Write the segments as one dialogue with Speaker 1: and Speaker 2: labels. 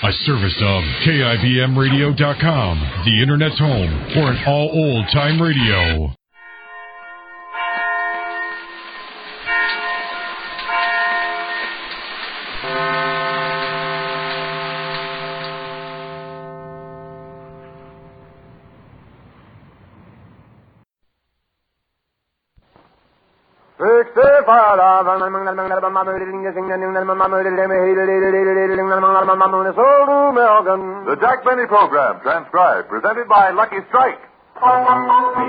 Speaker 1: A service of KIBMradio.com, the Internet's home for an all old-time radio.
Speaker 2: The Jack Benny Program, transcribed, presented by Lucky Strike.
Speaker 3: Be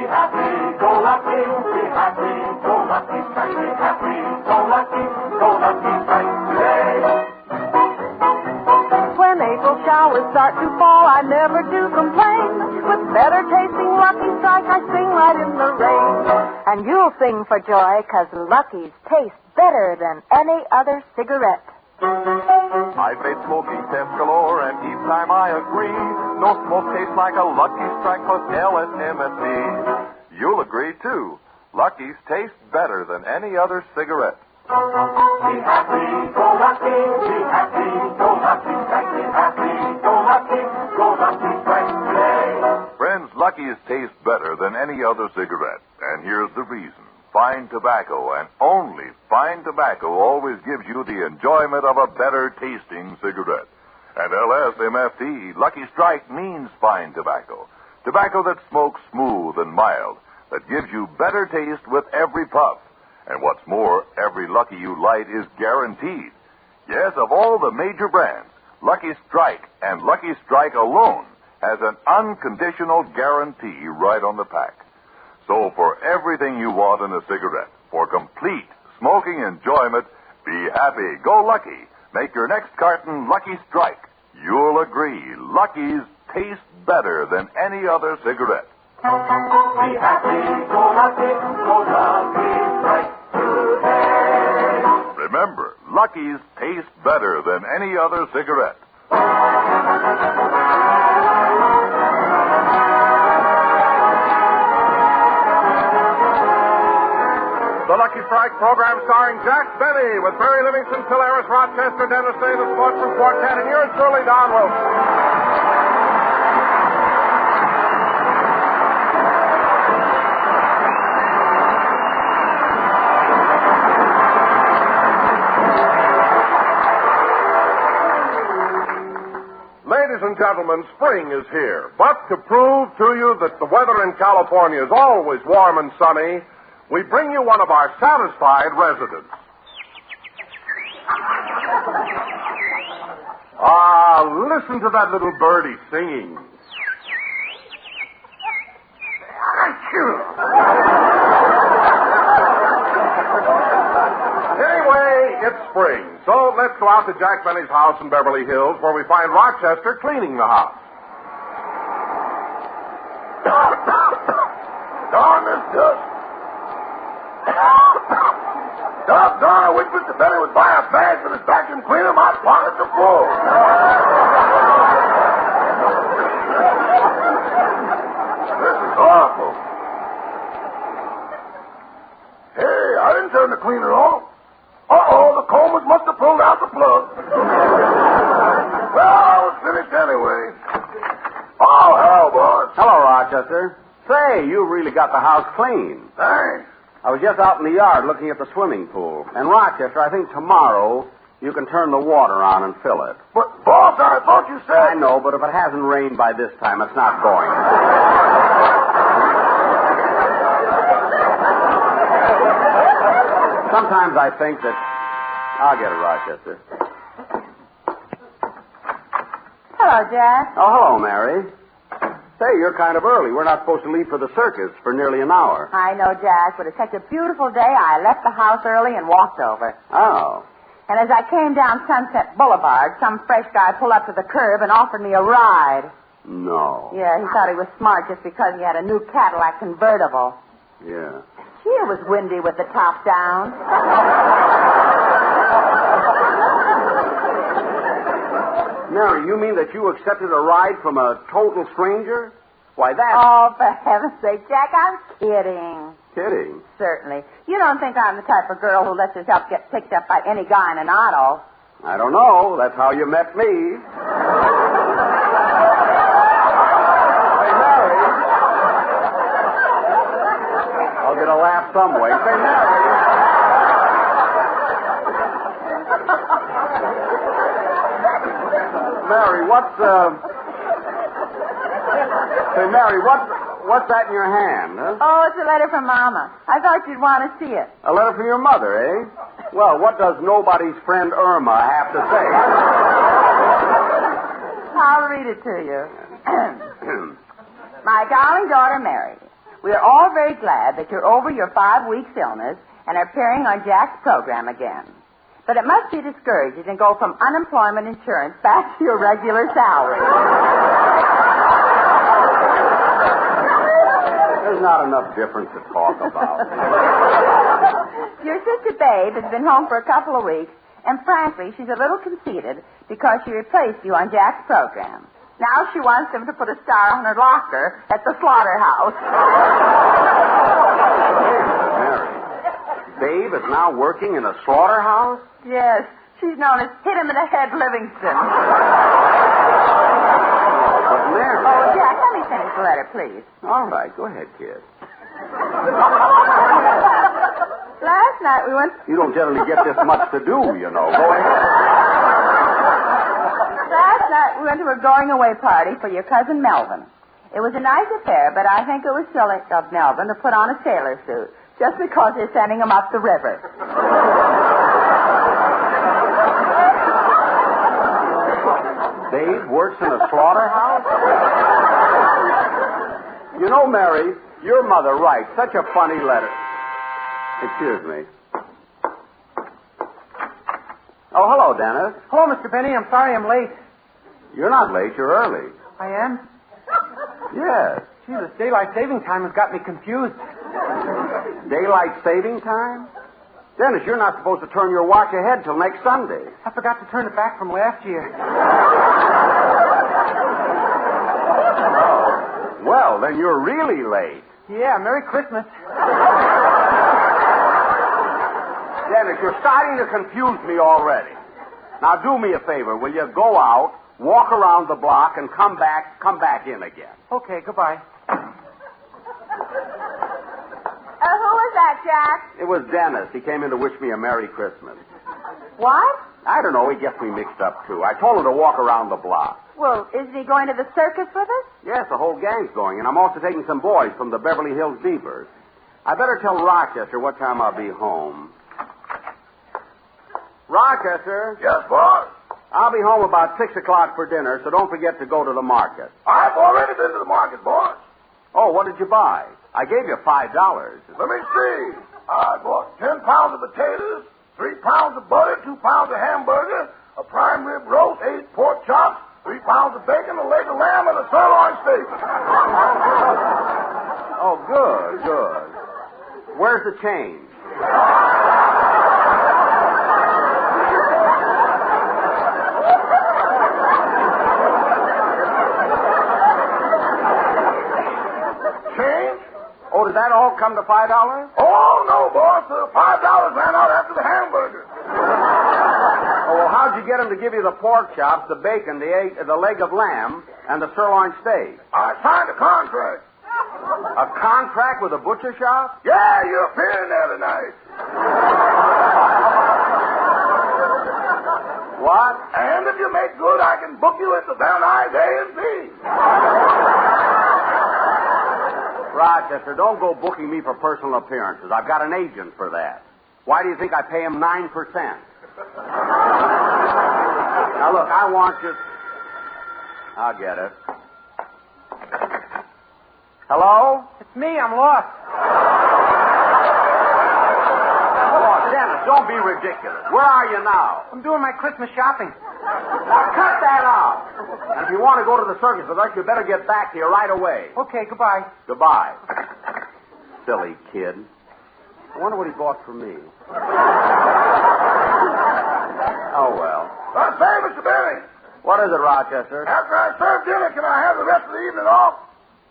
Speaker 3: happy, go lucky, be happy, go lucky, strike, be happy, go lucky strike today.
Speaker 4: When April showers start to fall, I never do complain. With better tasting Lucky Strike, I sing right in the rain. And you'll sing for joy, 'cause Lucky's taste better than any other cigarette.
Speaker 2: I've made smoking tests galore, and each time I agree, no smoke tastes like a Lucky Strike plus LSMFT. You'll agree, too. Lucky's taste better than any other cigarette.
Speaker 3: Be happy, go lucky, be happy, go lucky, strike, be happy, go lucky strike today.
Speaker 2: Friends, Lucky's taste better than any other cigarette. And here's the reason. Fine tobacco, and only fine tobacco, always gives you the enjoyment of a better tasting cigarette. And LSMFT, Lucky Strike, means fine tobacco. Tobacco that smokes smooth and mild, that gives you better taste with every puff. And what's more, every Lucky you light is guaranteed. Yes, of all the major brands, Lucky Strike and Lucky Strike alone has an unconditional guarantee right on the pack. So for everything you want in a cigarette, for complete smoking enjoyment, be happy, go Lucky. Make your next carton Lucky Strike. You'll agree, Lucky's taste better than any other cigarette.
Speaker 3: Be happy, go lucky strike today.
Speaker 2: Remember, Lucky's taste better than any other cigarette.
Speaker 5: The Lucky Strike program starring Jack Benny with Barry Livingston, Solaris, Rochester, Dennis Day, the Sportsman Quartet, and yours truly, Don Wilson. Ladies and gentlemen, spring is here. But to prove to you that the weather in California is always warm and sunny, we bring you one of our satisfied residents. Listen to that little birdie singing. Anyway, it's spring, so let's go out to Jack Benny's house in Beverly Hills, where we find Rochester cleaning the house.
Speaker 6: Darn this dust. Doggone, I wish Mr. Benny would buy a bag for this vacuum cleaner. My pockets are full. This is awful. Hey, I didn't turn the cleaner on. Uh-oh, the combers must have pulled out the plug. Well, I was finished anyway. Oh, hello, boss.
Speaker 7: Hello, Rochester. Say, you really got the house clean.
Speaker 6: Thanks.
Speaker 7: I was just out in the yard looking at the swimming pool. And, Rochester, I think tomorrow you can turn the water on and fill it.
Speaker 6: But, boss, I thought you said...
Speaker 7: I know, but if it hasn't rained by this time, it's not going. Sometimes I think that... I'll get it, Rochester.
Speaker 4: Hello, Jack.
Speaker 7: Oh, hello, Mary. Say, you're kind of early. We're not supposed to leave for the circus for nearly an hour.
Speaker 4: I know, Jack, but it's such a beautiful day, I left the house early and walked over.
Speaker 7: Oh.
Speaker 4: And as I came down Sunset Boulevard, some fresh guy pulled up to the curb and offered me a ride.
Speaker 7: No.
Speaker 4: Yeah, he thought he was smart just because he had a new Cadillac convertible.
Speaker 7: Yeah.
Speaker 4: Gee, it was windy with the top down.
Speaker 7: Mary, you mean that you accepted a ride from a total stranger? Why, that...
Speaker 4: Oh, for heaven's sake, Jack, I'm kidding.
Speaker 7: Kidding?
Speaker 4: Certainly. You don't think I'm the type of girl who lets herself get picked up by any guy in an auto.
Speaker 7: I don't know. That's how you met me. Mary. I'll get a laugh some way. Say, Mary. Mary, Say, Mary, what's that in your hand, huh?
Speaker 4: Oh, it's a letter from Mama. I thought you'd want to see it.
Speaker 7: A letter from your mother, eh? Well, what does nobody's friend Irma have to say?
Speaker 4: I'll read it to you. My darling daughter, Mary, we are all very glad that you're over your 5 weeks' illness and are appearing on Jack's program again. But it must be discouraging to go from unemployment insurance back to your regular salary.
Speaker 7: There's not enough difference to talk about.
Speaker 4: Your sister Babe has been home for a couple of weeks, and frankly, she's a little conceited because she replaced you on Jack's program. Now she wants him to put a star on her locker at the slaughterhouse.
Speaker 7: Mary, Babe is now working in a slaughterhouse?
Speaker 4: Yes, she's known as Hit Him in the Head Livingston.
Speaker 7: But Mary...
Speaker 4: Oh, Jack, let me finish the letter, please.
Speaker 7: All right, go ahead, kid.
Speaker 4: Last night we went...
Speaker 7: You don't generally get this much to do, you know. Go ahead.
Speaker 4: Last night we went to a going-away party for your cousin Melvin. It was a nice affair, but I think it was silly of Melvin to put on a sailor suit just because they're sending him up the river.
Speaker 7: Babe works in a slaughterhouse? You know, Mary, your mother writes such a funny letter. Excuse me. Oh, hello, Dennis.
Speaker 8: Hello, Mr. Benny. I'm sorry I'm late.
Speaker 7: You're not late. You're early.
Speaker 8: I am?
Speaker 7: Yes.
Speaker 8: Gee, this daylight saving time has got me confused.
Speaker 7: Daylight saving time? Dennis, you're not supposed to turn your watch ahead till next Sunday.
Speaker 8: I forgot to turn it back from last year.
Speaker 7: Oh. Well, then you're really late.
Speaker 8: Yeah, Merry Christmas.
Speaker 7: Dennis, you're starting to confuse me already. Now, do me a favor. Will you go out, walk around the block, and come back in again?
Speaker 8: Okay, goodbye.
Speaker 4: Who was that, Jack?
Speaker 7: It was Dennis. He came in to wish me a Merry Christmas.
Speaker 4: What?
Speaker 7: I don't know. He gets me mixed up, too. I told him to walk around the block.
Speaker 4: Well, isn't he going to the circus with us?
Speaker 7: Yes, the whole gang's going, and I'm also taking some boys from the Beverly Hills Beavers. I better tell Rochester what time I'll be home. Rochester?
Speaker 6: Yes, boss?
Speaker 7: I'll be home about 6 o'clock for dinner, so don't forget to go to the market.
Speaker 6: I've already been to the market, boss.
Speaker 7: Oh, what did you buy? I gave you $5.
Speaker 6: Let me see. I bought 10 pounds of potatoes, 3 pounds of butter, 2 pounds of hamburger, a prime rib roast, 8 pork chops, 3 pounds of bacon, a leg of lamb, and a sirloin steak.
Speaker 7: Oh, good. Where's the change?
Speaker 6: Change?
Speaker 7: Oh, did that all come to $5?
Speaker 6: Oh, no, boss. $5 ran out after the hamburger.
Speaker 7: Oh, well, how'd you get him to give you the pork chops, the bacon, the leg of lamb, and the sirloin steak?
Speaker 6: I signed a contract.
Speaker 7: A contract with a butcher shop?
Speaker 6: Yeah, you're appearing there tonight.
Speaker 7: What?
Speaker 6: And if you make good, I can book you into Van Nuys A&P.
Speaker 7: Rochester, don't go booking me for personal appearances. I've got an agent for that. Why do you think I pay him 9%? Now, look, I want you... I'll get it. Hello?
Speaker 8: It's me. I'm lost.
Speaker 7: Oh, Dennis, don't be ridiculous. Where are you now?
Speaker 8: I'm doing my Christmas shopping.
Speaker 7: Now, cut that out. And if you want to go to the circus with us, you better get back here right away.
Speaker 8: Okay, goodbye.
Speaker 7: Goodbye. Silly kid. I wonder what he bought for me. Oh, well.
Speaker 6: Say, Mr. Benny.
Speaker 7: What is it, Rochester?
Speaker 6: After I serve dinner, can I have the rest of the evening off?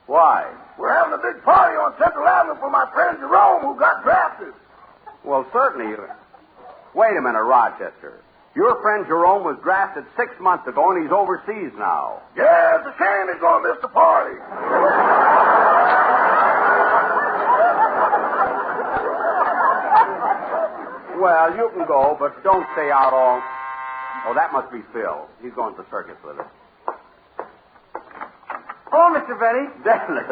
Speaker 7: Why?
Speaker 6: We're having a big party on Central Avenue for my friend Jerome, who got drafted.
Speaker 7: Well, certainly. Wait a minute, Rochester. Your friend Jerome was drafted 6 months ago, and he's overseas now.
Speaker 6: Yeah, it's a shame he's going to miss the party.
Speaker 7: Well, you can go, but don't stay out all... Oh, that must be Phil. He's going to the circus with us.
Speaker 8: Hello, Mr. Betty.
Speaker 7: Dennis.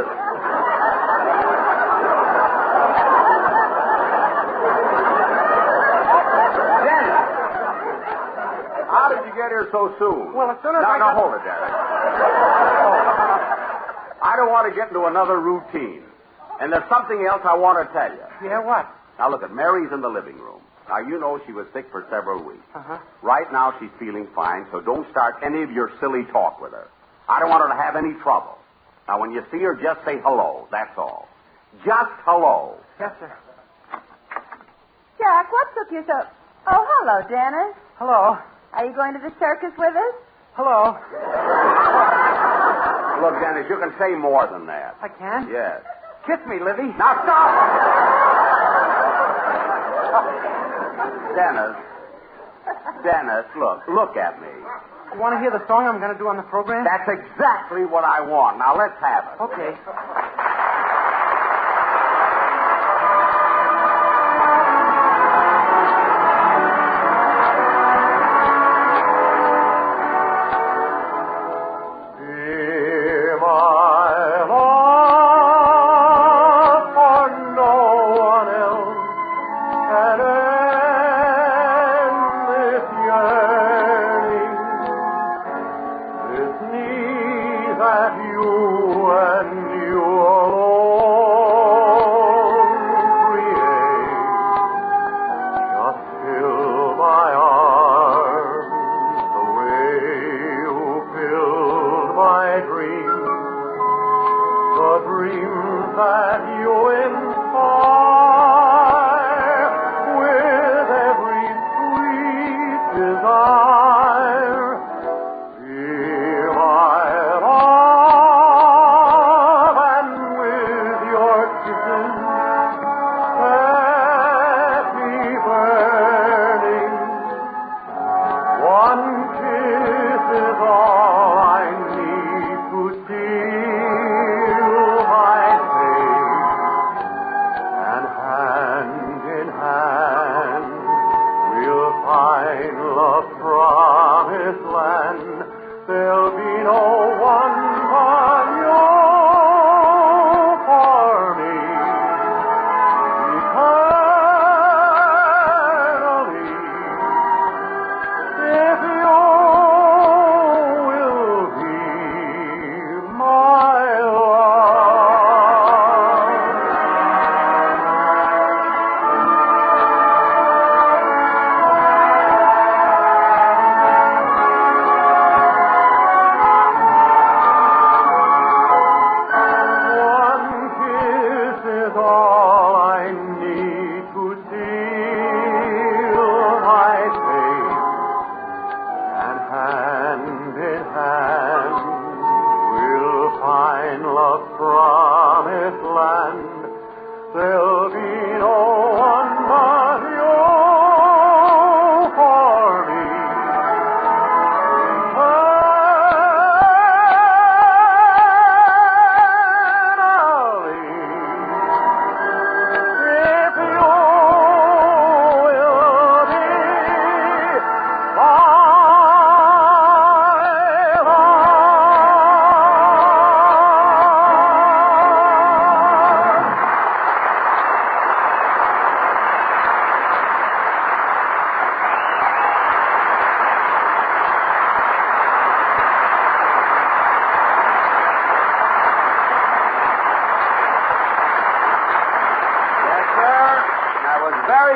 Speaker 7: How did you get here so soon?
Speaker 8: Well, as soon as
Speaker 7: now, hold it, Dennis. I don't want to get into another routine. And there's something else I want to tell you.
Speaker 8: Yeah, what?
Speaker 7: Now, look, Mary's in the living room. Now, you know she was sick for several weeks.
Speaker 8: Uh-huh.
Speaker 7: Right now, she's feeling fine, so don't start any of your silly talk with her. I don't want her to have any trouble. Now, when you see her, just say hello. That's all. Just hello.
Speaker 8: Yes, sir.
Speaker 4: Jack, what took you so... Oh, hello, Dennis.
Speaker 8: Hello.
Speaker 4: Are you going to the circus with us?
Speaker 8: Hello.
Speaker 7: Look, Dennis, you can say more than that.
Speaker 8: I can?
Speaker 7: Yes.
Speaker 8: Kiss me, Livy.
Speaker 7: Now, stop! Dennis, look at me.
Speaker 8: You want to hear the song I'm going to do on the program?
Speaker 7: That's exactly what I want. Now, let's have it.
Speaker 8: Okay.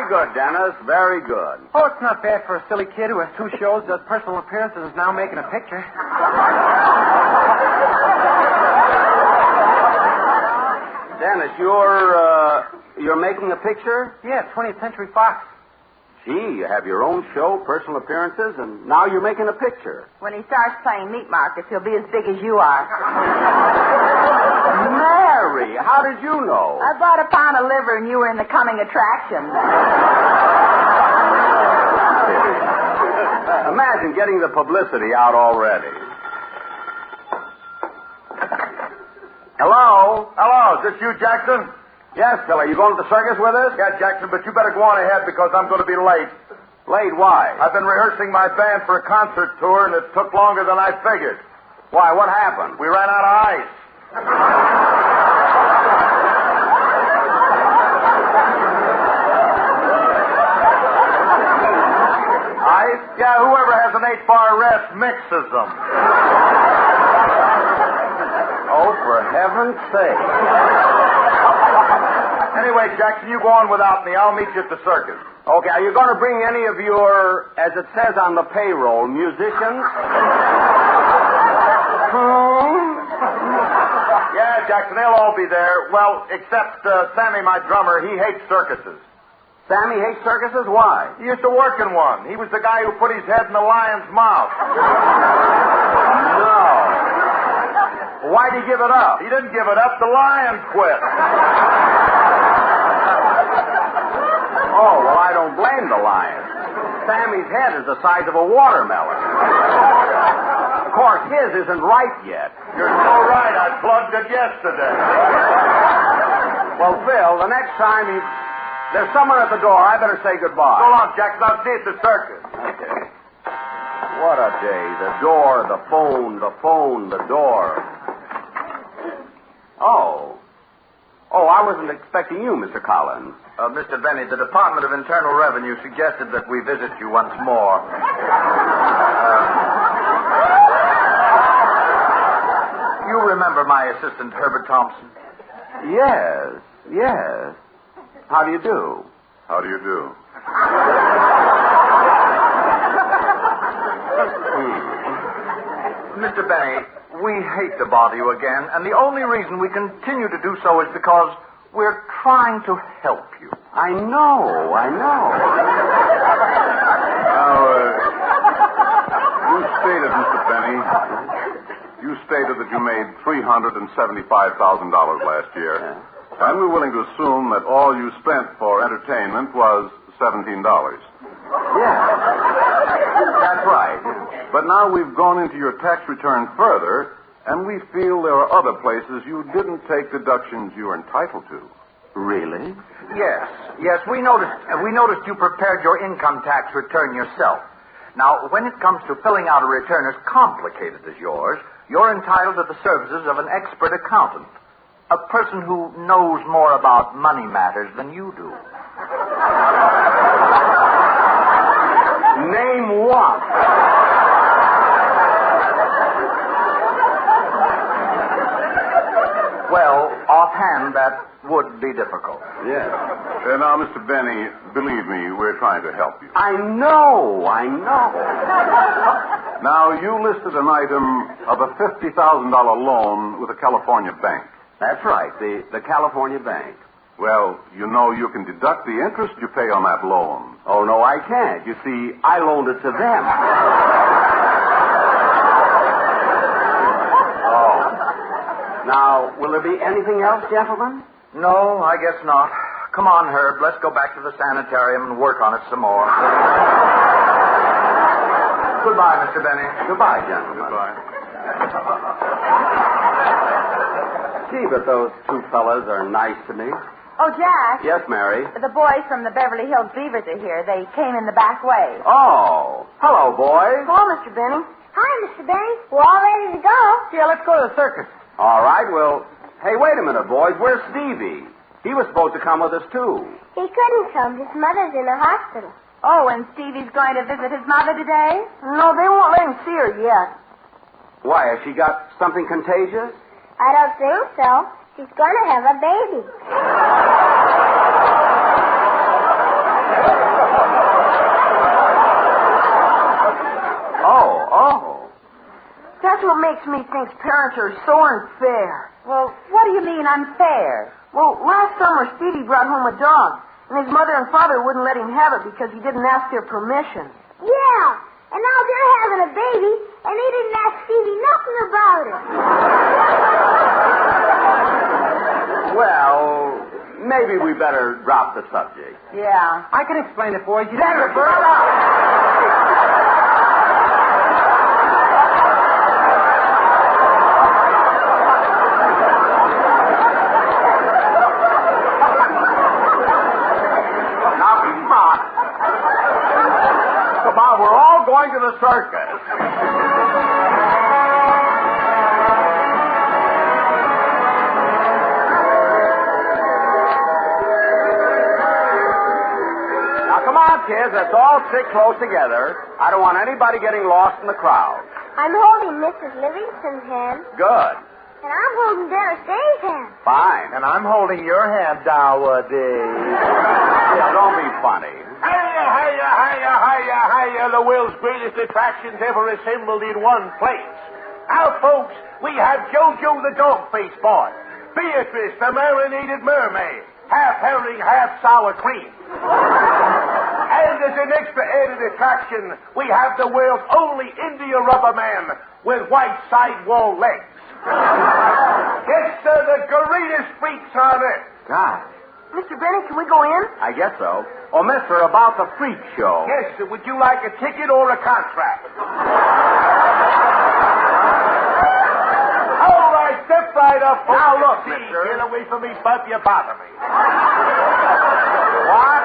Speaker 7: good, Dennis. Very good.
Speaker 8: Oh, it's not bad for a silly kid who has 2 shows, does personal appearances, and is now making a picture.
Speaker 7: Dennis, you're making a picture?
Speaker 8: Yeah, 20th Century Fox.
Speaker 7: Gee, you have your own show, personal appearances, and now you're making a picture.
Speaker 4: When he starts playing meat markets, he'll be as big as you are.
Speaker 7: Mary, how did you know?
Speaker 4: I bought a pound of liver and you were in the coming attractions.
Speaker 7: Imagine getting the publicity out already. Hello?
Speaker 5: Hello, is this you, Jackson?
Speaker 7: Yes, Billy. You going to the circus with us?
Speaker 5: Yeah, Jackson, but you better go on ahead because I'm going to be late.
Speaker 7: Late? Why?
Speaker 5: I've been rehearsing my band for a concert tour, and it took longer than I figured.
Speaker 7: Why? What happened?
Speaker 5: We ran out of ice. Ice? Yeah, whoever has an 8-bar rest mixes them.
Speaker 7: Oh, for heaven's sake.
Speaker 5: Anyway, Jackson, you go on without me. I'll meet you at the circus.
Speaker 7: Okay, are you going to bring any of your, as it says on the payroll, musicians?
Speaker 5: Yeah, Jackson, they'll all be there. Well, except Sammy, my drummer. He hates circuses.
Speaker 7: Sammy hates circuses? Why?
Speaker 5: He used to work in one. He was the guy who put his head in the lion's mouth.
Speaker 7: No. Why'd he give it up?
Speaker 5: He didn't give it up. The lion quit.
Speaker 7: Oh, well, I don't blame the lion. Sammy's head is the size of a watermelon. Of course, his isn't ripe yet.
Speaker 5: You're so right. I plugged it yesterday.
Speaker 7: Well, Phil, the next time there's someone at the door, I better say goodbye.
Speaker 5: So long, Jackson. I'll see you at the circus.
Speaker 7: Okay. What a day. The door, the phone, the door. Oh, I wasn't expecting you, Mr. Collins.
Speaker 9: Mr. Benny, the Department of Internal Revenue suggested that we visit you once more. You remember my assistant, Herbert Thompson?
Speaker 7: Yes. How do you do?
Speaker 5: How do you do?
Speaker 9: Mr. Benny, we hate to bother you again, and the only reason we continue to do so is because we're trying to help you.
Speaker 7: I know.
Speaker 5: You stated, Mr. Benny, that you made $375,000 last year.
Speaker 7: Yeah.
Speaker 5: And we're willing to assume that all you spent for entertainment was $17.
Speaker 7: Yeah. That's right.
Speaker 5: But now we've gone into your tax return further, and we feel there are other places you didn't take deductions you are entitled to.
Speaker 7: Really?
Speaker 9: Yes, we noticed you prepared your income tax return yourself. Now, when it comes to filling out a return as complicated as yours, you're entitled to the services of an expert accountant, a person who knows more about money matters than you do.
Speaker 7: Name one.
Speaker 9: Well, offhand, that would be difficult.
Speaker 7: Yes.
Speaker 5: Now, Mr. Benny, believe me, we're trying to help you.
Speaker 7: I know.
Speaker 5: Now, you listed an item of a $50,000 loan with a California bank.
Speaker 7: That's right, the California bank.
Speaker 5: Well, you know you can deduct the interest you pay on that loan.
Speaker 7: Oh, no, I can't. You see, I loaned it to them. Now, will there be anything else, gentlemen?
Speaker 9: No, I guess not. Come on, Herb. Let's go back to the sanitarium and work on it some more. Goodbye, Mr. Benny.
Speaker 7: Goodbye, gentlemen.
Speaker 5: Goodbye.
Speaker 7: Gee, but those two fellas are nice to me.
Speaker 4: Oh, Jack.
Speaker 7: Yes, Mary?
Speaker 4: The boys from the Beverly Hills Beavers are here. They came in the back way.
Speaker 7: Oh, hello, boys.
Speaker 4: Hello, Mr. Benny.
Speaker 10: Hi, Mr. Benny. We're all ready to go.
Speaker 8: Yeah, let's go to the circus.
Speaker 7: All right, well, hey, wait a minute, boys. Where's Stevie? He was supposed to come with us, too.
Speaker 10: He couldn't come. His mother's in the hospital.
Speaker 4: Oh, and Stevie's going to visit his mother today? No, they won't let him see her yet.
Speaker 7: Why, has she got something contagious?
Speaker 10: I don't think so. She's going to have a baby.
Speaker 7: Oh.
Speaker 4: That's what makes me think parents are so unfair. Well, what do you mean unfair? Well, last summer Stevie brought home a dog, and his mother and father wouldn't let him have it because he didn't ask their permission.
Speaker 10: Yeah, and now they're having a baby, and they didn't ask Stevie nothing about it.
Speaker 7: Well, maybe we better drop the subject.
Speaker 4: Yeah.
Speaker 8: I can explain it, boys. You
Speaker 4: Never, Bert.
Speaker 7: circus. Now, come on, kids. Let's all sit close together. I don't want anybody getting lost in the crowd.
Speaker 10: I'm holding Mrs. Livingston's hand.
Speaker 7: Good.
Speaker 10: And I'm holding Dennis Day's hand.
Speaker 7: Fine.
Speaker 8: And I'm holding your hand, Dowdy.
Speaker 7: Yeah, don't be funny.
Speaker 6: Hiya, hiya, hiya, hiya, hiya. The world's greatest attractions ever assembled in one place. Now, folks, we have Jojo the dog-faced boy, Beatrice the marinated mermaid, half herring, half sour cream. And as an extra added attraction, we have the world's only India rubber man with white sidewall legs. It's the greatest freaks on earth.
Speaker 7: God.
Speaker 4: Mr. Benny, can we go in?
Speaker 7: I guess so. Oh, mister, about the freak show.
Speaker 6: Yes, sir. Would you like a ticket or a contract? All right, step right up. Now, look, mister. Get away from me, bud. You bother me.
Speaker 7: What?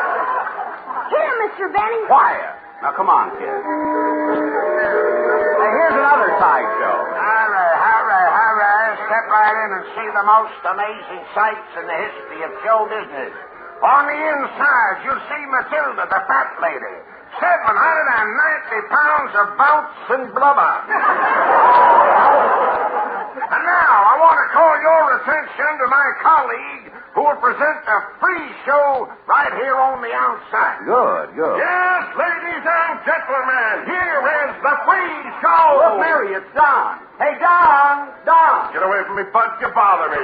Speaker 10: Hit him, Mr. Benny.
Speaker 7: Quiet. Now, come on, kids. Hey, here's another sideshow.
Speaker 6: All right. Step right in and see the most amazing sights in the history of show business. On the inside, you'll see Matilda, the fat lady. 790 pounds of bounce and blubber. And now, I want to call your attention to my colleague who will present a free show right here on the outside.
Speaker 7: Good.
Speaker 6: Yes, ladies and gentlemen, here is the free show.
Speaker 7: Look, Mary, it's Don. Hey, Don.
Speaker 6: Get away from me, bud. You bother me.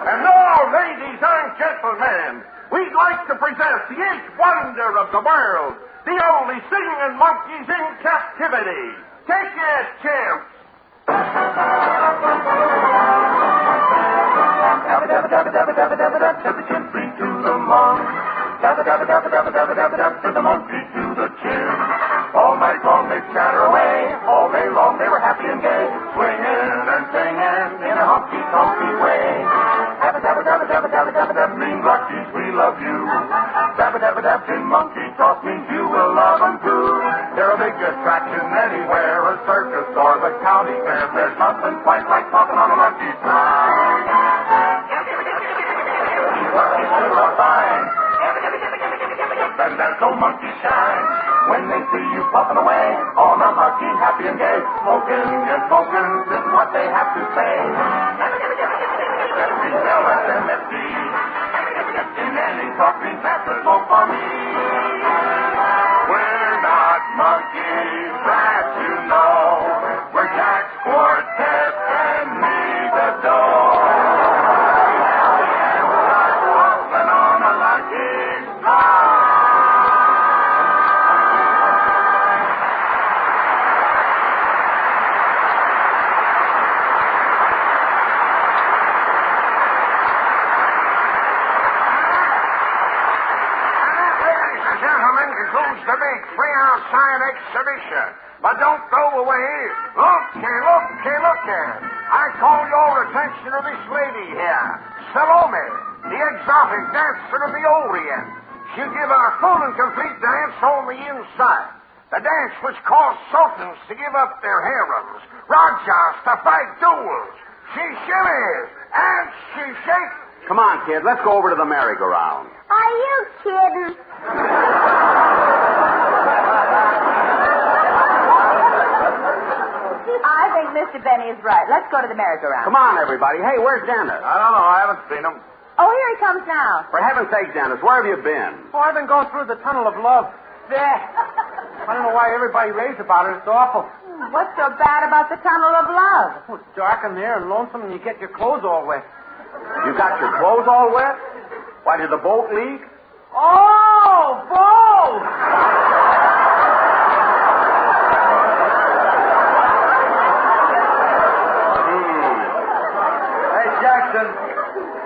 Speaker 6: And now, ladies and gentlemen, we'd like to present the eighth wonder of the world, the only singing monkeys in captivity. Take it, champs.
Speaker 3: Tap the chimney to the monk. Tap the monkey to the chin. All night long they chatter away. All day long they were happy and gay, swinging and singing in a honky-tonky way. Dabba-dabba-dabba-dabba-dabba-dabba means luckies, we love you. Dabba-dabba-dabba in monkey talk means you will love them too. They're a big attraction anywhere, a circus or the county fair. There's nothing quite like talking on a monkey's line. Monkeys sure are fine. And that's so monkey shine. When they see you puffing away on a monkey, happy and gay, smoking and smoking, this is what they have to say. MSMFD. In any talking, that's a smoke for me. We're not monkeys, that you know. We're Jack's Quartet and need the dough. And on a lucky slide.
Speaker 6: Concludes the big free outside exhibition. But don't go away. Look here. I call your attention to this lady here, Salome, the exotic dancer of the Orient. She'll give a full and complete dance on the inside. The dance which caused sultans to give up their harems, rajas to fight duels. She shimmies and she shakes.
Speaker 7: Come on, kid. Let's go over to the merry-go-round.
Speaker 10: Are you kidding?
Speaker 4: I think Mr. Benny is right. Let's go to the merry-go-round.
Speaker 7: Come on, everybody. Hey, where's Dennis?
Speaker 6: I don't know. I haven't seen him.
Speaker 4: Oh, here he comes now.
Speaker 7: For heaven's sake, Dennis, where have you been?
Speaker 8: Oh, I've been going through the tunnel of love. There. I don't know why everybody raves about it. It's awful.
Speaker 4: What's so bad about the tunnel of love?
Speaker 8: Oh, it's dark in there and lonesome, and you get your clothes all wet.
Speaker 7: You got your clothes all wet? Why, did the boat leak?
Speaker 8: Oh, boat!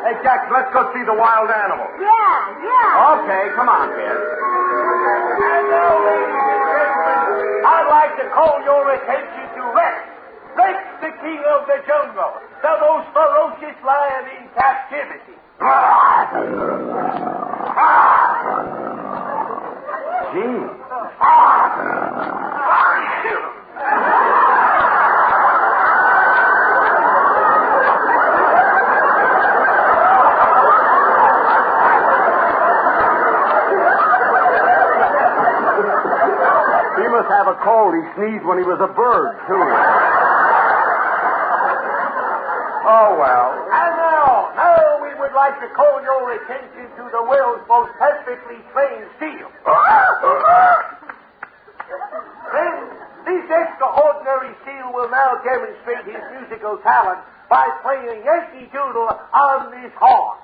Speaker 5: Hey, Jackson, let's go see the wild animals.
Speaker 10: Yeah.
Speaker 7: Okay, come on, kid.
Speaker 6: And now, ladies and gentlemen, I'd like to call your attention to Rex. Rex, the king of the jungle, the most ferocious lion in captivity.
Speaker 7: Gee. He must have a cold. He sneezed when he was a bird, too.
Speaker 8: Oh, well. And now we would like to call your attention to the world's most perfectly trained seal. Friends, this extraordinary seal will now demonstrate his musical talent by playing Yankee Doodle on this horn.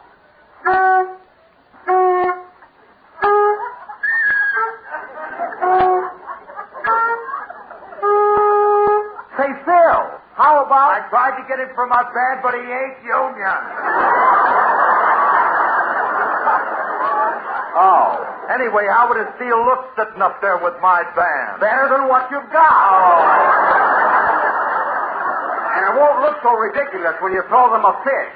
Speaker 7: Say, Phil, how about...
Speaker 8: I tried to get it from my band, but he ain't union.
Speaker 9: Oh. Anyway, how would it feel look sitting up there with my band?
Speaker 7: Better than what you've got.
Speaker 9: Oh.
Speaker 7: And it won't look so ridiculous when you throw them a fish.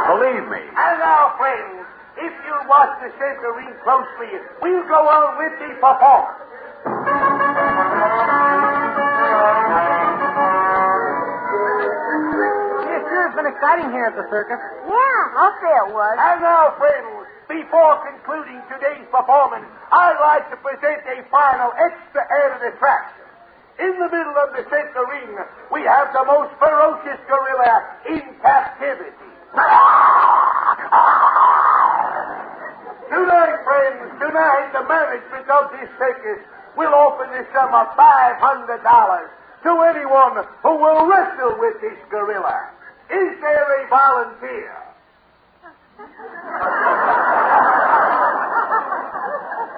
Speaker 7: Believe me.
Speaker 8: And now, friends, if you watch the center ring closely, we'll go on with the performance.
Speaker 11: It sure has been exciting here at the circus.
Speaker 10: Yeah, I'll say it was.
Speaker 8: And now, friends, before concluding today's performance, I'd like to present a final extra added attraction. In the middle of the center ring, we have the most ferocious gorilla in captivity. Tonight, friends, the management of this circus will offer the sum of $500 to anyone who will wrestle with this gorilla. Is there a volunteer?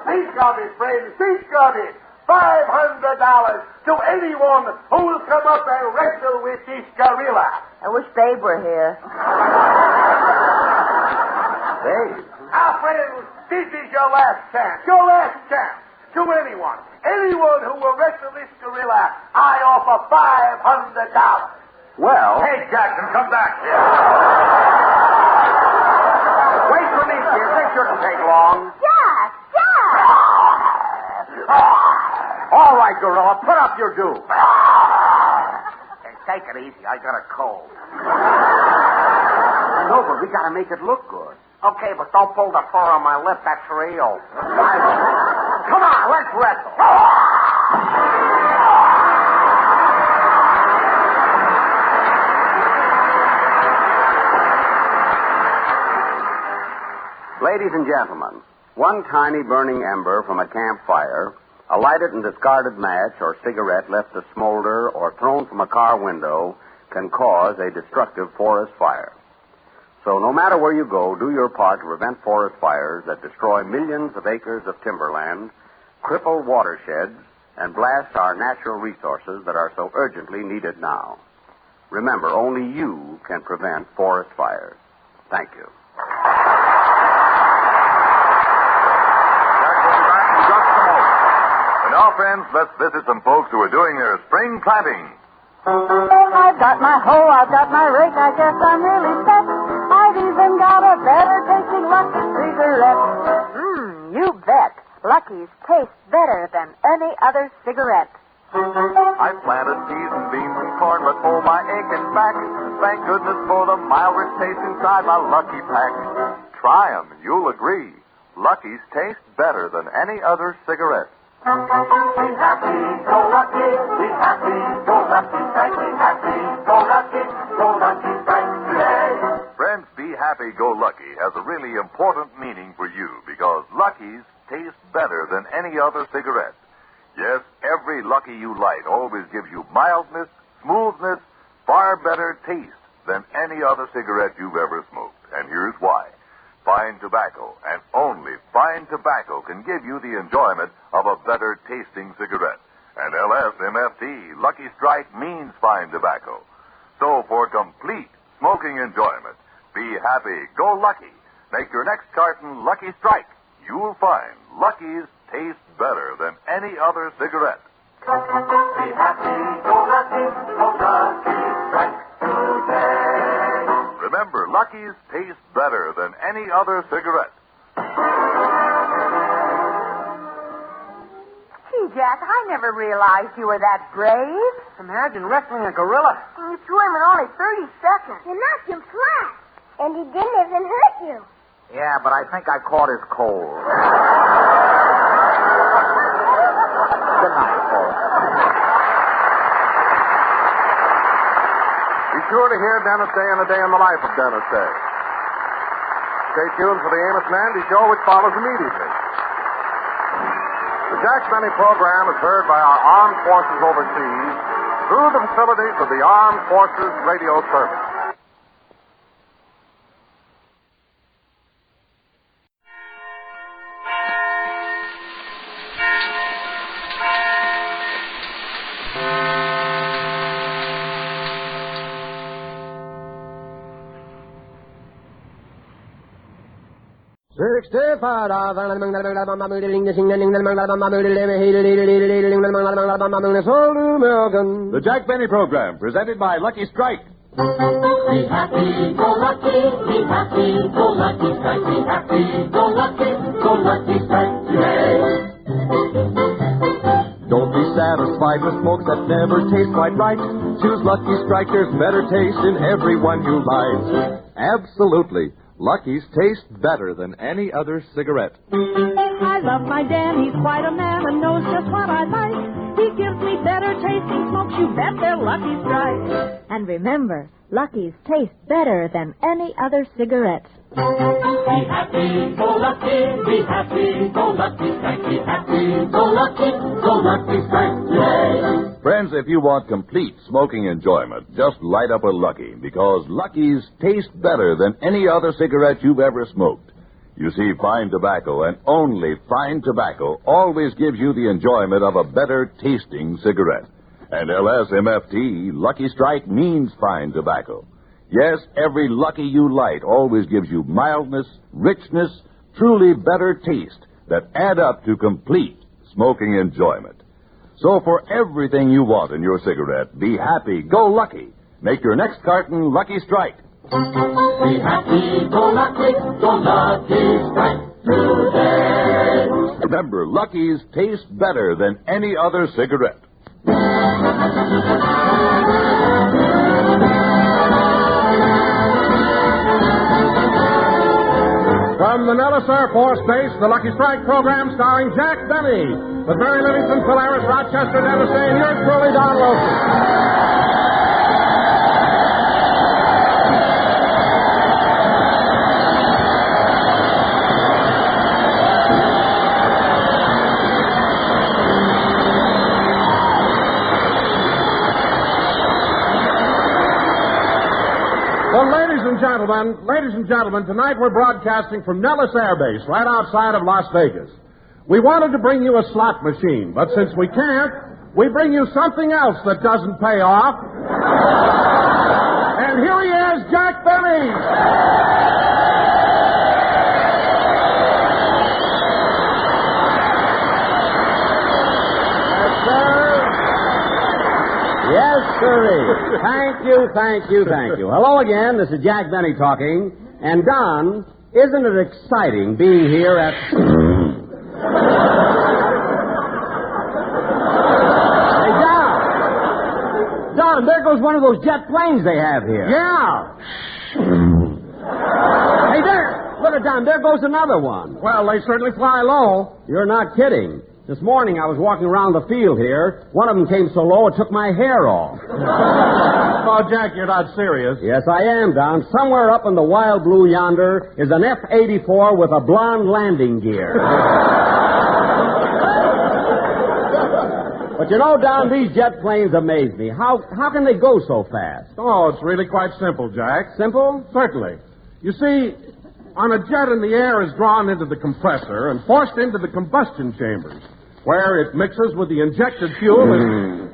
Speaker 8: Think of it, friends. Think of it. $500 to anyone who will come up and wrestle with this gorilla.
Speaker 4: I wish Babe were here.
Speaker 7: Babe?
Speaker 8: Now, friends, this is your last chance. Your last chance. To anyone. Anyone who will wrestle this gorilla, I offer $500.
Speaker 7: Well...
Speaker 9: Hey, Jackson, come back here.
Speaker 7: Wait for me, kid. This shouldn't take long.
Speaker 10: Jack!
Speaker 7: All right, gorilla, put up your due.
Speaker 8: Hey, take it easy. I got a cold.
Speaker 7: No, but we gotta make it look good.
Speaker 8: Okay, but don't pull the fur on my lip. That's real.
Speaker 7: Come on, let's wrestle. Ladies and gentlemen, one tiny burning ember from a campfire, a lighted and discarded match or cigarette left to smolder or thrown from a car window can cause a destructive forest fire. So no matter where you go, do your part to prevent forest fires that destroy millions of acres of timberland, cripple watersheds, and blast our natural resources that are so urgently needed now. Remember, only you can prevent forest fires. Thank you.
Speaker 2: And now, friends, let's visit some folks who are doing their spring planting.
Speaker 4: I've got my hoe, I've got my rake, I guess I'm really set. I've even got a better tasting Lucky cigarette. You bet. Lucky's taste better than any other cigarette.
Speaker 2: I planted peas and beans and corn, but oh, my aching back. Thank goodness for the mild rich taste inside my Lucky pack. Try 'em, and you'll agree. Lucky's taste better than any other cigarette.
Speaker 3: Be happy, go lucky. Be happy, go lucky. Strike. Be happy, go lucky. Go lucky, strike today.
Speaker 2: Friends, Be Happy, Go Lucky has a really important meaning for you because Lucky's taste better than any other cigarette. Yes, every Lucky you light always gives you mildness, smoothness, far better taste than any other cigarette you've ever smoked. And here's why. Fine tobacco, and only fine tobacco, can give you the enjoyment of a better tasting cigarette. And LSMFT, Lucky Strike, means fine tobacco. So for complete smoking enjoyment, be happy, go Lucky. Make your next carton Lucky Strike. You'll find Lucky's taste better than any other cigarette.
Speaker 3: Be happy, go lucky. Go lucky, strike today.
Speaker 2: Remember, Lucky's taste better than any other cigarette.
Speaker 4: Jack. I never realized you were that brave.
Speaker 11: Imagine wrestling a gorilla.
Speaker 4: You threw him in only 30 seconds.
Speaker 10: You knocked him flat. And he didn't even hurt you.
Speaker 7: Yeah, but I think I caught his cold. Good night, folks.
Speaker 5: Be sure to hear Dennis Day and a Day in the Life of Dennis Day. Stay tuned for the Amos and Andy Show, which follows immediately. The Jack Benny program is heard by our armed forces overseas through the facilities of the Armed Forces Radio Service.
Speaker 1: The Jack Benny Program, presented by Lucky Strike.
Speaker 3: Be happy, go lucky, be happy, go lucky strike, be happy, go lucky strike today.
Speaker 1: Don't be satisfied with smoke that never tastes quite right. Choose Lucky Strike, there's better taste in every one you light. Absolutely. Lucky's taste better than any other cigarette.
Speaker 12: I love my Dan, he's quite a man and knows just what I like. He gives me better tasting smokes, you bet they're Lucky Strikes. And remember, Lucky's taste better than any other cigarette.
Speaker 3: Be happy, go lucky, be happy, go lucky strike, be happy, go lucky strike today.
Speaker 2: Friends, if you want complete smoking enjoyment, just light up a Lucky, because Lucky's taste better than any other cigarette you've ever smoked. You see, fine tobacco, and only fine tobacco, always gives you the enjoyment of a better tasting cigarette. And LSMFT, Lucky Strike, means fine tobacco. Yes, every Lucky you light always gives you mildness, richness, truly better taste that add up to complete smoking enjoyment. So for everything you want in your cigarette, be happy, go Lucky. Make your next carton Lucky Strike.
Speaker 3: Be happy, go lucky strike today.
Speaker 2: Remember, Lucky's taste better than any other cigarette.
Speaker 5: From the Nellis Air Force Base, the Lucky Strike program starring Jack Benny, with Mary Livingston, Polaris, Rochester, Dennis Day, and yours truly, Don Wilson. Ladies and gentlemen, tonight we're broadcasting from Nellis Air Base, right outside of Las Vegas. We wanted to bring you a slot machine, but since we can't, we bring you something else that doesn't pay off. And here he is, Jack Benny.
Speaker 7: Yes, sirree. Thank you. Hello again. This is Jack Benny talking. And, Don, isn't it exciting being here at... Hey, Don, there goes one of those jet planes they have here.
Speaker 5: Yeah.
Speaker 7: Hey, there. Look at Don. There goes another one.
Speaker 5: Well, they certainly fly low.
Speaker 7: You're not kidding. This morning I was walking around the field here. One of them came so low it took my hair off.
Speaker 5: Oh, Jack, you're not serious.
Speaker 7: Yes, I am, Don. Somewhere up in the wild blue yonder is an F-84 with a blonde landing gear. But you know, Don, these jet planes amaze me. How can they go so fast?
Speaker 5: Oh, it's really quite simple, Jack.
Speaker 7: Simple?
Speaker 5: Certainly. You see, on a jet the air is drawn into the compressor and forced into the combustion chambers, where it mixes with the injected fuel and...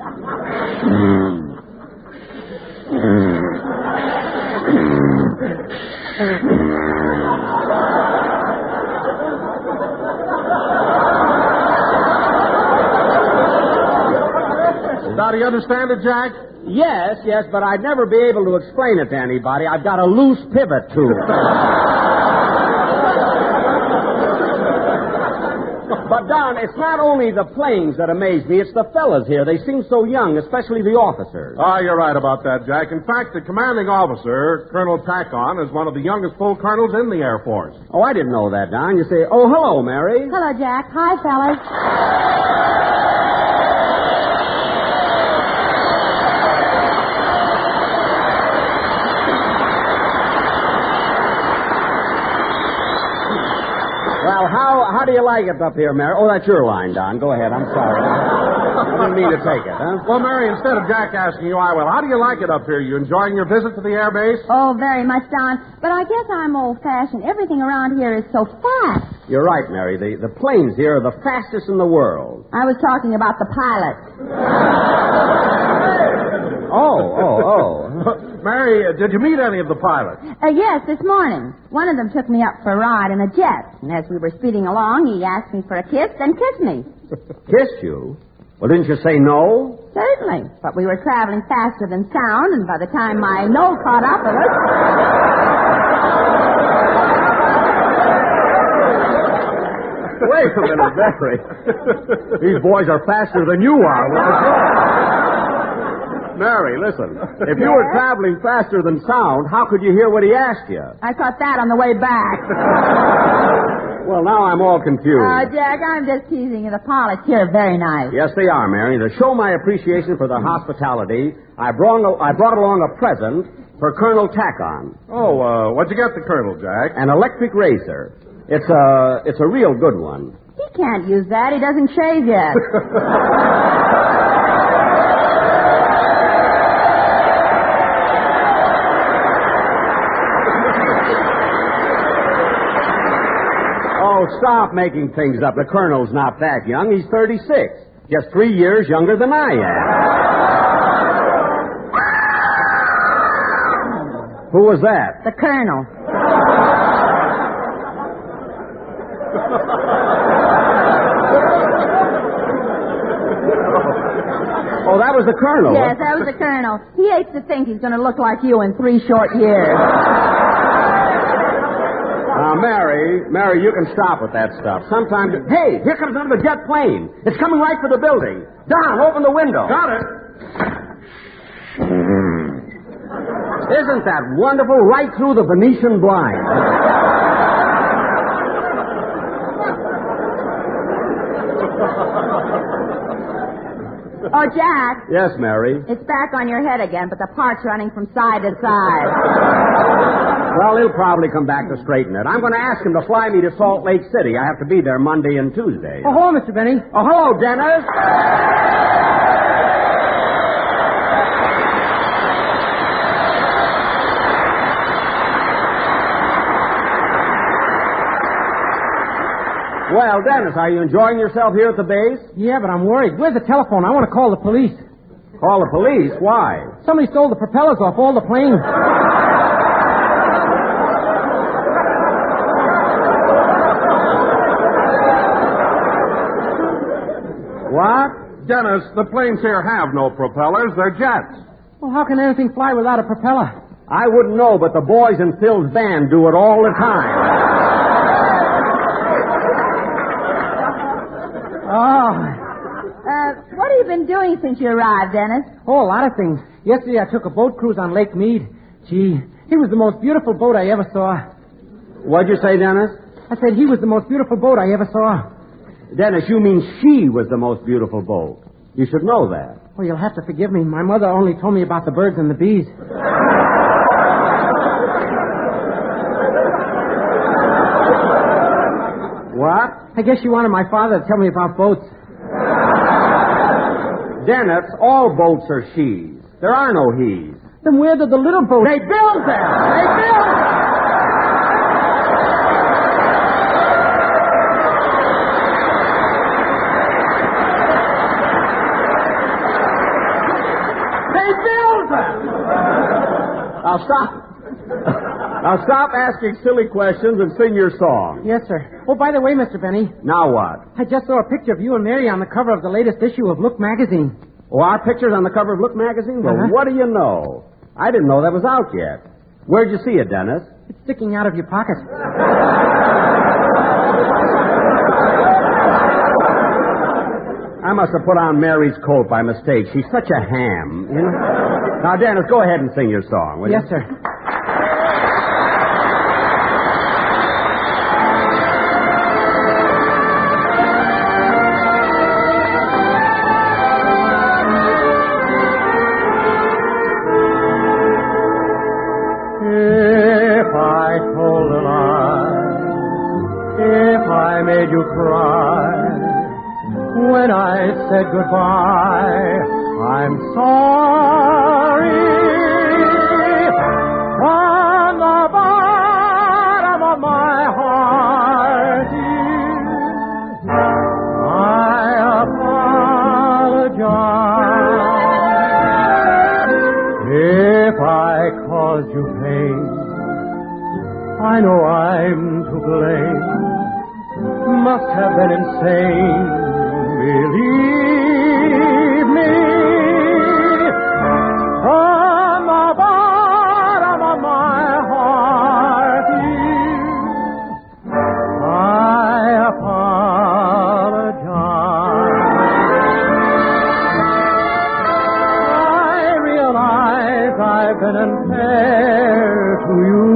Speaker 5: Now, do you understand it, Jack?
Speaker 7: Yes, but I'd never be able to explain it to anybody. I've got a loose pivot tube.
Speaker 13: But, Don, it's not only the planes that amaze me, it's the fellas here. They seem so young, especially the officers.
Speaker 5: Oh, you're right about that, Jack. In fact, the commanding officer, Colonel Tackon, is one of the youngest full colonels in the Air Force.
Speaker 13: Oh, I didn't know that, Don. You say, oh, hello, Mary.
Speaker 12: Hello, Jack. Hi, fellas.
Speaker 13: Well, how do you like it up here, Mary? Oh, that's your line, Don. Go ahead. I'm sorry. I didn't mean to take it, huh?
Speaker 5: Well, Mary, instead of Jack asking you, I will. How do you like it up here? You enjoying your visit to the air base?
Speaker 12: Oh, very much, Don. But I guess I'm old-fashioned. Everything around here is so fast.
Speaker 13: You're right, Mary. The planes here are the fastest in the world.
Speaker 12: I was talking about the pilots.
Speaker 13: Oh.
Speaker 5: Mary, did you meet any of the pilots?
Speaker 12: Yes, this morning. One of them took me up for a ride in a jet. And as we were speeding along, he asked me for a kiss, then kissed me.
Speaker 13: Kissed you? Well, didn't you say no?
Speaker 12: Certainly. But we were traveling faster than sound, and by the time my nose caught up with us...
Speaker 13: Wait a minute, Mary. These boys are faster than you are. Mary, listen. If you were traveling faster than sound, how could you hear what he asked you?
Speaker 12: I caught that on the way back.
Speaker 13: Well, now I'm all confused.
Speaker 12: Jack, I'm just teasing you. The pilots here are very nice.
Speaker 13: Yes, they are, Mary. To show my appreciation for their hospitality, I brought along a present for Colonel Tackon.
Speaker 5: Oh, what'd you get the Colonel, Jack?
Speaker 13: An electric razor. It's a real good one.
Speaker 12: He can't use that. He doesn't shave yet.
Speaker 13: Oh, stop making things up. The Colonel's not that young. He's 36. Just 3 years younger than I am. Who was that?
Speaker 12: The Colonel.
Speaker 13: Oh, that was the Colonel.
Speaker 12: Yes, that was the Colonel. He hates to think he's going to look like you in 3 short years.
Speaker 13: Now, Mary, you can stop with that stuff. Sometimes... Hey, here comes another jet plane. It's coming right for the building. Don, open the window.
Speaker 5: Got it.
Speaker 13: Isn't that wonderful? Right through the Venetian blind.
Speaker 12: Oh, Jack.
Speaker 13: Yes, Mary?
Speaker 12: It's back on your head again, but the part's running from side to side.
Speaker 13: Well, he'll probably come back to straighten it. I'm going to ask him to fly me to Salt Lake City. I have to be there Monday and Tuesday.
Speaker 11: Oh, hello, Mr. Benny.
Speaker 13: Oh, hello, Dennis. Well, Dennis, are you enjoying yourself here at the base?
Speaker 11: Yeah, but I'm worried. Where's the telephone? I want to call the police.
Speaker 13: Call the police? Why?
Speaker 11: Somebody stole the propellers off all the planes.
Speaker 13: What?
Speaker 5: Dennis, the planes here have no propellers. They're jets.
Speaker 11: Well, how can anything fly without a propeller?
Speaker 13: I wouldn't know, but the boys in Phil's band do it all the time.
Speaker 12: What have you been doing since you arrived, Dennis?
Speaker 11: Oh, a lot of things. Yesterday I took a boat cruise on Lake Mead. Gee, he was the most beautiful boat I ever saw.
Speaker 13: What'd you say, Dennis?
Speaker 11: I said he was the most beautiful boat I ever saw.
Speaker 13: Dennis, you mean she was the most beautiful boat. You should know that.
Speaker 11: Well, you'll have to forgive me. My mother only told me about the birds and the bees.
Speaker 13: What?
Speaker 11: I guess she wanted my father to tell me about boats.
Speaker 13: Dennis, all boats are she's. There are no he's.
Speaker 11: Then where did the little boats...
Speaker 13: They build them! They build them! They build them! Now stop asking silly questions and sing your song.
Speaker 11: Yes, sir. Oh, by the way, Mr. Benny.
Speaker 13: Now what?
Speaker 11: I just saw a picture of you and Mary on the cover of the latest issue of Look magazine.
Speaker 13: Oh, our picture's on the cover of Look magazine? Well,
Speaker 11: Uh-huh.
Speaker 13: what do you know? I didn't know that was out yet. Where'd you see it, Dennis?
Speaker 11: It's sticking out of your pocket.
Speaker 13: must have put on Mary's coat by mistake. She's such a ham, you know? Now, Dennis, go ahead and sing your song, will you?
Speaker 11: Yes, sir.
Speaker 14: If I told a lie, if I made you cry, when I said goodbye, I'm sorry. From the bottom of my heart, dear, I apologize. If I caused you pain, I know I'm to blame. Must have been insane, believe me. From the bottom of my heart, dear, I apologize. I realize I've been unfair to you.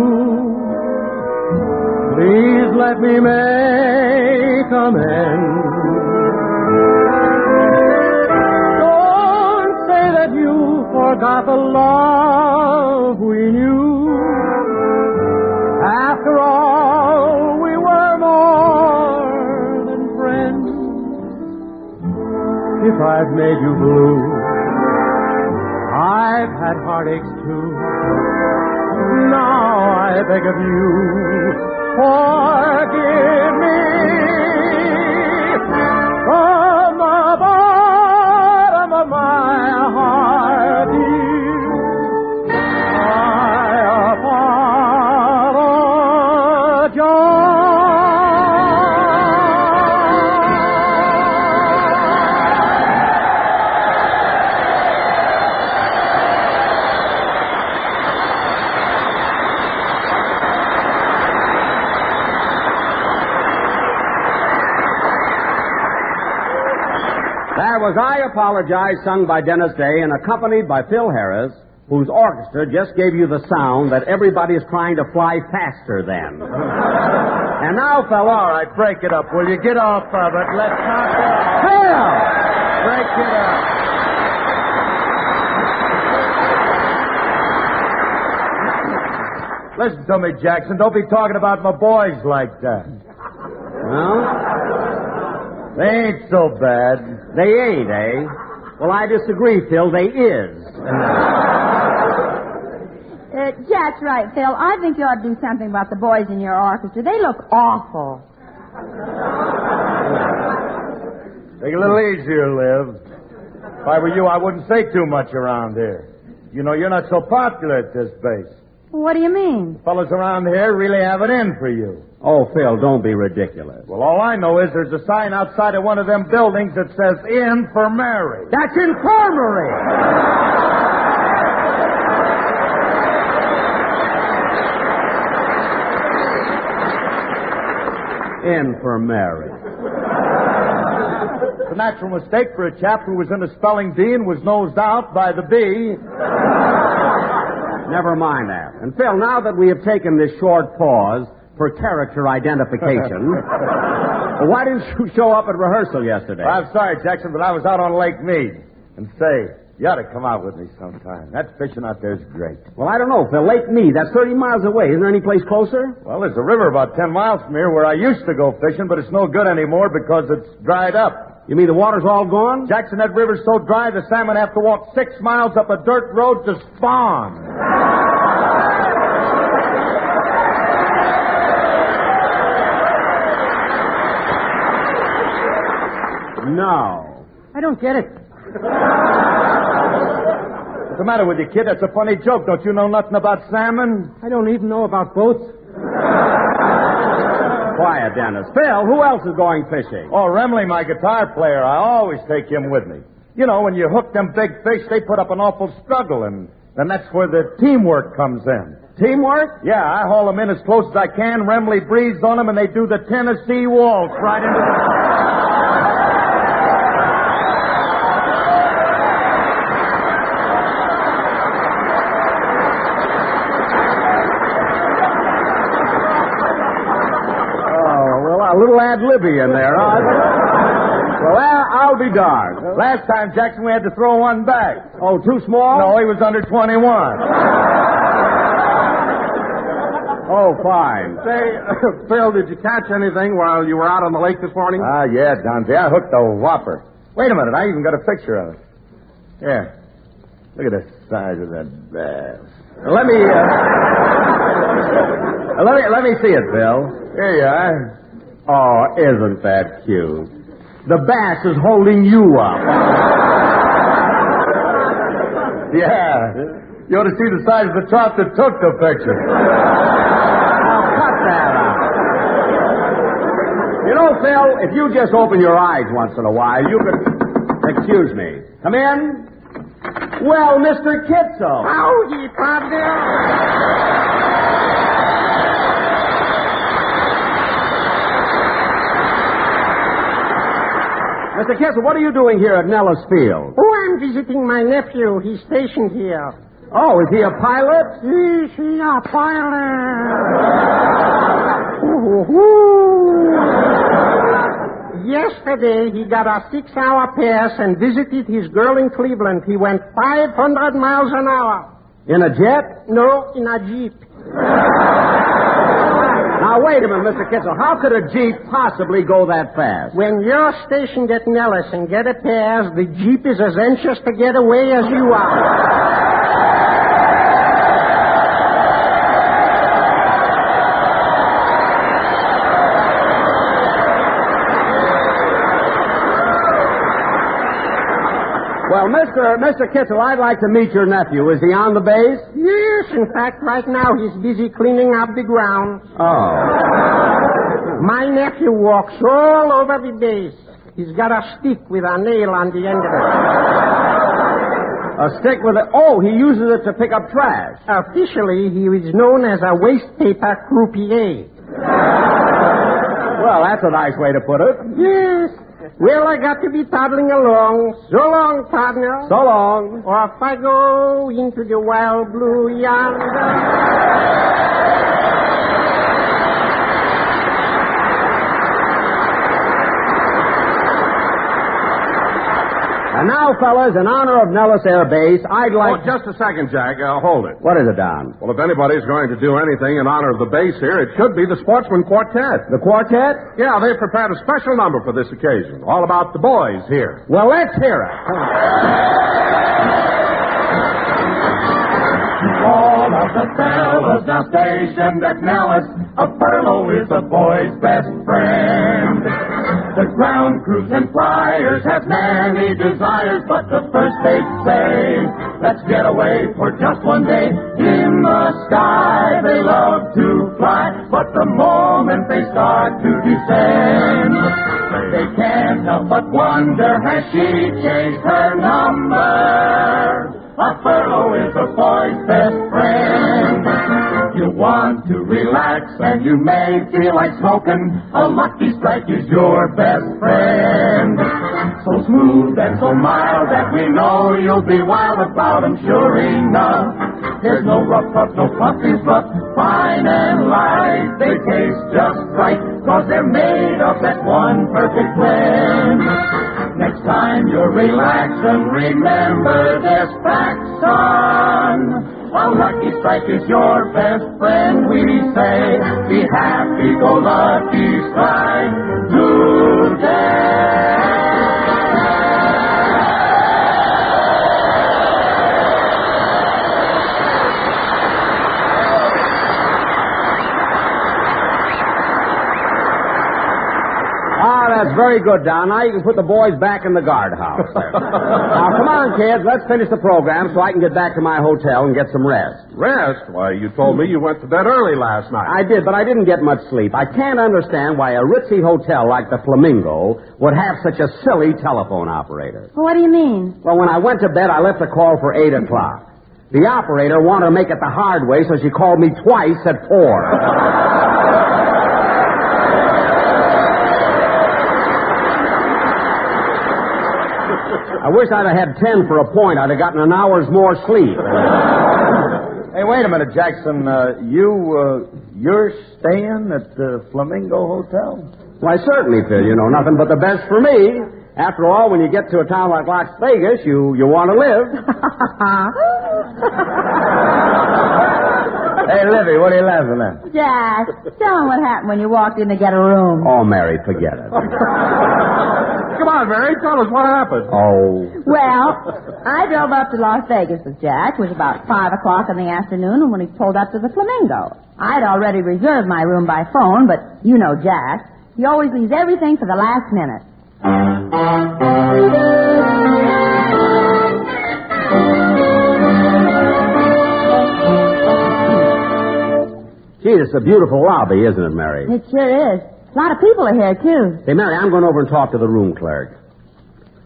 Speaker 14: Please let me make amends. Don't say that you forgot the love we knew. After all, we were more than friends. If I've made you blue, I've had heartaches too. Now I beg of you, forgive me. From the bottom of my heart, dear, I apologize.
Speaker 13: That was I Apologize, sung by Dennis Day and accompanied by Phil Harris, whose orchestra just gave you the sound that everybody's trying to fly faster than. And now, fella...
Speaker 14: All right, break it up, will you? Get off of it. Let's not...
Speaker 13: Phil!
Speaker 14: Break it up. Listen to me, Jackson. Don't be talking about my boys like that.
Speaker 13: Well?
Speaker 14: They ain't so bad.
Speaker 13: They ain't, eh? Well, I disagree, Phil. They is.
Speaker 15: Jack's right, Phil. I think you ought to do something about the boys in your orchestra. They look awful.
Speaker 14: Take it a little easier, Liv. If I were you, I wouldn't say too much around here. You know, you're not so popular at this base.
Speaker 15: What do you mean?
Speaker 14: The fellas around here really have it in for you.
Speaker 13: Oh, Phil, don't be ridiculous.
Speaker 14: Well, all I know is there's a sign outside of one of them buildings that says, "In for Mary."
Speaker 13: That's infirmary! In for Mary.
Speaker 14: It's a natural mistake for a chap who was in a spelling bee and was nosed out by the bee.
Speaker 13: Never mind that. And, Phil, now that we have taken this short pause for character identification, why didn't you show up at rehearsal yesterday?
Speaker 14: I'm sorry, Jackson, but I was out on Lake Mead. And say, you ought to come out with me sometime. That fishing out there is great.
Speaker 13: Well, I don't know, Phil. Lake Mead, that's 30 miles away. Isn't there any place closer?
Speaker 14: Well, there's a river about 10 miles from here where I used to go fishing, but it's no good anymore because it's dried up.
Speaker 13: You mean the water's all gone?
Speaker 14: Jackson, that river's so dry the salmon have to walk 6 miles up a dirt road to spawn.
Speaker 13: No.
Speaker 11: I don't get it.
Speaker 14: What's the matter with you, kid? That's a funny joke. Don't you know nothing about salmon?
Speaker 11: I don't even know about boats.
Speaker 13: Quiet, Dennis. Phil, who else is going fishing?
Speaker 14: Oh, Remley, my guitar player. I always take him with me. You know, when you hook them big fish, they put up an awful struggle, and then that's where the teamwork comes in.
Speaker 13: Teamwork?
Speaker 14: Yeah, I haul them in as close as I can. Remley breathes on them, and they do the Tennessee Waltz right into the...
Speaker 13: ad-libby in there, huh? Well, I'll be darned.
Speaker 14: Last time, Jackson, we had to throw one back.
Speaker 13: Oh, too small?
Speaker 14: No, he was under 21.
Speaker 5: Oh, fine. Say, Phil, did you catch anything while you were out on the lake this morning?
Speaker 14: Yeah, Dante. I hooked a whopper. Wait a minute. I even got a picture of it. Here. Look at the size of that bass.
Speaker 13: Let me see it, Phil.
Speaker 14: Here you are.
Speaker 13: Oh, isn't that cute? The bass is holding you up.
Speaker 14: Yeah. You ought to see the size of the trout that took the picture.
Speaker 13: Now, cut that out. You know, Phil, if you just open your eyes once in a while, you could... Excuse me. Come in. Well, Mr. Kitzel.
Speaker 16: Howdy, partner.
Speaker 13: Mr. Kitzel, what are you doing here at Nellis Field?
Speaker 16: Oh, I'm visiting my nephew. He's stationed here.
Speaker 13: Oh, is he a pilot?
Speaker 16: Yes, he's a pilot. Yesterday, he got a 6-hour pass and visited his girl in Cleveland. He went 500 miles an hour.
Speaker 13: In a jet?
Speaker 16: No, in a Jeep.
Speaker 13: Now, wait a minute, Mr. Kitzel. How could a Jeep possibly go that fast?
Speaker 16: When you're stationed at Nellis and get a pass, the Jeep is as anxious to get away as you are.
Speaker 13: Well, Mr. Kitzel, I'd like to meet your nephew. Is he on the base?
Speaker 16: Yes, in fact, right now he's busy cleaning up the grounds.
Speaker 13: Oh.
Speaker 16: My nephew walks all over the base. He's got a stick with a nail on the end of it.
Speaker 13: A stick with a... Oh, he uses it to pick up trash.
Speaker 16: Officially, he is known as a waste paper croupier.
Speaker 13: Well, that's a nice way to put it.
Speaker 16: Yes. Well, I got to be toddling along. So long, partner.
Speaker 13: So long.
Speaker 16: Off I go into the wild blue yonder.
Speaker 13: And now, fellas, in honor of Nellis Air Base, I'd like...
Speaker 5: Oh, just a second, Jack. Hold it.
Speaker 13: What is it, Don?
Speaker 5: Well, if anybody's going to do anything in honor of the base here, it should be the Sportsman Quartet.
Speaker 13: The quartet?
Speaker 5: Yeah, they've prepared a special number for this occasion, all about the boys here.
Speaker 13: Well, let's hear it.
Speaker 3: All of the fellas now stationed at Nellis, a furlough is a boy's best friend. The ground crews and flyers have many desires, but the first they say, let's get away for just one day in the sky. They love to fly, but the moment they start to descend, they can't help but wonder, has she changed her number? A furlough is a boy's best friend. You want to relax and you may feel like smoking, a Lucky Strike is your best friend. So smooth and so mild that we know you'll be wild about them, sure enough. There's no rough puff, no puppies, but fine and light. They taste just right, 'cause they're made of that one perfect blend. Next time you're relaxing, remember this fact, son. A Lucky Strike is your best friend, we say. Be happy, go Lucky Strike today.
Speaker 13: That's very good, Don. Now you can put the boys back in the guardhouse. Now, come on, kids. Let's finish the program so I can get back to my hotel and get some rest.
Speaker 5: Rest? Why, you told me you went to bed early last night.
Speaker 13: I did, but I didn't get much sleep. I can't understand why a ritzy hotel like the Flamingo would have such a silly telephone operator.
Speaker 15: What do you mean?
Speaker 13: Well, when I went to bed, I left a call for 8 o'clock. The operator wanted to make it the hard way, so she called me twice at 4. I wish I'd have had 10 for a point. I'd have gotten an hour's more sleep.
Speaker 14: Hey, wait a minute, Jackson. You're staying at the Flamingo Hotel?
Speaker 13: Why, certainly, Phil. You know nothing but the best for me. After all, when you get to a town like Las Vegas, you want to live.
Speaker 14: Hey, Livy, what are you laughing at?
Speaker 15: Jack, tell him what happened when you walked in to get a room.
Speaker 13: Oh, Mary, forget it.
Speaker 5: Come on, Mary, tell us what happened.
Speaker 13: Oh.
Speaker 15: Well, I drove up to Las Vegas with Jack. It was about 5 o'clock in the afternoon, and when he pulled up to the Flamingo. I'd already reserved my room by phone, but you know Jack. He always leaves everything for the last minute.
Speaker 13: Gee, it's a beautiful lobby, isn't it, Mary?
Speaker 15: It sure is. A lot of people are here, too.
Speaker 13: Hey, Mary, I'm going over and talk to the room clerk.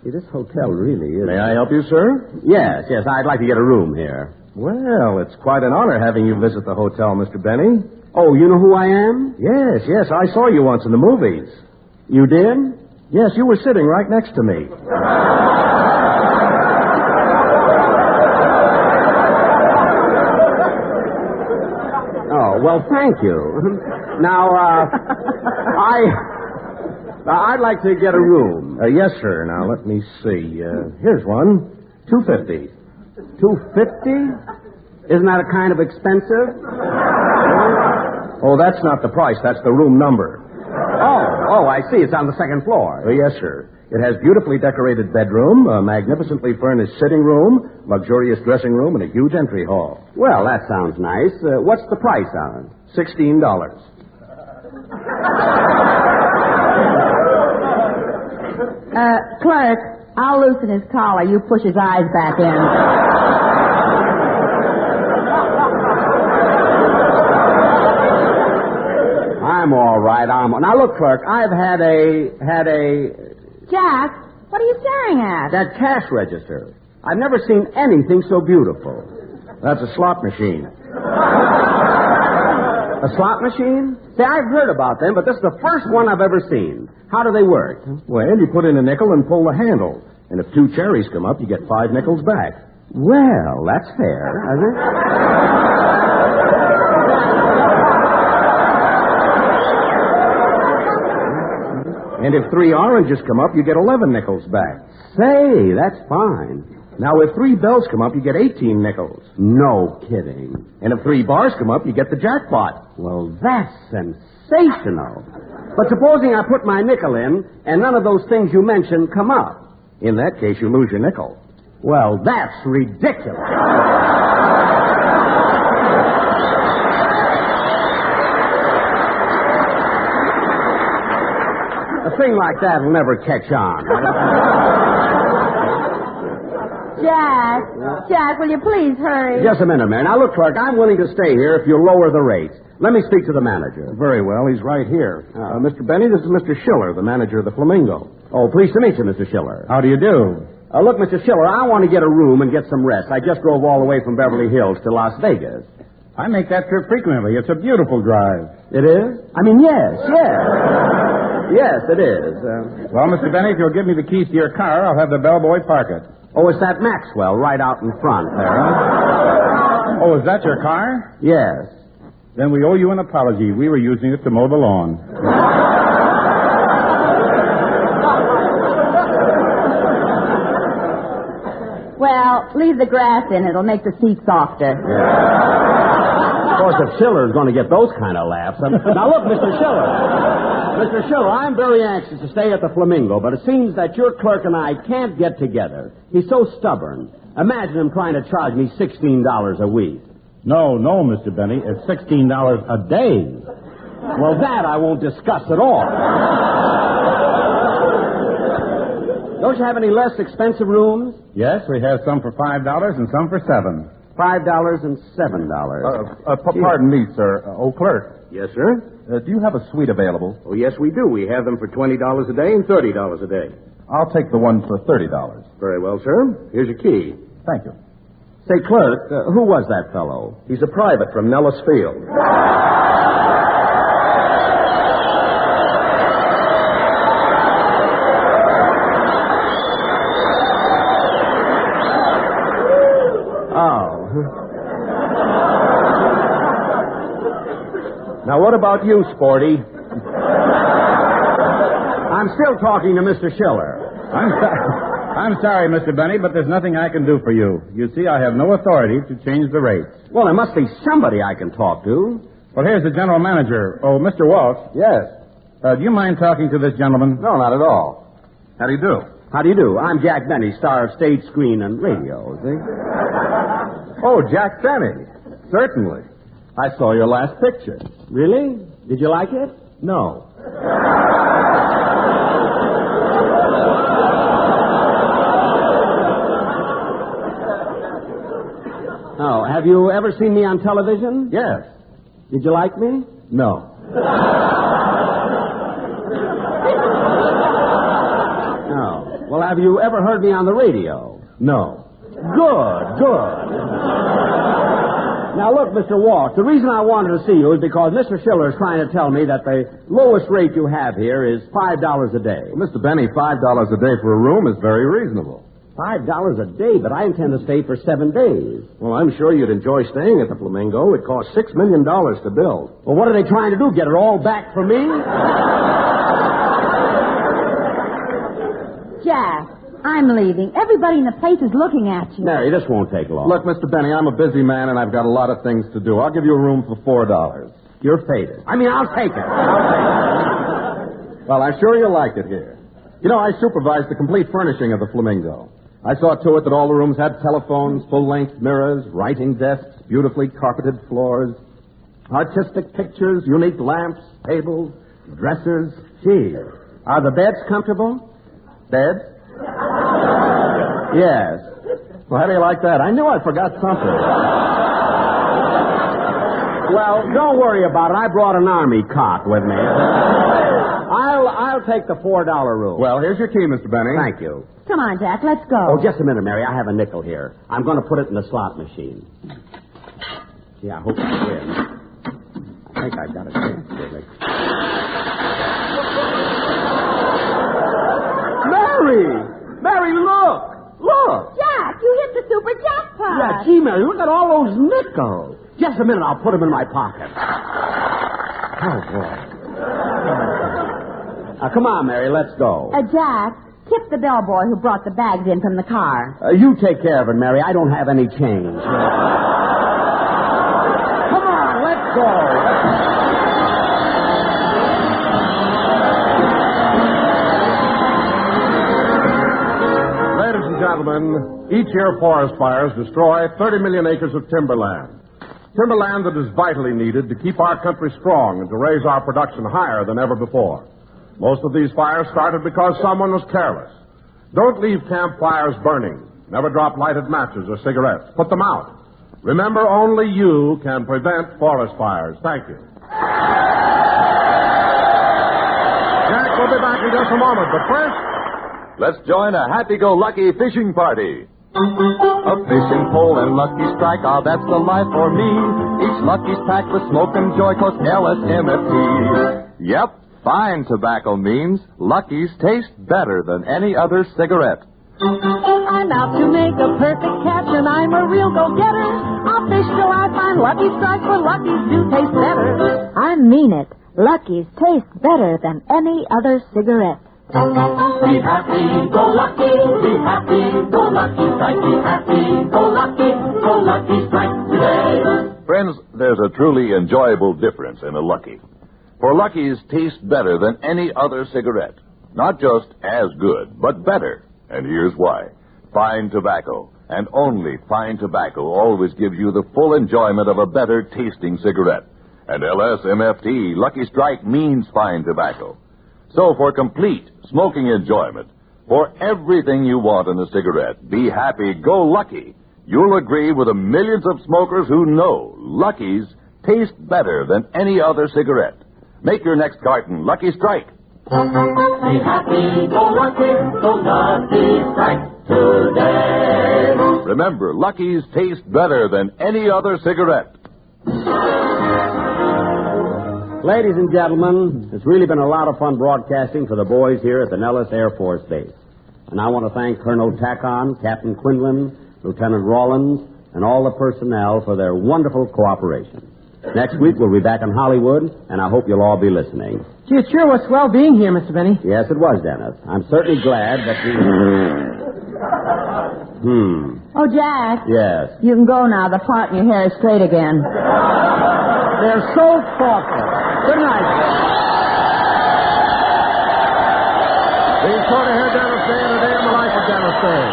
Speaker 13: See, this hotel really is...
Speaker 14: May I help you, sir?
Speaker 13: Yes, I'd like to get a room here.
Speaker 14: Well, it's quite an honor having you visit the hotel, Mr. Benny.
Speaker 13: Oh, you know who I am?
Speaker 14: Yes, I saw you once in the movies.
Speaker 13: You did?
Speaker 14: Yes, you were sitting right next to me.
Speaker 13: Oh, well, thank you. Now, I'd like to get a room.
Speaker 14: Yes, sir. Now, let me see. Here's one. $250.
Speaker 13: $250? Isn't that a kind of expensive?
Speaker 14: Oh, that's not the price. That's the room number.
Speaker 13: Oh, I see. It's on the second floor.
Speaker 14: Yes, sir. It has beautifully decorated bedroom, a magnificently furnished sitting room, luxurious dressing room, and a huge entry hall.
Speaker 13: Well, that sounds nice. What's the price on it?
Speaker 14: $16.
Speaker 15: Clerk, I'll loosen his collar. You push his eyes back in.
Speaker 13: I'm all right. Now, look, clerk, I've had a...
Speaker 15: Jack, what are you staring at?
Speaker 13: That cash register. I've never seen anything so beautiful.
Speaker 14: That's a slot machine.
Speaker 13: A slot machine? See, I've heard about them, but this is the first one I've ever seen. How do they work?
Speaker 14: Well, you put in a nickel and pull the handle. And if 2 cherries come up, you get 5 nickels back.
Speaker 13: Well, that's fair, isn't it?
Speaker 14: And if 3 oranges come up, you get 11 nickels back.
Speaker 13: Say, that's fine.
Speaker 14: Now, if 3 bells come up, you get 18 nickels.
Speaker 13: No kidding.
Speaker 14: And if 3 bars come up, you get the jackpot.
Speaker 13: Well, that's sensational. But supposing I put my nickel in, and none of those things you mentioned come up.
Speaker 14: In that case, you lose your nickel.
Speaker 13: Well, that's ridiculous. A thing like that will never catch on.
Speaker 15: Jack, will you please hurry?
Speaker 13: Just a minute, Mary. Now, look, clerk, I'm willing to stay here if you'll lower the rates. Let me speak to the manager.
Speaker 14: Very well. He's right here. Mr. Benny, this is Mr. Schiller, the manager of the Flamingo.
Speaker 13: Oh, pleased to meet you, Mr. Schiller.
Speaker 14: How do you do?
Speaker 13: Look, Mr. Schiller, I want to get a room and get some rest. I just drove all the way from Beverly Hills to Las Vegas.
Speaker 14: I make that trip frequently. It's a beautiful drive.
Speaker 13: It is? I mean, yes. Yes, it is.
Speaker 14: Well, Mr. Benny, if you'll give me the keys to your car, I'll have the bellboy park it.
Speaker 13: Oh, it's that Maxwell right out in front there, huh?
Speaker 14: Oh, is that your car?
Speaker 13: Yes.
Speaker 14: Then we owe you an apology. We were using it to mow the lawn.
Speaker 15: Well, leave the grass in. It'll make the seat softer.
Speaker 13: Yeah. Of course, if Schiller's going to get those kind of laughs... Now, look, Mr. Schiller, I'm very anxious to stay at the Flamingo, but it seems that your clerk and I can't get together. He's so stubborn. Imagine him trying to charge me $16 a week.
Speaker 14: No, Mr. Benny. It's $16 a day.
Speaker 13: Well, that I won't discuss at all. Don't you have any less expensive rooms?
Speaker 14: Yes, we have some for $5 and some for $7.
Speaker 13: $5 and $7.
Speaker 14: Pardon me, sir. Clerk.
Speaker 13: Yes, sir?
Speaker 14: Do you have a suite available?
Speaker 13: Oh, yes, we do. We have them for $20 a day and $30 a day.
Speaker 14: I'll take the one for $30.
Speaker 13: Very well, sir. Here's your key.
Speaker 14: Thank you.
Speaker 13: Say, clerk, who was that fellow?
Speaker 14: He's a private from Nellis Field. Now, what about you, Sporty?
Speaker 13: I'm still talking to Mr. Schiller.
Speaker 14: I'm sorry, Mr. Benny, but there's nothing I can do for you. You see, I have no authority to change the rates.
Speaker 13: Well, there must be somebody I can talk to.
Speaker 14: Well, here's the general manager. Oh, Mr. Walsh.
Speaker 13: Yes.
Speaker 14: Do you mind talking to this gentleman?
Speaker 13: No, not at all.
Speaker 14: How do you do?
Speaker 13: How do you do? I'm Jack Benny, star of stage, screen, and radio, see?
Speaker 14: Oh, Jack Benny. Certainly. I saw your last picture.
Speaker 13: Really? Did you like it?
Speaker 14: No.
Speaker 13: Oh, have you ever seen me on television?
Speaker 14: Yes.
Speaker 13: Did you like me?
Speaker 14: No.
Speaker 13: No. Well, have you ever heard me on the radio?
Speaker 14: No.
Speaker 13: Good. Now, look, Mr. Walsh, the reason I wanted to see you is because Mr. Schiller is trying to tell me that the lowest rate you have here is $5 a day.
Speaker 5: Well, Mr. Benny, $5 a day for a room is very reasonable.
Speaker 13: $5 a day, but I intend to stay for 7 days.
Speaker 5: Well, I'm sure you'd enjoy staying at the Flamingo. It costs $6 million to build.
Speaker 13: Well, what are they trying to do, get it all back from me?
Speaker 15: Jack, I'm leaving. Everybody in the place is looking at you.
Speaker 13: Mary, this won't take long.
Speaker 5: Look, Mr. Benny, I'm a busy man, and I've got a lot of things to do. I'll give you a room for $4.
Speaker 13: You're faded. I'll take it.
Speaker 5: Well, I'm sure you'll like it here. You know, I supervised the complete furnishing of the Flamingo. I saw to it that all the rooms had telephones, full-length mirrors, writing desks, beautifully carpeted floors, artistic pictures, unique lamps, tables, dressers.
Speaker 13: Gee, are the beds comfortable?
Speaker 5: Beds?
Speaker 13: Yes.
Speaker 5: Well, how do you like that? I knew I forgot something.
Speaker 13: Well, don't worry about it. I brought an army cot with me. I'll take the $4 room.
Speaker 5: Well, here's your key, Mr. Benny.
Speaker 13: Thank you.
Speaker 15: Come on, Jack, let's go.
Speaker 13: Oh, just a minute, Mary. I have a nickel here. I'm going to put it in the slot machine. Gee, I hope I win. I think I got a chance, really. Mary, look! Look!
Speaker 15: Jack, you hit the super jackpot.
Speaker 13: Yeah, gee, Mary, look at all those nickels. Just a minute, I'll put them in my pocket. Oh, boy. Now, come on, Mary, let's go.
Speaker 15: Jack, tip the bellboy who brought the bags in from the car.
Speaker 13: You take care of it, Mary. I don't have any change. Come on, let's go.
Speaker 5: Ladies and gentlemen, each year forest fires destroy 30 million acres of timberland. Timberland that is vitally needed to keep our country strong and to raise our production higher than ever before. Most of these fires started because someone was careless. Don't leave campfires burning. Never drop lighted matches or cigarettes. Put them out. Remember, only you can prevent forest fires. Thank you. Jack will be back in just a moment, but first,
Speaker 1: let's join a happy-go-lucky fishing party. A fishing pole and lucky strike, that's the life for me. Each lucky's packed with smoke and joy, 'cause LSMFT. Yep, fine tobacco means Lucky's taste better than any other cigarette.
Speaker 12: I'm out to make a perfect catch, and I'm a real go-getter. I'll fish till I find Lucky Strike, for Lucky's do taste better.
Speaker 4: I mean it. Lucky's taste better than any other cigarette.
Speaker 3: Be happy, go lucky, be happy, go lucky, strike, be happy, go lucky, strike today.
Speaker 2: Friends, there's a truly enjoyable difference in a Lucky. For Lucky's taste better than any other cigarette. Not just as good, but better. And here's why. Fine tobacco, and only fine tobacco, always gives you the full enjoyment of a better tasting cigarette. And LSMFT, Lucky Strike, means fine tobacco. So for complete smoking enjoyment, for everything you want in a cigarette, be happy, go Lucky. You'll agree with the millions of smokers who know Lucky's taste better than any other cigarette. Make your next carton Lucky Strike.
Speaker 3: Be happy, go lucky strike today.
Speaker 2: Remember, Lucky's taste better than any other cigarette.
Speaker 13: Ladies and gentlemen, it's really been a lot of fun broadcasting for the boys here at the Nellis Air Force Base. And I want to thank Colonel Tackon, Captain Quinlan, Lieutenant Rawlins, and all the personnel for their wonderful cooperation.
Speaker 7: Next week, we'll be back in Hollywood, and I hope you'll all be listening.
Speaker 11: Gee, it sure was swell being here, Mr. Benny.
Speaker 7: Yes, it was, Dennis. I'm certainly glad that we...
Speaker 15: Oh, Jack.
Speaker 7: Yes.
Speaker 15: You can go now. The part in your hair is straight again.
Speaker 13: They're so thoughtful. Good night.
Speaker 5: Be sure to hear Dennis Day and A Day in the Life of Dennis Day.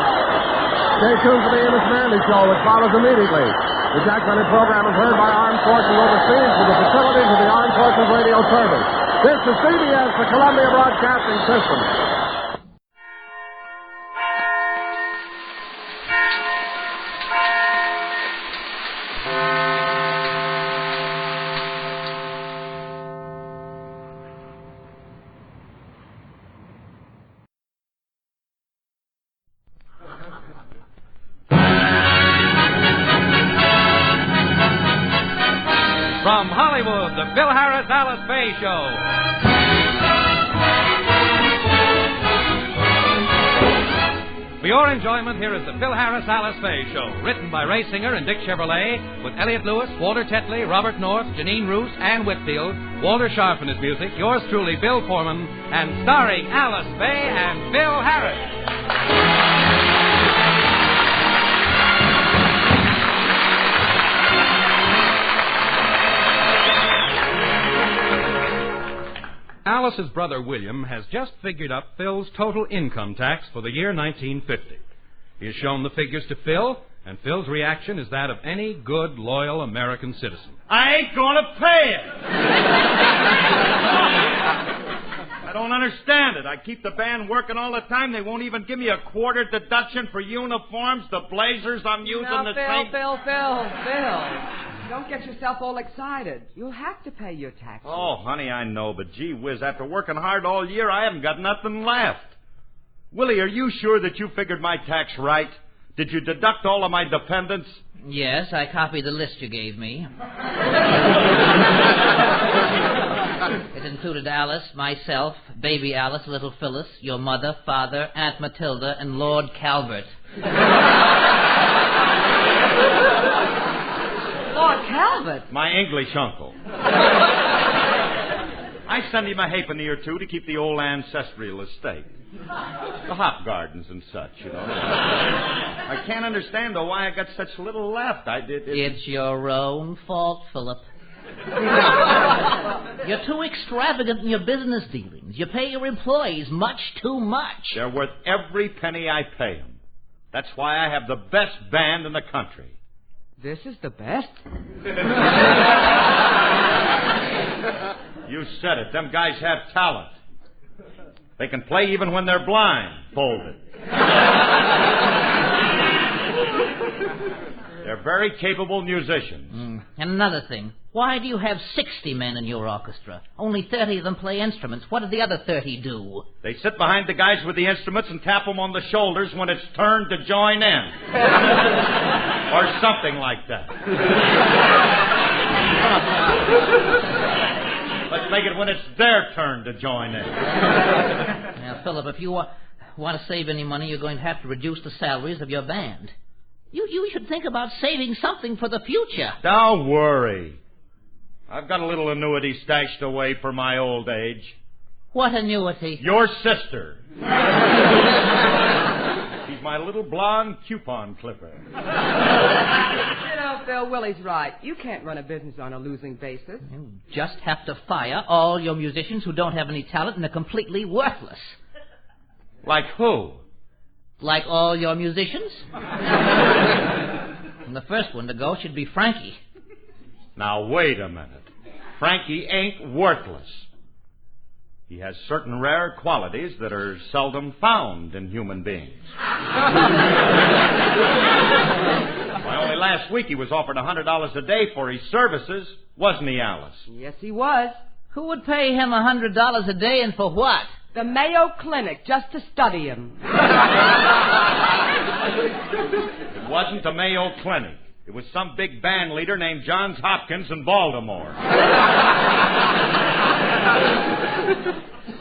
Speaker 5: Stay tuned for the Amos Manley Show, which follows immediately. The Jack Benny program is heard by armed forces overseas through the facilities of the Armed Forces Radio Service. This is CBS, the Columbia Broadcasting System.
Speaker 17: From Hollywood, the Phil Harris Alice Faye Show. For your enjoyment, here is the Phil Harris Alice Faye Show, written by Ray Singer and Dick Chevrolet, with Elliot Lewis, Walter Tetley, Robert North, Janine Roos, Ann Whitfield, Walter Sharp in his music, yours truly, Bill Foreman, and starring Alice Faye and Phil Harris. Alice's brother William has just figured up Phil's total income tax for the year 1950. He has shown the figures to Phil, and Phil's reaction is that of any good, loyal American citizen.
Speaker 14: I ain't gonna pay it. I don't understand it. I keep the band working all the time. They won't even give me a quarter deduction for uniforms, the blazers I'm using, the same...
Speaker 18: Phil. Don't get yourself all excited. You'll have to pay your taxes.
Speaker 14: Oh, honey, I know, but gee whiz, after working hard all year, I haven't got nothing left. Willie, are you sure that you figured my tax right? Did you deduct all of my dependents?
Speaker 19: Yes, I copied the list you gave me. It included Alice, myself, baby Alice, little Phyllis, your mother, father, Aunt Matilda, and Lord Colbert.
Speaker 18: Lord Calvert?
Speaker 14: My English uncle. I send him a halfpenny or two to keep the old ancestral estate. The hop gardens and such, you know. I can't understand, though, why I got such little left.
Speaker 19: It's your own fault, Philip. You're too extravagant in your business dealings. You pay your employees much too much.
Speaker 14: They're worth every penny I pay them. That's why I have the best band in the country.
Speaker 18: This is the best?
Speaker 14: You said it. Them guys have talent. They can play even when they're blindfolded. They're very capable musicians.
Speaker 19: And another thing, why do you have 60 men in your orchestra? Only 30 of them play instruments. What do the other 30 do?
Speaker 14: They sit behind the guys with the instruments and tap them on the shoulders when it's turn to join in. Or something like that. Let's make it when it's their turn to join in.
Speaker 19: Now, Philip, if you want to save any money, you're going to have to reduce the salaries of your band. You should think about saving something for the future.
Speaker 14: Don't worry. I've got a little annuity stashed away for my old age.
Speaker 19: What annuity?
Speaker 14: Your sister. She's my little blonde coupon clipper.
Speaker 18: You know, Phil, Willie's right. You can't run a business on a losing basis.
Speaker 19: You just have to fire all your musicians who don't have any talent and are completely worthless.
Speaker 14: Like who?
Speaker 19: Like all your musicians. And the first one to go should be Frankie.
Speaker 14: Now, wait a minute. Frankie ain't worthless. He has certain rare qualities that are seldom found in human beings. Why, only last week he was offered $100 a day for his services, wasn't he, Alice?
Speaker 18: Yes, he was.
Speaker 19: Who would pay him $100 a day and for what?
Speaker 18: The Mayo Clinic, just to study him.
Speaker 14: It wasn't the Mayo Clinic. It was some big band leader named Johns Hopkins in Baltimore.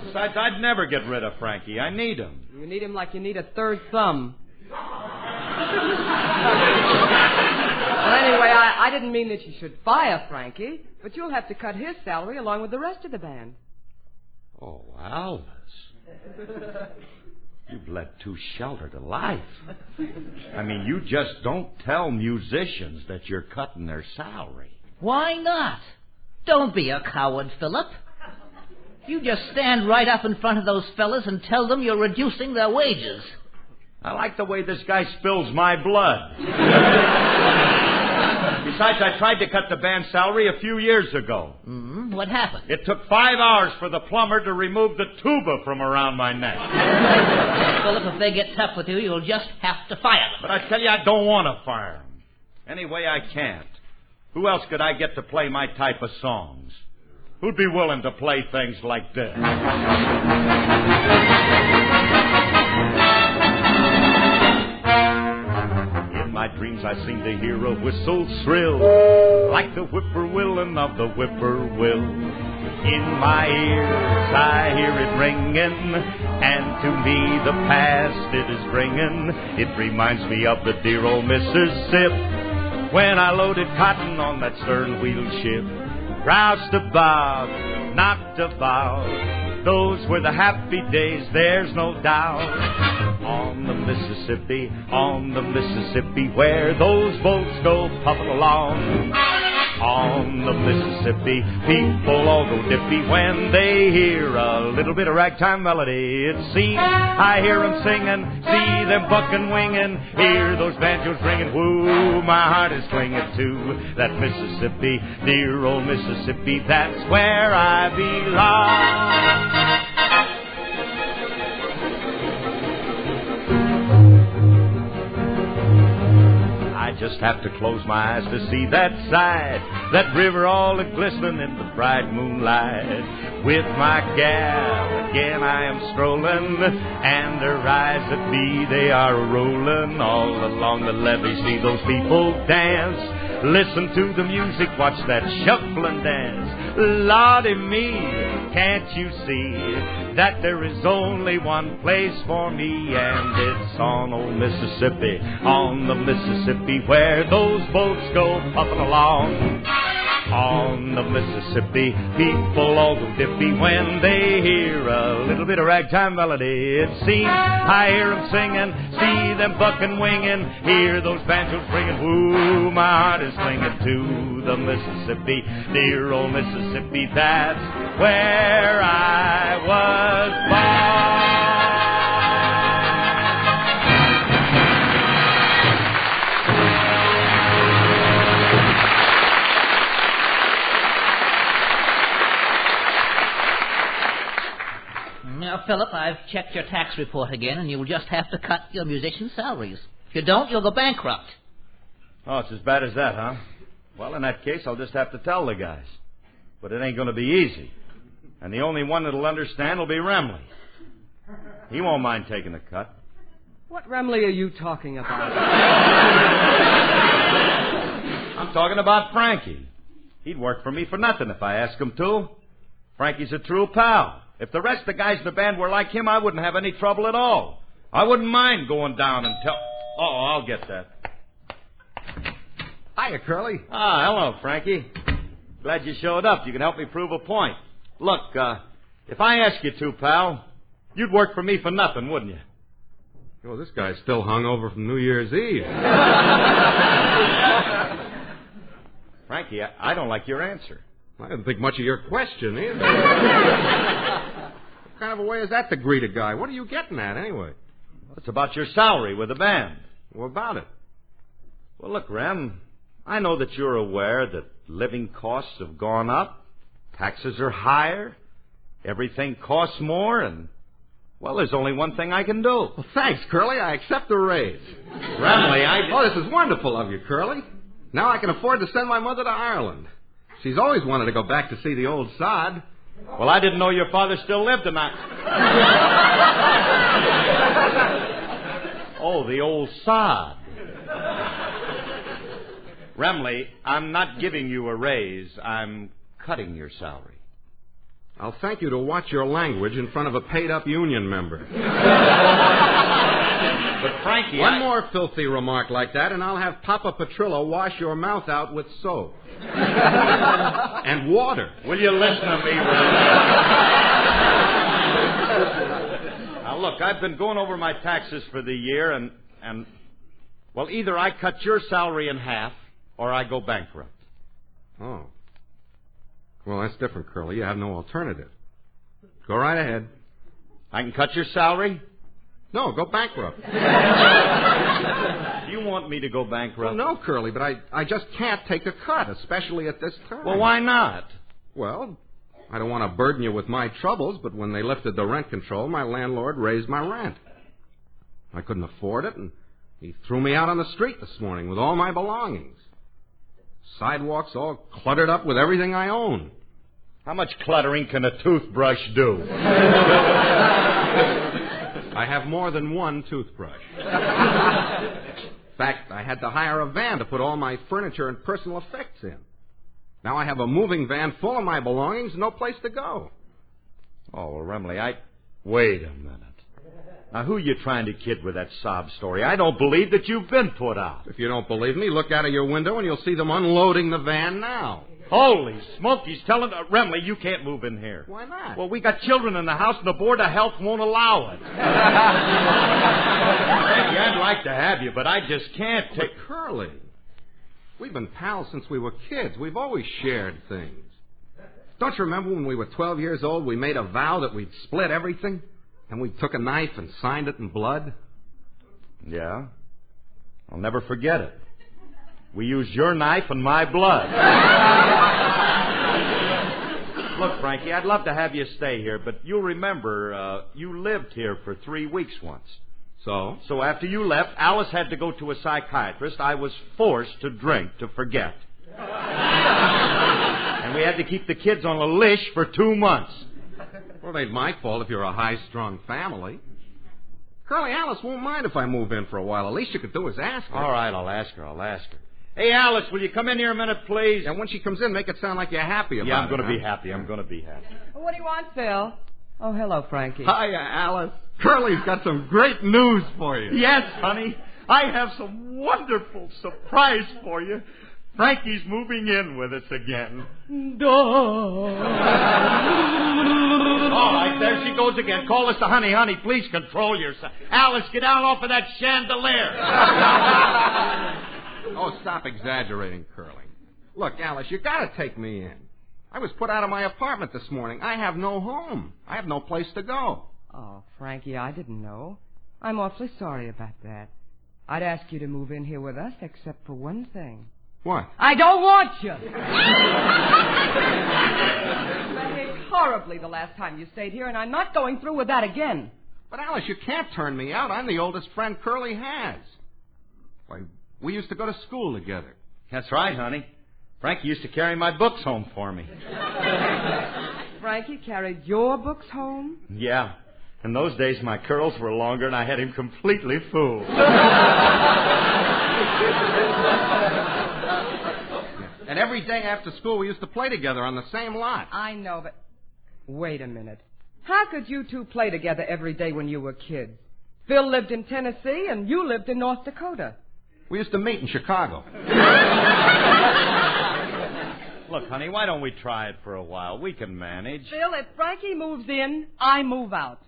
Speaker 14: Besides, I'd never get rid of Frankie. I need him.
Speaker 18: You need him like you need a third thumb. Well, anyway, I I didn't mean that you should fire Frankie, but you'll have to cut his salary along with the rest of the band.
Speaker 14: Oh, Alice. You've led too sheltered a life. I mean, you just don't tell musicians that you're cutting their salary.
Speaker 19: Why not? Don't be a coward, Philip. You just stand right up in front of those fellas and tell them you're reducing their wages.
Speaker 14: I like the way this guy spills my blood. Besides, I tried to cut the band's salary a few years ago.
Speaker 19: Mm-hmm. What happened?
Speaker 14: It took 5 hours for the plumber to remove the tuba from around my neck.
Speaker 19: Philip, if they get tough with you, you'll just have to fire them.
Speaker 14: But I tell you, I don't want to fire them. Anyway, I can't. Who else could I get to play my type of songs? Who'd be willing to play things like this? In my dreams I seem to hear a whistle shrill, like the whippoorwilling of the whippoorwill. In my ears I hear it ringing, and to me the past it is bringing. It reminds me of the dear old Mississippi, when I loaded cotton on that stern wheel ship. Roused about, knocked about, those were the happy days, there's no doubt. On the Mississippi, where those boats go puffing along. On the Mississippi, people all go dippy when they hear a little bit of ragtime melody. It seems I hear them singing, see them bucking, winging, hear those banjos ringing. Woo, my heart is clinging to that Mississippi, dear old Mississippi. That's where I belong. I just have to close my eyes to see that side, that river all a-glistening in the bright moonlight. With my gal, again I am strolling, and her eyes at me, they are rolling all along the levee. See those people dance, listen to the music, watch that shuffling dance. Lordy me, can't you see that there is only one place for me, and it's on old Mississippi, on the Mississippi, where those boats go puffing along. On the Mississippi, people all go dippy when they hear a little bit of ragtime melody. It seems I hear them singing, see them bucking, winging, hear those banjos ringing. Woo, my heart is clinging to the Mississippi, dear old Mississippi. That's where I was born.
Speaker 19: Now, Philip, I've checked your tax report again, and you'll just have to cut your musicians' salaries. If you don't, you'll go bankrupt.
Speaker 14: Oh, it's as bad as that, huh? Well, in that case, I'll just have to tell the guys. But it ain't going to be easy. And the only one that'll understand will be Remley. He won't mind taking a cut.
Speaker 18: What Remley are you talking about?
Speaker 14: I'm talking about Frankie. He'd work for me for nothing if I asked him to. Frankie's a true pal. If the rest of the guys in the band were like him, I wouldn't have any trouble at all. I wouldn't mind going down and tell... Oh, I'll get that.
Speaker 13: Hiya, Curly.
Speaker 14: Ah, hello, Frankie. Glad you showed up. You can help me prove a point. Look, if I ask you to, pal, you'd work for me for nothing, wouldn't you?
Speaker 13: Well, this guy's still hungover from New Year's Eve.
Speaker 14: Frankie, I don't like your answer.
Speaker 13: I didn't think much of your question, either. What kind of a way is that to greet a guy? What are you getting at, anyway?
Speaker 14: Well, it's about your salary with the band.
Speaker 13: What about it?
Speaker 14: Well, look, Rem, I know that you're aware that living costs have gone up, taxes are higher, everything costs more, and, well, there's only one thing I can do.
Speaker 13: Well, thanks, Curly. I accept the raise.
Speaker 14: Remley,
Speaker 13: Oh, this is wonderful of you, Curly. Now I can afford to send my mother to Ireland. She's always wanted to go back to see the old sod.
Speaker 14: Well, I didn't know your father still lived in that. Oh, the old sod. Remley, I'm not giving you a raise. I'm cutting your salary.
Speaker 13: I'll thank you to watch your language in front of a paid-up union member.
Speaker 14: But, Frankie,
Speaker 13: One more filthy remark like that, and I'll have Papa Petrillo wash your mouth out with soap. And water.
Speaker 14: Will you listen to me, Now, look, I've been going over my taxes for the year, and well, either I cut your salary in half, or I go bankrupt.
Speaker 13: Oh. Well, that's different, Curly. You have no alternative. Go right ahead.
Speaker 14: I can cut your salary?
Speaker 13: No, go bankrupt.
Speaker 14: You want me to go bankrupt?
Speaker 13: Well, no, Curly, but I just can't take a cut, especially at this time.
Speaker 14: Well, why not?
Speaker 13: Well, I don't want to burden you with my troubles, but when they lifted the rent control, my landlord raised my rent. I couldn't afford it, and he threw me out on the street this morning with all my belongings. Sidewalks all cluttered up with everything I own.
Speaker 14: How much cluttering can a toothbrush do?
Speaker 13: I have more than one toothbrush. In fact, I had to hire a van to put all my furniture and personal effects in. Now I have a moving van full of my belongings and no place to go.
Speaker 14: Oh, well, Remley, Wait a minute. Now, who are you trying to kid with that sob story? I don't believe that you've been put out.
Speaker 13: If you don't believe me, look out of your window and you'll see them unloading the van now.
Speaker 14: Holy smoke, he's telling... Remley, you can't move in here.
Speaker 13: Why not?
Speaker 14: Well, we got children in the house and the Board of Health won't allow it. I'd like to have you, but I just can't take...
Speaker 13: But Curly, we've been pals since we were kids. We've always shared things. Don't you remember when we were 12 years old, we made a vow that we'd split everything? And we took a knife and signed it in blood?
Speaker 14: Yeah. I'll never forget it. We used your knife and my blood. Look, Frankie, I'd love to have you stay here, but you'll remember, you lived here for 3 weeks once.
Speaker 13: So?
Speaker 14: So after you left, Alice had to go to a psychiatrist. I was forced to drink to forget. And we had to keep the kids on a leash for 2 months.
Speaker 13: Well, it ain't my fault if you're a high-strung family. Curly, Alice won't mind if I move in for a while. The least you could do is ask her.
Speaker 14: All right, I'll ask her. Hey, Alice, will you come in here a minute, please?
Speaker 13: And when she comes in, make it sound like you're happy about it.
Speaker 14: Yeah, I'm going to be happy.
Speaker 18: What do you want, Phil? Oh, hello, Frankie.
Speaker 13: Hiya, Alice. Curly's got some great news for you.
Speaker 14: Yes, honey. I have some wonderful surprise for you. Frankie's moving in with us again. All right, there she goes again. Call us to honey. Honey, please control yourself. Alice, get down off of that chandelier.
Speaker 13: Oh, stop exaggerating, Curly. Look, Alice, you gotta take me in. I was put out of my apartment this morning. I have no home. I have no place to go.
Speaker 18: Oh, Frankie, I didn't know. I'm awfully sorry about that. I'd ask you to move in here with us, except for one thing.
Speaker 13: What?
Speaker 18: I don't want you. You behaved horribly the last time you stayed here, and I'm not going through with that again.
Speaker 13: But, Alice, you can't turn me out. I'm the oldest friend Curly has. Why, we used to go to school together.
Speaker 14: That's right, honey. Frankie used to carry my books home for me.
Speaker 18: Frankie carried your books home?
Speaker 14: Yeah. In those days, my curls were longer, and I had him completely fooled.
Speaker 13: And every day after school, we used to play together on the same lot.
Speaker 18: I know, but... Wait a minute. How could you two play together every day when you were kids? Phil lived in Tennessee, and you lived in North Dakota.
Speaker 13: We used to meet in Chicago.
Speaker 14: Look, honey, why don't we try it for a while? We can manage.
Speaker 18: Phil, if Frankie moves in, I move out.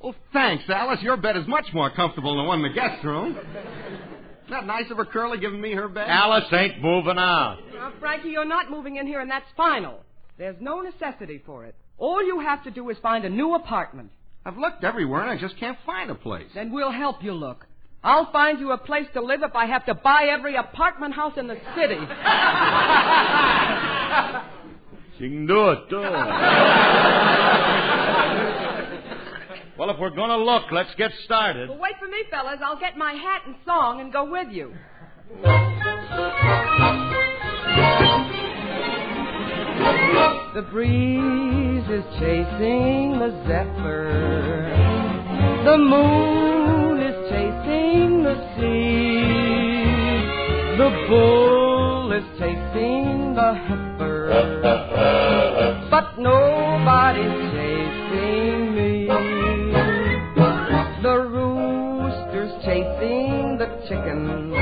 Speaker 13: Well, thanks, Alice. Your bed is much more comfortable than the one in the guest room. Isn't that nice of her, Curly, giving me her bed?
Speaker 14: Alice ain't moving out.
Speaker 18: Now, Frankie, you're not moving in here, and that's final. There's no necessity for it. All you have to do is find a new apartment.
Speaker 13: I've looked everywhere, and I just can't find a place.
Speaker 18: Then we'll help you look. I'll find you a place to live if I have to buy every apartment house in the city.
Speaker 14: She can do it, too. Well, if we're going to look, let's get started.
Speaker 18: Well, wait for me, fellas. I'll get my hat and song and go with you. The breeze is chasing the zephyr. The moon is chasing the sea. The bull is chasing the heifer. But nobody's chasing me. The rooster's chasing chicken.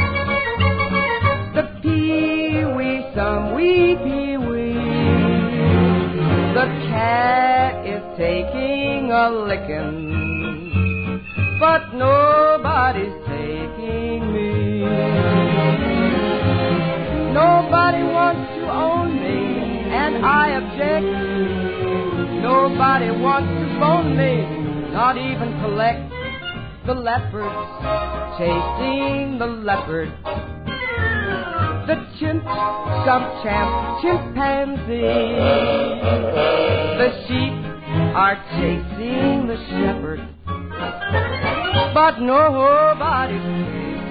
Speaker 18: The pee-wee, some wee pee-wee. The cat is taking a licking, but nobody's taking me. Nobody wants to own me, and I object. Nobody wants to bone me, not even collect. The leopards chasing the leopard. The chimp, some champ, chimpanzee. The sheep are chasing the shepherd, but nobody's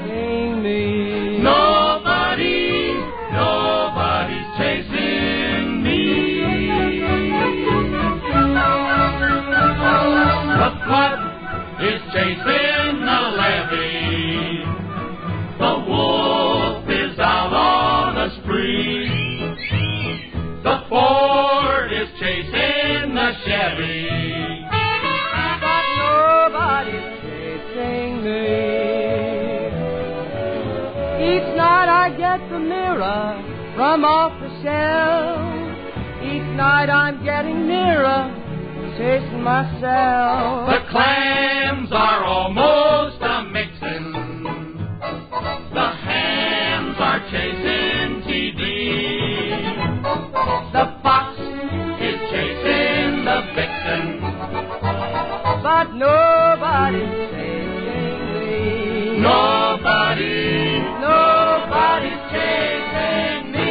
Speaker 18: chasing me.
Speaker 3: Nobody's chasing me. The flood is chasing the levee. The wolf is out on a spree. The Ford is chasing the Chevy,
Speaker 18: but nobody's chasing me. Each night I get the mirror from off the shelf. Each night I'm getting nearer, chasing myself.
Speaker 3: The clams are almost a-mixin'. The hams are chasing TD. The fox is chasing the vixen,
Speaker 18: but nobody's chasing me. Nobody's chasing me.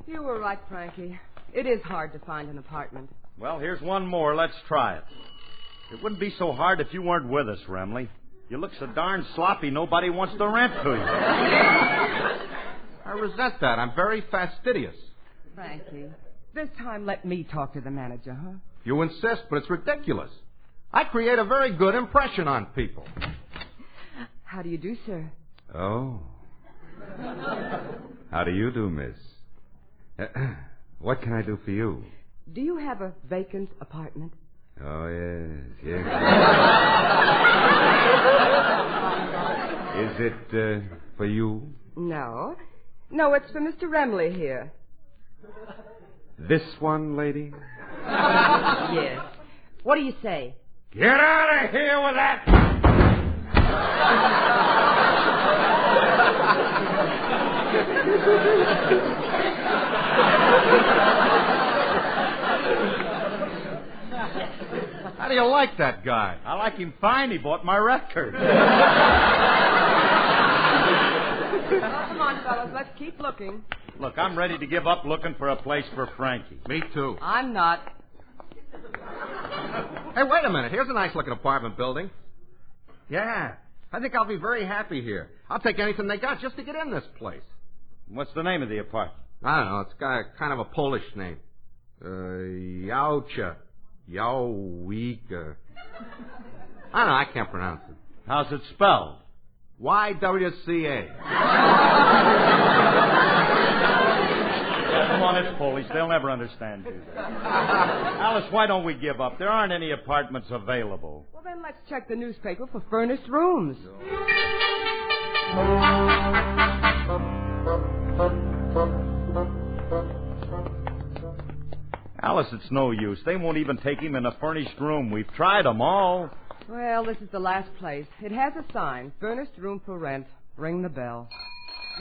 Speaker 18: You were right, Frankie. It is hard to find an apartment.
Speaker 14: Well, here's one more. Let's try it. It wouldn't be so hard if you weren't with us, Remley. You look so darn sloppy, nobody wants to rent to you.
Speaker 5: I resent that. I'm very fastidious.
Speaker 18: Frankie, this time let me talk to the manager, huh?
Speaker 5: You insist, but it's ridiculous. I create a very good impression on people.
Speaker 18: How do you do, sir?
Speaker 20: Oh. How do you do, miss? What can I do for you?
Speaker 18: Do you have a vacant apartment?
Speaker 20: Oh, yes. Is it for you?
Speaker 18: No. No, it's for Mr. Remley here.
Speaker 20: This one, lady?
Speaker 18: Yes. What do you say?
Speaker 3: Get out of here with that!
Speaker 5: How do you like that guy?
Speaker 14: I like him fine. He bought my record.
Speaker 18: Come on, fellas. Let's keep looking.
Speaker 14: Look, I'm ready to give up looking for a place for Frankie.
Speaker 5: Me too.
Speaker 18: I'm not.
Speaker 5: Hey, wait a minute. Here's a nice-looking apartment building. Yeah. I think I'll be very happy here. I'll take anything they got just to get in this place.
Speaker 14: What's the name of the apartment?
Speaker 5: I don't know. It's got kind of a Polish name. Yaucha. Yowika. I don't know. I can't pronounce it.
Speaker 14: How's it spelled?
Speaker 5: YWCA.
Speaker 14: Come on, it's Polish. They'll never understand you. Alice, why don't we give up? There aren't any apartments available.
Speaker 18: Well, then let's check the newspaper for furnished rooms.
Speaker 14: Alice, it's no use. They won't even take him in a furnished room. We've tried them all.
Speaker 18: Well, this is the last place. It has a sign, furnished room for rent. Ring the bell.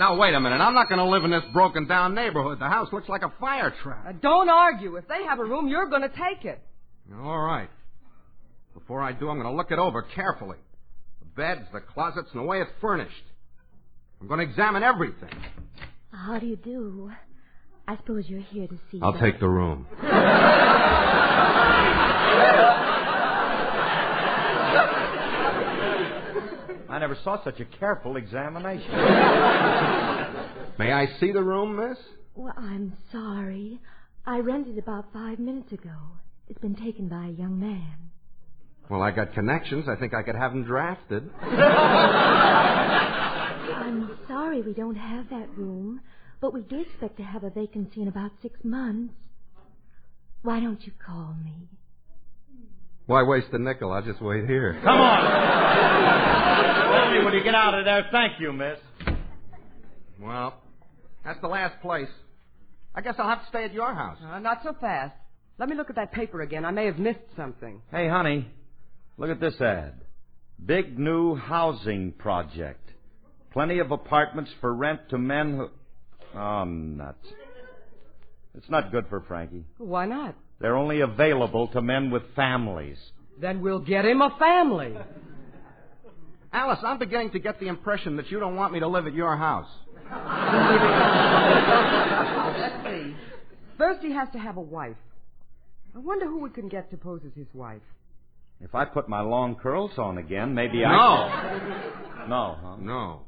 Speaker 5: Now, wait a minute. I'm not going to live in this broken-down neighborhood. The house looks like a fire trap.
Speaker 18: Don't argue. If they have a room, you're going to take it.
Speaker 5: All right. Before I do, I'm going to look it over carefully. The beds, the closets, and the way it's furnished. I'm going to examine everything.
Speaker 21: How do you do? I suppose you're here to see...
Speaker 5: I'll take the room.
Speaker 14: I never saw such a careful examination.
Speaker 5: May I see the room, miss?
Speaker 21: Well, I'm sorry. I rented about 5 minutes ago. It's been taken by a young man.
Speaker 5: Well, I got connections. I think I could have them drafted.
Speaker 21: I I'm sorry we don't have that room, but we do expect to have a vacancy in about 6 months. Why don't you call me?
Speaker 20: Why waste a nickel? I'll just wait here.
Speaker 14: Come on. Only when you get out of there, thank you, miss.
Speaker 13: Well, that's the last place. I guess I'll have to stay at your house.
Speaker 6: Not so fast. Let me look at that paper again. I may have missed something.
Speaker 14: Hey, honey, look at this ad. Big new housing project. Plenty of apartments for rent to men who... Oh, nuts. It's not good for Frankie.
Speaker 6: Why not?
Speaker 14: They're only available to men with families.
Speaker 6: Then we'll get him a family.
Speaker 13: Alice, I'm beginning to get the impression that you don't want me to live at your house.
Speaker 6: Let's see. First, he has to have a wife. I wonder who we can get to pose as his wife.
Speaker 14: If I put my long curls on again, maybe
Speaker 13: I...
Speaker 14: No, huh?
Speaker 13: No.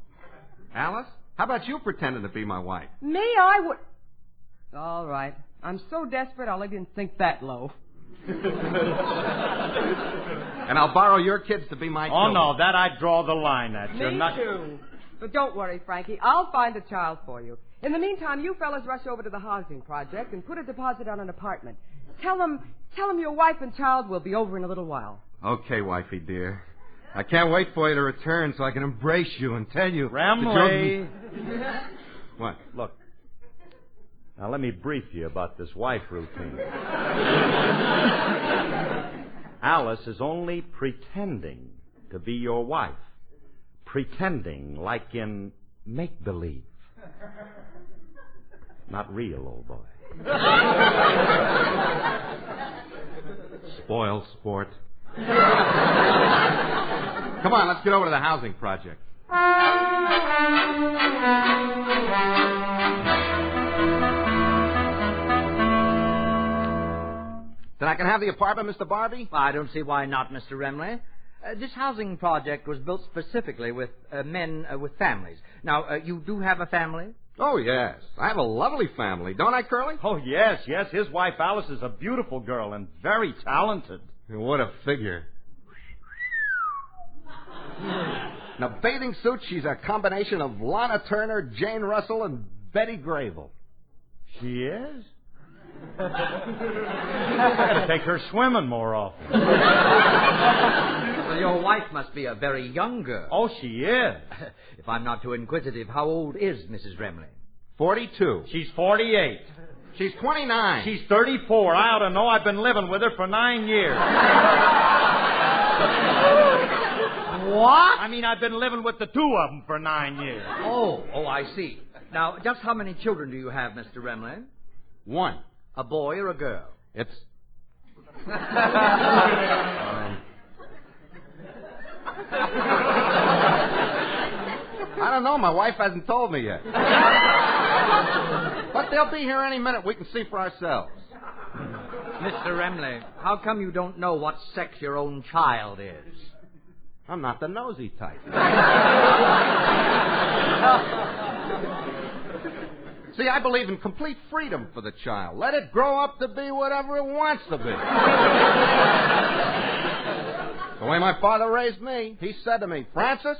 Speaker 13: Alice, how about you pretending to be my wife?
Speaker 6: Me, I would... All right. I'm so desperate, I'll even think that low.
Speaker 13: And I'll borrow your kids to be my children.
Speaker 14: Oh, no, that I'd draw the line at.
Speaker 6: Me too. But don't worry, Frankie. I'll find a child for you. In the meantime, you fellas rush over to the housing project and put a deposit on an apartment. Tell them your wife and child will be over in a little while.
Speaker 20: Okay, wifey dear. I can't wait for you to return so I can embrace you and tell you...
Speaker 14: Ramley!
Speaker 20: What?
Speaker 14: Look. Now, let me brief you about this wife routine. Alice is only pretending to be your wife. Pretending like in make-believe. Not real, old boy.
Speaker 20: Spoiled sport. Come on, let's get over to the housing project.
Speaker 13: Then I can have the apartment, Mr. Barbie?
Speaker 22: I don't see why not, Mr. Remley. This housing project was built specifically with men with families. Now, you do have a family?
Speaker 20: Oh, yes. I have a lovely family. Don't I, Curly?
Speaker 14: Oh, yes. His wife, Alice, is a beautiful girl and very talented.
Speaker 20: What a figure.
Speaker 13: In a bathing suit, she's a combination of Lana Turner, Jane Russell, and Betty Grable.
Speaker 14: She is? I gotta take her swimming more often.
Speaker 22: Well, your wife must be a very young girl.
Speaker 14: Oh, she is.
Speaker 22: If I'm not too inquisitive, how old is Mrs. Remley?
Speaker 20: 42.
Speaker 14: She's 48.
Speaker 13: She's 29.
Speaker 14: She's 34. I ought to know. I've been living with her for 9 years.
Speaker 22: What?
Speaker 14: I mean, I've been living with the two of them for 9 years.
Speaker 22: Oh, I see. Now, just how many children do you have, Mr. Remley?
Speaker 13: One.
Speaker 22: A boy or a girl?
Speaker 13: It's... I don't know. My wife hasn't told me yet. But they'll be here any minute. We can see for ourselves.
Speaker 22: Mr. Remley, how come you don't know what sex your own child is?
Speaker 13: I'm not the nosy type. See, I believe in complete freedom for the child. Let it grow up to be whatever it wants to be. The way my father raised me, he said to me, Francis,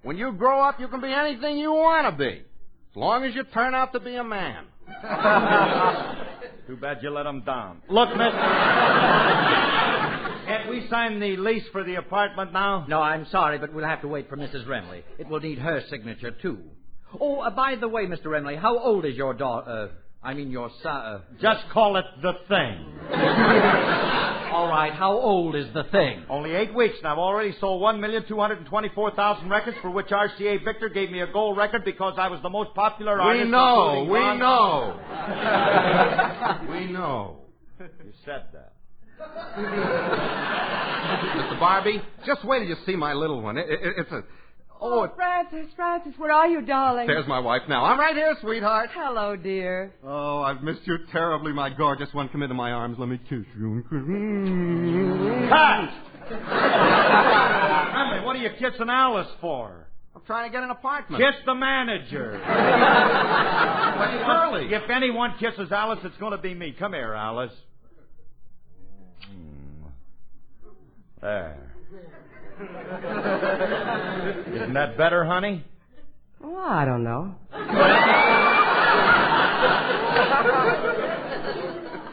Speaker 13: when you grow up, you can be anything you want to be, as long as you turn out to be a man.
Speaker 14: Too bad you let him down. Look, mister. Can't we sign the lease for the apartment now?
Speaker 22: No, I'm sorry, but we'll have to wait for Mrs. Remley. It will need her signature, too. Oh, by the way, Mr. Remley, how old is your daughter? Your son.
Speaker 14: Just call it the thing.
Speaker 22: All right, how old is the thing?
Speaker 14: Only 8 weeks, and I've already sold 1,224,000 records, for which RCA Victor gave me a gold record because I was the most popular artist.
Speaker 20: We know. We know.
Speaker 14: You said that.
Speaker 20: Mr. Barbie, just wait till you see my little one. It's a...
Speaker 6: Oh, Francis, where are you, darling?
Speaker 20: There's my wife now. I'm right here, sweetheart.
Speaker 6: Hello, dear.
Speaker 20: Oh, I've missed you terribly, my gorgeous one. Come into my arms. Let me kiss you.
Speaker 14: Cut! Henry, what are you kissing Alice for?
Speaker 13: I'm trying to get an apartment.
Speaker 14: Kiss the manager.
Speaker 13: Curly.
Speaker 14: If anyone kisses Alice, it's going to be me. Come here, Alice. There. Isn't that better, honey?
Speaker 6: Well, I don't know.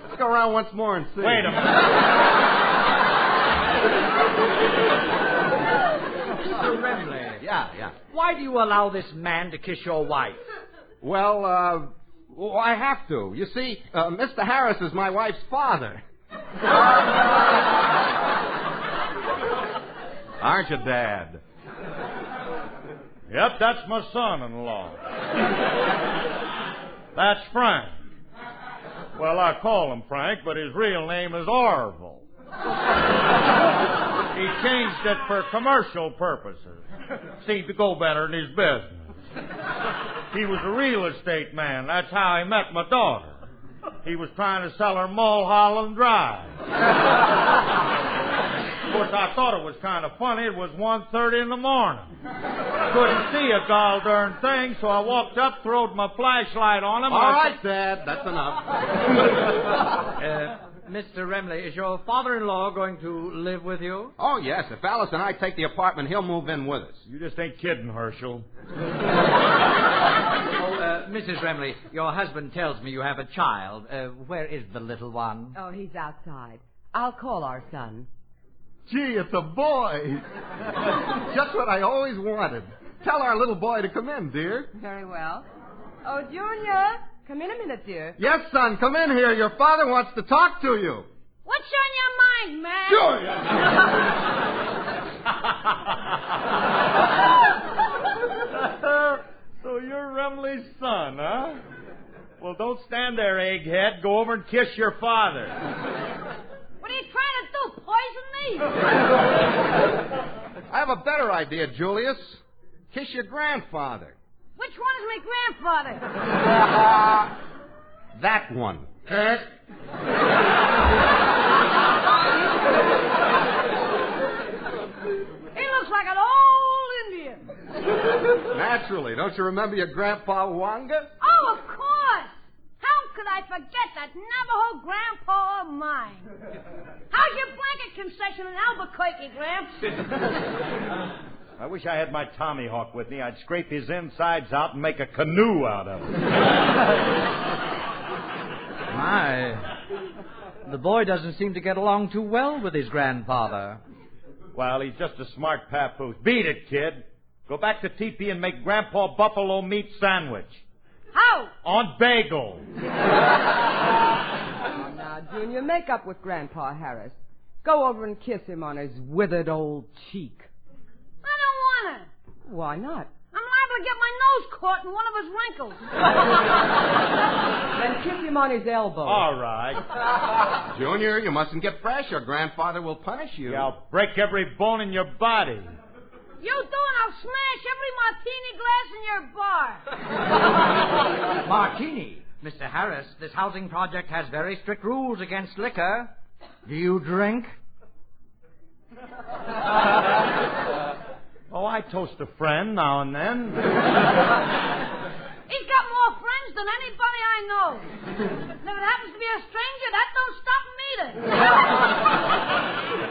Speaker 13: Let's go around once more and see.
Speaker 20: Wait a minute.
Speaker 22: Mr. Remley.
Speaker 13: Yeah.
Speaker 22: Why do you allow this man to kiss your wife?
Speaker 13: Well, I have to. You see, Mr. Harris is my wife's father.
Speaker 20: Aren't you, Dad? Yep, that's my son-in-law. That's Frank. Well, I call him Frank, but his real name is Orville. He changed it for commercial purposes. Seemed to go better in his business. He was a real estate man. That's how he met my daughter. He was trying to sell her Mulholland Drive. Of course, I thought it was kind of funny. It was 1:30 in the morning. Couldn't see a gall darn thing, so I walked up, throwed my flashlight on him.
Speaker 13: All right, Dad, that's enough.
Speaker 22: Mr. Remley, is your father-in-law going to live with you?
Speaker 13: Oh, yes. If Alice and I take the apartment, he'll move in with us.
Speaker 20: You just ain't kidding, Herschel.
Speaker 22: Mrs. Remley, your husband tells me you have a child. Where is the little one?
Speaker 6: Oh, he's outside. I'll call our son.
Speaker 13: Gee, it's a boy. Just what I always wanted. Tell our little boy to come in, dear.
Speaker 6: Very well. Oh, Junior, come in a minute, dear.
Speaker 13: Yes, son, come in here. Your father wants to talk to you.
Speaker 10: What's on your mind, man?
Speaker 20: So you're Remley's son, huh? Well, don't stand there, egghead. Go over and kiss your father.
Speaker 10: What are you trying to do, poison me?
Speaker 13: I have a better idea, Julius. Kiss your grandfather.
Speaker 10: Which one is my grandfather?
Speaker 13: That one.
Speaker 10: He looks like an old Indian.
Speaker 13: Naturally. Don't you remember your grandpa Wanga?
Speaker 10: Oh, of course. How could I forget that Navajo grandpa of mine? How's your blanket concession in Albuquerque, Gramps?
Speaker 20: I wish I had my Tommy Hawk with me. I'd scrape his insides out and make a canoe out of it.
Speaker 22: My. The boy doesn't seem to get along too well with his grandfather.
Speaker 20: Well, he's just a smart papoose. Beat it, kid. Go back to TP and make Grandpa buffalo meat sandwich.
Speaker 10: How?
Speaker 20: On bagel.
Speaker 6: Now, Junior, make up with Grandpa Harris. Go over and kiss him on his withered old cheek.
Speaker 10: I don't want to.
Speaker 6: Why not?
Speaker 10: I'm liable to get my nose caught in one of his wrinkles.
Speaker 6: Then kiss him on his elbow.
Speaker 20: All right.
Speaker 13: Junior, you mustn't get fresh. Your grandfather will punish you.
Speaker 20: Yeah, I'll break every bone in your body.
Speaker 10: You do, and I'll smash every martini glass in your bar.
Speaker 22: Martini? Mr. Harris, this housing project has very strict rules against liquor. Do you drink?
Speaker 20: Oh, I toast a friend now and then.
Speaker 10: He's got more friends than anybody I know. And if it happens to be a stranger, that don't stop him either.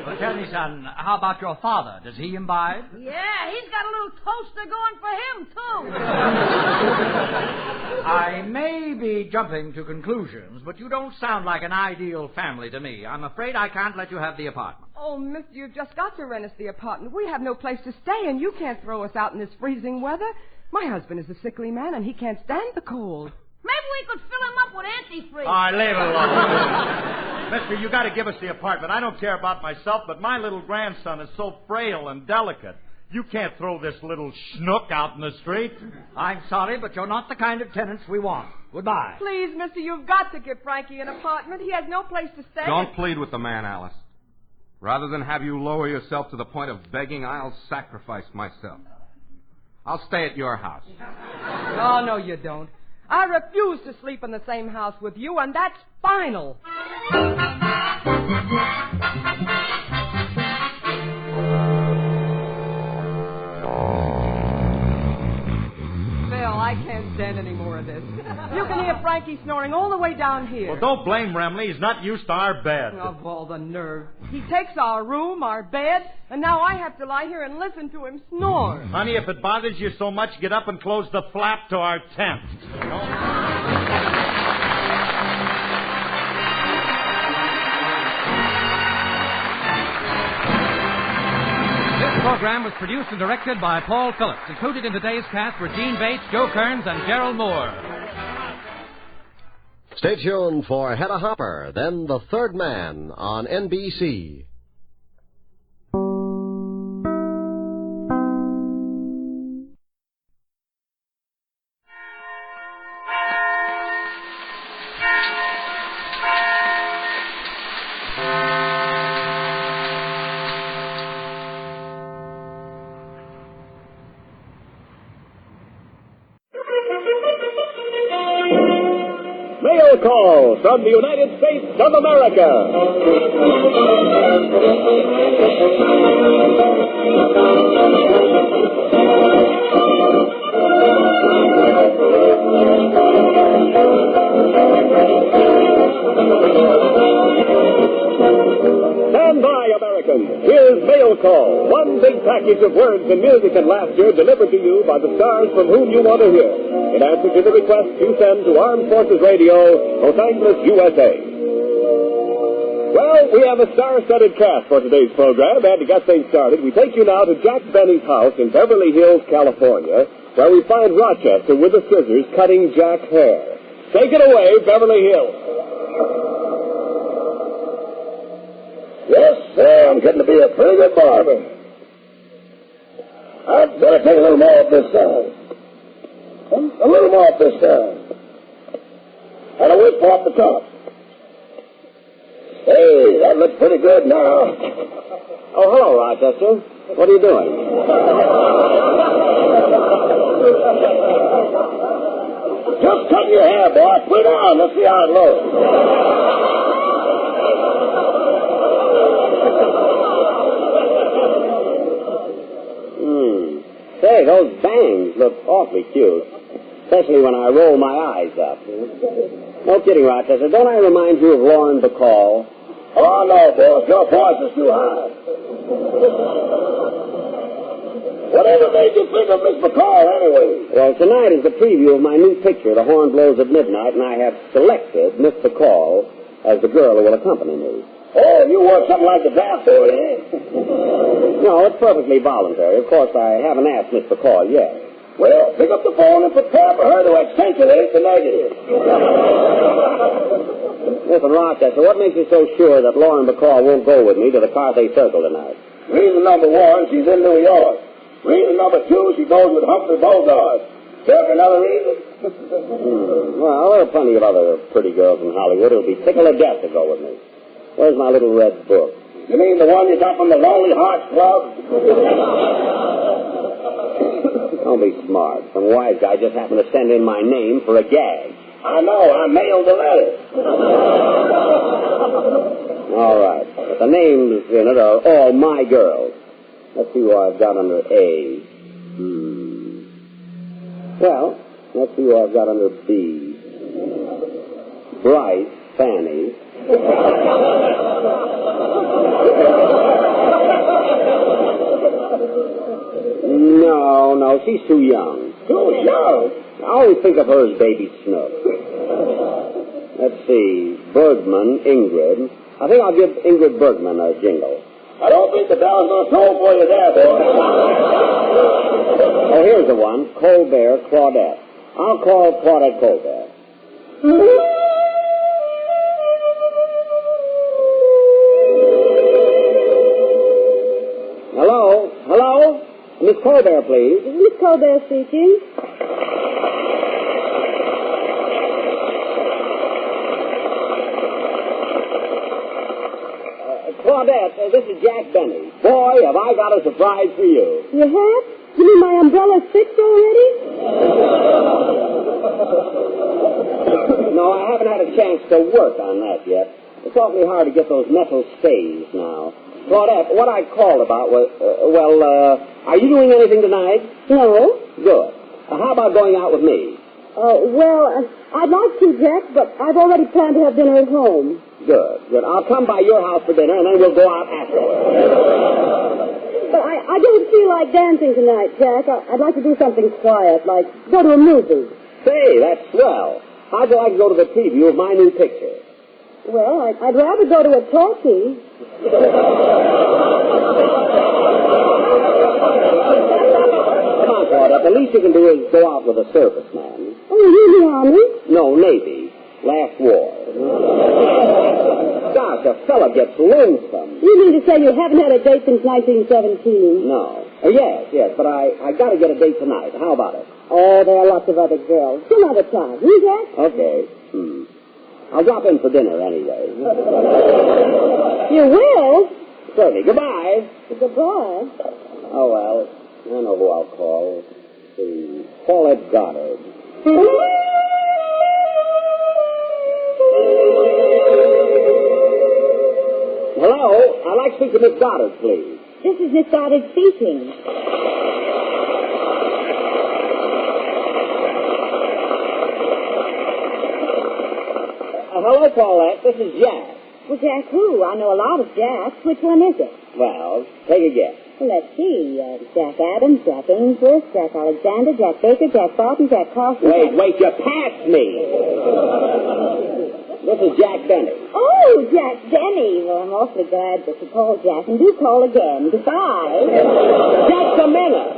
Speaker 22: Well, tell me, son, how about your father? Does he imbibe?
Speaker 10: Yeah, he's got a little toaster going for him, too.
Speaker 22: I may be jumping to conclusions, but you don't sound like an ideal family to me. I'm afraid I can't let you have the apartment.
Speaker 6: Oh, mister, you've just got to rent us the apartment. We have no place to stay, and you can't throw us out in this freezing weather. My husband is a sickly man, and he can't stand the cold.
Speaker 10: Maybe we could fill him up with antifreeze.
Speaker 20: All right, leave it alone. Mister, you got to give us the apartment. I don't care about myself, but my little grandson is so frail and delicate. You can't throw this little schnook out in the street.
Speaker 22: I'm sorry, but you're not the kind of tenants we want. Goodbye.
Speaker 6: Please, mister, you've got to give Frankie an apartment. He has no place to stay.
Speaker 13: Don't plead with the man, Alice. Rather than have you lower yourself to the point of begging, I'll sacrifice myself. I'll stay at your house.
Speaker 6: Oh, no, you don't. I refuse to sleep in the same house with you, and that's final. Phil, I I can't stand any more of this. You can hear Frankie snoring all the way down here.
Speaker 20: Well, don't blame Remley. He's not used to our bed.
Speaker 6: Of all the nerve. He takes our room, our bed, and now I have to lie here and listen to him snore.
Speaker 20: Honey, if it bothers you so much, get up and close the flap to our tent. You know?
Speaker 17: This program was produced and directed by Paul Phillips. Included in today's cast were Gene Bates, Joe Kearns, and Gerald Moore.
Speaker 8: Stay tuned for Hedda Hopper, then The Third Man on NBC.
Speaker 9: Mail call from the United States of America. Stand by, Americans. Here's Mail Call, one big package of words and music and laughter delivered to you by the stars from whom you want to hear, in answer to the request you send to Armed Forces Radio, Los Angeles, USA. Well, we have a star-studded cast for today's program, and to get things started, we take you now to Jack Benny's house in Beverly Hills, California, where we find Rochester with the scissors cutting Jack's hair. Take it away, Beverly Hills.
Speaker 3: Yes, sir, I'm getting to be a pretty good barber. I'd better take a little more off this side. A little more off this side. And a whip off the top. Hey, that looks pretty good now.
Speaker 7: Oh, hello, Rochester. What are you doing?
Speaker 3: Just cutting your hair, boy. Put it on. Let's see how it looks.
Speaker 7: Say, those bangs look awfully cute. Especially when I roll my eyes up. No kidding, Rochester. Don't I remind you of Lauren Bacall?
Speaker 3: Oh, no, boss. Your voice is too high. Whatever made you think of Miss Bacall, anyway?
Speaker 7: Well, tonight is the preview of my new picture, The Horn Blows at Midnight, and I have selected Miss Bacall as the girl who will accompany me.
Speaker 3: Oh, you want something like the draft for it, eh?
Speaker 7: No, it's perfectly voluntary. Of course, I haven't asked Miss Bacall yet.
Speaker 3: Well, pick up the phone and prepare for her to accentuate the negative.
Speaker 7: Listen, Rochester, what makes you so sure that Lauren Bacall won't go with me to the Carthay Circle tonight?
Speaker 3: Reason number one, she's in New York. Reason number two, she goes with Humphrey Bogart. Care for another reason?
Speaker 7: Well, there are plenty of other pretty girls in Hollywood who'll be tickled to death to go with me. Where's my little red book?
Speaker 3: You mean the one you got from the Lonely Hearts Club?
Speaker 7: Don't be smart. Some wise guy just happened to send in my name for a gag.
Speaker 3: I know. I mailed the letter.
Speaker 7: All right. But the names in it are all my girls. Let's see who I've got under A. Well, let's see who I've got under B. Bryce, Fanny. No, she's too young.
Speaker 3: Too young?
Speaker 7: I always think of her as Baby Snook. Let's see, Bergman, Ingrid. I think I'll give Ingrid Bergman a jingle.
Speaker 3: I don't think the bell's going to toll for you there, boy.
Speaker 7: Oh, here's the one, Colbert, Claudette. I'll call Claudette Colbert. Hello? Miss Colbert, please.
Speaker 23: Miss Colbert speaking.
Speaker 7: Claudette, this is Jack Benny. Boy, have I got a surprise for you.
Speaker 23: You have? You mean my umbrella's fixed already?
Speaker 7: No, I haven't had a chance to work on that yet. It's awfully hard to get those metal stays now. Claudette, what I called about was, are you doing anything tonight?
Speaker 23: No.
Speaker 7: Good.
Speaker 1: How about going out with me?
Speaker 23: I'd like to, Jack, but I've already planned to have dinner at home.
Speaker 1: Good. I'll come by your house for dinner, and then we'll go out afterwards.
Speaker 23: But I don't feel like dancing tonight, Jack. I'd like to do something quiet, like go to a movie.
Speaker 1: Say, that's swell. How'd you like to go to the preview of my new picture?
Speaker 23: Well, I'd rather go to a talkie.
Speaker 1: Come on, Claudette. The least you can do is go out with a serviceman.
Speaker 23: Oh, you the Army?
Speaker 1: No, Navy. Last war. Gosh, a fella gets lonesome.
Speaker 23: You mean to say you haven't had a date since 1917?
Speaker 1: No. Yes, but I got to get a date tonight. How about it?
Speaker 23: Oh, there are lots of other girls. Some other time. You, Jack?
Speaker 1: Okay. I'll drop in for dinner anyway.
Speaker 23: You will?
Speaker 1: Certainly. Goodbye.
Speaker 23: Goodbye.
Speaker 1: Oh, well, I know who I'll call. Let's see. Paulette Goddard. Hello? I'd like to speak to Miss Goddard, please.
Speaker 23: This is Miss Goddard speaking.
Speaker 1: Hello, Paulette. This is Jack.
Speaker 23: Well, Jack who? I know a lot of Jacks. Which one is it?
Speaker 1: Well, take a guess.
Speaker 23: Well, let's see. Jack Adams, Jack Ainsworth, Jack Alexander, Jack Baker, Jack Barton, Jack Carson.
Speaker 1: Wait, you passed me. This is Jack Benny.
Speaker 23: Oh, Jack Benny. Well, I'm awfully glad that you called, Jack, and do call again. Goodbye.
Speaker 1: Just a minute.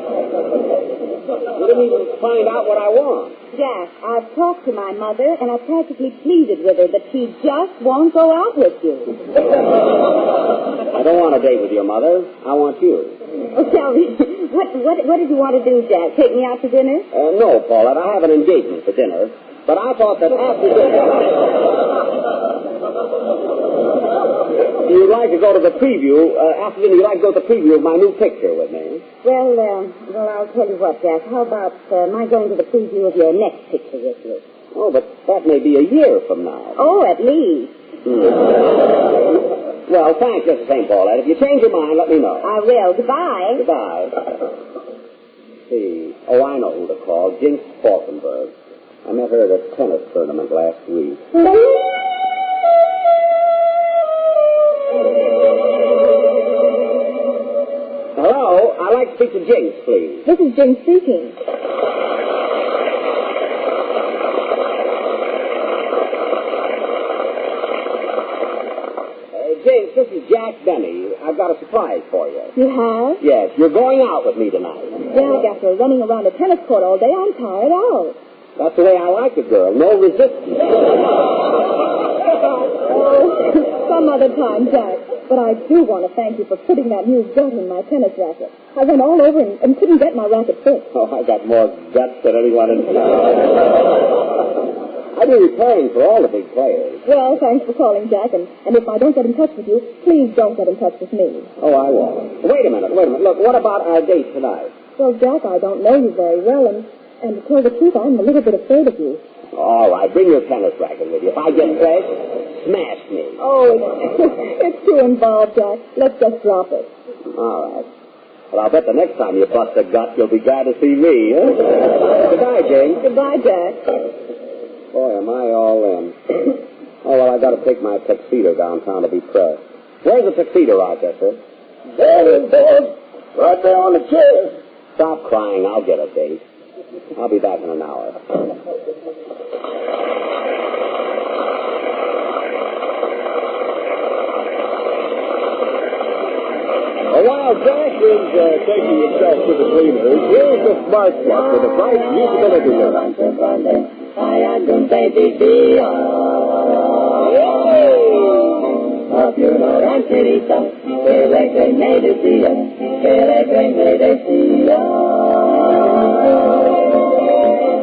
Speaker 1: You didn't even find out what I want.
Speaker 23: Jack, I've talked to my mother, and I practically pleaded with her that she just won't go out with you.
Speaker 1: I don't want a date with your mother. I want you.
Speaker 23: Oh, tell me, what did you want to do, Jack? Take me out to dinner?
Speaker 1: No, Paulette. I have an engagement for dinner. But I thought that after dinner... You'd like to go to the preview, after dinner, you'd like to go to the preview of my new picture with me.
Speaker 23: Well, I'll tell you what, Jack. How about my going to the preview of your next picture with you?
Speaker 1: Oh, but that may be a year from now.
Speaker 23: Oh, at least.
Speaker 1: Well, thanks just the same, Paulette. If you change your mind, let me know.
Speaker 23: I will. Goodbye.
Speaker 1: Goodbye. Let's see. Oh, I know who to call. Jinx Falkenberg. I met her at a tennis tournament last week. Hello? I'd like to speak to Jinx, please.
Speaker 23: This is Jinx speaking.
Speaker 1: Jinx, this is Jack Benny. I've got a surprise for you.
Speaker 23: You have?
Speaker 1: Yes, you're going out with me tonight.
Speaker 23: Jack, after running around a tennis court all day, I'm tired out.
Speaker 1: That's the way I like a girl. No resistance.
Speaker 23: Oh, some other time, Jack. But I do want to thank you for putting that new gut in my tennis racket. I went all over and couldn't get my racket fixed.
Speaker 1: Oh, I got more guts than anyone in town. I do repairing for all the big players.
Speaker 23: Well, thanks for calling, Jack. And if I don't get in touch with you, please don't get in touch with me.
Speaker 1: Oh, I won't. Wait a minute. Look, what about our date tonight?
Speaker 23: Well, Jack, I don't know you very well, and to tell the truth, I'm a little bit afraid of you.
Speaker 1: All right, bring your tennis racket with you. If I get fresh, smash me.
Speaker 23: Oh, it's too involved, Jack. Let's just drop it.
Speaker 1: All right. Well, I'll bet the next time you bust a gut, you'll be glad to see me, huh? Goodbye, Jane.
Speaker 23: Goodbye, Jack.
Speaker 1: Boy, am I all in. Oh, well, I got to take my tuxedo downtown to be pressed. Where's the tuxedo, Rochester?
Speaker 3: There it is, boss. Right there on the chair.
Speaker 1: Stop crying. I'll get a date. I'll be back in an hour.
Speaker 9: While Jack is taking himself to the cleaners, here's the Smart Club with a bright usability list.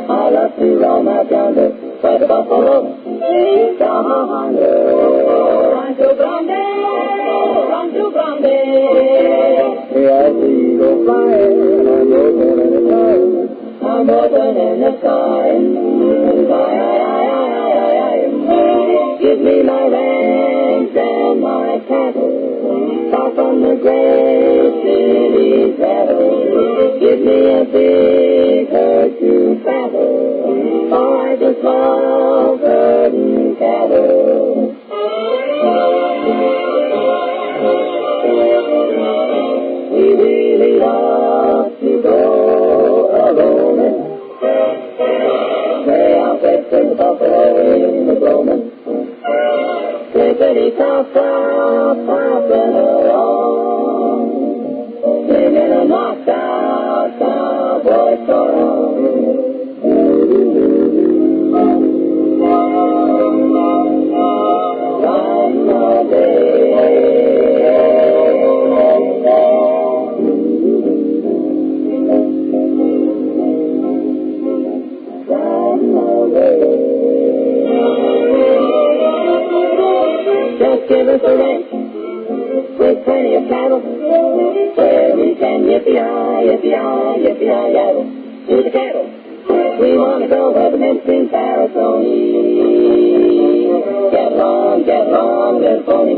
Speaker 3: I love to roam out yonder by the buffalo. Rancho Grande. Yes, eagle flying, I'm open in the sky. Give me my ranch and my cattle, far from the great city's battle. Give me a big herd to the small curtain cattle. We really love to go a-roaming, way out west in the buffalo in the gloaming. Clippity south, south, southing along, singing a knocked out cowboy song. Riding all day, riding all day. Just give us a ranch with plenty of cattle, where we can yippee-yi, yippee-yi, yippee-yi, yaddle to the cattle. We want to go where the men sing Sarasoni. Get along, little pony.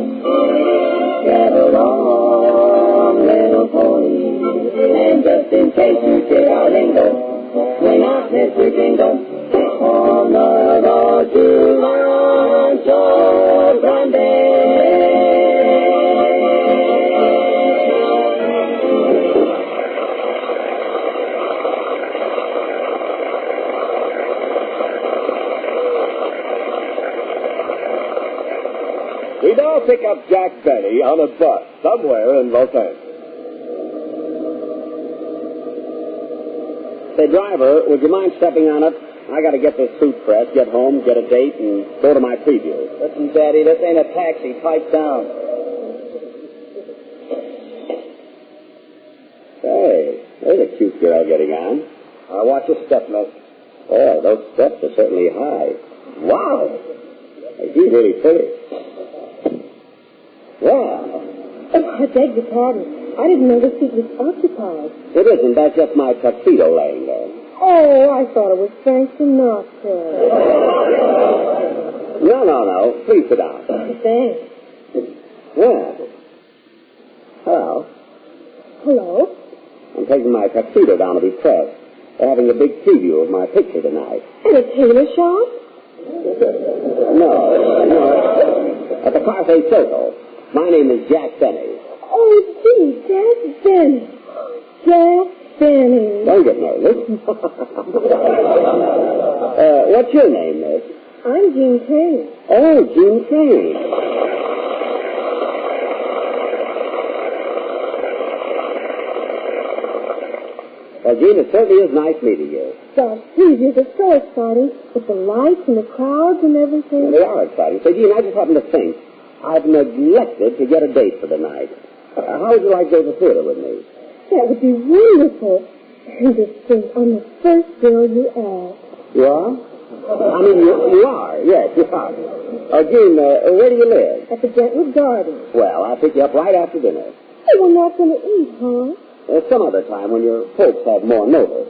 Speaker 3: Get along, little pony. And just in case you hear our lingo, swing out, Mr. Jingo, on the road to Rancho Grande.
Speaker 9: We now pick up Jack Benny on a bus somewhere in Los Angeles.
Speaker 1: Say, driver, would you mind stepping on it? I got to get this suit pressed, get home, get a date, and go to my preview.
Speaker 4: Listen, Daddy, this ain't a taxi. Pipe down.
Speaker 1: Hey, there's a cute girl getting on.
Speaker 4: Watch your step, miss.
Speaker 1: Oh, those steps are certainly high. Wow! She's really pretty. Wow.
Speaker 23: Oh, I beg your pardon. I didn't know the seat was occupied.
Speaker 1: It isn't. That's just my tuxedo laying there.
Speaker 23: Oh, I thought it was Frank Sinatra.
Speaker 1: No. Please sit down.
Speaker 23: Thanks.
Speaker 1: Yeah. Hello.
Speaker 23: Hello?
Speaker 1: I'm taking my tuxedo down to be pressed. They're having a big preview of my picture tonight.
Speaker 23: At a tailor shop?
Speaker 1: No. At the Parfait Circle. My name is Jack Benny.
Speaker 23: Oh, gee, Jack Benny. Jack Benny.
Speaker 1: Don't get nervous. What's your name, miss?
Speaker 23: I'm Jean Crane.
Speaker 1: Oh, Jean Crane. Well, Jean, it certainly is nice meeting you.
Speaker 23: Gosh, previews are so exciting with the lights and the crowds and everything.
Speaker 1: They are exciting. Say, Jean, I just happened to think I've neglected to get a date for the night. How would you like to go to the theater with me?
Speaker 23: That would be wonderful. And just think, I'm the first girl you ask.
Speaker 1: You are? I mean, you are. Yes, you are. Jean, where do you live?
Speaker 23: At the Brentwood Gardens.
Speaker 1: Well, I'll pick you up right after dinner.
Speaker 23: Hey, we're not going to eat, huh?
Speaker 1: Some other time when your folks have more notice.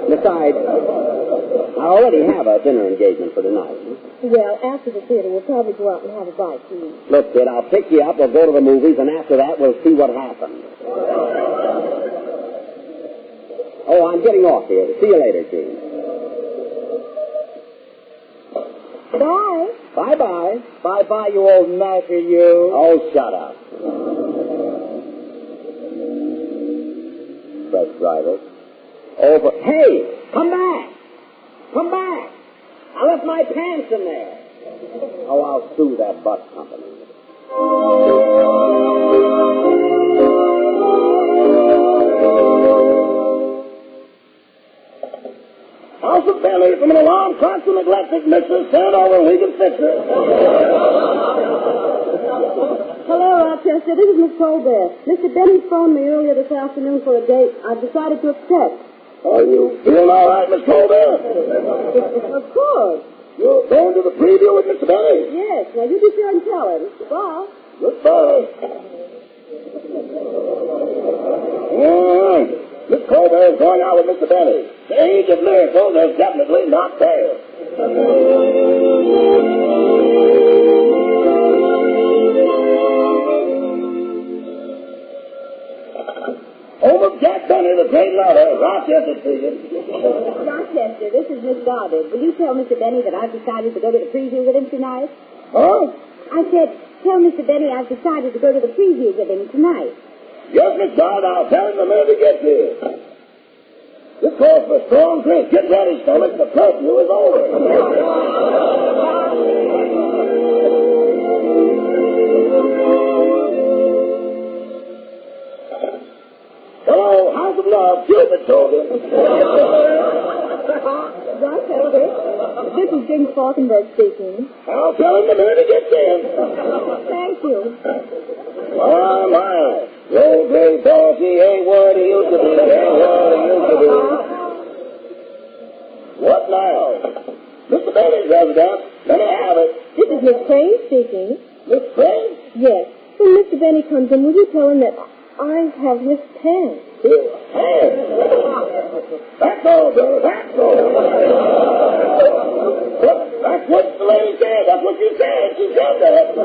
Speaker 1: Besides, I already have a dinner engagement for tonight.
Speaker 23: Well, after the theater, we'll probably go out and have a bite to eat.
Speaker 1: Look, kid, I'll pick you up, we'll go to the movies, and after that, we'll see what happens. Oh, I'm getting off here. See you later, Gene.
Speaker 23: Bye.
Speaker 1: Bye-bye.
Speaker 4: Bye-bye, you old knacker, you.
Speaker 1: Oh, shut up. Bus driver. Over. Hey, come back. Come back. I left my pants in there. Oh, I'll sue that bus company.
Speaker 3: House of Bailey from an alarm clock to neglected missus. Send over and we can fix it.
Speaker 23: Hello, Rochester. This is Miss Colbert. Mr. Benny phoned me earlier this afternoon for a date. I've decided to accept.
Speaker 3: Are you feeling all right, Miss Colbert?
Speaker 23: Of course.
Speaker 3: You're going to the preview with Mr. Benny?
Speaker 23: Yes. Now, you be sure and tell him. Goodbye.
Speaker 3: Goodbye. Miss Colbert is going out with Mr. Benny. The age of miracles is definitely not there. Home of Jack Benny, the great lover, Rochester speaking.
Speaker 23: Rochester, this is Miss tell Mr. Benny that I've decided to go to the preview with him tonight?
Speaker 1: Huh?
Speaker 23: I said, tell Mr. Benny I've decided to go to the preview with him tonight.
Speaker 1: Yes, Miss Todd, I'll tell him the minute he gets here. This calls for strong drink. Get ready, stomach. The curfew is over. Hello, House of Love. Cupid told him.
Speaker 23: Rochester, this is Jim Falkenberg speaking.
Speaker 1: I'll tell him the minute he gets in.
Speaker 23: Thank you.
Speaker 1: Oh, my. The old gray boss, he ain't what he used to be. Ain't what he used to be. What now? Mr. Bailey's resident. Let me have it.
Speaker 23: This is Miss Crane speaking.
Speaker 1: Miss Crane?
Speaker 23: Yes. When Mr. Benny comes in, will you tell him that I have his pen?
Speaker 1: His pen? That's all, sir. That's all. That's what the lady said. That's what she said. She said that.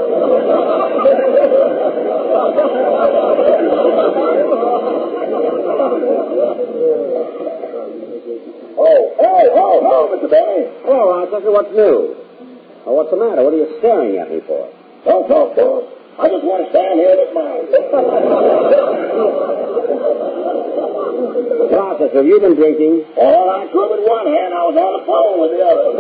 Speaker 1: Oh, Mr. Benny.
Speaker 7: Hello, Rochester. What's new? Oh, what's the matter? What are you staring at me for?
Speaker 1: Don't talk, boss. I just want to stand here and admire you.
Speaker 7: Rochester, have you been drinking?
Speaker 1: All I could with one hand. I was on the phone with the other.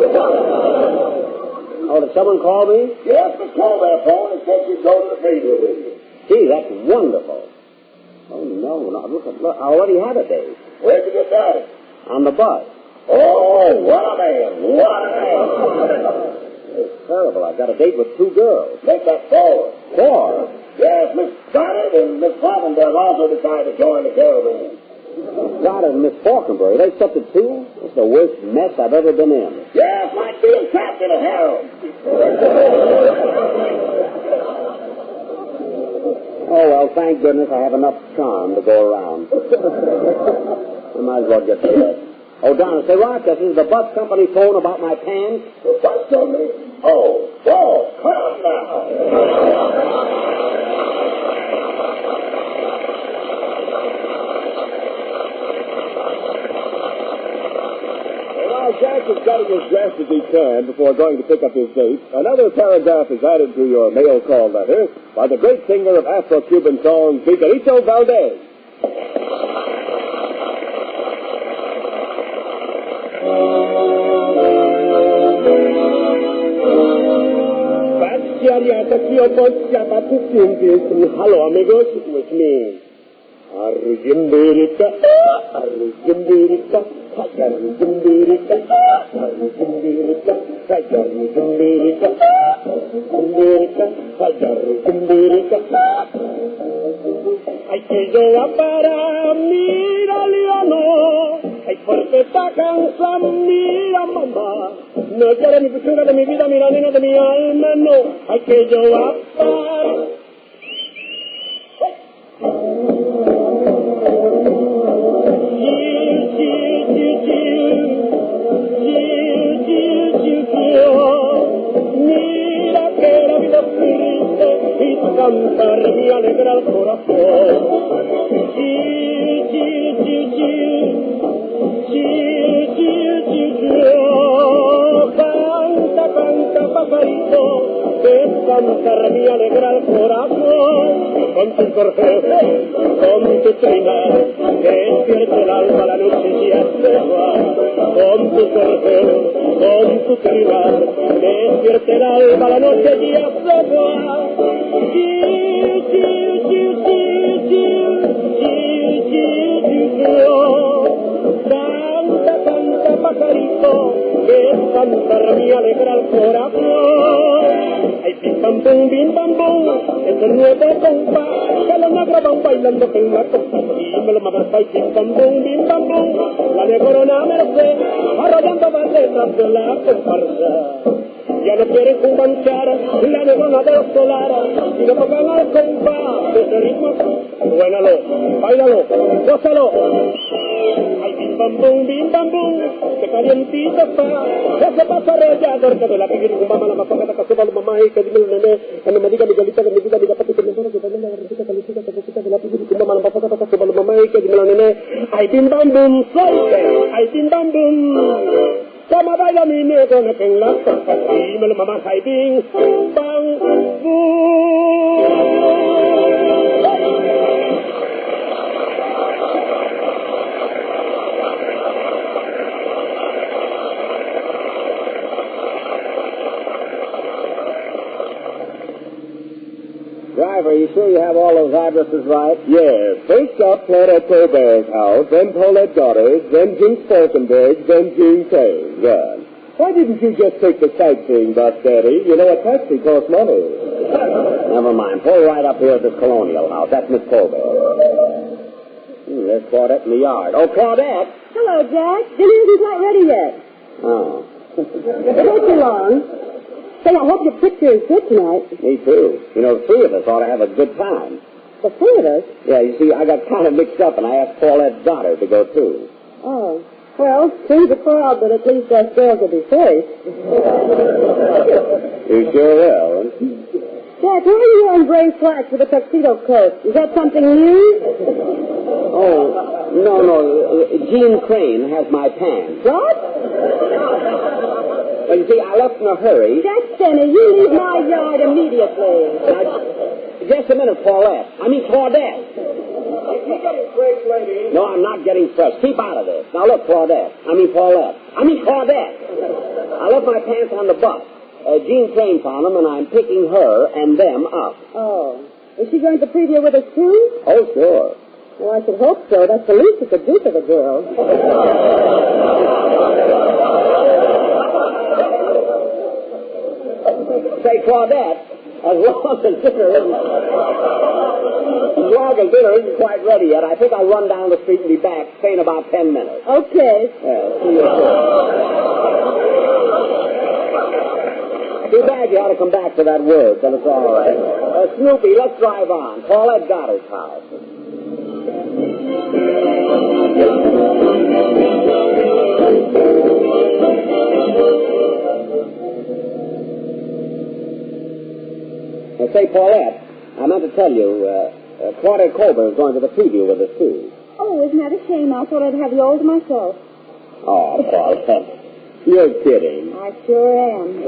Speaker 7: Oh, did someone call me?
Speaker 1: Yes, Miss Colbert phone and said she'd go to the preview with you.
Speaker 7: Gee, that's wonderful. Oh, no. Look, I already had a date.
Speaker 1: Where'd you get that?
Speaker 7: On the bus.
Speaker 1: Oh, what a man. What a man.
Speaker 7: It's terrible. I've got a date with 2 girls.
Speaker 1: Make that 4.
Speaker 7: 4?
Speaker 1: Yes, Miss Goddard and Miss Falkenberg also decided to join the caravan.
Speaker 7: Goddard and Miss Falkenberg, they stepped at 2? It's the worst mess I've ever been in.
Speaker 1: Yes, like being trapped in a harem.
Speaker 7: Oh, well, thank goodness I have enough charm to go around. I might as well get to bed. Oh, Donna, say, Rochester, is the bus company phone about my pants?
Speaker 1: The bus company? Oh, come now.
Speaker 9: While Jack is getting as dressed as he can before going to pick up his date, another paragraph is added to your mail call letter by the great singer of Afro-Cuban songs, Miguelito Valdez. Hello, amigos. With me. Arjumbirika, Arjumbirika, Arjumbirika, Arjumbirika, Arjumbirika, Arjumbirika, Ay, que yo va para mira, Leono. Ay, porque esta canción, mira, mamá. No quiere mi futura de mi vida, mira, nena de mi alma, no. Ay, que yo va para... Mira que la vida es triste y tu cantar me alegra el corazón. Canta, canta, pajarito, que cantar me alegra el corazón. Con tu cortejo, con tu trinar, que despierta el alma, la noche ya se va. Con tu cortejo, con tu trinar, que despierta el alma, la noche ya se va. Canta, canta, pajarito, que cantar me alegra el corazón. Ay, bim bam bum, es el nuevo compás, que los negros van bailando en la costa. Y me lo mamas, ay, bim bam bum, la negrona merced, arrollando va detrás de la comparsa. Ya no quieren cumbanchar la negrona de los solares, y no tocan al compás de ese ritmo. Buénalo, bailalo, gózalo. Ay, bim bam bum, que calientito está. Ese paso arrollador que de la piguir con mamá, la mapaca, la casoba, la mamá, y que dime el nene, que no me diga Miguelita, que me diga, diga, papi, que me diga, que también la garrita calientita, que me de la piguir con mamá, la mapaca, la casoba, la mamá, y que dime el nene. Ay, bim bam bum, soy, ay, bim bam bum. Como va la mine con la king la me la mama hiding bang
Speaker 1: Driver, you sure you have all those addresses right?
Speaker 9: Yes. First up, Claudette Colbert's house, then Paulette Goddard's, then Jinx Falkenberg's, then Jean Crane's. Good. Why didn't you just take the sightseeing bus, Daddy? You know, a taxi costs money.
Speaker 1: Never mind. Pull right up here at this colonial house. That's Miss Colbert. There's Claudette in the yard. Oh, Claudette!
Speaker 23: Hello, Jack. Dinner isn't quite ready yet.
Speaker 1: Oh.
Speaker 23: It won't be long. Say, I hope your picture is good tonight.
Speaker 1: Me too. You know, the three of us ought to have a good time.
Speaker 23: The three of us?
Speaker 1: Yeah, you see, I got kind of mixed up, and I asked Paulette's daughter to go, too.
Speaker 23: Oh. Well, three's a crowd, but at least us girls will be first.
Speaker 1: You sure will.
Speaker 23: Jack, why are you wearing gray slacks with a tuxedo coat? Is that something new?
Speaker 1: Oh, no. Jean Crane has my pants.
Speaker 23: What?
Speaker 1: Well, you see, I left in a hurry.
Speaker 23: Jack Denny, you leave my yard immediately.
Speaker 1: Now, just a minute, Claudette.
Speaker 9: You getting fresh, lady?
Speaker 1: No, I'm not getting fresh. Keep out of this. Now, look, Claudette. Claudette. I left my pants on the bus. Jean Crane found them, and I'm picking her and them up.
Speaker 23: Oh. Is she going to preview with us, too?
Speaker 1: Oh, sure.
Speaker 23: Well, I should hope so. That's the least it could do for the girl.
Speaker 1: Say, Claudette, as long as dinner isn't quite ready yet, I think I'll run down the street and be back, say, in about 10 minutes.
Speaker 23: Okay.
Speaker 1: Yeah, see you soon. Too bad you ought to come back for that word, but it's all right. Snoopy, let's drive on. Paulette Goddard's house. Say, Paulette, I meant to tell you, Claudette Colbert is going to the preview with us, too.
Speaker 23: Oh, isn't that a shame? I thought I'd have you all to myself.
Speaker 1: Oh, Paulette, you're kidding.
Speaker 23: I sure am.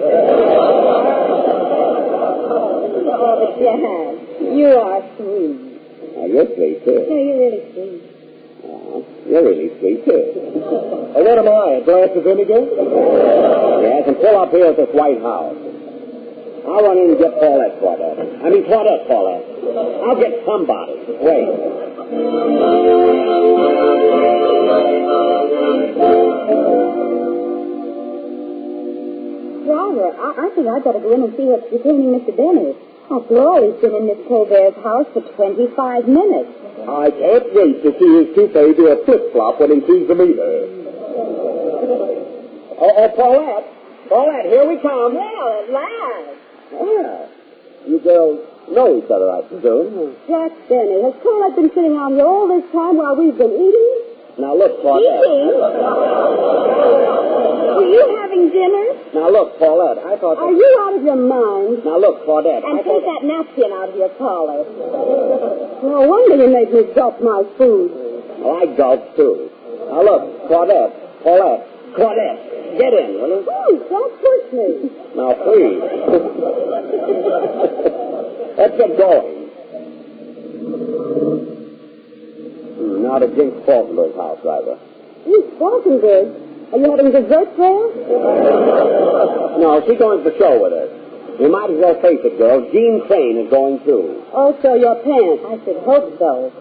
Speaker 23: Oh, but Jack, you are sweet.
Speaker 1: Oh, you're sweet, too.
Speaker 23: No, you're really sweet.
Speaker 1: Oh, you're really sweet, too.
Speaker 9: Oh, what am I, a glass of vinegar?
Speaker 1: Yes, and pull up here at this White House. I'll run in and get Claudette, Paulette. I'll get somebody. Wait.
Speaker 23: Driver, I think I'd better go in and see what's detaining Mr. Denny. After all, he's been in Miss Colbert's house for 25 minutes.
Speaker 9: I can't wait to see his toupee do a flip-flop when he sees the meter.
Speaker 1: Oh, Paulette, here we come.
Speaker 23: Well, at last.
Speaker 1: Yeah. You girls know each other, I presume.
Speaker 23: Jack Denny, has Colbert been sitting out here all this time while we've been eating?
Speaker 1: Now, look, Claudette.
Speaker 23: Eating? Were you having dinner?
Speaker 1: Now, look, Paulette, I thought...
Speaker 23: Are you out of your mind?
Speaker 1: Now, look, Claudette,
Speaker 23: And take that napkin out of your collar. No wonder you made me gulp my food.
Speaker 1: Well, I gulped, too. Now, look, Claudette, get in, will you?
Speaker 23: Please, don't push me.
Speaker 1: Now, please. Let's get going. Now to Jinx Falkenberg's house, driver.
Speaker 23: Jinx Falkenberg? Are you having dessert there?
Speaker 1: No, she's going to the show with us. You might as well face it, girl. Jean Crane is going, too.
Speaker 23: Also your pants. I should hope so.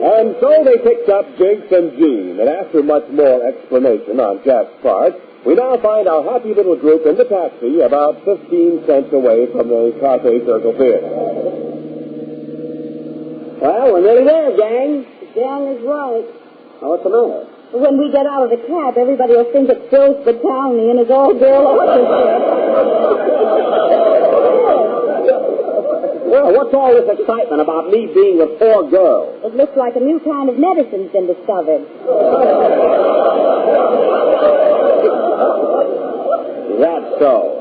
Speaker 9: And so they picked up Jinx and Jean, and after much more explanation on Jack's part, we now find our happy little group in the taxi about 15 cents away from the Cafe Circle Theater.
Speaker 1: Well, we're nearly there, gang.
Speaker 23: The gang is right.
Speaker 1: Oh, what's the matter?
Speaker 23: When we get out of the cab, everybody will think it's Phil's Battalion and his all-girl orchestra.
Speaker 1: Well, what's all this excitement about me being with 4 girls?
Speaker 23: It looks like a new kind of medicine's been discovered.
Speaker 1: That's so.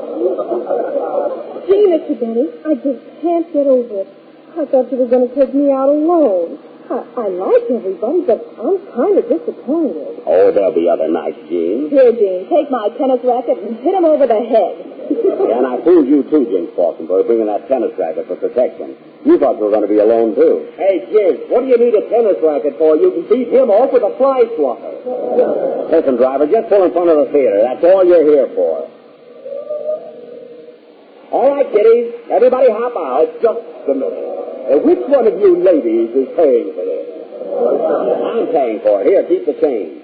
Speaker 23: Gee, Mr. Benny, I just can't get over it. I thought you were going to take me out alone. I like everybody, but I'm kind of disappointed.
Speaker 1: Oh, there'll be other nights, Gene.
Speaker 23: Here, Gene, take my tennis racket and hit him over the head.
Speaker 1: Yeah, and I fooled you too, Gene Falkenberg, bringing that tennis racket for protection. You thought you were going to be alone, too.
Speaker 4: Hey, Gene, what do you need a tennis racket for? You can beat him off with a fly swatter.
Speaker 1: Listen, driver, just pull in front of the theater. That's all you're here for. All right, kiddies, everybody hop out.
Speaker 4: Just a minute. Which one of you ladies is paying for this?
Speaker 1: I'm paying for it. Here, keep the change.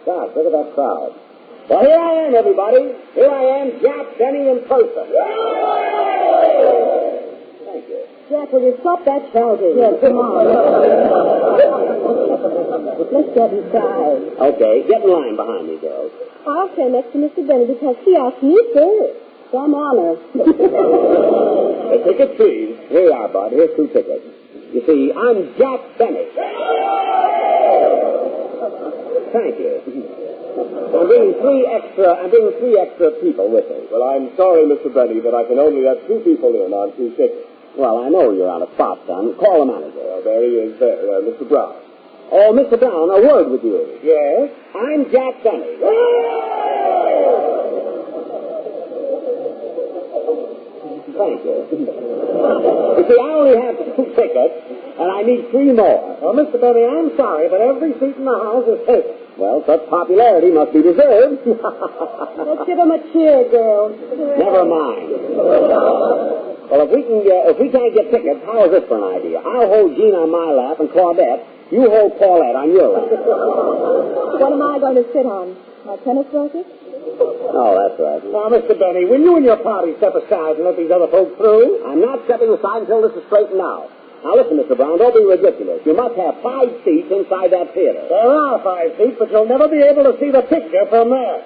Speaker 1: Gosh, look at that crowd. Well, here I am, everybody. Here I am, Jack Benny in person. Thank you.
Speaker 23: Jack, will you stop that shouting? Yes, come on. Let's get inside.
Speaker 1: Okay, get in line behind me, girls.
Speaker 23: I'll stand next to Mr. Benny because he asked me first. Some honor.
Speaker 1: The ticket, please. Here you are, Bud. Here's 2 tickets. You see, I'm Jack Benny. Thank you. I'm bringing three extra people with me.
Speaker 4: Well, I'm sorry, Mr. Benny, but I can only have 2 people in on 2 tickets.
Speaker 1: Well, I know you're on a spot, son. Call the manager.
Speaker 4: Well, there he is there, Mr. Brown.
Speaker 1: Oh, Mr. Brown, a word with you.
Speaker 4: Yes?
Speaker 1: I'm Jack Benny. Thank you. You see, I only have 2 tickets, and I need 3 more.
Speaker 4: Oh, Mr. Benny, I'm sorry, but every seat in the house is taken.
Speaker 1: Well, such popularity must be deserved.
Speaker 23: Let's give him a cheer, girls.
Speaker 1: Never mind. Well, if we can't get tickets, how is this for an idea? I'll hold Gene on my lap, and Claudette, you hold Paulette on your lap.
Speaker 23: What am I going to sit on? My tennis racket?
Speaker 1: Oh, that's right.
Speaker 4: Now, Mr. Benny, will you and your party step aside and let these other folks through?
Speaker 1: I'm not stepping aside until this is straightened out. Now, listen, Mr. Brown, don't be ridiculous. You must have 5 seats inside that theater.
Speaker 4: There are 5 seats, but you'll never be able to see the picture from there.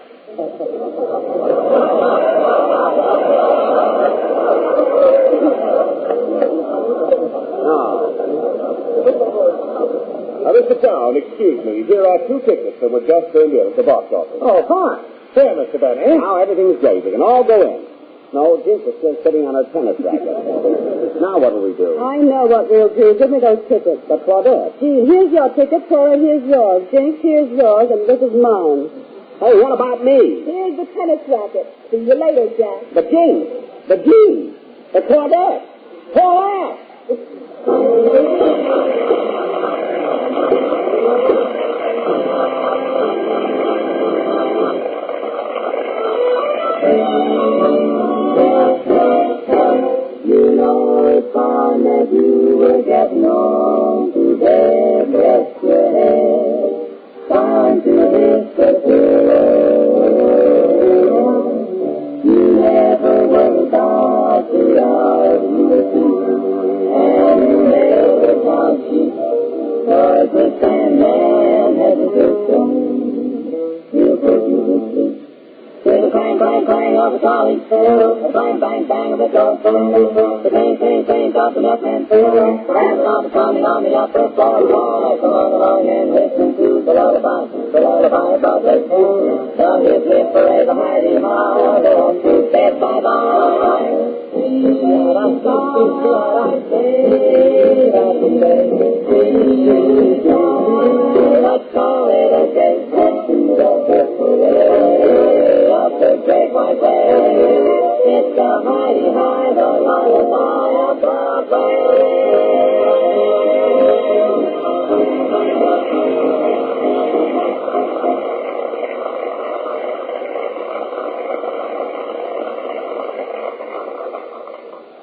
Speaker 4: Mr. Brown, excuse me. Here are 2 tickets that were just turned in at the box office.
Speaker 1: Oh, fine.
Speaker 4: There, Mr. Benny.
Speaker 1: Now everything's great. We can all go in. No, Jinx is still sitting on her tennis racket. Now what will we do?
Speaker 23: I know what we'll do. Give me those tickets.
Speaker 1: But Claudette.
Speaker 23: Gene, here's your ticket. Cora, here's yours. Jinx, here's yours, and this is mine.
Speaker 1: Hey, what about me?
Speaker 23: Here's the tennis racket. See you later, Jack.
Speaker 1: The Jinx. The Claudette. Paulette.
Speaker 18: You know it's fun that you will get known to their best friend. Time to lift the pillow. You never worry about the hours you do. And you never want you. Cause the Sandman has a system. He'll put you to sleep. Hear the clang, clang, clang of the trolley. The bang, bang, bang of the door. The clang, clang, clang of the milkman. The rattling of the plumbing on the upper floor. While I come along and listen to the lullaby about the fool. Down his lip parade the mighty mile. Going to bed bye-bye. Let's call it a day. The great white way. It's the mighty high, the lullaby of Broadway.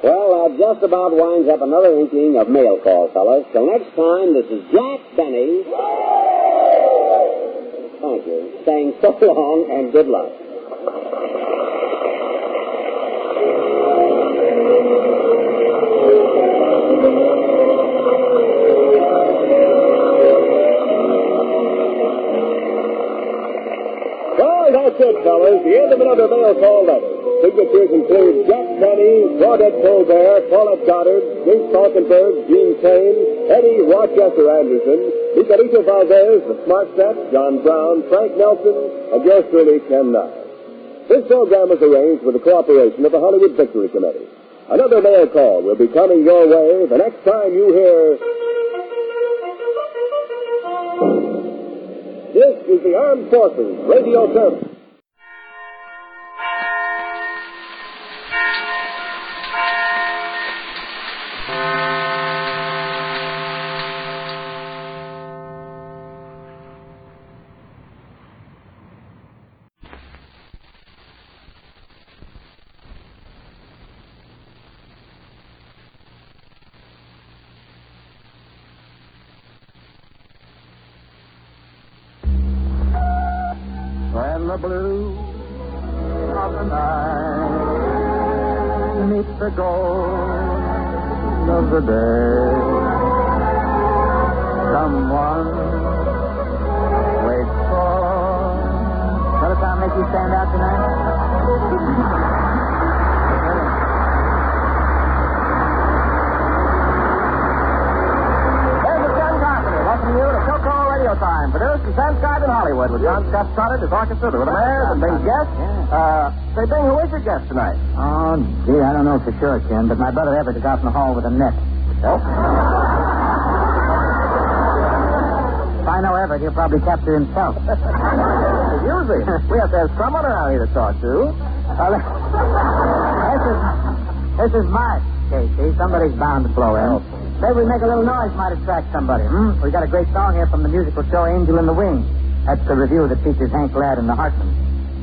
Speaker 1: Well, that just about winds up another inkling of mail call, fellas. Till next time, this is Jack Benny. Thank you. Saying so long and good luck.
Speaker 9: Well, that's it, fellas. The end of another mail call letter. Signatures include Jack Benny, Claudette Colbert, Paulette Goddard, Jinx Falkenberg, Gene Kane, Eddie Rochester Anderson, Picadilly Valdez, the Smart Set, John Brown, Frank Nelson, and yours truly, Ken Nye. This program was arranged with the cooperation of the Hollywood Victory Committee. Another mail call will be coming your way the next time you hear... This is the Armed Forces Radio Service.
Speaker 3: When the blue of the night meets the gold of the day, someone waits for...
Speaker 11: Shall I make you stand out tonight?
Speaker 3: Welcome you to Philco Radio Time, produced and transcribed in Hollywood with John Scott Stoddard as orchestra, the Mayors, and Bing's guest. Say, Bing, who is your guest tonight?
Speaker 11: Oh, gee, I don't know for sure, Ken, but my brother Everett is out in the hall with a net.
Speaker 3: Oh?
Speaker 11: If I know Everett, he'll probably capture himself.
Speaker 3: Usually. We have to have someone around here to talk to.
Speaker 11: This is my case, see? Somebody's bound to blow in. Maybe we make a little noise, might attract somebody. We got a great song here from the musical show Angel in the Wing. That's the review that features Hank Ladd and the Hartman.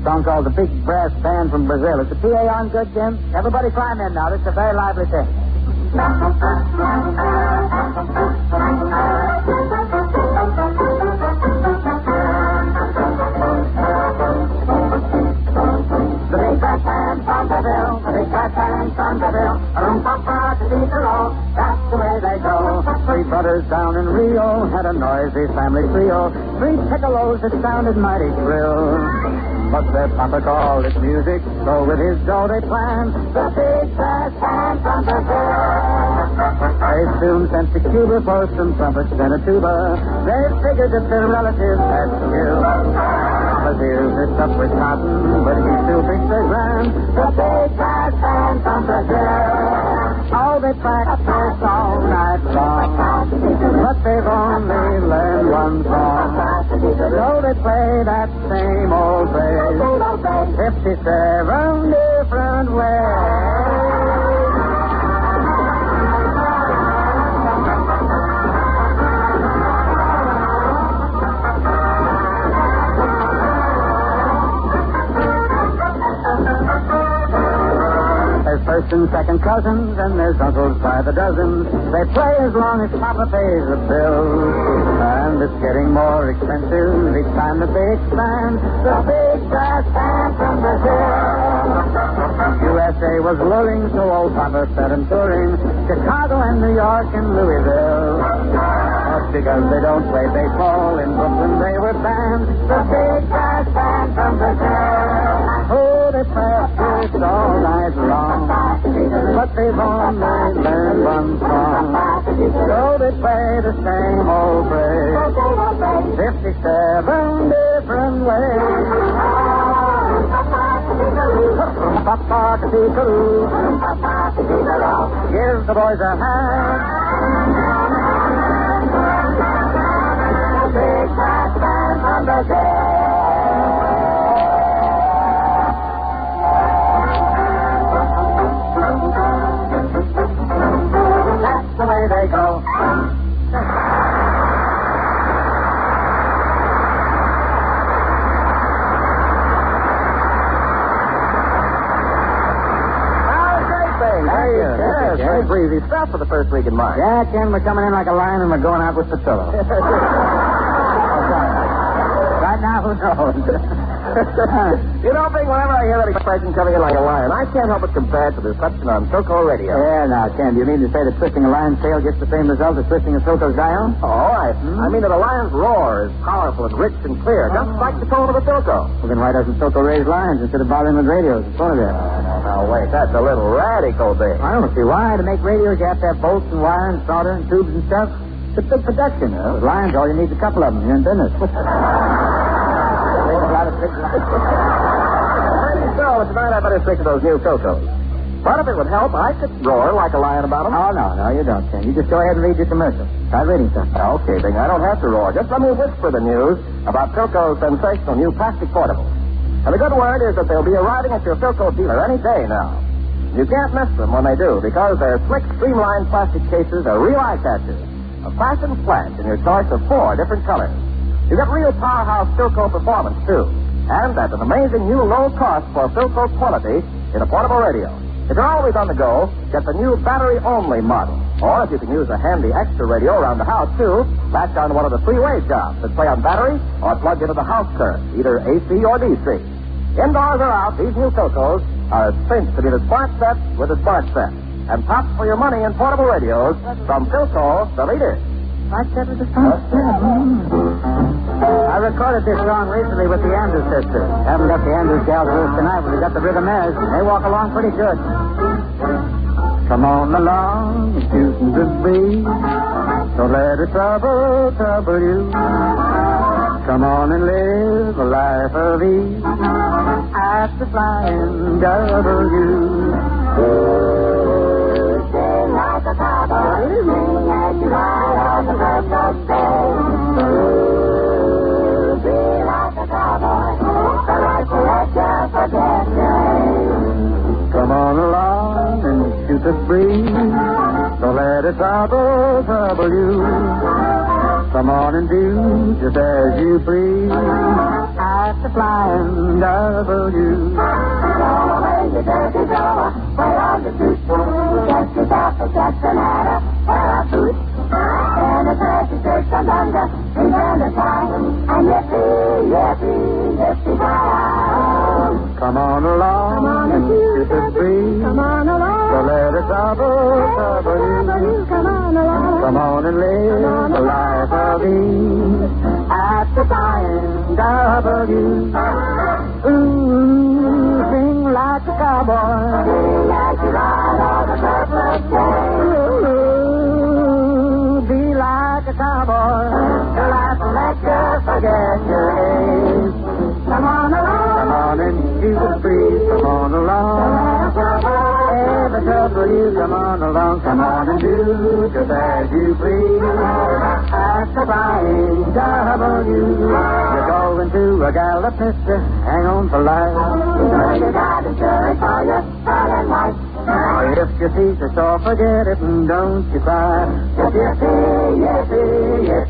Speaker 11: Song called The Big Brass Band from Brazil. Is the PA on good, Jim? Everybody climb in now. This is a very lively thing. The big brass band from Brazil, the big brass band from Brazil, a-rum-pa-pa to beat the roll, that's the way they go. Three brothers down in Rio had a noisy family trio, three piccolos that sounded mighty shrill. But their papa called it music, so with his dough they planned the big brass band from Brazil. They soon sent to Cuba for some trumpets and a tuba. They figured that their relatives had skill. Papa's ears are stuffed with cotton, but he still thinks they're grand. The big brass band from Brazil. Oh, they practice all night long, but they've only learned one song. So they play that same old phrase 57 different ways. There's first and second cousins, and there's uncles by the dozens. They play as long as Papa pays the bills. And it's getting more expensive each time that they expand the big brass band from Brazil. USA was lulling, so old Papa set him touring Chicago and New York and Louisville. Because they don't play baseball in Brooklyn, they were banned the big brass band from Brazil. Oh, they practice all night long, but they've only learned one song. So they play the same old phrase 57 different ways. Give the boys a hand. Big brass band from Brazil. That's the way they go.
Speaker 3: Yes, very breezy stuff for the first week in March.
Speaker 11: Yeah, Ken, we're coming in like a lion and we're going out with the pillow. Right now, who knows?
Speaker 3: You know, Bing, whenever I hear that expression coming in like a lion, I can't help but compare it to the reception on Philco Radio.
Speaker 11: Yeah, now, Ken, do you mean to say that twisting a lion's tail gets the same result as twisting a Philco's dial?
Speaker 3: Oh, all right. I mean that a lion's roar is powerful and rich and clear, just like the tone of a Philco.
Speaker 11: Well, then why doesn't Philco raise lions instead of bothering with radios and phonographs?
Speaker 3: Now, wait, that's a little radical, Bing.
Speaker 11: I don't see why. To make radios, you have to have bolts and wire and solder and tubes and stuff. It's a big production. With lions, all you need is a couple of them. You're in business.
Speaker 3: So, tonight I better stick to those new Philcos.
Speaker 2: But if it would help, I could roar like a lion about them.
Speaker 11: Oh, no, you don't, Tim. You just go ahead and read your commercial. Try reading something.
Speaker 2: Okay, Bing, I don't have to roar. Just let me whisper the news about Philco's sensational new plastic portables. And the good word is that they'll be arriving at your Philco dealer any day now. You can't miss them when they do, because their slick, streamlined plastic cases are real eye catchers. A fashion flash in your choice of 4 different colors. You get real powerhouse Philco performance, too. And at an amazing new low cost for Philco quality in a portable radio. If you're always on the go, get the new battery-only model. Or if you can use a handy extra radio around the house, too, latch on to one of the 3-way jobs that play on battery or plug into the house current, either AC or DC. Indoors or out, these new Philcos are cinched to be the smart set with the smart set. And tops for your money in portable radios from Philco, the leader.
Speaker 11: Smart set with the smart set. I recorded this song recently with the Andrews sisters. Haven't got the Andrews gals with us tonight, but we got the Rhythmaires. They walk along pretty good. Come on along, shooting the breeze. Don't let it trouble you. Come on and live a life of ease at the Flying W. Sing like a cowboy, sing as you ride on the Circus Be like a cowboy, the life will let you forget your age. Come on along and shoot the breeze. Don't let it trouble you. Come on and do just as you please at the Flying W. Away you dirty drummer, play on the toot. Get yourself a Jacksonetta, pair of boots. And a turkey church comes under, in the time. And yippee, fly. Come on along and shoot the breeze. Come on along. So let it trouble you. Come on along. Come on and live a life of ease at the Flying W. Ooh, sing like a cowboy. Sing like you ride on the purple train. Ooh, be like a cowboy. The life will let you forget your age. Come on along. Come on and shoot the breeze. Come on along. Every trouble you, come on along. Come on and do just as you please. At the Flying W. You're going to a gallop, mister. Hang on for life. You got insurance for your sun and white. If your teeth are sore, forget it and don't you cry. Yippee,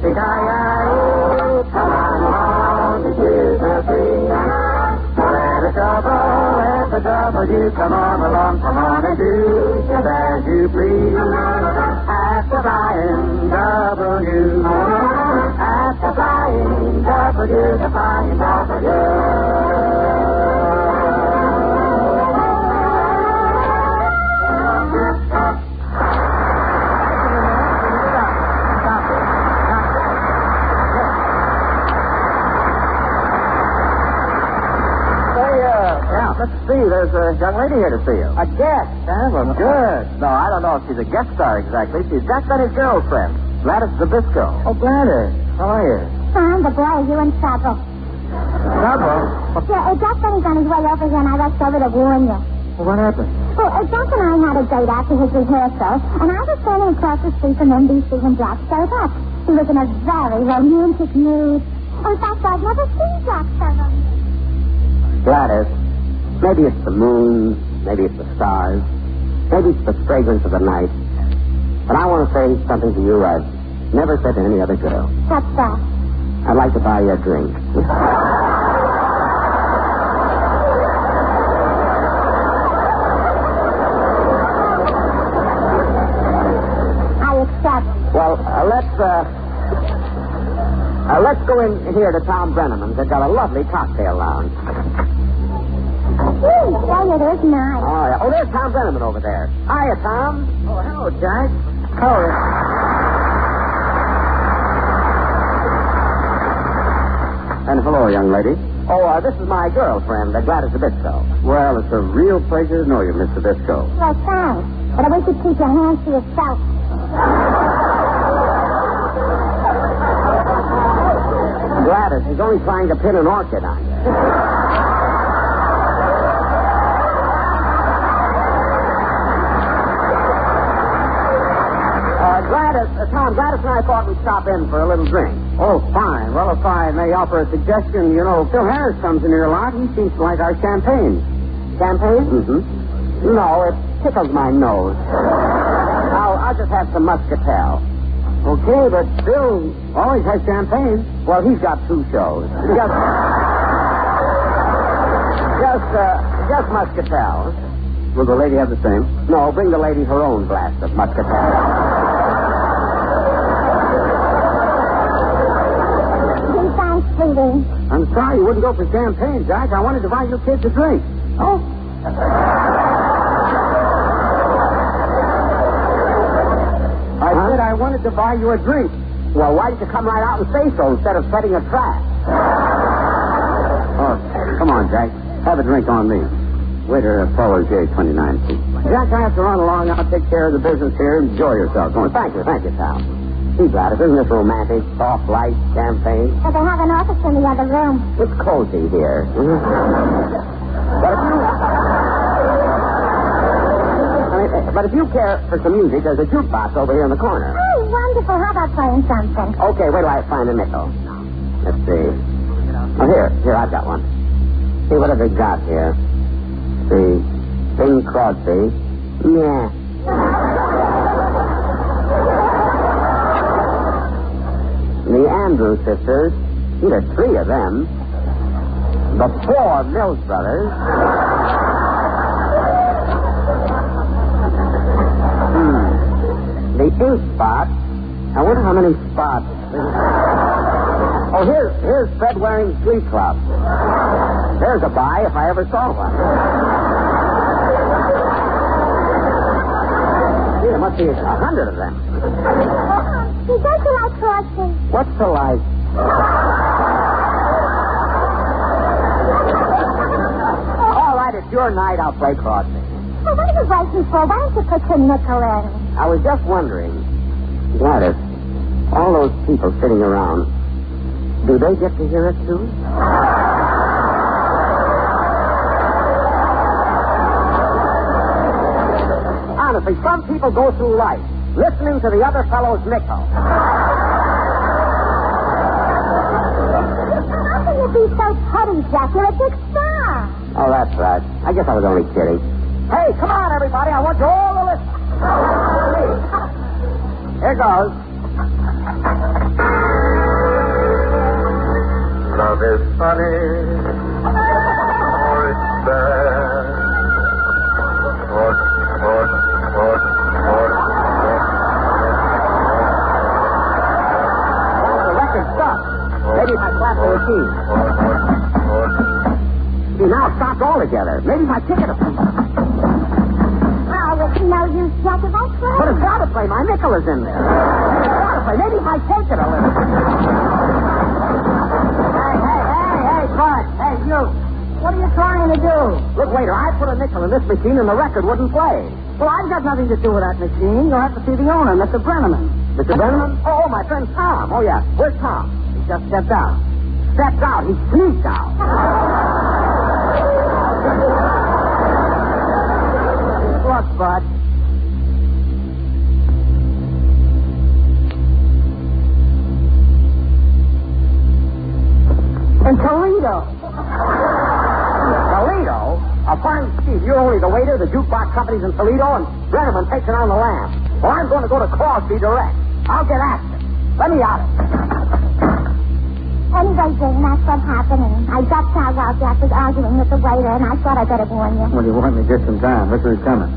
Speaker 11: ki-yi-oh. Come on along and choose the free. Let the trouble you. Come on along and do just as you please. At the Flying W. At the Flying W. The Flying W.
Speaker 2: Let's see, there's a young lady here to see you.
Speaker 11: A guest, huh? Well, good.
Speaker 2: No, I don't know if she's a guest star exactly. She's Jack Benny's girlfriend, Gladys Zabisco.
Speaker 11: Oh, Gladys. How are you?
Speaker 12: Fine, but boy, are you in trouble.
Speaker 11: Trouble?
Speaker 12: Yeah, Jack Benny's on his way over here, and I rushed over to warn you.
Speaker 11: Well, what happened?
Speaker 12: Well, Jack and I had a date after his rehearsal, and I was standing across the street from NBC when Jack showed up. He was in a very romantic mood. In fact, I've never seen Jack so romantic.
Speaker 1: Gladys, maybe it's the moon, maybe it's the stars, maybe it's the fragrance of the night. But I want to say something to you I've never said to any other girl.
Speaker 12: What's that?
Speaker 1: I'd like to buy you a drink.
Speaker 12: I accept.
Speaker 1: Well, let's go in here to Tom Brenneman's. They've got a lovely cocktail lounge.
Speaker 12: There it is, nice.
Speaker 1: Oh, yeah. Oh, there's Tom Brenneman over there. Hiya, Tom.
Speaker 11: Oh, hello, Jack. Hello.
Speaker 1: And hello, young lady. Oh, this is my girlfriend, Gladys Zabisco. Well, it's a real pleasure to know you, Miss Zabisco.
Speaker 12: Well, thanks. But I wish you'd keep your hands to yourself.
Speaker 1: Gladys, he's only trying to pin an orchid on you. Tom, Gladys and I thought we'd stop in for a little drink.
Speaker 2: Oh, fine. Well, if I may offer a suggestion, you know, Phil Harris comes in here a lot. He seems to like our champagne.
Speaker 1: Champagne?
Speaker 2: Mm-hmm.
Speaker 1: No, it tickles my nose. I'll just have some muscatel.
Speaker 2: Okay, but Phil always has champagne.
Speaker 1: Well, he's got 2 shows. Just muscatel.
Speaker 2: Will the lady have the same?
Speaker 1: No, bring the lady her own glass of muscatel.
Speaker 12: Thanks, sweetie.
Speaker 2: I'm sorry you wouldn't go for champagne, Jack. I wanted to buy you kids a drink.
Speaker 12: Oh.
Speaker 2: I said I wanted to buy you a drink.
Speaker 1: Well, why didn't you come right out and say so instead of setting a trap?
Speaker 2: Oh, come on, Jack. Have a drink on me. Waiter, Apollo J29, please. Jack, I have to run along. I'll take care of the business here. Enjoy yourself. Go on.
Speaker 1: Thank you, Tom. Gee, Gladys, isn't this romantic? Soft light, champagne.
Speaker 12: But they have an office in the other room.
Speaker 1: It's cozy here. But if you care for some music, there's a jukebox over here in the corner.
Speaker 12: Oh, wonderful. How about playing something?
Speaker 1: Okay, wait till I find a nickel. Let's see. Oh, here, I've got one. See, what have they got here? See, Bing Crosby. Yeah. The Andrews sisters. See, there's 3 of them. The 4 Mills brothers. The ink spot. I wonder how many spots. Oh, here's Fred Waring's Glee Club. There's a buy if I ever saw one. Gee, there must be 100 of them.
Speaker 12: Don't you like Crosby?
Speaker 1: What's the like? All right, it's your night. I'll play Crosby.
Speaker 12: Well, what are you waiting for? Why don't you put your nickel in?
Speaker 1: I was just wondering, Gladys, all those people sitting around, do they get to hear it too? Honestly, some people go through life listening to the other fellow's nickel.
Speaker 12: How can you be so petty, Jack? You're a big star.
Speaker 1: Oh, that's right. I guess I was only kidding. Hey, come on, everybody. I want you all to listen. Here goes.
Speaker 3: Love is funny, or it's bad.
Speaker 1: The record stopped. Maybe if I slap the key. See, now it stopped altogether. Maybe if I kick it a piece.
Speaker 12: It's no use, Jack. It won't play.
Speaker 1: But it's got to play. My nickel is in there. It's got to play. Maybe if I take it a little. Hey, Bud. Hey, you. What are you trying to do? Look, waiter, I put a nickel in this machine and the record wouldn't play.
Speaker 2: Well, I've got nothing to do with that machine. You'll have to see the owner, Mr. Brenneman.
Speaker 1: Mr. Brenneman? Oh, my friend Tom. Oh, yeah. Where's Tom?
Speaker 2: He just stepped out.
Speaker 1: Stepped out? He sneaked out.
Speaker 2: Look, Bud.
Speaker 1: In Toledo. Toledo? A fine Steve. You're only the waiter, the jukebox company's in Toledo, and Brenneman takes it on the lam. Well, I'm going to go to Crosby direct. I'll get after it. Let me out of it.
Speaker 12: Anyway, Jane, that's what happened. And I got out while Jack was arguing with the waiter, and I thought I'd better warn you.
Speaker 2: Well, you want me just in time. Look who's coming.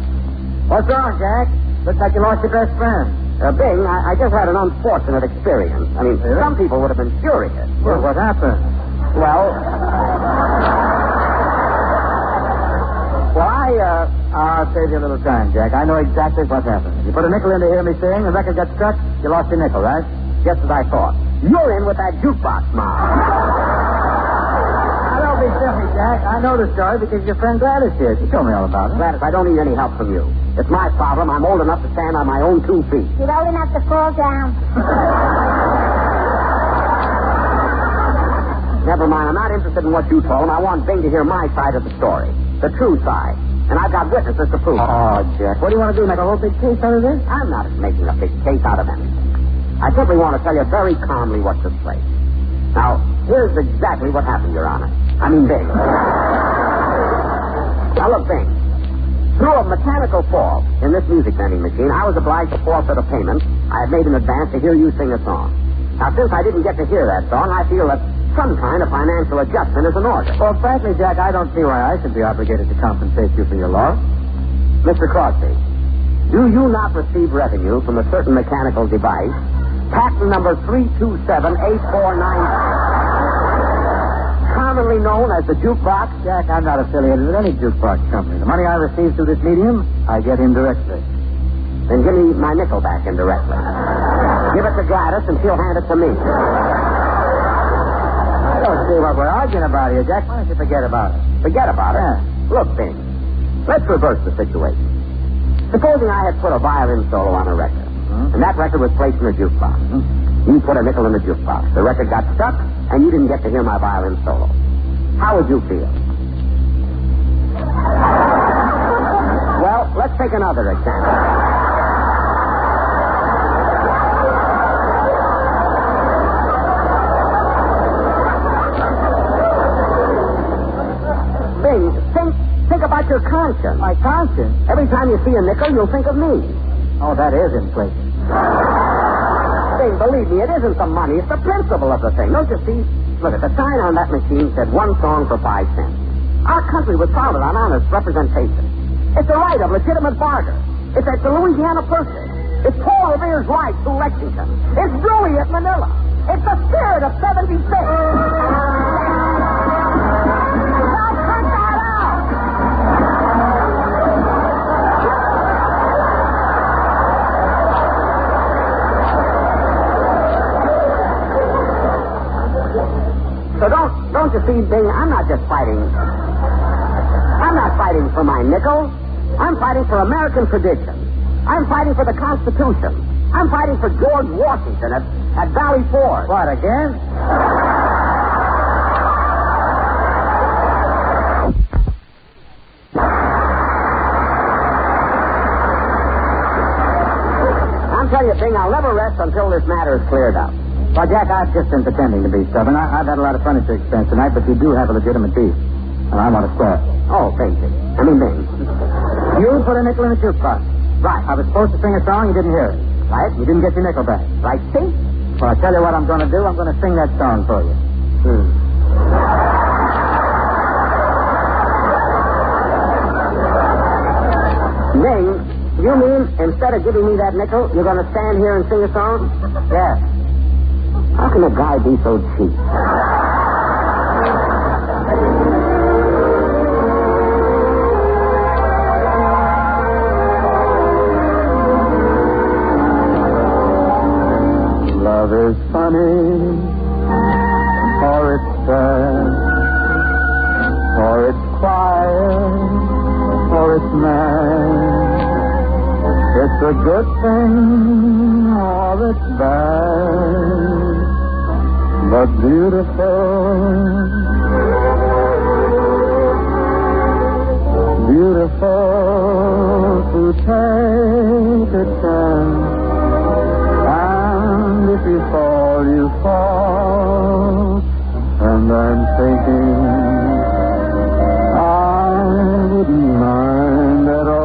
Speaker 2: What's wrong, Jack? Looks like you lost your best friend.
Speaker 1: Bing, I just had an unfortunate experience. I mean, some people would have been furious.
Speaker 2: Well, what happened?
Speaker 1: Well,
Speaker 2: I'll save you a little time, Jack. I know exactly what happened. You put a nickel in to hear me sing, the record got struck, you lost your nickel, right?
Speaker 1: Just as I thought. You're in with that jukebox, Mom.
Speaker 2: Now, don't be silly, Jack. I know the story because your friend Gladys here. She told me all about it.
Speaker 1: Gladys, I don't need any help from you. It's my problem. I'm old enough to stand on my own 2 feet.
Speaker 12: You're old enough to fall down.
Speaker 1: Never mind. I'm not interested in what you told him. I want Bing to hear my side of the story. The true side. And I've got witnesses to prove it.
Speaker 2: Oh, Jack, what do you want to do, make a whole big case out of this?
Speaker 1: I'm not making a big case out of anything. I simply want to tell you very calmly what took place. Now, here's exactly what happened, Your Honor. I mean, Bing. Now, look, Bing. Through a mechanical fault in this music vending machine, I was obliged to forfeit a payment I had made in advance to hear you sing a song. Now, since I didn't get to hear that song, I feel that some kind of financial adjustment is in order.
Speaker 2: Well, frankly, Jack, I don't see why I should be obligated to compensate you for your loss.
Speaker 1: Mr. Crosby, do you not receive revenue from a certain mechanical device, patent number 327-8496, commonly known as the jukebox?
Speaker 2: Jack, I'm not affiliated with any jukebox company. The money I receive through this medium, I get indirectly.
Speaker 1: Then give me my nickel back indirectly. Give it to Gladys and she'll hand it to me.
Speaker 2: I don't see what we're arguing about here, Jack. Why don't you forget about it?
Speaker 1: Forget about it?
Speaker 2: Yeah.
Speaker 1: Look, Bing, let's reverse the situation. Supposing I had put a violin solo on a record, and that record was placed in a jukebox. You put a nickel in the jukebox. The record got stuck, and you didn't get to hear my violin solo. How would you feel? Well, let's take another example. Think about your conscience.
Speaker 2: My conscience?
Speaker 1: Every time you see a nickel, you'll think of me.
Speaker 2: Oh, that is inflation.
Speaker 1: Bing, believe me, it isn't the money. It's the principle of the thing. Don't you see? Look, the sign on that machine said one song for 5 cents. Our country was founded on honest representation. It's the right of legitimate barter. It's at the Louisiana Purchase. It's Paul Revere's right to Lexington. It's Dewey at Manila. It's the spirit of 76. So don't you see, Bing, I'm not just fighting. I'm not fighting for my nickel. I'm fighting for American tradition. I'm fighting for the Constitution. I'm fighting for George Washington at Valley Forge.
Speaker 2: What, again?
Speaker 1: I'm telling you, Bing, I'll never rest until this matter is cleared up.
Speaker 2: Well, Jack, I've just been pretending to be stubborn. I've had a lot of furniture expense tonight, but you do have a legitimate beef. And I want to square.
Speaker 1: Oh, thank you. I mean, Bing.
Speaker 2: You put a nickel in the jukebox.
Speaker 1: Right.
Speaker 2: I was supposed to sing a song, you didn't hear it.
Speaker 1: Right.
Speaker 2: You didn't get your nickel back.
Speaker 1: Right, see?
Speaker 2: Well, I'll tell you what I'm going to do. I'm going to sing that song for you.
Speaker 1: Bing, you mean instead of giving me that nickel, you're going to stand here and sing a song?
Speaker 2: Yeah.
Speaker 1: How can a guy be so cheap?
Speaker 11: Love is funny, or it's sad, or it's quiet, or it's mad. It's a good thing, or it's bad, but beautiful, beautiful to take a chance. And if you fall, and I'm thinking I wouldn't mind at all.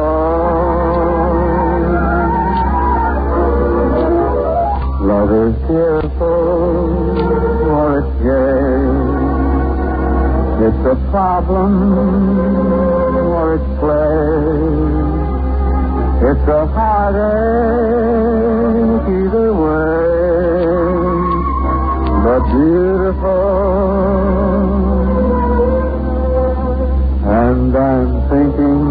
Speaker 11: Love is cheerful, or it's gay. It's a problem, or it's play. It's a heartache either way, but beautiful. And I'm thinking,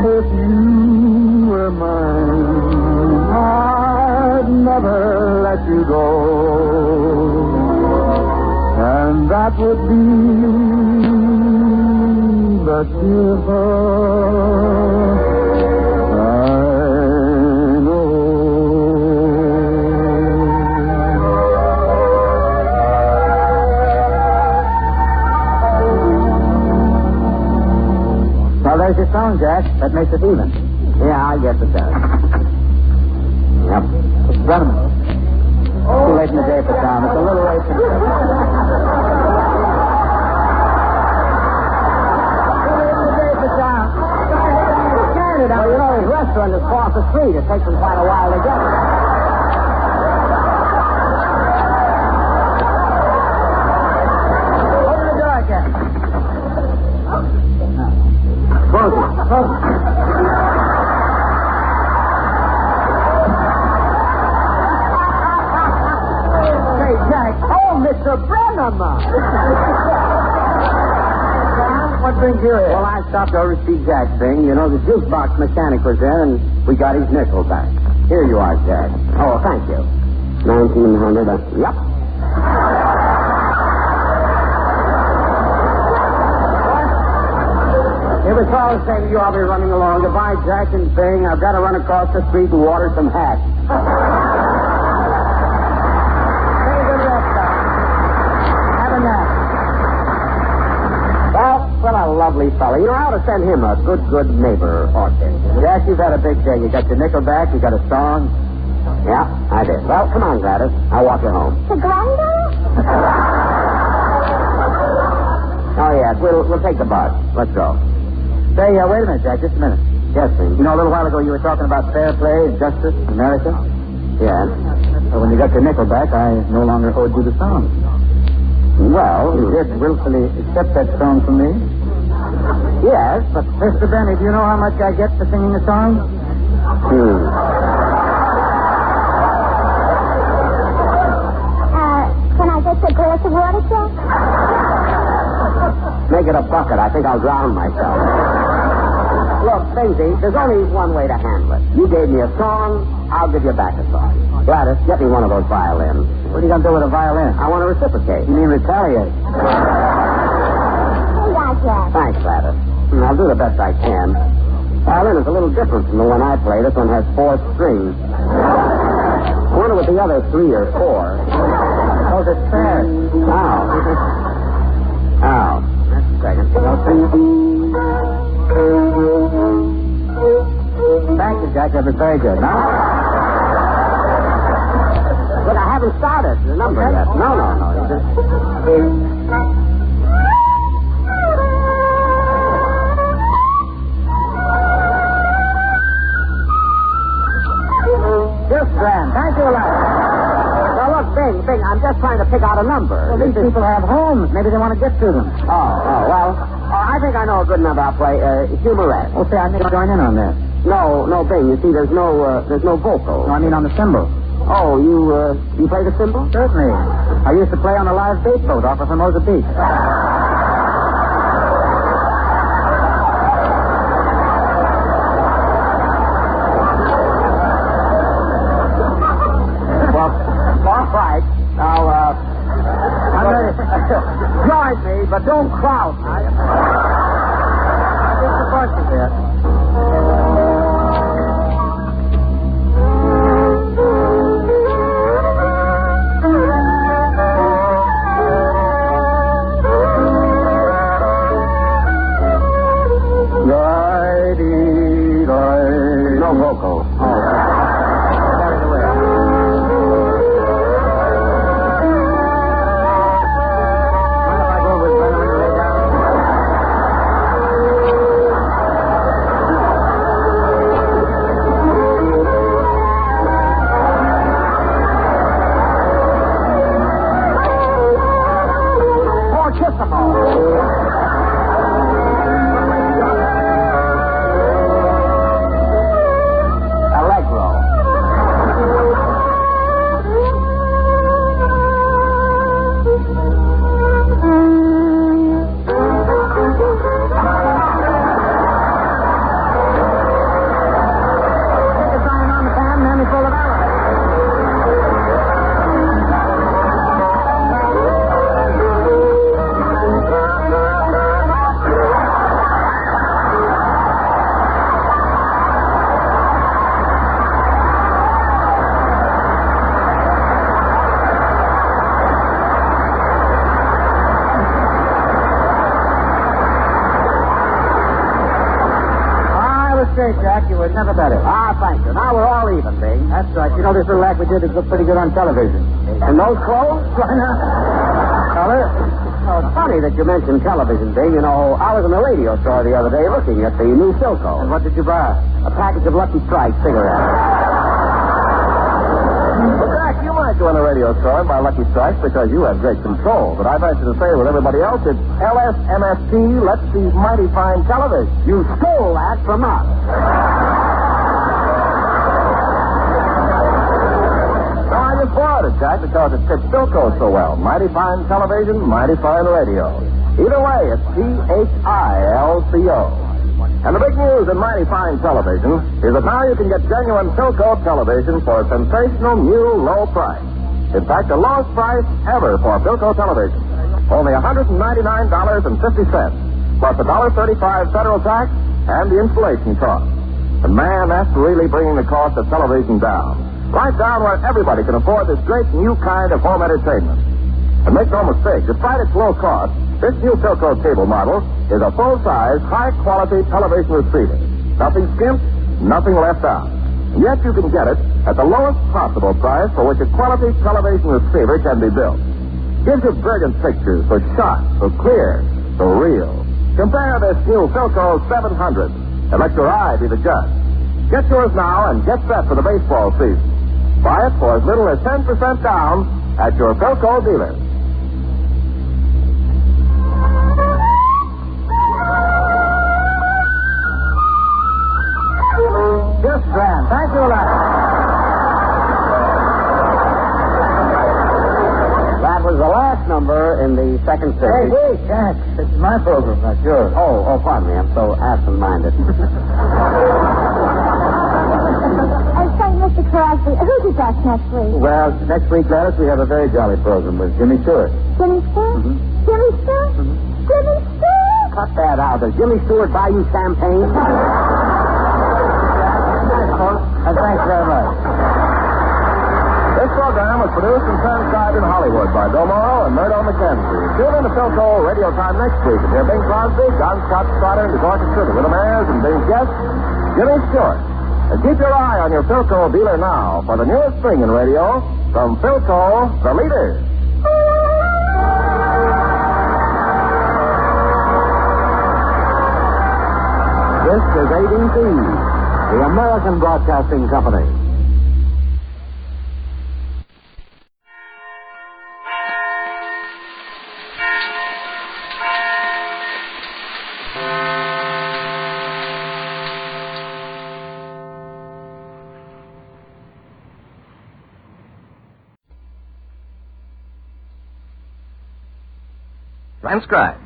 Speaker 11: if you were mine, I'd never let you go. And that would be but beautiful.
Speaker 2: song, Jack. That makes it even.
Speaker 1: Yeah, I guess it does. Yep.
Speaker 2: Gentlemen. Too late in the day for Tom. It's a little late for
Speaker 1: Well, you know, his restaurant is across the street. It takes him quite a while to get it.
Speaker 2: Open the door, Jack.
Speaker 1: Close it. Close it. Hey, Jack. Oh, Mr. Brenham.
Speaker 2: What brings you here?
Speaker 1: Well, I stopped over to see Jack Bing. You know, the jukebox mechanic was there, and we got his nickel back. Here you are, Jack. Oh, thank you. 1900. Yep. If it's all the same to you, I'll be running along. Goodbye, Jack and Bing. I've got to run across the street and water some hats. Very good rest, Doc. Have a nap. What a lovely fellow. You know, I ought to send him a good neighbor orchid.
Speaker 2: Jack, you've had a big day. You got your nickel back, you got a song.
Speaker 1: Yeah, I did. Well, come on, Gladys. I'll walk you home.
Speaker 12: To Glendale?
Speaker 1: Oh, yes. We'll take the bus. Let's go.
Speaker 2: Say, wait a minute, Jack. Just a minute.
Speaker 1: Yes, sir.
Speaker 2: You know, a little while ago you were talking about fair play, justice, America.
Speaker 1: Yes.
Speaker 2: So when you got your nickel back, I no longer owed you the song.
Speaker 1: Well,
Speaker 2: You did willfully accept that song from me.
Speaker 1: yes, but...
Speaker 2: Mr. Benny, do you know how much I get for singing the song?
Speaker 12: Can I get a glass of water, Jack?
Speaker 1: Make it a bucket. I think I'll drown myself. Look, Daisy, there's only one way to handle it. You gave me a song, I'll give you back a song. Gladys, get me one of those violins.
Speaker 2: What are you going to do with a violin?
Speaker 1: I want to reciprocate.
Speaker 2: You mean retaliate?
Speaker 12: Here you are, Jack.
Speaker 1: Thanks, Gladys. I'll do the best I can. Violin is a little different from the one I play. This one has 4 strings. I wonder what the other 3 or 4.
Speaker 2: Oh, it's fair.
Speaker 1: Oh. Oh. That's a second.
Speaker 2: Thank you, Jack. That was very good.
Speaker 1: Look, I haven't started the number yet. No.
Speaker 2: Just grand. Thank you a lot.
Speaker 1: Now, look, Bing, I'm just trying to pick out a number.
Speaker 2: Well, these people have homes. Maybe they want to get to them.
Speaker 1: Well, I think I know a good number I'll play. Humorette.
Speaker 2: Oh, say, I need to join in on that.
Speaker 1: No, Bing, you see, there's no vocal.
Speaker 2: No, I mean on the cymbal.
Speaker 1: Oh, you play the cymbal?
Speaker 2: Certainly. I used to play on a live bait boat off of Hermosa Beach.
Speaker 1: Well, all right. Now, I'm ready. Join me, but don't crowd me.
Speaker 2: Just a question there.
Speaker 1: No vocal.
Speaker 2: Carried away. Mind if I go with Brennan and lay down?
Speaker 11: great, Jack. You were never better.
Speaker 1: Ah, thank you. Now we're all even, Bing.
Speaker 11: That's right. You know, this little act we did is look pretty good on television.
Speaker 1: And those clothes?
Speaker 11: Why not?
Speaker 1: Color? Oh, it's funny that you mentioned television, Bing. You know, I was in the radio store the other day looking at the new Philco.
Speaker 11: And what did you buy?
Speaker 1: A package of Lucky Strike cigarettes.
Speaker 2: Well, Jack, you might go in a radio store and buy Lucky Strikes because you have great control. But I venture to say with everybody else, it's LSMFT, Let's See Mighty Fine Television.
Speaker 1: You stole that from us.
Speaker 2: No, I just borrowed it, Jack, because it fits Philco so well. Mighty Fine Television, Mighty Fine Radio. Either way, it's PHILCO. And the big news in Mighty Fine Television is that now you can get genuine Philco television for a sensational new low price. In fact, the lowest price ever for Philco television. Only $199.50, plus $1.35 federal tax and the installation cost. And man, that's really bringing the cost of television down. Right down where everybody can afford this great new kind of home entertainment. And make no mistake, despite its low cost, this new Philco cable model is a full-size, high-quality television receiver. Nothing skimped, nothing left out. And yet you can get it at the lowest possible price for which a quality television receiver can be built. Gives you brilliant pictures so sharp, so clear, so real. Compare this new Philco 700 and let your eye be the judge. Get yours now and get set for the baseball season. Buy it for as little as 10% down at your Philco dealer.
Speaker 11: Just grand. Thank you a lot.
Speaker 1: That was the last number in the second series.
Speaker 11: Hey, wait, Jack. This is my program, not yours.
Speaker 1: Oh, pardon me. I'm so absent-minded.
Speaker 12: Say, Mr. Crosby, who's your guest next week?
Speaker 11: Well, next week, Gladys, we have a very jolly program with Jimmy Stewart.
Speaker 12: Jimmy Stewart?
Speaker 11: Mm-hmm.
Speaker 12: Jimmy Stewart? Mm-hmm. Jimmy Stewart?
Speaker 1: Cut that out. Does Jimmy Stewart buy you champagne?
Speaker 11: And thanks very much.
Speaker 2: This program was produced and transcribed in Hollywood by Bill Morrow and Murdo McKenzie. Tune in to Philco Radio Time next week and hear Bing Crosby, John Scott Stoddard, and his orchestra, the William Ayers, and Bing's guest, Jimmy Stewart. And keep your eye on your Philco dealer now for the newest thing in radio from Philco, the leader.
Speaker 1: This is ABC, the American Broadcasting Company.
Speaker 15: Transcribed.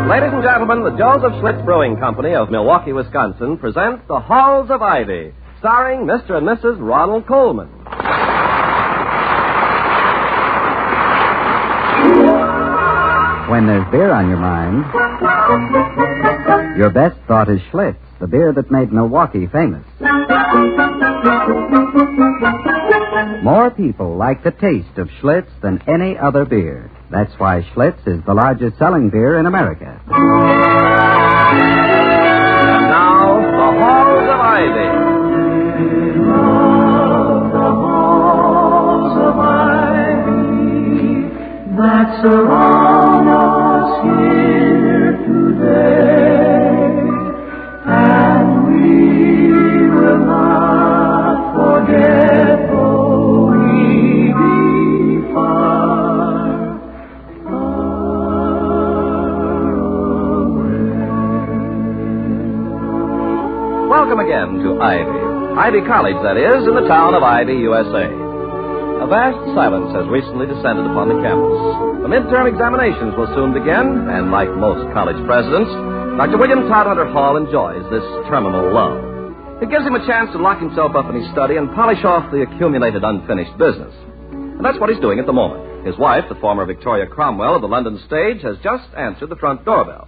Speaker 15: Ladies and gentlemen, the Joseph Schlitz Brewing Company of Milwaukee, Wisconsin presents The Halls of Ivy, starring Mr. and Mrs. Ronald Coleman.
Speaker 16: When there's beer on your mind, your best thought is Schlitz, the beer that made Milwaukee famous. More people like the taste of Schlitz than any other beer. That's why Schlitz is the largest selling beer in America.
Speaker 15: And now, The Halls of Ivy.
Speaker 18: The halls of ivy that surround us here today, and we will not forget, though we be far,
Speaker 15: Welcome again to Ivy. Ivy College, that is, in the town of Ivy, USA. A vast silence has recently descended upon the campus. The midterm examinations will soon begin, and like most college presidents, Dr. William Todhunter Hall enjoys this terminal lull. It gives him a chance to lock himself up in his study and polish off the accumulated unfinished business. And that's what he's doing at the moment. His wife, the former Victoria Cromwell of the London stage, has just answered the front doorbell.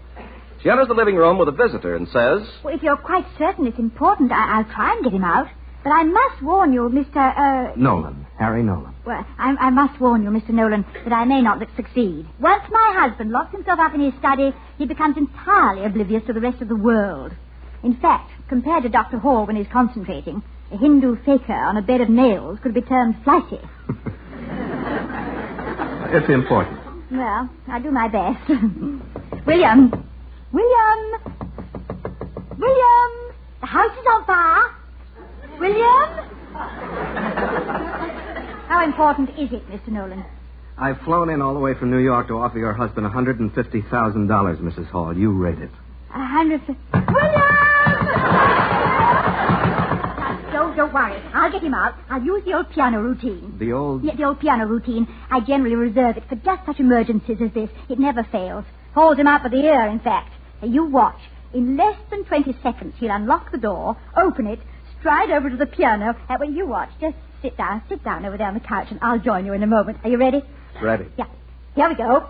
Speaker 15: She enters the living room with a visitor and says,
Speaker 12: Well, if you're quite certain it's important, I'll try and get him out. But I must warn you, Mr.
Speaker 15: Nolan.
Speaker 16: Harry Nolan.
Speaker 12: Well, I must warn you, Mr. Nolan, that I may not succeed. Once my husband locks himself up in his study, he becomes entirely oblivious to the rest of the world. In fact, compared to Dr. Hall when he's concentrating, a Hindu faker on a bed of nails could be termed flighty.
Speaker 16: It's important.
Speaker 12: Well, I'll do my best. William! The house is on fire! William! How important is it, Mr. Nolan?
Speaker 16: I've flown in all the way from New York to offer your husband $150,000, Mrs. Hall. You rate it.
Speaker 12: William! Don't worry. I'll get him out. I'll use the old piano routine.
Speaker 16: The old...
Speaker 12: Yeah, the old piano routine. I generally reserve it for just such emergencies as this. It never fails. Holds him out by the ear, in fact. You watch. In less than 20 seconds, he'll unlock the door, open it, stride over to the piano, and when you watch, just sit down over there on the couch, and I'll join you in a moment. Are you ready?
Speaker 16: Ready.
Speaker 12: Yeah. Here we go.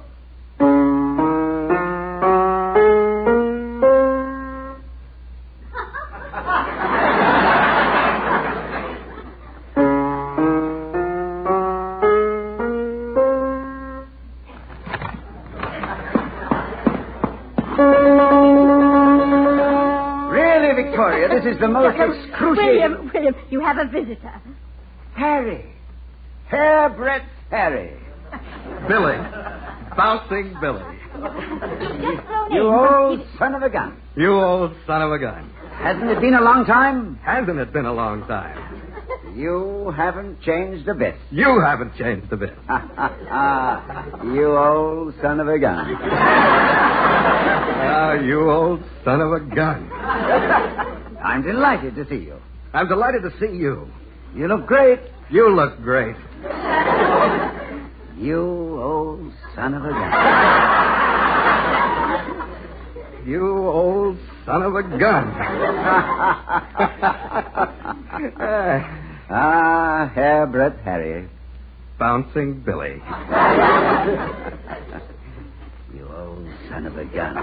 Speaker 5: This is the most excruciating...
Speaker 12: William, you have a visitor.
Speaker 5: Harry. Hairbreadth Harry.
Speaker 16: Billy. Bouncing Billy.
Speaker 5: You old son of a gun.
Speaker 16: You old son of a gun.
Speaker 5: Hasn't it been a long time?
Speaker 16: Hasn't it been a long time?
Speaker 5: You haven't changed a bit.
Speaker 16: You haven't changed a bit.
Speaker 5: You old son of a gun.
Speaker 16: You old son of a gun.
Speaker 5: I'm delighted to see you.
Speaker 16: I'm delighted to see you.
Speaker 5: You look great.
Speaker 16: You look great.
Speaker 5: You old son of a gun.
Speaker 16: You old son of a gun.
Speaker 5: Hairbreadth Harry.
Speaker 16: Bouncing Billy.
Speaker 5: You old son of a gun.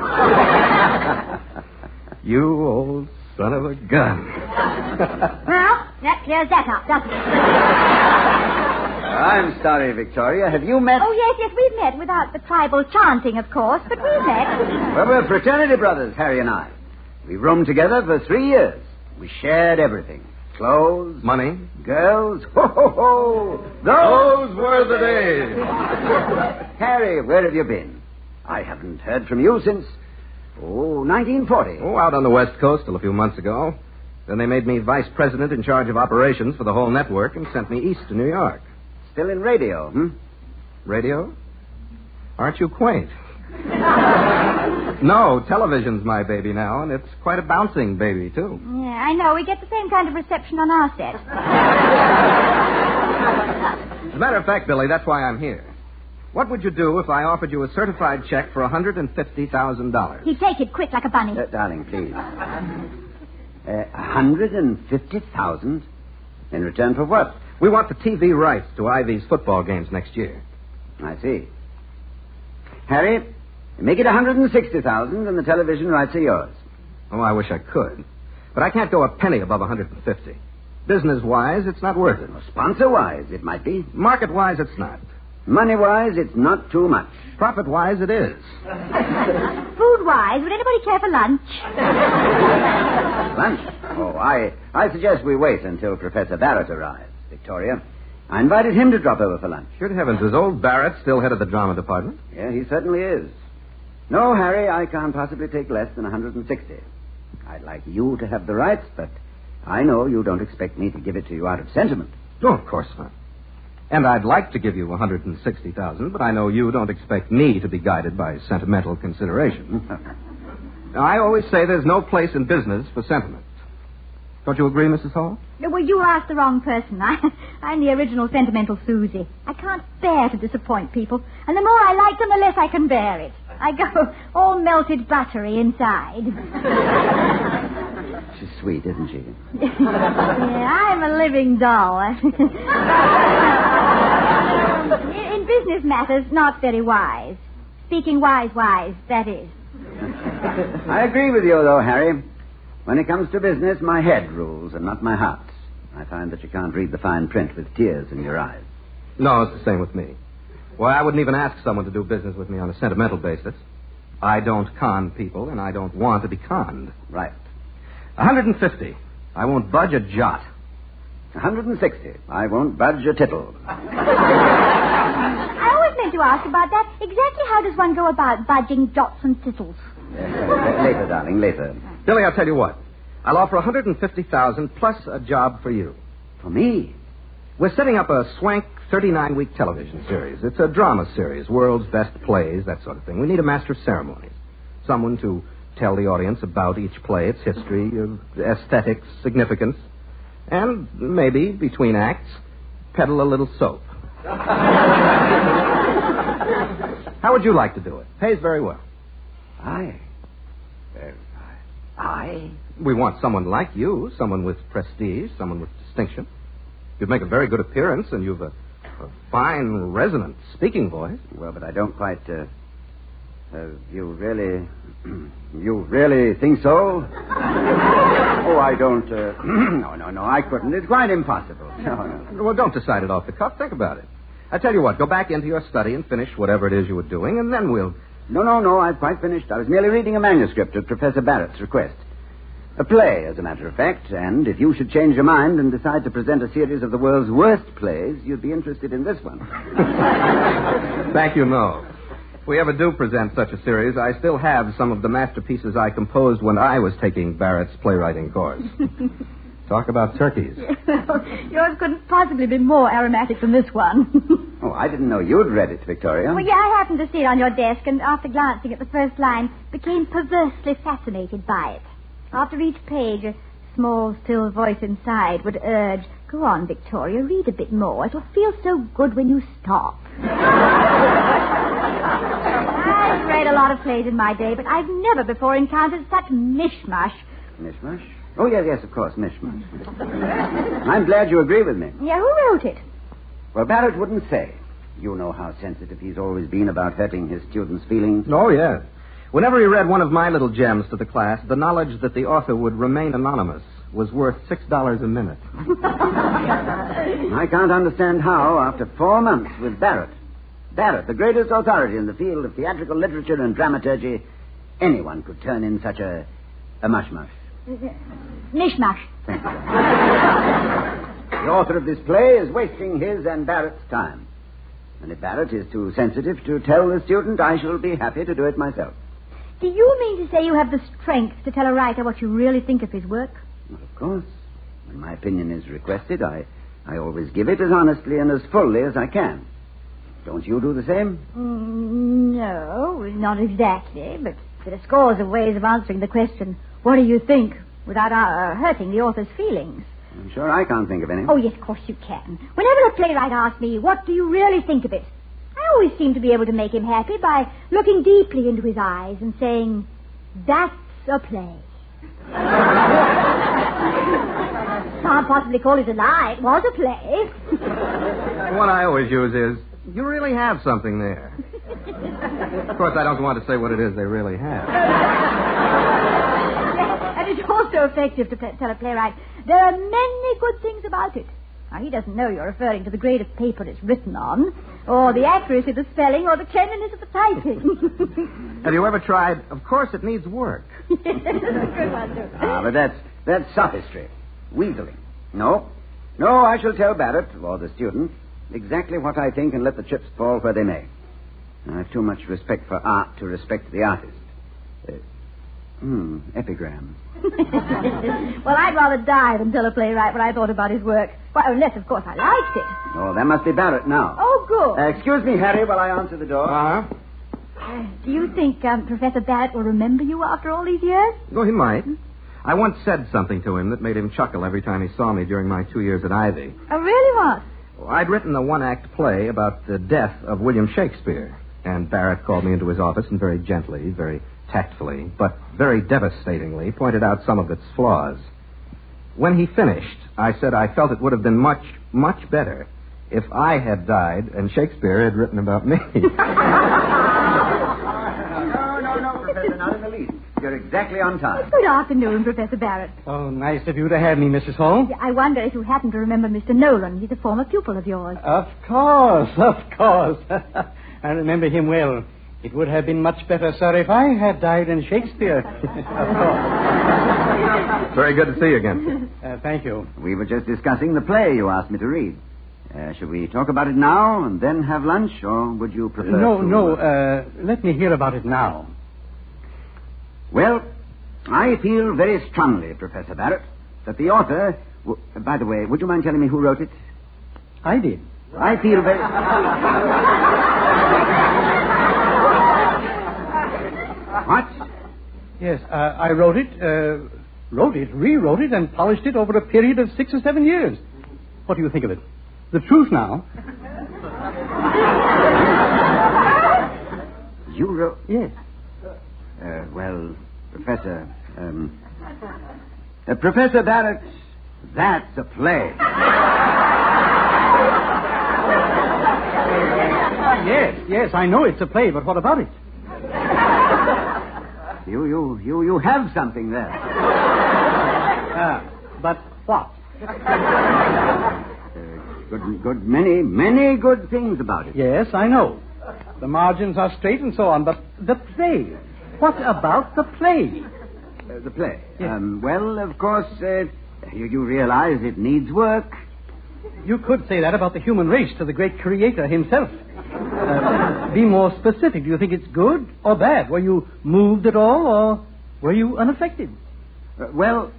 Speaker 16: You old son of a gun.
Speaker 12: Well, that clears that up, doesn't it?
Speaker 5: I'm sorry, Victoria. Have you met...
Speaker 12: Oh, yes, we've met without the tribal chanting, of course, but we've met.
Speaker 5: Well, we're fraternity brothers, Harry and I. We roomed together for 3 years. We shared everything. Clothes.
Speaker 16: Money.
Speaker 5: Girls. Ho, ho, ho.
Speaker 16: Those were the days.
Speaker 5: Harry, where have you been? I haven't heard from you since... 1940.
Speaker 16: Out on the West Coast till a few months ago. Then they made me vice president in charge of operations for the whole network and sent me east to New York.
Speaker 5: Still in radio,
Speaker 16: Radio? Aren't you quaint? No, television's my baby now, and it's quite a bouncing baby, too.
Speaker 12: Yeah, I know. We get the same kind of reception on our set.
Speaker 16: As a matter of fact, Billy, that's why I'm here. What would you do if I offered you a certified check for $150,000?
Speaker 12: He'd take it quick like a bunny.
Speaker 5: Darling, please. 150,000 in return for what?
Speaker 16: We want the TV rights to Ivy's football games next year.
Speaker 5: I see. Harry, make it 160,000 and the television rights are yours.
Speaker 16: Oh, I wish I could. But I can't go a penny above 150. Business-wise, it's not worth it.
Speaker 5: Well, sponsor-wise, it might be.
Speaker 16: Market-wise, it's not.
Speaker 5: Money-wise, it's not too much.
Speaker 16: Profit-wise, it is.
Speaker 12: Food-wise, would anybody care for lunch?
Speaker 5: Lunch? Oh, I suggest we wait until Professor Barrett arrives, Victoria. I invited him to drop over for lunch.
Speaker 16: Good heavens, is old Barrett still head of the drama department?
Speaker 5: Yeah, he certainly is. No, Harry, I can't possibly take less than 160. I'd like you to have the rights, but I know you don't expect me to give it to you out of sentiment.
Speaker 16: Oh, of course not. And I'd like to give you $160,000, but I know you don't expect me to be guided by sentimental consideration. Now, I always say there's no place in business for sentiment. Don't you agree, Mrs. Hall?
Speaker 12: Well, you asked the wrong person. I'm the original sentimental Susie. I can't bear to disappoint people, and the more I like them, the less I can bear it. I go all melted buttery inside.
Speaker 5: She's sweet, isn't she?
Speaker 12: Yeah, I'm a living doll. In business matters, not very wise. Speaking wise, that is.
Speaker 5: I agree with you, though, Harry. When it comes to business, my head rules and not my heart. I find that you can't read the fine print with tears in your eyes.
Speaker 16: No, it's the same with me. Why, I wouldn't even ask someone to do business with me on a sentimental basis. I don't con people, and I don't want to be conned.
Speaker 5: Right.
Speaker 16: 150. I won't budge a jot.
Speaker 5: 160. I won't budge a tittle.
Speaker 12: I always meant to ask about that. Exactly how does one go about budging jots and tittles?
Speaker 5: Later, darling, later.
Speaker 16: Billy, I'll tell you what. I'll offer $150,000 plus a job for you.
Speaker 5: For me?
Speaker 16: We're setting up a swank 39-week television series. It's a drama series, world's best plays, that sort of thing. We need a master of ceremonies, someone to tell the audience about each play, its history, aesthetics, significance, and maybe, between acts, peddle a little soap. How would you like to do it? Pays very well.
Speaker 5: I?
Speaker 16: We want someone like you, someone with prestige, someone with distinction. You'd make a very good appearance, and you've a fine, resonant speaking voice.
Speaker 5: Well, but I don't quite, you really think so? Oh, I don't, no, I couldn't. It's quite impossible. No.
Speaker 16: Well, don't decide it off the cuff. Think about it. I tell you what, go back into your study and finish whatever it is you were doing, and then we'll...
Speaker 5: No, I've quite finished. I was merely reading a manuscript at Professor Barrett's request. A play, as a matter of fact, and if you should change your mind and decide to present a series of the world's worst plays, you'd be interested in this one.
Speaker 16: Thank you, no. If we ever do present such a series, I still have some of the masterpieces I composed when I was taking Barrett's playwriting course. Talk about turkeys.
Speaker 12: Yours couldn't possibly be more aromatic than this one.
Speaker 5: Oh, I didn't know you'd read it, Victoria.
Speaker 12: Well, yeah, I happened to see it on your desk, and after glancing at the first line, became perversely fascinated by it. After each page, a small, still voice inside would urge, "Go on, Victoria, read a bit more. It'll feel so good when you stop." I've read a lot of plays in my day, but I've never before encountered such mishmash.
Speaker 5: Mishmash? Oh, yes, of course, mishmash. I'm glad you agree with me.
Speaker 12: Yeah, who wrote it?
Speaker 5: Well, Barrett wouldn't say. You know how sensitive he's always been about hurting his students' feelings.
Speaker 16: Oh, yes. Whenever he read one of my little gems to the class, the knowledge that the author would remain anonymous was worth $6 a minute.
Speaker 5: I can't understand how, after 4 months with Barrett, the greatest authority in the field of theatrical literature and dramaturgy, anyone could turn in such a mushmash.
Speaker 12: Mishmash.
Speaker 5: Thank you. The author of this play is wasting his and Barrett's time. And if Barrett is too sensitive to tell the student, I shall be happy to do it myself.
Speaker 12: Do you mean to say you have the strength to tell a writer what you really think of his work?
Speaker 5: Well, of course. When my opinion is requested, I always give it as honestly and as fully as I can. Don't you do the same?
Speaker 12: No, not exactly, but there are scores of ways of answering the question, what do you think, without hurting the author's feelings.
Speaker 5: I'm sure I can't think of any.
Speaker 12: Oh, yes, of course you can. Whenever a playwright asks me, what do you really think of it? I always seem to be able to make him happy by looking deeply into his eyes and saying, that's a play. Can't possibly call it a lie. It was a play.
Speaker 16: What I always use is, you really have something there. Of course, I don't want to say what it is they really have.
Speaker 12: And it's also effective to tell a playwright, there are many good things about it. Now, he doesn't know you're referring to the grade of paper it's written on, or the accuracy of the spelling, or the cleanliness of the typing.
Speaker 16: Have you ever tried, of course it needs work?
Speaker 12: That's a good one, too.
Speaker 5: But that's sophistry. Weaseling. No, I shall tell Barrett, or the student, exactly what I think and let the chips fall where they may. I have too much respect for art to respect the artist. Epigram.
Speaker 12: Well, I'd rather die than tell a playwright what I thought about his work. Well, unless, of course, I liked it.
Speaker 5: Oh, that must be Barrett now.
Speaker 12: Oh, good.
Speaker 5: Excuse me, Harry, while I answer the door.
Speaker 12: Do you think Professor Barrett will remember you after all these years?
Speaker 16: Oh, he might. I once said something to him that made him chuckle every time he saw me during my 2 years at Ivy.
Speaker 12: Oh, really, what?
Speaker 16: I'd written a one-act play about the death of William Shakespeare, and Barrett called me into his office and very gently, very tactfully, but very devastatingly pointed out some of its flaws. When he finished, I said I felt it would have been much, much better if I had died and Shakespeare had written about me.
Speaker 5: No, Professor, not in the least. You're exactly on time.
Speaker 12: Good afternoon, Professor Barrett.
Speaker 14: Oh, nice of you to have me, Mrs. Hall.
Speaker 12: I wonder if you happen to remember Mr. Nolan. He's a former pupil of yours.
Speaker 14: Of course. I remember him well. It would have been much better, sir, if I had died in Shakespeare. Of course.
Speaker 16: Very good to see you again.
Speaker 14: Thank you.
Speaker 5: We were just discussing the play you asked me to read. Should we talk about it now and then have lunch, or would you prefer
Speaker 14: No. Let me hear about it now.
Speaker 5: Well, I feel very strongly, Professor Barrett, that the author... by the way, would you mind telling me who wrote it?
Speaker 14: I did.
Speaker 5: I feel very... What?
Speaker 14: Yes, I wrote it, rewrote it, and polished it over a period of 6 or 7 years. What do you think of it? The truth now.
Speaker 5: You wrote...
Speaker 14: Yes.
Speaker 5: Well, Professor... Professor Barrett, that's a play.
Speaker 14: Yes, I know it's a play, but what about it?
Speaker 5: You have something there.
Speaker 14: But what?
Speaker 5: Many good things about it.
Speaker 14: Yes, I know. The margins are straight and so on, but the play. What about the play?
Speaker 5: The play?
Speaker 14: Yes.
Speaker 5: Well, of course, you realize it needs work.
Speaker 14: You could say that about the human race to the great creator himself. Be more specific. Do you think it's good or bad? Were you moved at all, or were you unaffected?
Speaker 5: Well,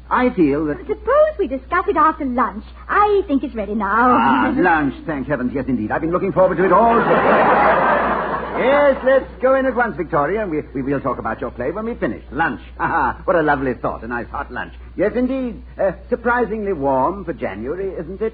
Speaker 5: I feel that...
Speaker 12: Suppose we discuss it after lunch. I think it's ready now.
Speaker 5: Lunch, thank heavens, yes, indeed. I've been looking forward to it all day. Yes, let's go in at once, Victoria, and we will talk about your play when we finish. Lunch. What a lovely thought, a nice hot lunch. Yes, indeed. Surprisingly warm for January, isn't it?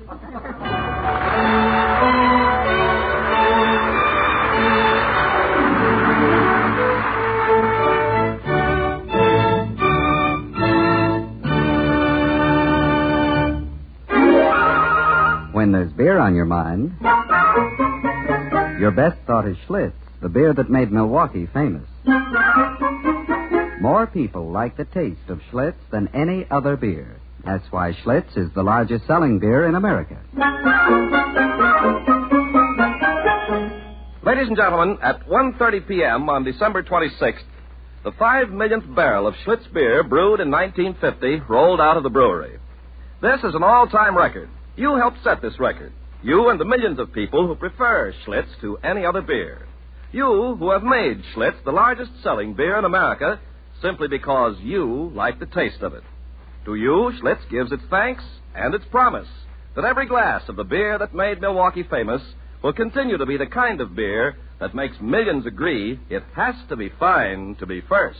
Speaker 16: When there's beer on your mind, your best thought is Schlitz, the beer that made Milwaukee famous. More people like the taste of Schlitz than any other beer. That's why Schlitz is the largest selling beer in America.
Speaker 15: Ladies and gentlemen, at 1:30 p.m. on December 26th, the 5 millionth barrel of Schlitz beer brewed in 1950 rolled out of the brewery. This is an all-time record. You helped set this record. You and the millions of people who prefer Schlitz to any other beer. You who have made Schlitz the largest selling beer in America simply because you like the taste of it. To you, Schlitz gives its thanks and its promise that every glass of the beer that made Milwaukee famous will continue to be the kind of beer that makes millions agree it has to be fine to be first.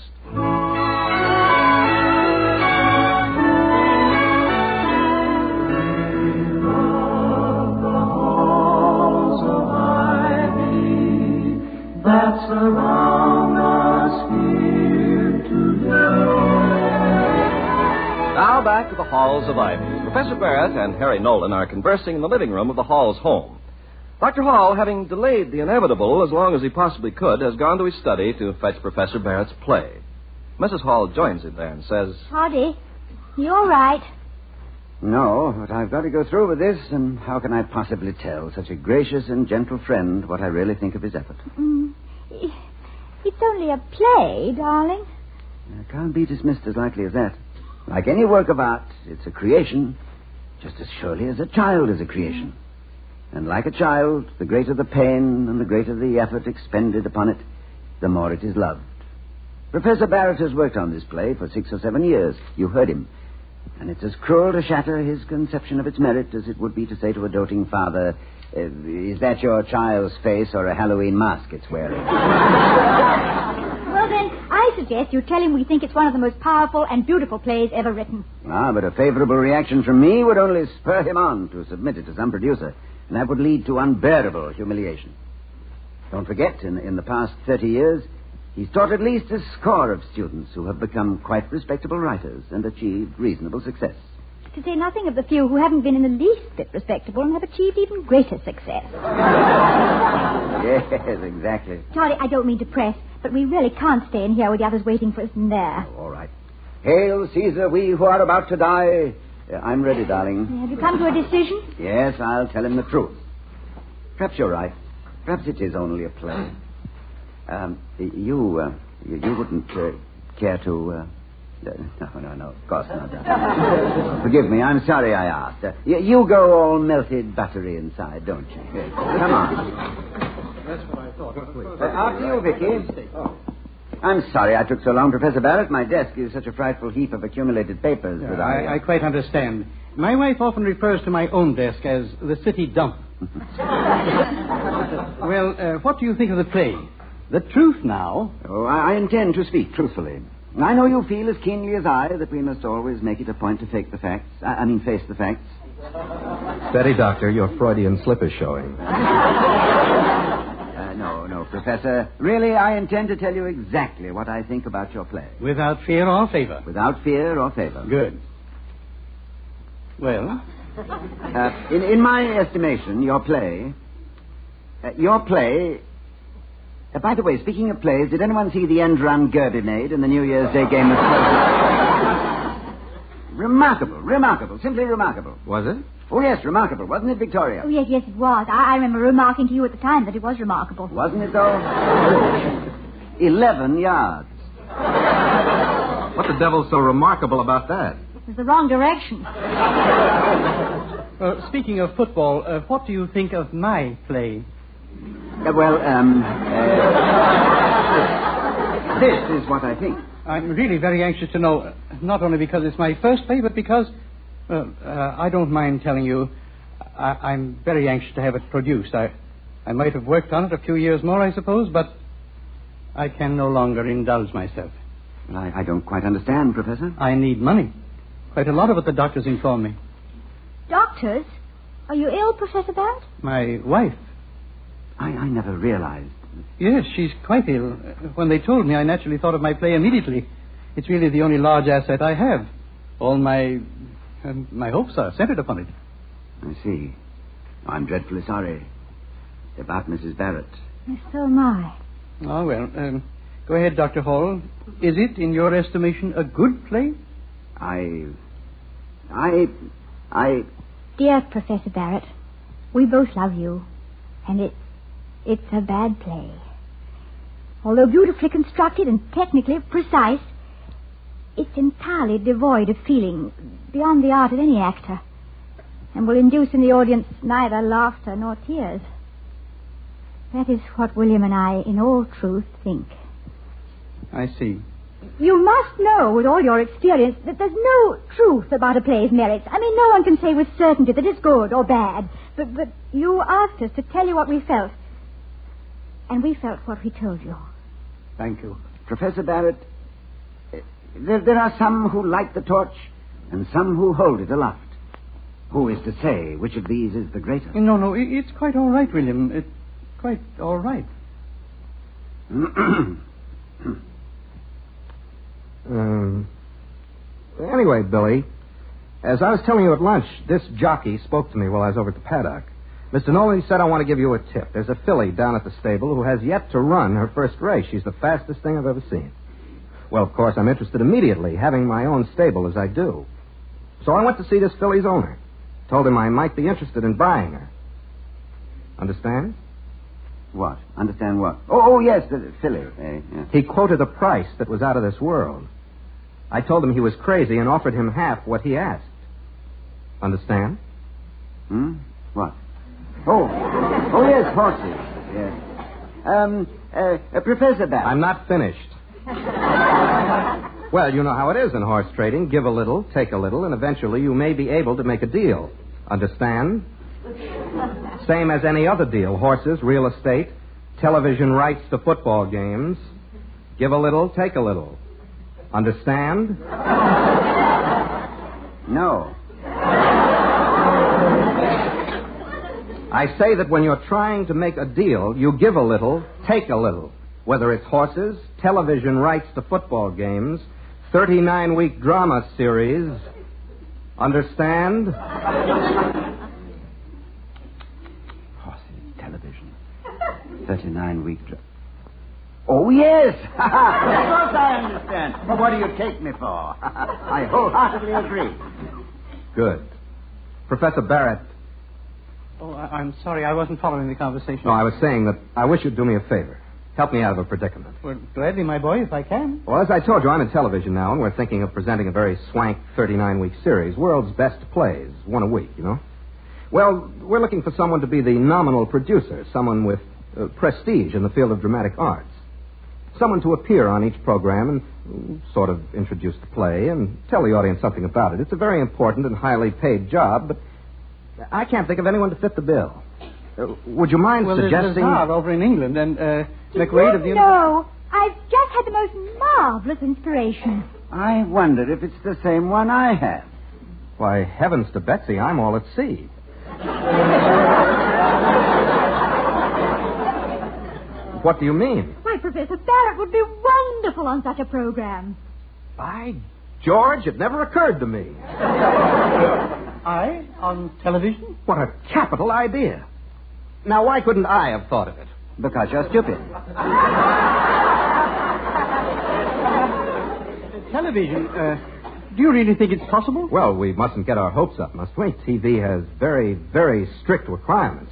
Speaker 18: That surround us here today.
Speaker 15: Now back to the halls of Ivy. Professor Barrett and Harry Nolan are conversing in the living room of the Hall's home. Dr. Hall, having delayed the inevitable as long as he possibly could, has gone to his study to fetch Professor Barrett's play. Mrs. Hall joins him there and says,
Speaker 12: Toddy, you all right?
Speaker 5: No, but I've got to go through with this, and how can I possibly tell such a gracious and gentle friend what I really think of his effort?
Speaker 12: It's only a play, darling.
Speaker 5: It can't be dismissed as lightly as that. Like any work of art, it's a creation, just as surely as a child is a creation. And like a child, the greater the pain and the greater the effort expended upon it, the more it is loved. Professor Barrett has worked on this play for 6 or 7 years. You heard him. And it's as cruel to shatter his conception of its merit as it would be to say to a doting father, is that your child's face or a Halloween mask it's wearing?
Speaker 12: Well, then, I suggest you tell him we think it's one of the most powerful and beautiful plays ever written.
Speaker 5: But a favorable reaction from me would only spur him on to submit it to some producer, and that would lead to unbearable humiliation. Don't forget, in the past 30 years, he's taught at least a score of students who have become quite respectable writers and achieved reasonable success.
Speaker 12: To say nothing of the few who haven't been in the least bit respectable and have achieved even greater success.
Speaker 5: Yes, exactly.
Speaker 12: Charlie, I don't mean to press, but we really can't stay in here with the others waiting for us in there.
Speaker 5: Oh, all right. Hail, Caesar, we who are about to die. I'm ready, darling.
Speaker 12: Have you come to a decision?
Speaker 5: Yes, I'll tell him the truth. Perhaps you're right. Perhaps it is only a play. You wouldn't care to... No, of course not. Forgive me, I'm sorry I asked. You go all melted buttery inside, don't you? Yes. Come on.
Speaker 14: That's what I thought.
Speaker 5: After you, Vicky. I'm sorry I took so long, Professor Barrett. My desk is such a frightful heap of accumulated papers.
Speaker 14: Yeah, I quite understand. My wife often refers to my own desk as the city dump. Well, what do you think of the play? The truth now.
Speaker 5: Oh, I intend to speak truthfully. I know you feel as keenly as I that we must always make it a point to face the facts. Face the facts.
Speaker 16: Steady, Doctor. Your Freudian slip is showing.
Speaker 5: No, Professor. Really, I intend to tell you exactly what I think about your play.
Speaker 14: Without fear or favor?
Speaker 5: Without fear or favor.
Speaker 14: Good. Well?
Speaker 5: In my estimation, your play... by the way, speaking of plays, did anyone see the end run Gerby made in the New Year's Day game of Remarkable, simply remarkable.
Speaker 16: Was it?
Speaker 5: Oh, yes, remarkable. Wasn't it, Victoria?
Speaker 12: Oh, yes, it was. I remember remarking to you at the time that it was remarkable.
Speaker 5: Wasn't it, though? 11 yards.
Speaker 16: What the devil's so remarkable about that?
Speaker 12: It was the wrong direction.
Speaker 14: Speaking of football, what do you think of my play?
Speaker 5: This is what I think.
Speaker 14: I'm really very anxious to know, not only because it's my first play, but because, I don't mind telling you, I'm very anxious to have it produced. I might have worked on it a few years more, I suppose, but I can no longer indulge myself.
Speaker 5: Well, I don't quite understand, Professor.
Speaker 14: I need money. Quite a lot of it, the doctors inform me.
Speaker 12: Doctors? Are you ill, Professor Barrett?
Speaker 14: My wife.
Speaker 5: I never realized.
Speaker 14: Yes, she's quite ill. When they told me, I naturally thought of my play immediately. It's really the only large asset I have. All my hopes are centered upon it.
Speaker 5: I see. I'm dreadfully sorry about Mrs. Barrett.
Speaker 12: Yes, so am I.
Speaker 14: Oh, well, go ahead, Dr. Hall. Is it, in your estimation, a good play?
Speaker 12: Dear Professor Barrett, we both love you, and it's a bad play. Although beautifully constructed and technically precise, it's entirely devoid of feeling, beyond the art of any actor, and will induce in the audience neither laughter nor tears. That is what William and I, in all truth, think.
Speaker 14: I see.
Speaker 12: You must know, with all your experience, that there's no truth about a play's merits. I mean, no one can say with certainty that it's good or bad. But you asked us to tell you what we felt. And we felt what we told you.
Speaker 14: Thank you.
Speaker 5: Professor Barrett, there are some who light the torch and some who hold it aloft. Who is to say which of these is the greater?
Speaker 14: No, it's quite all right, William. It's quite all right.
Speaker 16: Anyway, Billy, as I was telling you at lunch, this jockey spoke to me while I was over at the paddock. Mr. Nolan said, I want to give you a tip. There's a filly down at the stable who has yet to run her first race. She's the fastest thing I've ever seen. Well, of course, I'm interested immediately, having my own stable as I do. So I went to see this filly's owner. Told him I might be interested in buying her. Understand?
Speaker 5: What? Understand what? Oh, yes, the filly. Yeah.
Speaker 16: He quoted a price that was out of this world. I told him he was crazy and offered him half what he asked. Understand?
Speaker 5: What? Oh, yes, horses. Yes. Professor Barrett.
Speaker 16: I'm not finished. Well, you know how it is in horse trading. Give a little, take a little, and eventually you may be able to make a deal. Understand? Same as any other deal. Horses, real estate, television rights to football games. Give a little, take a little. Understand?
Speaker 5: No.
Speaker 16: I say that when you're trying to make a deal, you give a little, take a little. Whether it's horses, television rights to football games, 39-week drama series. Understand?
Speaker 5: Television. 39-week... Oh, yes! Of course I understand. Well, what do you take me for? I wholeheartedly agree.
Speaker 16: Good. Professor Barrett.
Speaker 14: Oh, I'm sorry. I wasn't following the conversation.
Speaker 16: No, I was saying that I wish you'd do me a favor. Help me out of a predicament.
Speaker 14: Well, gladly, my boy, if I can.
Speaker 16: Well, as I told you, I'm in television now, and we're thinking of presenting a very swank 39-week series, World's Best Plays, one a week, you know. Well, we're looking for someone to be the nominal producer, someone with prestige in the field of dramatic arts. Someone to appear on each program and sort of introduce the play and tell the audience something about it. It's a very important and highly paid job, but I can't think of anyone to fit the bill. Would you mind suggesting...
Speaker 14: There's Hard over in England and McRae of the...
Speaker 12: No, I've just had the most marvelous inspiration.
Speaker 5: I wonder if it's the same one I have.
Speaker 16: Why, heavens to Betsy, I'm all at sea. What do you mean?
Speaker 12: Why, Professor Barrett would be wonderful on such a program.
Speaker 16: By George, it never occurred to me.
Speaker 14: I? On television?
Speaker 16: What a capital idea. Now, why couldn't I have thought of it?
Speaker 5: Because you're stupid.
Speaker 14: Television, do you really think it's possible?
Speaker 16: Well, we mustn't get our hopes up, must we? TV has very, very strict requirements.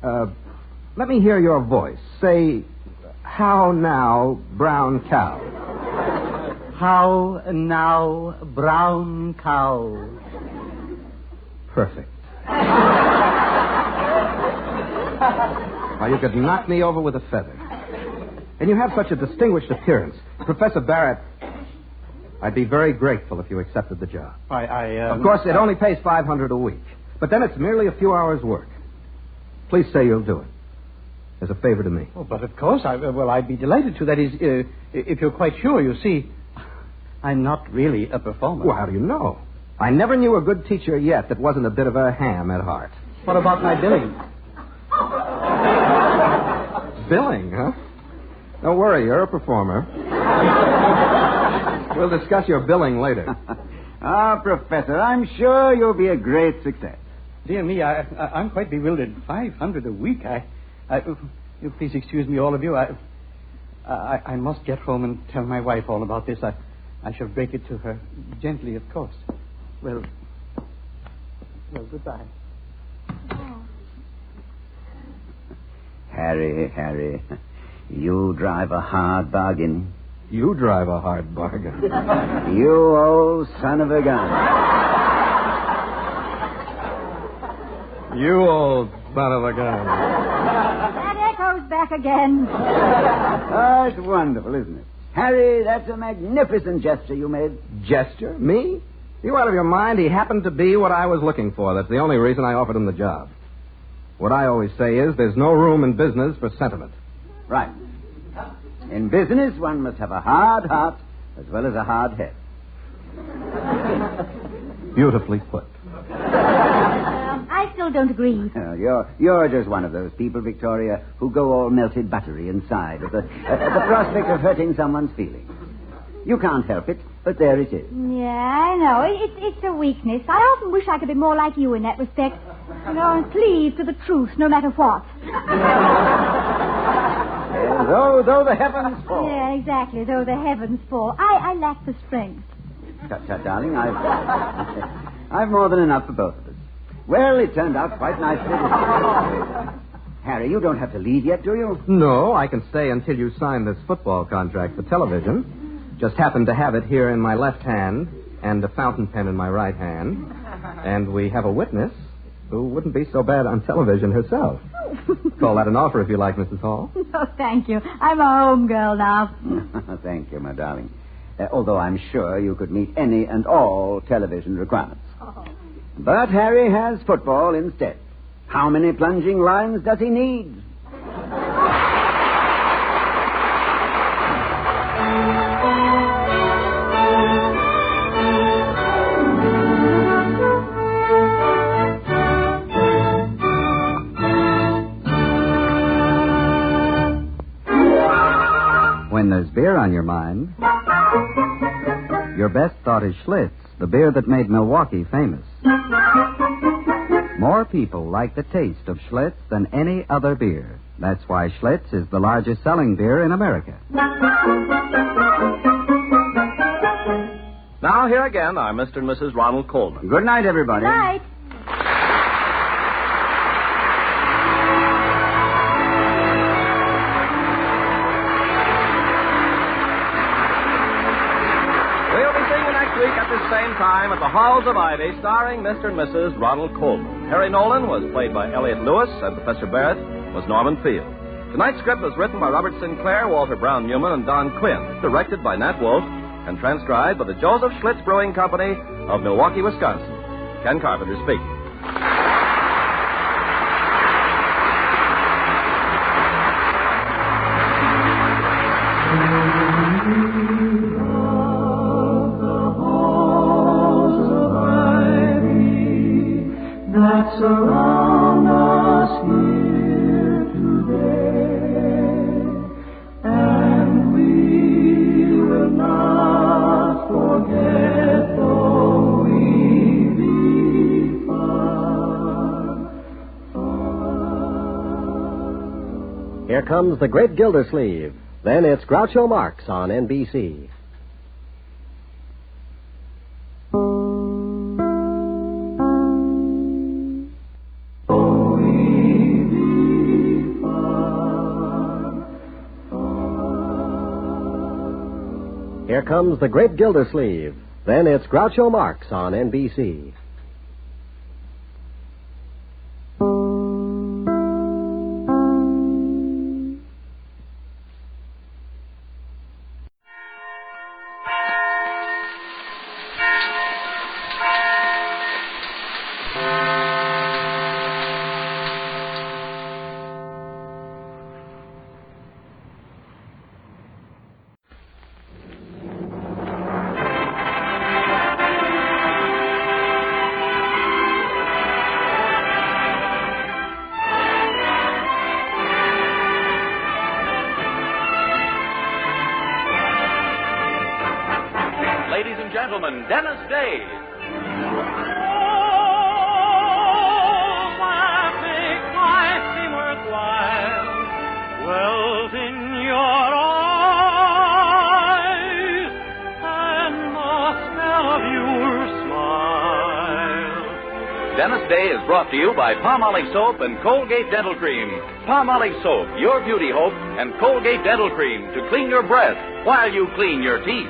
Speaker 16: Let me hear your voice. Say, how now, brown cow?
Speaker 14: How now, brown cow?
Speaker 16: Perfect. Why, you could knock me over with a feather. And you have such a distinguished appearance. Professor Barrett, I'd be very grateful if you accepted the job. Of course, it only pays $500 a week. But then it's merely a few hours' work. Please say you'll do it. As a favor to me.
Speaker 14: Oh, but of course, I'd be delighted to. That is, if you're quite sure. You see, I'm not really a performer.
Speaker 16: Well, how do you know? I never knew a good teacher yet that wasn't a bit of a ham at heart.
Speaker 14: What about my billing?
Speaker 16: Billing, huh? Don't worry, you're a performer. We'll discuss your billing later.
Speaker 5: Professor, I'm sure you'll be a great success.
Speaker 14: Dear me, I'm quite bewildered. $500 a week. You please excuse me, all of you. I must get home and tell my wife all about this. I shall break it to her gently, of course. Well, goodbye.
Speaker 12: Oh.
Speaker 5: Harry, you drive a hard bargain.
Speaker 16: You drive a hard bargain.
Speaker 5: You old son of a gun.
Speaker 16: You old son of a gun.
Speaker 12: That echoes back again.
Speaker 5: Oh, it's wonderful, isn't it? Harry, that's a magnificent gesture you made.
Speaker 16: Gesture? Me? You out of your mind? He happened to be what I was looking for. That's the only reason I offered him the job. What I always say is there's no room in business for sentiment.
Speaker 5: Right. In business, one must have a hard heart as well as a hard head.
Speaker 16: Beautifully put.
Speaker 12: I still don't agree.
Speaker 5: You're just one of those people, Victoria, who go all melted buttery inside at the prospect of hurting someone's feelings. You can't help it, but there it is.
Speaker 12: Yeah, I know. It's a weakness. I often wish I could be more like you in that respect. You know, and cleave to the truth no matter what.
Speaker 5: Though the heavens fall.
Speaker 12: Yeah, exactly. Though the heavens fall. I lack the strength.
Speaker 5: Tut, darling, I've more than enough for both of us. Well, it turned out quite nicely. Harry, you don't have to leave yet, do you?
Speaker 16: No, I can stay until you sign this football contract for television. Just happen to have it here in my left hand and a fountain pen in my right hand. And we have a witness who wouldn't be so bad on television herself. Call that an offer if you like, Mrs. Hall.
Speaker 12: No, thank you. I'm a home girl now.
Speaker 5: Thank you, my darling. Although I'm sure you could meet any and all television requirements.
Speaker 12: Oh.
Speaker 5: But Harry has football instead. How many plunging lines does he need?
Speaker 10: When there's beer on your mind, your best thought is Schlitz.
Speaker 16: the beer that made Milwaukee famous. More people like the taste of Schlitz than any other beer. That's why Schlitz is the largest selling beer in America.
Speaker 15: Now, here again are Mr. and Mrs. Ronald Coleman.
Speaker 5: Good night, everybody.
Speaker 12: Good night.
Speaker 15: We'll be seeing you next week at the same time at the Halls of Ivy, starring Mr. and Mrs. Ronald Coleman. Harry Nolan was played by Elliot Lewis, and Professor Barrett was Norman Field. Tonight's script was written by Robert Sinclair, Walter Brown Newman, and Don Quinn, directed by Nat Wolf, and transcribed by the Joseph Schlitz Brewing Company of Milwaukee, Wisconsin. Ken Carpenter speaking.
Speaker 18: That surround us here today, and we will not forget though we be far.
Speaker 10: Here comes the Great Gildersleeve. Then it's Groucho Marx on NBC. Here comes the Great Gildersleeve. Then it's Groucho Marx on NBC.
Speaker 15: Ladies and gentlemen, Dennis Day.
Speaker 18: Wells in your eyes, and the smell of your smile.
Speaker 15: Dennis Day is brought to you by Palmolive Soap and Colgate Dental Cream. Palmolive Soap, your beauty hope, and Colgate Dental Cream to clean your breath while you clean your teeth.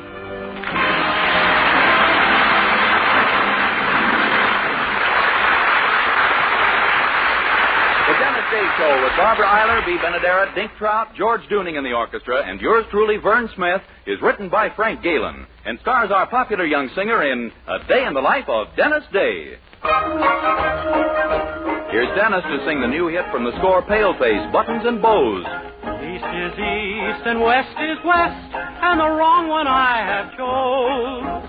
Speaker 15: Day Show with Barbara Eiler, B. Benedera, Dink Trout, George Dooning in the orchestra, and yours truly, Vern Smith, is written by Frank Galen and stars our popular young singer in A Day in the Life of Dennis Day. Here's Dennis to sing the new hit from the score, Paleface, Buttons and Bows.
Speaker 18: East is east and west is west, and the wrong one I have chose.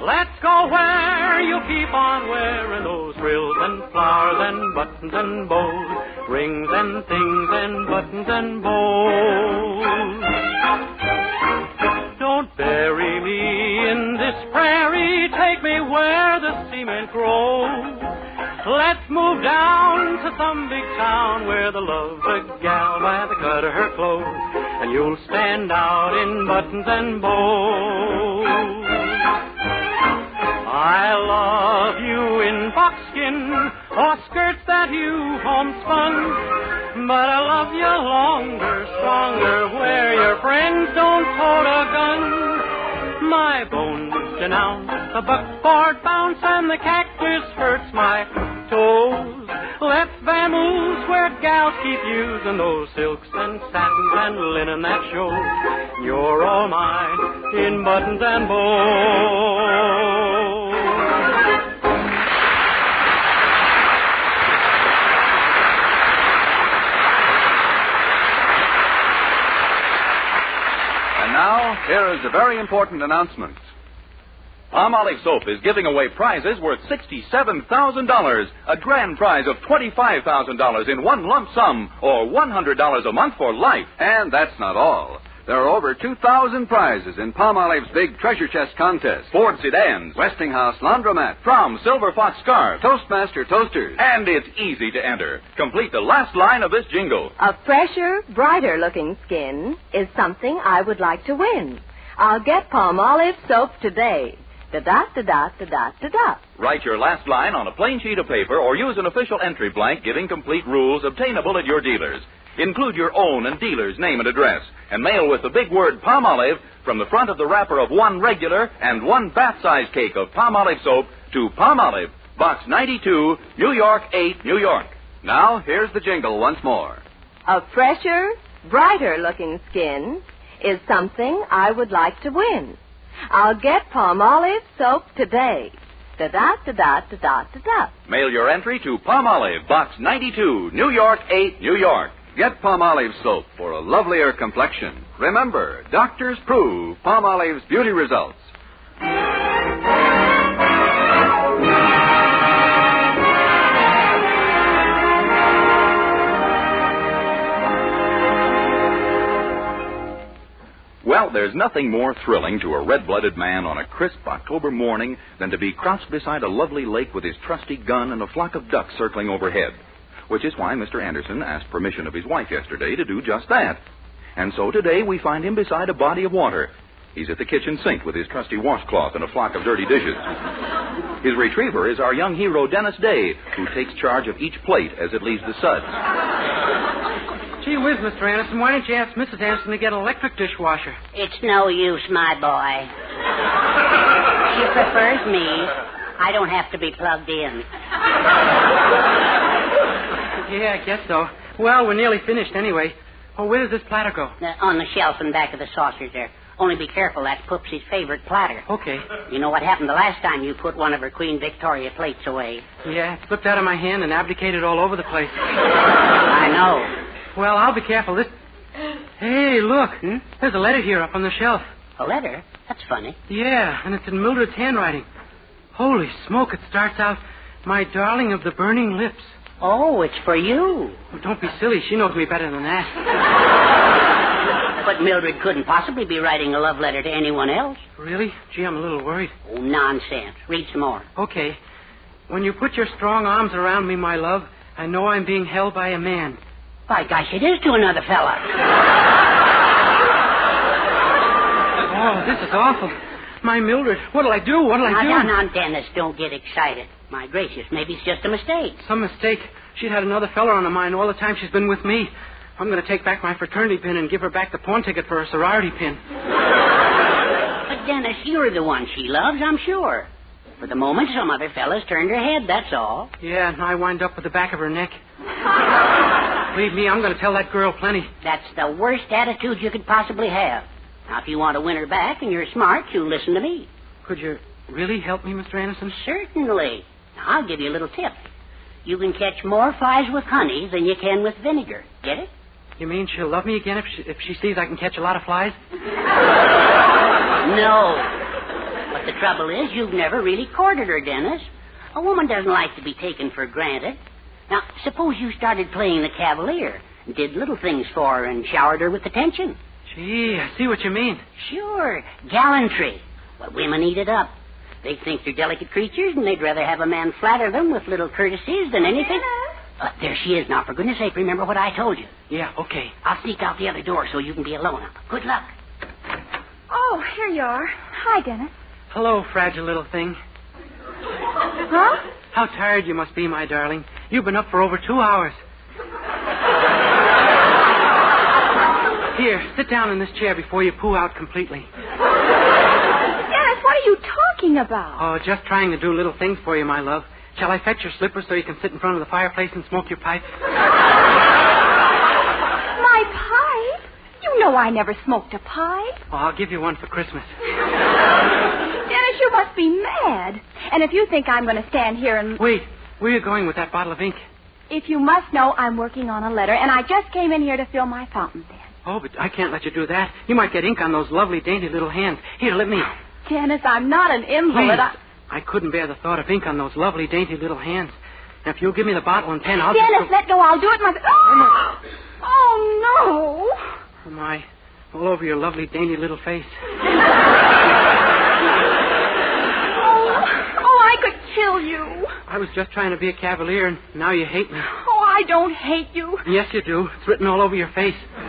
Speaker 18: Let's go where you keep on wearing those frills and flowers and buttons and bows, rings and things and buttons and bows. Don't bury me in this prairie, take me where the cement grows. Let's move down to some big town where the love's a gal by the cut of her clothes, and you'll stand out in buttons and bows. I love you in buckskin or skirts that you've homespun, but I love you longer, stronger, where your friends don't hold a gun. My bones denounce the buckboard bounce, and the cactus hurts my toes. Let's vamoose where gals keep using those silks and satins and linen that shows you're all mine in buttons and bows.
Speaker 15: And now, here is a very important announcement. Palmolive Soap is giving away prizes worth $67,000, a grand prize of $25,000 in one lump sum, or $100 a month for life. And that's not all.
Speaker 19: There are over 2,000 prizes in Palmolive's big treasure chest contest. Ford sedans, Westinghouse laundromat, From Silver Fox scarf, Toastmaster toasters. And it's easy to enter. Complete the last line of this jingle.
Speaker 21: A fresher, brighter-looking skin is something I would like to win. I'll get Palmolive soap today. Da-da-da-da-da-da-da-da.
Speaker 15: Write your last line on a plain sheet of paper or use an official entry blank giving complete rules obtainable at your dealers. Include your own and dealer's name and address, and mail with the big word Palmolive from the front of the wrapper of one regular and one bath-size cake of Palmolive soap to Palmolive, Box 92, New York 8, New York. Now, here's the jingle once more.
Speaker 21: A fresher, brighter-looking skin is something I would like to win. I'll get Palmolive soap today. Da-da-da-da-da-da-da.
Speaker 15: Mail your entry to Palmolive, Box 92, New York 8, New York.
Speaker 19: Get Palmolive soap for a lovelier complexion. Remember, doctors prove Palmolive's beauty results.
Speaker 15: Well, there's nothing more thrilling to a red-blooded man on a crisp October morning than to be crouched beside a lovely lake with his trusty gun and a flock of ducks circling overhead. Which is why Mr. Anderson asked permission of his wife yesterday to do just that. And so today we find him beside a body of water. He's at the kitchen sink with his trusty washcloth and a flock of dirty dishes. His retriever is our young hero, Dennis Day, who takes charge of each plate as it leaves the suds.
Speaker 14: Gee whiz, Mr. Anderson, why don't you ask Mrs. Anderson to get an electric dishwasher?
Speaker 22: It's no use, my boy. She prefers me. I don't have to be plugged in.
Speaker 14: Yeah, I guess so. Well, we're nearly finished anyway. Oh, where does this platter go?
Speaker 22: On the shelf in back of the saucers there. Only be careful, that's Poopsie's favorite platter.
Speaker 14: Okay.
Speaker 22: You know what happened the last time you put one of her Queen Victoria plates away?
Speaker 14: Yeah, it slipped out of my hand and abdicated all over the place.
Speaker 22: I know.
Speaker 14: Well, I'll be careful. Hey, look. There's a letter here up on the shelf.
Speaker 22: A letter? That's funny.
Speaker 14: Yeah, and it's in Mildred's handwriting. Holy smoke, it starts out, "My darling of the burning lips."
Speaker 22: Oh, it's for you.
Speaker 14: Oh, don't be silly. She knows me better than that.
Speaker 22: But Mildred couldn't possibly be writing a love letter to anyone else.
Speaker 14: Really? Gee, I'm a little worried.
Speaker 22: Oh, nonsense. Read some more.
Speaker 14: Okay. When you put your strong arms around me, my love, I know I'm being held by a man.
Speaker 22: By gosh, it is to another fella.
Speaker 14: Oh, this is awful. My Mildred, what'll I do? What'll I do?
Speaker 22: Now, Dennis, don't get excited. My gracious, maybe it's just a mistake.
Speaker 14: Some mistake. She'd had another fella on her mind all the time she's been with me. I'm going to take back my fraternity pin and give her back the pawn ticket for her sorority pin.
Speaker 22: But, Dennis, you're the one she loves, I'm sure. For the moment, some other fella's turned her head, that's all.
Speaker 14: Yeah, and I wind up with the back of her neck. Believe me, I'm going to tell that girl plenty.
Speaker 22: That's the worst attitude you could possibly have. Now, if you want to win her back and you're smart, you listen to me.
Speaker 14: Could you really help me, Mr. Anderson?
Speaker 22: Certainly. Now, I'll give you a little tip. You can catch more flies with honey than you can with vinegar. Get it?
Speaker 14: You mean she'll love me again if she sees I can catch a lot of flies?
Speaker 22: No. But the trouble is, you've never really courted her, Dennis. A woman doesn't like to be taken for granted. Now, suppose you started playing the cavalier, did little things for her, and showered her with attention.
Speaker 14: Gee, I see what you mean.
Speaker 22: Sure. Gallantry. Well, women eat it up. They think they're delicate creatures, and they'd rather have a man flatter them with little courtesies than anything. There she is now. For goodness sake, remember what I told you.
Speaker 14: Yeah, okay.
Speaker 22: I'll sneak out the other door so you can be alone. Good luck.
Speaker 12: Oh, here you are. Hi, Dennis.
Speaker 14: Hello, fragile little thing.
Speaker 12: Huh?
Speaker 14: How tired you must be, my darling. You've been up for over 2 hours. Here, sit down in this chair before you poo out completely.
Speaker 12: Dennis, what are you talking about?
Speaker 14: Oh, just trying to do little things for you, my love. Shall I fetch your slippers so you can sit in front of the fireplace and smoke your pipe?
Speaker 12: My pipe? You know I never smoked a pipe.
Speaker 14: Oh, I'll give you one for Christmas.
Speaker 12: Dennis, you must be mad. And if you think I'm going to stand here and...
Speaker 14: Wait, where are you going with that bottle of ink?
Speaker 12: If you must know, I'm working on a letter, and I just came in here to fill my fountain pen.
Speaker 14: Oh, but I can't let you do that. You might get ink on those lovely, dainty little hands. Here, let me...
Speaker 12: Dennis, I'm not an invalid.
Speaker 14: Please. I couldn't bear the thought of ink on those lovely, dainty little hands. Now, if you'll give me the bottle and pen, I'll
Speaker 12: Dennis, let go. I'll do it myself. Oh, no.
Speaker 14: Oh, my. All over your lovely, dainty little face.
Speaker 6: Oh, I could kill you.
Speaker 14: I was just trying to be a cavalier, and now you hate me.
Speaker 6: Oh, I don't hate you.
Speaker 14: Yes, you do. It's written all over your face.
Speaker 6: Oh,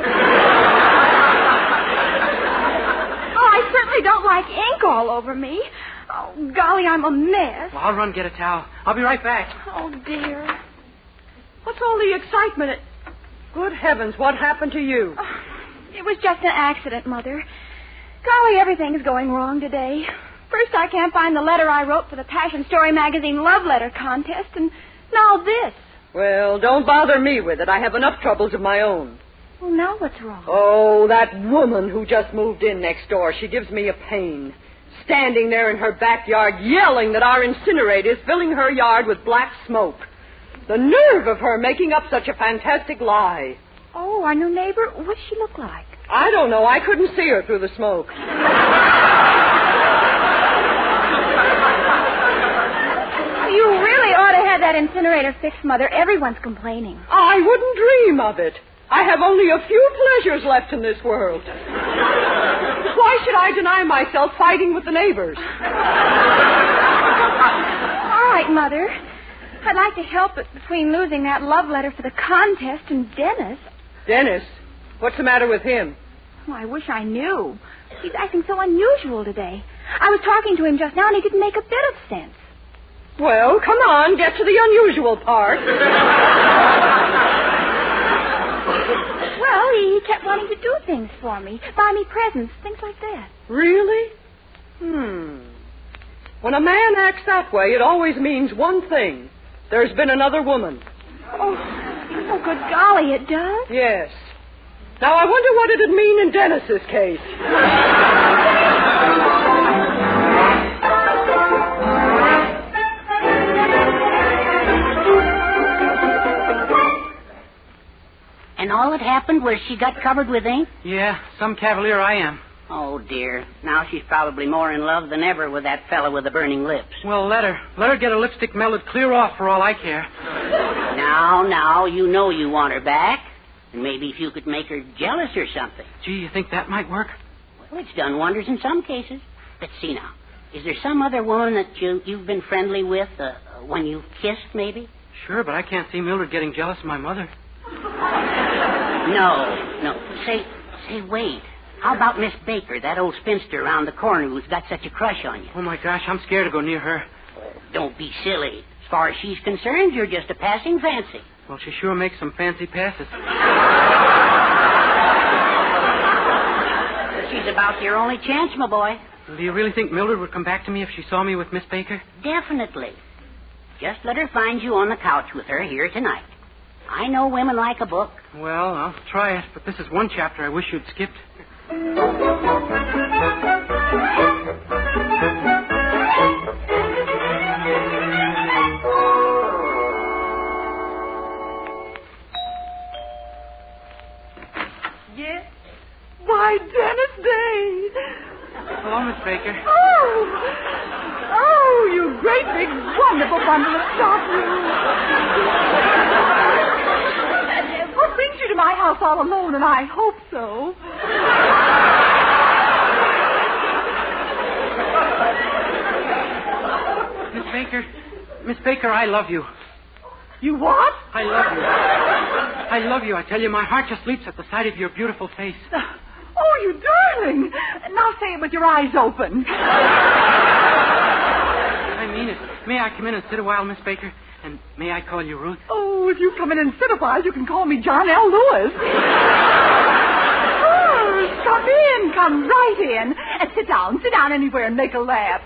Speaker 6: I certainly don't like ink all over me. Oh, golly, I'm a mess.
Speaker 14: Well, I'll run get a towel. I'll be right back.
Speaker 6: Oh, dear.
Speaker 13: What's all the excitement? Good heavens, what happened to you?
Speaker 6: It was just an accident, Mother. Golly, everything's going wrong today. First, I can't find the letter I wrote for the Passion Story Magazine Love Letter Contest, and now this.
Speaker 13: Well, don't bother me with it. I have enough troubles of my own.
Speaker 6: Well, now what's wrong?
Speaker 13: Oh, that woman who just moved in next door. She gives me a pain. Standing there in her backyard yelling that our incinerator is filling her yard with black smoke. The nerve of her making up such a fantastic lie.
Speaker 6: Oh, our new neighbor? What does she look like?
Speaker 13: I don't know. I couldn't see her through the smoke.
Speaker 6: You really ought to have that incinerator fixed, Mother. Everyone's complaining.
Speaker 13: I wouldn't dream of it. I have only a few pleasures left in this world. Why should I deny myself fighting with the neighbors?
Speaker 6: All right, Mother. I'd like to help it between losing that love letter for the contest and Dennis.
Speaker 13: Dennis? What's the matter with him?
Speaker 6: Oh, I wish I knew. He's acting so unusual today. I was talking to him just now, and he didn't make a bit of sense.
Speaker 13: Well, come on, get to the unusual part.
Speaker 6: Well, he kept wanting to do things for me, buy me presents, things like that.
Speaker 13: Really? When a man acts that way, it always means one thing. There's been another woman.
Speaker 6: Oh, good golly, it does?
Speaker 13: Yes. Now, I wonder what it'd mean in Dennis's case.
Speaker 22: And all that happened was she got covered with ink?
Speaker 14: Yeah, some cavalier I am.
Speaker 22: Oh, dear. Now she's probably more in love than ever with that fellow with the burning lips.
Speaker 14: Well, let her. Let her get her lipstick melted clear off for all I care.
Speaker 22: Now, you know you want her back. And maybe if you could make her jealous or something.
Speaker 14: Gee, you think that might work?
Speaker 22: Well, it's done wonders in some cases. Let's see now. Is there some other woman that you've been friendly with when you've kissed, maybe?
Speaker 14: Sure, but I can't see Mildred getting jealous of my mother.
Speaker 22: No. Say, wait. How about Miss Baker, that old spinster around the corner who's got such a crush on you?
Speaker 14: Oh, my gosh, I'm scared to go near her.
Speaker 22: Don't be silly. As far as she's concerned, you're just a passing fancy.
Speaker 14: Well, she sure makes some fancy passes.
Speaker 22: She's about your only chance, my boy.
Speaker 14: Do you really think Mildred would come back to me if she saw me with Miss Baker?
Speaker 22: Definitely. Just let her find you on the couch with her here tonight. I know women like a book.
Speaker 14: Well, I'll try it, but this is one chapter I wish you'd skipped.
Speaker 13: Yes? Why, Dennis Day.
Speaker 14: Hello, Miss Baker.
Speaker 13: Oh, you great big wonderful bundle of stockings. What brings you to my house all alone, and I hope so?
Speaker 14: Miss Baker, I love you.
Speaker 13: You what?
Speaker 14: I love you. I love you. I tell you, my heart just leaps at the sight of your beautiful face.
Speaker 13: Oh, you darling. Now say it with your eyes open.
Speaker 14: I mean it. May I come in and sit a while, Miss Baker? And may I call you Ruth?
Speaker 13: Oh, if you come in and sit a while, you can call me John L. Lewis. Come in. Come right in. And sit down. Sit down anywhere and make a lap.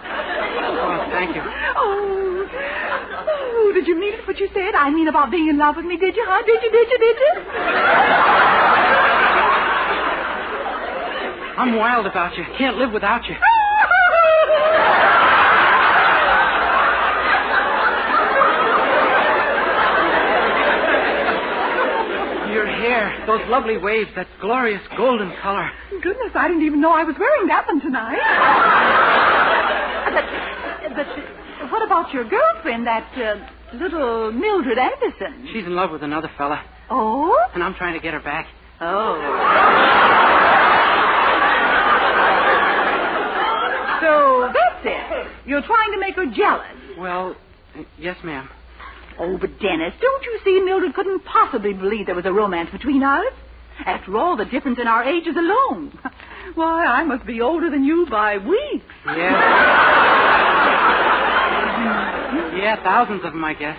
Speaker 14: Oh, thank you.
Speaker 13: Oh, did you mean what you said? I mean about being in love with me, did you, huh? Did you?
Speaker 14: I'm wild about you. Can't live without you. Your hair, those lovely waves, that glorious golden color.
Speaker 13: Goodness, I didn't even know I was wearing that one tonight. But what about your girlfriend, that little Mildred Anderson?
Speaker 14: She's in love with another fella.
Speaker 13: Oh?
Speaker 14: And I'm trying to get her back.
Speaker 8: Oh. So that's it. You're trying to make her jealous.
Speaker 14: Well, yes, ma'am.
Speaker 8: Oh, but Dennis, don't you see Mildred couldn't possibly believe there was a romance between us? After all, the difference in our ages alone. Why, I must be older than you by weeks.
Speaker 14: Yeah. Yeah, thousands of them, I guess.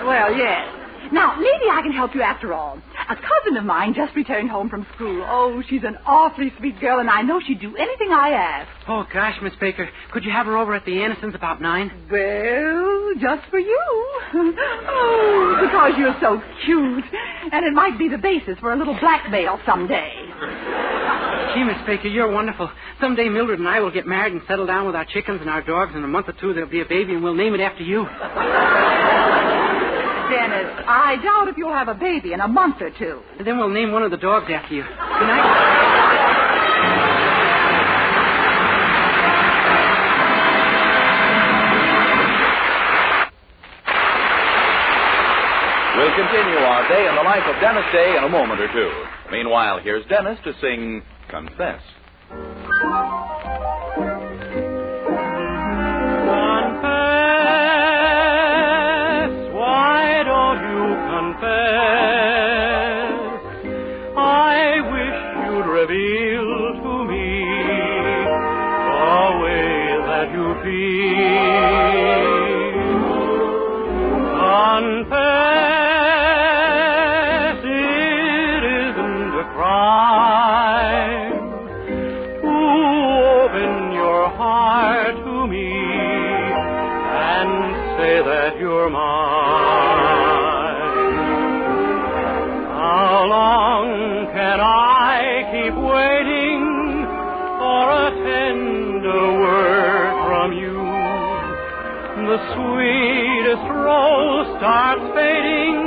Speaker 8: Well, yes. Now, maybe I can help you after all. A cousin of mine just returned home from school. Oh, she's an awfully sweet girl, and I know she'd do anything I ask.
Speaker 14: Oh, gosh, Miss Baker. Could you have her over at the Andersons about 9?
Speaker 8: Well, just for you. Oh, because you're so cute. And it might be the basis for a little blackmail someday.
Speaker 14: Gee, Miss Baker, you're wonderful. Someday Mildred and I will get married and settle down with our chickens and our dogs. In a month or two, there'll be a baby, and we'll name it after you.
Speaker 8: Dennis, I doubt if you'll have a baby in a month or two.
Speaker 14: And then we'll name one of the dogs after you. Good night.
Speaker 19: We'll continue our day in the life of Dennis Day in a moment or two. Meanwhile, here's Dennis to sing Confess.
Speaker 18: Reveal to me the way that you feel. Confess it isn't a crime to open your heart to me and say that you're mine. How long can I keep waiting for a tender word from you? The sweetest rose starts fading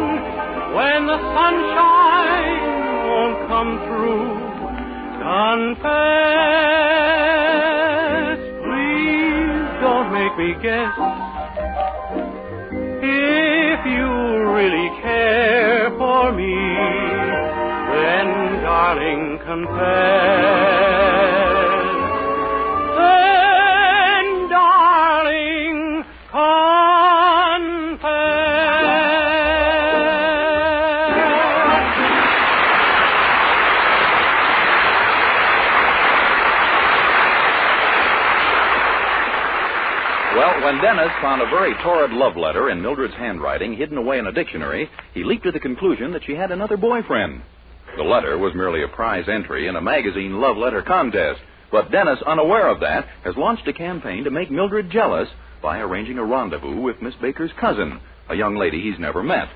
Speaker 18: when the sunshine won't come through. Confess, please don't make me guess. If you really care for me, then, darling, confess. Then, darling,
Speaker 19: Well, when Dennis found a very torrid love letter in Mildred's handwriting hidden away in a dictionary, he leaped to the conclusion that she had another boyfriend. The letter was merely a prize entry in a magazine love letter contest, but Dennis, unaware of that, has launched a campaign to make Mildred jealous by arranging a rendezvous with Miss Baker's cousin, a young lady he's never met.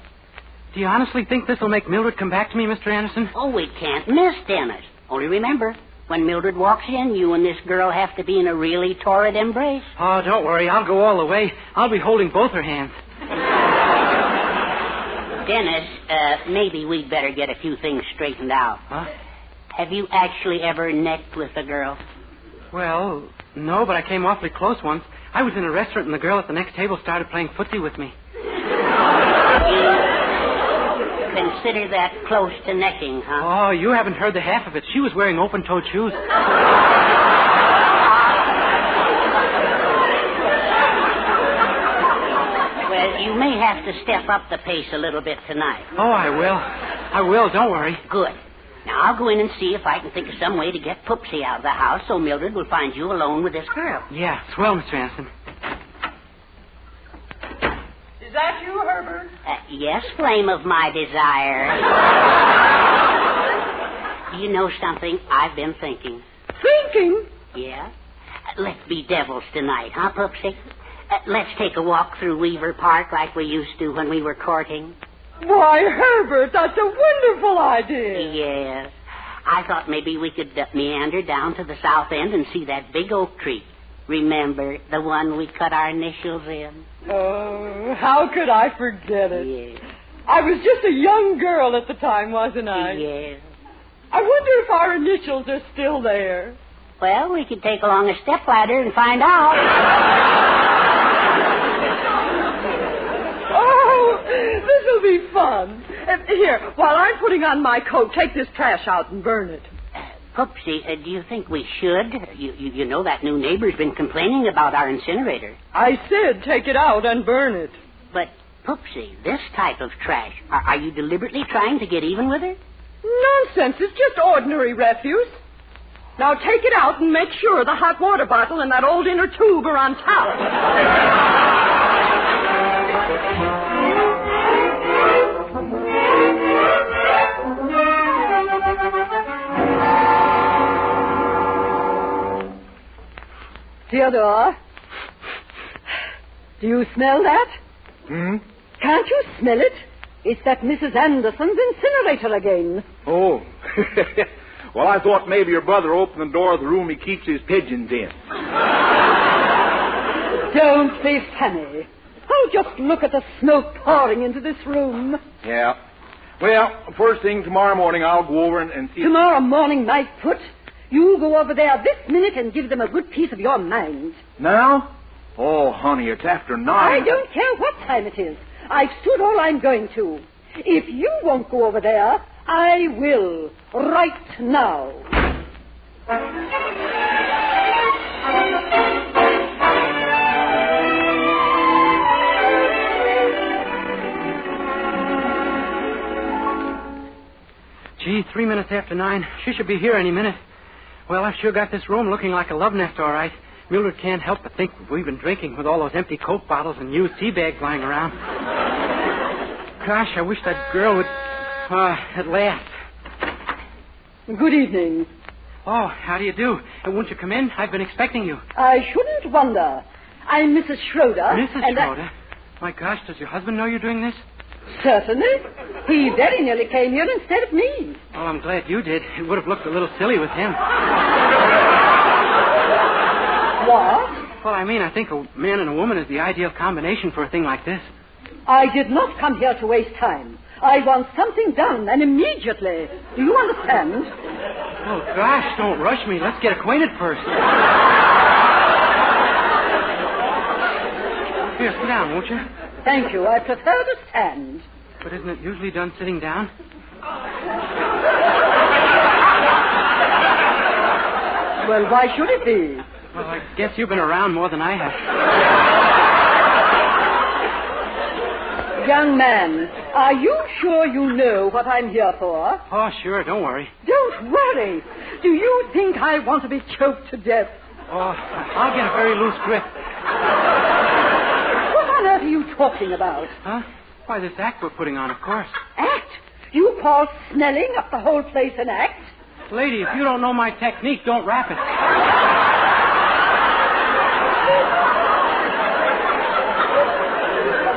Speaker 14: Do you honestly think this will make Mildred come back to me, Mr. Anderson?
Speaker 22: Oh, we can't miss Dennis. Only remember, when Mildred walks in, you and this girl have to be in a really torrid embrace.
Speaker 14: Oh, don't worry. I'll go all the way. I'll be holding both her hands.
Speaker 22: Dennis, maybe we'd better get a few things straightened out.
Speaker 14: Huh?
Speaker 22: Have you actually ever necked with a girl?
Speaker 14: Well, no, but I came awfully close once. I was in a restaurant and the girl at the next table started playing footsie with me.
Speaker 22: Consider that close to necking, huh?
Speaker 14: Oh, you haven't heard the half of it. She was wearing open-toed shoes.
Speaker 22: Well, you may have to step up the pace a little bit tonight.
Speaker 14: Oh, I will. I will, don't worry.
Speaker 22: Good. Now, I'll go in and see if I can think of some way to get Poopsie out of the house so Mildred will find you alone with this girl.
Speaker 14: Yeah, swell, Mr. Anderson.
Speaker 8: Is that you, Herbert?
Speaker 22: Yes, flame of my desire. Do you know something? I've been thinking.
Speaker 8: Thinking?
Speaker 22: Yeah? Let's be devils tonight, huh, Poopsie? Let's take a walk through Weaver Park like we used to when we were courting.
Speaker 8: Why, Herbert, that's a wonderful idea.
Speaker 22: Yes. I thought maybe we could meander down to the south end and see that big oak tree. Remember, the one we cut our initials in?
Speaker 8: Oh, how could I forget it?
Speaker 22: Yes.
Speaker 8: I was just a young girl at the time, wasn't I?
Speaker 22: Yes.
Speaker 8: I wonder if our initials are still there.
Speaker 22: Well, we could take along a stepladder and find out.
Speaker 8: Oh, this will be fun.
Speaker 13: on. Here, while I'm putting on my coat, take this trash out and burn it.
Speaker 22: Poopsie, do you think we should? You know that new neighbor's been complaining about our incinerator.
Speaker 13: I said take it out and burn it.
Speaker 22: But, Poopsie, this type of trash, are you deliberately trying to get even with her?
Speaker 13: Nonsense. It's just ordinary refuse. Now take it out and make sure the hot water bottle and that old inner tube are on top. Theodore, do you smell that?
Speaker 7: Hmm?
Speaker 13: Can't you smell it? It's that Mrs. Anderson's incinerator again.
Speaker 7: Oh. Well, I thought maybe your brother opened the door of the room he keeps his pigeons in.
Speaker 13: Don't be funny. Oh, just look at the smoke pouring into this room.
Speaker 7: Yeah. Well, first thing tomorrow morning, I'll go over and see...
Speaker 13: Tomorrow morning, my foot. You go over there this minute and give them a good piece of your mind.
Speaker 7: Now? Oh, honey, it's after 9.
Speaker 13: I don't care what time it is. I've stood all I'm going to. If you won't go over there, I will. Right now.
Speaker 14: Gee, 3 minutes after 9. She should be here any minute. Well, I've sure got this room looking like a love nest, all right. Mildred can't help but think we've been drinking with all those empty Coke bottles and used tea bags lying around. Gosh, I wish that girl would... at last.
Speaker 13: Good evening.
Speaker 14: Oh, how do you do? Won't you come in? I've been expecting you.
Speaker 13: I shouldn't wonder. I'm Mrs. Schroeder.
Speaker 14: Mrs. Schroeder? My gosh, does your husband know you're doing this?
Speaker 13: Certainly. He very nearly came here instead of me.
Speaker 14: Oh, I'm glad you did. It would have looked a little silly with him.
Speaker 13: What?
Speaker 14: Well, I mean, I think a man and a woman is the ideal combination for a thing like this.
Speaker 13: I did not come here to waste time. I want something done, and immediately. Do you understand?
Speaker 14: Oh, gosh, don't rush me. Let's get acquainted first. Here, sit down, won't you?
Speaker 13: Thank you. I prefer to stand.
Speaker 14: But isn't it usually done sitting down?
Speaker 13: Well, why should it be?
Speaker 14: Well, I guess you've been around more than I
Speaker 13: have. Young man, are you sure you know what I'm here for?
Speaker 14: Oh, sure. Don't worry.
Speaker 13: Don't worry. Do you think I want to be choked to death?
Speaker 14: Oh, I'll get a very loose grip.
Speaker 13: What on earth are you talking about?
Speaker 14: Huh? Why, this act we're putting on, of course.
Speaker 13: Act? You call smelling up the whole place an act?
Speaker 14: Lady, if you don't know my technique, don't rap it.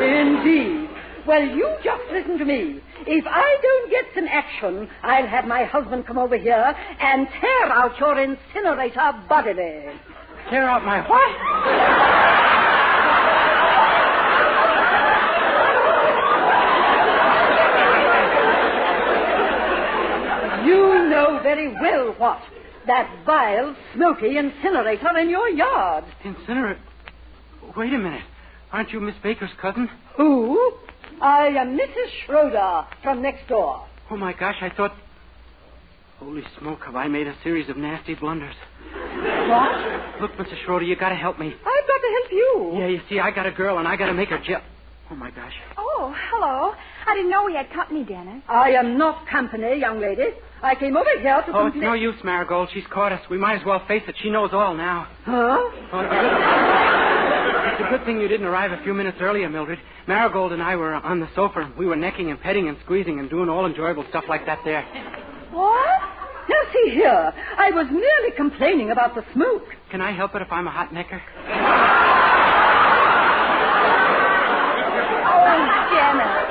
Speaker 13: Indeed. Well, you just listen to me. If I don't get some action, I'll have my husband come over here and tear out your incinerator bodily.
Speaker 14: Tear out my what?
Speaker 13: You know very well what. That vile, smoky incinerator in your yard.
Speaker 14: Incinerator? Wait a minute. Aren't you Miss Baker's cousin?
Speaker 13: Who? I am Mrs. Schroeder from next door.
Speaker 14: Oh, my gosh, I thought... Holy smoke, have I made a series of nasty blunders.
Speaker 13: What?
Speaker 14: Look, Mrs. Schroeder, you gotta help me.
Speaker 13: I've got to help you.
Speaker 14: Yeah, you see, I got a girl, and I gotta make her Oh, my gosh.
Speaker 6: Oh, hello. I didn't know we had company, Dennis.
Speaker 13: I am not company, young lady. I came over here to...
Speaker 14: Oh, it's no use, Marigold. She's caught us. We might as well face it. She knows all now.
Speaker 13: Huh?
Speaker 14: It's a good thing you didn't arrive a few minutes earlier, Mildred. Marigold and I were on the sofa. We were necking and petting and squeezing and doing all enjoyable stuff like that there.
Speaker 13: What? Now, see here. I was merely complaining about the smoke.
Speaker 14: Can I help it if I'm a hot necker?
Speaker 13: Oh, Janet.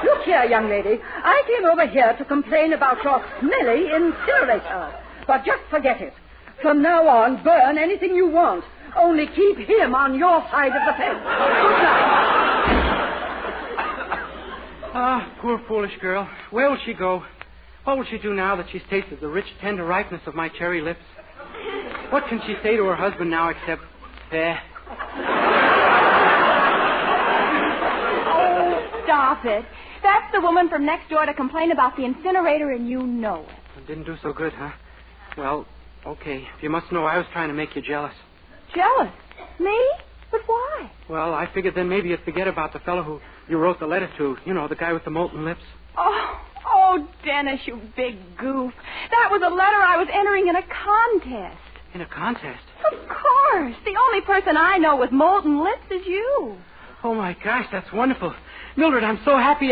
Speaker 13: Look here, young lady. I came over here to complain about your smelly incinerator. But just forget it. From now on, burn anything you want. Only keep him on your side of the fence. Good night.
Speaker 14: Ah, poor foolish girl. Where will she go? What will she do now that she's tasted the rich, tender ripeness of my cherry lips? What can she say to her husband now except,
Speaker 6: Oh, stop it. that's the woman from next door to complain about the incinerator, and you know it.
Speaker 14: Didn't do so good, huh? Well, okay. You must know I was trying to make you jealous.
Speaker 6: Jealous? Me? But why?
Speaker 14: Well, I figured then maybe you'd forget about the fellow who you wrote the letter to. You know, the guy with the molten lips.
Speaker 6: Oh, Dennis, you big goof. That was a letter I was entering in a contest.
Speaker 14: In a contest?
Speaker 6: Of course. The only person I know with molten lips is you.
Speaker 14: Oh, my gosh, that's wonderful. Mildred, I'm so happy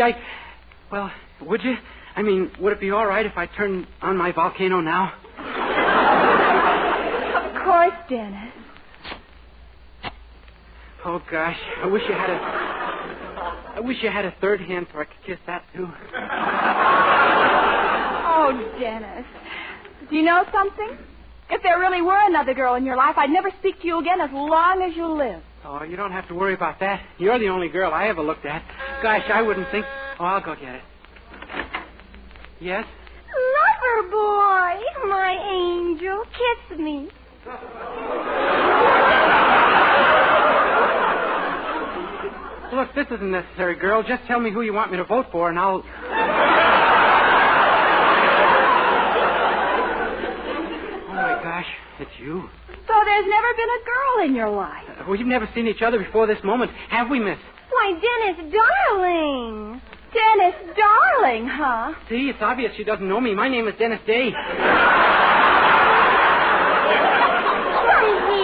Speaker 14: Well, would you? I mean, would it be all right if I turned on my volcano now?
Speaker 6: Of course, Dennis.
Speaker 14: Oh, gosh, I wish you had a third hand so I could kiss that, too.
Speaker 6: Oh, Dennis. Do you know something? If there really were another girl in your life, I'd never speak to you again as long as you live.
Speaker 14: Oh, you don't have to worry about that. You're the only girl I ever looked at. Gosh, I wouldn't think... Oh, I'll go get it. Yes?
Speaker 12: Lover boy, my angel, kiss me.
Speaker 14: Look, this isn't necessary, girl. Just tell me who you want me to vote for, and I'll... Oh, my gosh, it's you.
Speaker 6: So there's never been a girl in your life.
Speaker 14: We've never seen each other before this moment, have we, miss?
Speaker 12: Why, Dennis, darling.
Speaker 6: Dennis, darling, huh?
Speaker 14: See, it's obvious she doesn't know me. My name is Dennis Day.
Speaker 12: Come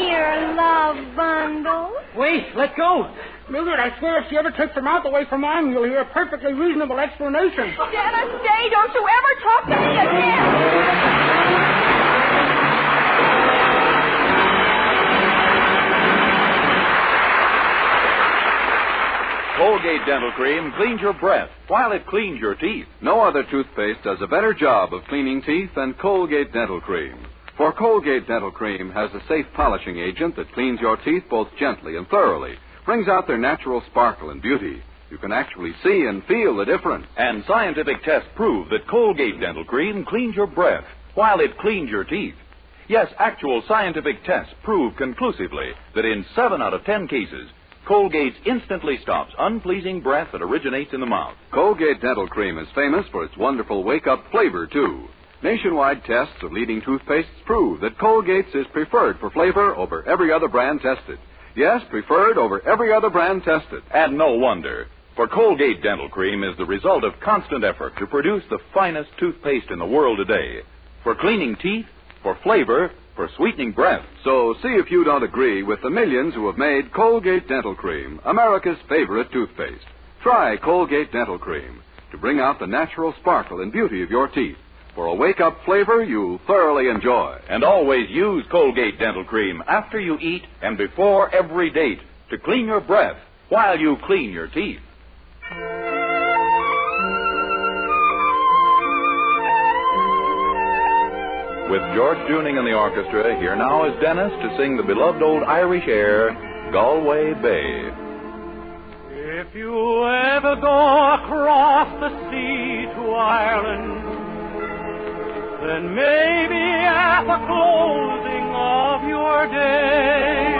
Speaker 12: here, love bundle.
Speaker 14: Wait, let go. Mildred, I swear if she ever takes her mouth away from mine, you'll hear a perfectly reasonable explanation.
Speaker 6: Dennis Day, don't you ever talk to me again.
Speaker 19: Colgate Dental Cream cleans your breath while it cleans your teeth. No other toothpaste does a better job of cleaning teeth than Colgate Dental Cream. For Colgate Dental Cream has a safe polishing agent that cleans your teeth both gently and thoroughly, brings out their natural sparkle and beauty. You can actually see and feel the difference. And scientific tests prove that Colgate Dental Cream cleans your breath while it cleans your teeth. Yes, actual scientific tests prove conclusively that in 7 out of 10 cases, Colgate instantly stops unpleasing breath that originates in the mouth. Colgate Dental Cream is famous for its wonderful wake-up flavor, too. Nationwide tests of leading toothpastes prove that Colgate's is preferred for flavor over every other brand tested. Yes, preferred over every other brand tested. And no wonder, for Colgate Dental Cream is the result of constant effort to produce the finest toothpaste in the world today. For cleaning teeth, for flavor, for sweetening breath. So see if you don't agree with the millions who have made Colgate Dental Cream America's favorite toothpaste. Try Colgate Dental Cream to bring out the natural sparkle and beauty of your teeth. For a wake-up flavor you'll thoroughly enjoy. And always use Colgate Dental Cream after you eat and before every date to clean your breath while you clean your teeth. With George Dooning and the orchestra, here now is Dennis to sing the beloved old Irish air, Galway Bay.
Speaker 4: If you ever go across the sea to Ireland, then maybe at the closing of your day,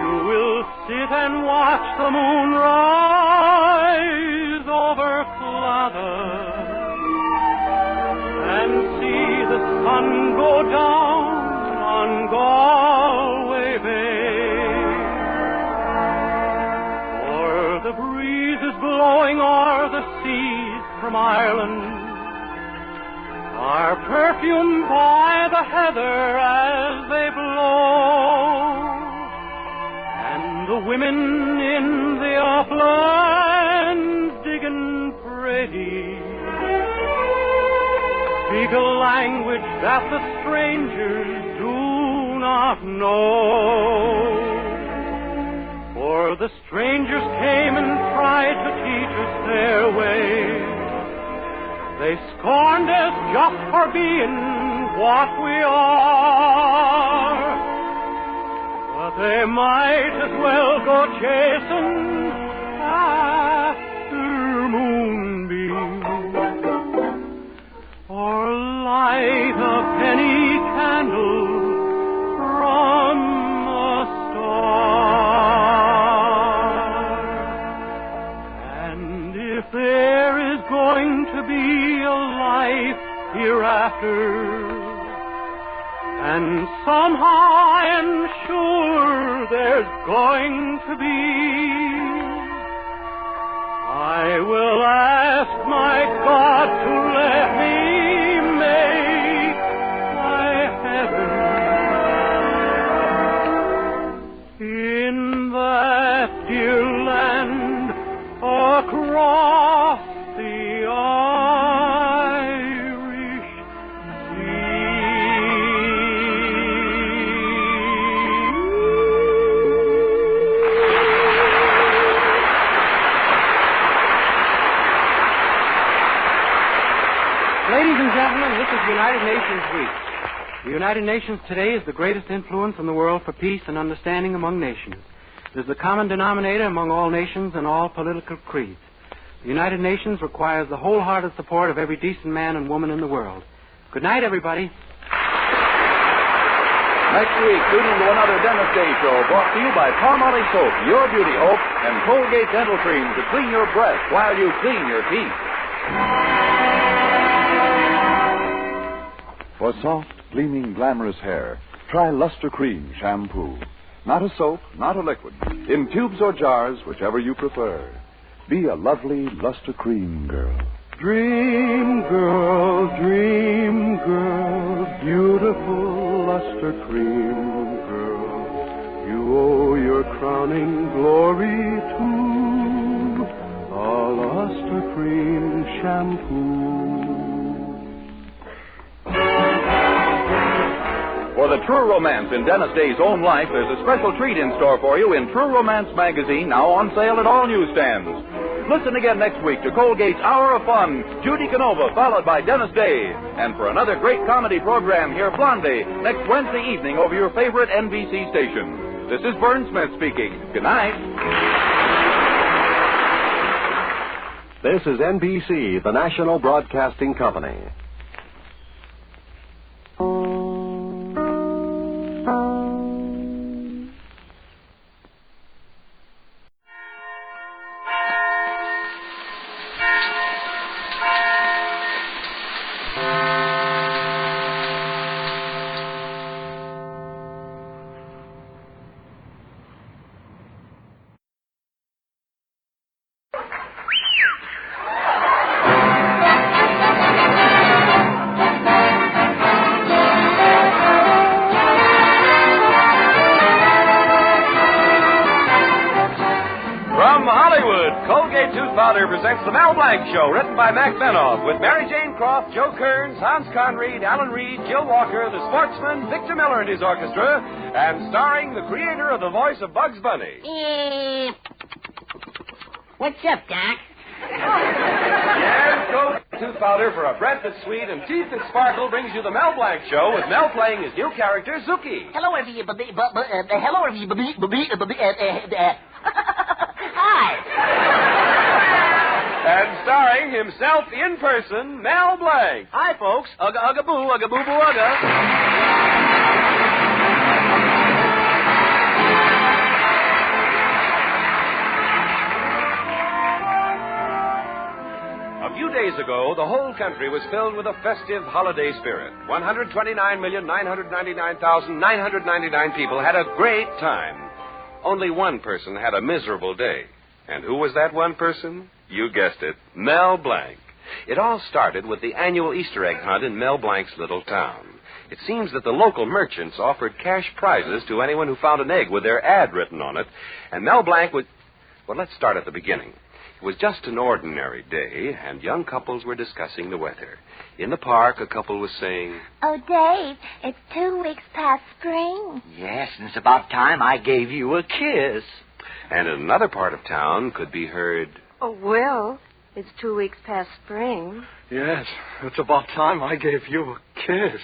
Speaker 4: you will sit and watch the moon rise over Claudette and see the sun go down on Galway Bay. For the breeze is blowing o'er the seas from Ireland, are perfumed by the heather as they blow, and the women in the uplands digging pretty speak a language that the strangers do not know. For the strangers came and tried to teach us their ways. They scorned us just for being what we are. But they might as well go chasing after moonbeams or light a penny candle from a star. And be a life hereafter. And somehow I'm sure there's going to be. I will ask my God to let me make my heaven in that dear land across the Irish
Speaker 14: Ladies and gentlemen, this is United Nations Week. The United Nations today is the greatest influence in the world for peace and understanding among nations. It is the common denominator among all nations and all political creeds. The United Nations requires the wholehearted support of every decent man and woman in the world. Good night, everybody.
Speaker 19: Next week, tune in to another Dentist Day show brought to you by Palmolive Soap, Your Beauty Hope, and Colgate Dental Cream to clean your breath while you clean your teeth.
Speaker 17: For soft, gleaming, glamorous hair, try Luster Cream Shampoo. Not a soap, not a liquid. In tubes or jars, whichever you prefer. Be a lovely Luster Cream girl.
Speaker 4: Dream girl, beautiful luster cream girl, you owe your crowning glory to a luster cream shampoo.
Speaker 19: For the true romance in Dennis Day's own life, there's a special treat in store for you in True Romance magazine, now on sale at all newsstands. Listen again next week to Colgate's Hour of Fun, Judy Canova, followed by Dennis Day. And for another great comedy program, hear Blondie next Wednesday evening over your favorite NBC station. This is Vern Smith speaking. Good night.
Speaker 9: This is NBC, the National Broadcasting Company.
Speaker 19: Presents the Mel Blanc Show, written by Mac Benoff, with Mary Jane Croft, Joe Kearns, Hans Conried, Alan Reed, Jill Walker, the Sportsman, Victor Miller and his orchestra, and starring the creator of the voice of Bugs Bunny.
Speaker 22: What's up, Doc?
Speaker 19: Yes, go tooth powder for a breath that's sweet and teeth that sparkle brings you the Mel Blanc Show, with Mel playing his new character, Zuki.
Speaker 22: Hello, everybody. Hi.
Speaker 19: And starring himself in person, Mel Blanc. Hi, folks. Ugga, ugga, boo, ugga, boo, boo, ugga. A few days ago, the whole country was filled with a festive holiday spirit. 129,999,999 people had a great time. Only one person had a miserable day. And who was that one person? You guessed it, Mel Blanc. It all started with the annual Easter egg hunt in Mel Blanc's little town. It seems that the local merchants offered cash prizes to anyone who found an egg with their ad written on it, and Mel Blanc would... Well, let's start at the beginning. It was just an ordinary day, and young couples were discussing the weather. In the park, a couple was saying,
Speaker 12: "Oh, Dave, it's 2 weeks past spring."
Speaker 20: Yes, and it's about time I gave you a kiss.
Speaker 19: And in another part of town could be heard,
Speaker 23: "Oh, Will, it's 2 weeks past spring."
Speaker 24: Yes, it's about time I gave you a kiss.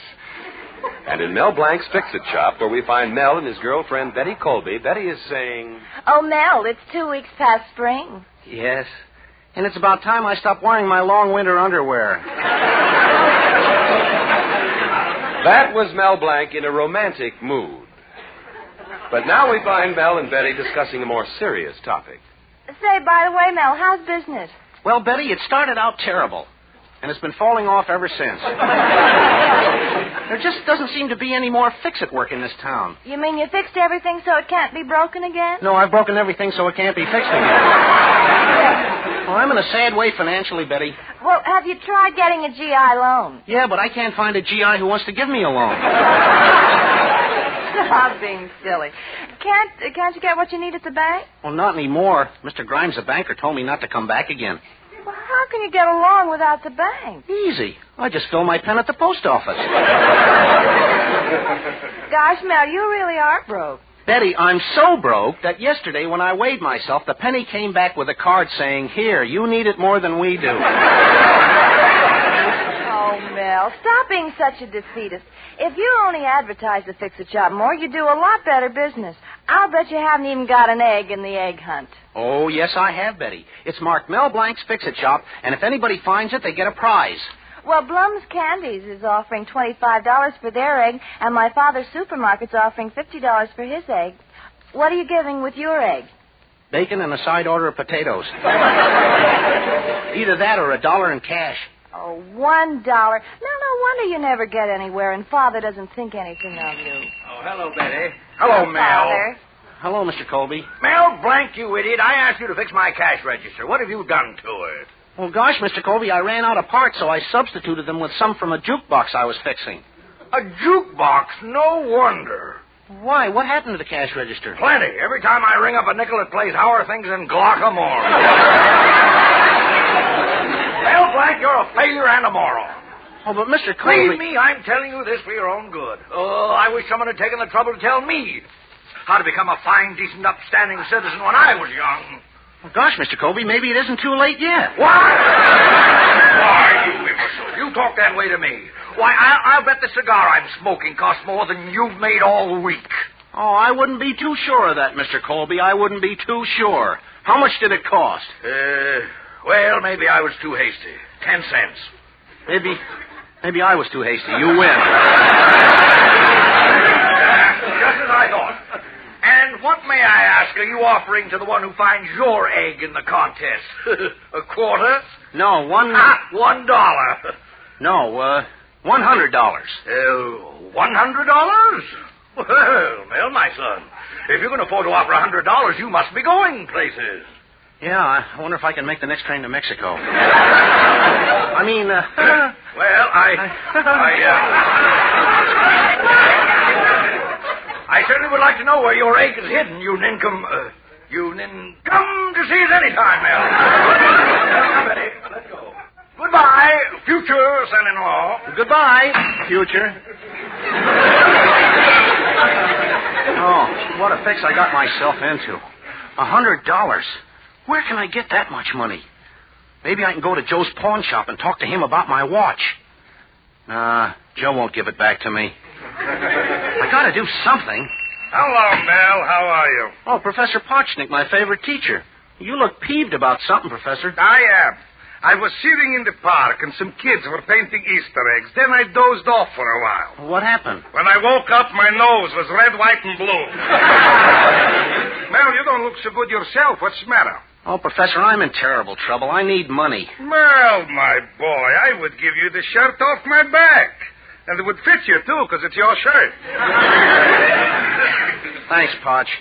Speaker 19: And in Mel Blanc's Fix-It shop, where we find Mel and his girlfriend, Betty Colby, Betty is saying,
Speaker 23: "Oh, Mel, it's 2 weeks past spring."
Speaker 5: Yes, and it's about time I stopped wearing my long winter underwear.
Speaker 19: That was Mel Blanc in a romantic mood. But now we find Mel and Betty discussing a more serious topic.
Speaker 23: Say, by the way, Mel, how's business?
Speaker 5: Well, Betty, it started out terrible.
Speaker 1: and it's been falling off ever since. There just doesn't seem to be any more fix-it work in this town.
Speaker 2: You mean you fixed everything so it can't be broken again?
Speaker 1: No, I've broken everything so it can't be fixed again. Well, I'm in a sad way financially, Betty.
Speaker 2: Well, have you tried getting a GI loan?
Speaker 1: Yeah, but I can't find a GI who wants to give me a loan.
Speaker 2: Stop being silly. Can't you get what you need at the bank?
Speaker 1: Well, not anymore. Mr. Grimes, the banker, told me not to come back again.
Speaker 2: Well, how can you get a loan without the bank?
Speaker 1: Easy. I just fill my pen at the post office.
Speaker 2: Gosh, Mel, you really are broke.
Speaker 1: Betty, I'm so broke that yesterday when I weighed myself, the penny came back with a card saying, "Here, you need it more than we do."
Speaker 2: Oh, Mel, stop being such a defeatist. If you only advertise the Fix-It Shop more, you'd do a lot better business. I'll bet you haven't even got an egg in the egg hunt.
Speaker 1: Oh, yes, I have, Betty. It's marked Mel Blanc's Fix-It Shop, and if anybody finds it, they get a prize.
Speaker 2: Well, Blum's Candies is offering $25 for their egg, and my father's supermarket's offering $50 for his egg. What are you giving with your egg?
Speaker 1: Bacon and a side order of potatoes. Either that or $1 in cash.
Speaker 2: Oh, $1. No wonder you never get anywhere, and Father doesn't think anything of you.
Speaker 3: Oh, hello, Betty. Hello, Mel.
Speaker 2: Father.
Speaker 1: Hello, Mr. Colby.
Speaker 3: Mel Blanc, you idiot. I asked you to fix my cash register. What have you done to it?
Speaker 1: Well, gosh, Mr. Colby, I ran out of parts, so I substituted them with some from a jukebox I was fixing.
Speaker 3: A jukebox? No wonder.
Speaker 1: Why? What happened to the cash register?
Speaker 3: Plenty. Every time I ring up a nickel, it plays How Are Things in Glockamore. Mel Blanc, you're a failure and a moral.
Speaker 1: Oh, but Mr. Colby...
Speaker 3: Leave me. I'm telling you this for your own good. Oh, I wish someone had taken the trouble to tell me how to become a fine, decent, upstanding citizen when I was young.
Speaker 1: Well, gosh, Mr. Colby, maybe it isn't too late yet.
Speaker 3: What? Why, you imbecile. You talk that way to me. Why, I'll bet the cigar I'm smoking costs more than you've made all week.
Speaker 1: Oh, I wouldn't be too sure of that, Mr. Colby. I wouldn't be too sure. How much did it cost?
Speaker 3: Well, maybe I was too hasty. 10 cents.
Speaker 1: Maybe I was too hasty. You win.
Speaker 3: Just as I thought. And what, may I ask, are you offering to the one who finds your egg in the contest? A quarter?
Speaker 1: No, $1. No, $100.
Speaker 3: $100? Well, Mel, my son, if you can afford to offer $100, you must be going places.
Speaker 1: Yeah, I wonder if I can make the next train to Mexico.
Speaker 3: Well, I certainly would like to know where your egg is hidden, you nincom... Come to see us anytime, Mel. Now, Betty, let's go. Goodbye, future son-in-law.
Speaker 1: Goodbye, future. Oh, what a fix I got myself into. $100. Where can I get that much money? Maybe I can go to Joe's pawn shop and talk to him about my watch. Joe won't give it back to me. I gotta do something.
Speaker 3: Hello, Mel. How are you?
Speaker 1: Oh, Professor Potchnick, my favorite teacher. You look peeved about something, Professor.
Speaker 11: I am. I was sitting in the park and some kids were painting Easter eggs. Then I dozed off for a while.
Speaker 1: What happened?
Speaker 11: When I woke up, my nose was red, white, and blue. Mel, you don't look so good yourself. What's the matter?
Speaker 1: Oh, Professor, I'm in terrible trouble. I need money.
Speaker 11: Mel, my boy, I would give you the shirt off my back. And it would fit you, too, because it's your shirt.
Speaker 1: Thanks, Potch.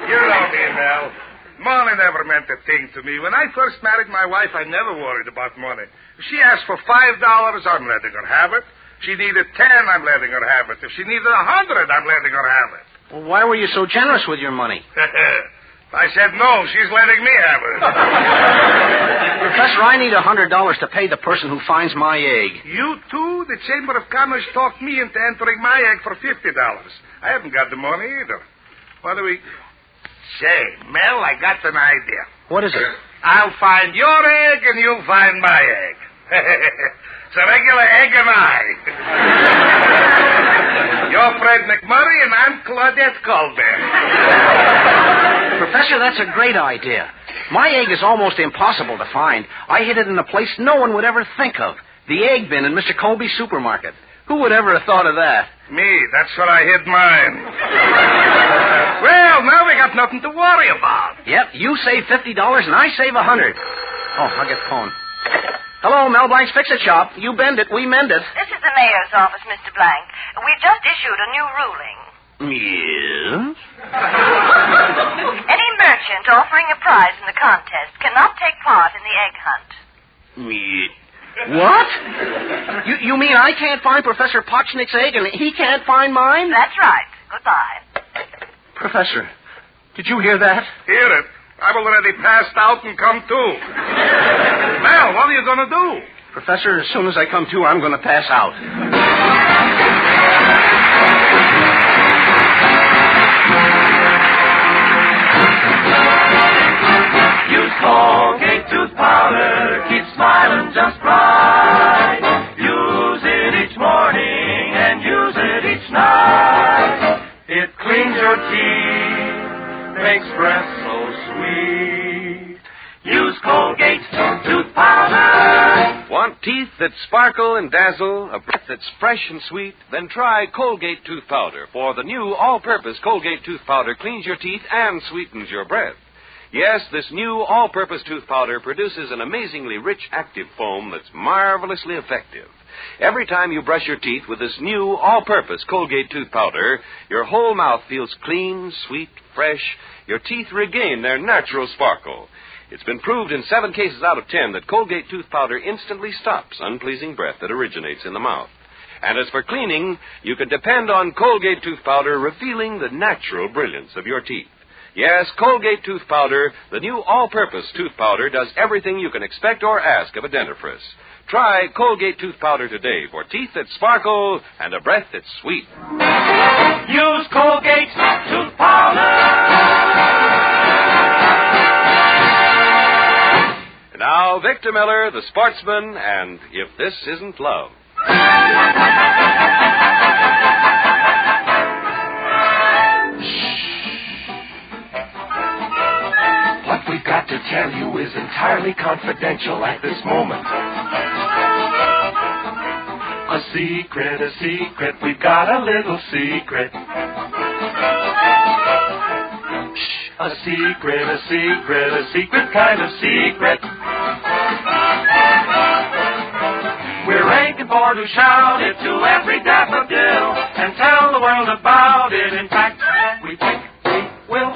Speaker 11: You know me, Mel. Money never meant a thing to me. When I first married my wife, I never worried about money. If she asked for $5, I'm letting her have it. If she needed 10, I'm letting her have it. If she needed 100, I'm letting her have it.
Speaker 1: Well, why were you so generous with your money?
Speaker 11: I said no, she's letting me have it.
Speaker 1: Professor, I need $100 to pay the person who finds my egg.
Speaker 11: You too? The Chamber of Commerce talked me into entering my egg for $50. I haven't got the money either. What do we... Say, Mel, I got an idea.
Speaker 1: What is it?
Speaker 11: I'll find your egg and you'll find my egg. It's a regular egg and I. You're Fred McMurray and I'm Claudette Colbert.
Speaker 1: Professor, that's a great idea. My egg is almost impossible to find. I hid it in a place no one would ever think of. The egg bin in Mr. Colby's supermarket. Who would ever have thought of that?
Speaker 11: Me, that's where I hid mine. Well, now we got nothing to worry about.
Speaker 1: Yep, you save $50 and I save $100. Oh, I'll get the phone. Hello, Mel Blanc's Fix-It Shop. You bend it, we mend it.
Speaker 2: This is the mayor's office, Mr. Blank. We've just issued a new ruling.
Speaker 1: Yes?
Speaker 2: Any merchant offering a prize in the contest cannot take part in the egg hunt.
Speaker 1: What? You mean I can't find Professor Potchnick's egg and he can't find mine?
Speaker 2: That's right. Goodbye.
Speaker 1: Professor, did you hear that?
Speaker 11: Hear it? I've already passed out and come to. Mel, what are you going to do?
Speaker 1: Professor, as soon as I come to, I'm going to pass out.
Speaker 18: Use Colgate tooth powder, keep smiling just right. Use it each morning and use it each night. It cleans your teeth, makes breath so sweet. Use Colgate tooth powder.
Speaker 19: Want teeth that sparkle and dazzle, a breath that's fresh and sweet? Then try Colgate tooth powder, for the new all-purpose Colgate tooth powder cleans your teeth and sweetens your breath. Yes, this new all-purpose tooth powder produces an amazingly rich active foam that's marvelously effective. Every time you brush your teeth with this new all-purpose Colgate tooth powder, your whole mouth feels clean, sweet, fresh. Your teeth regain their natural sparkle. It's been proved in 7 cases out of 10 that Colgate tooth powder instantly stops unpleasing breath that originates in the mouth. And as for cleaning, you can depend on Colgate tooth powder revealing the natural brilliance of your teeth. Yes, Colgate tooth powder, the new all-purpose tooth powder, does everything you can expect or ask of a dentifrice. Try Colgate tooth powder today for teeth that sparkle and a breath that's sweet.
Speaker 18: Use Colgate tooth powder.
Speaker 19: And now, Victor Miller, the sportsman, and If This Isn't Love.
Speaker 18: What we've got to tell you is entirely confidential at this moment. A secret, we've got a little secret. A secret kind of secret. We're aching for to shout it to every daffodil and tell the world about it. In fact, we think we will.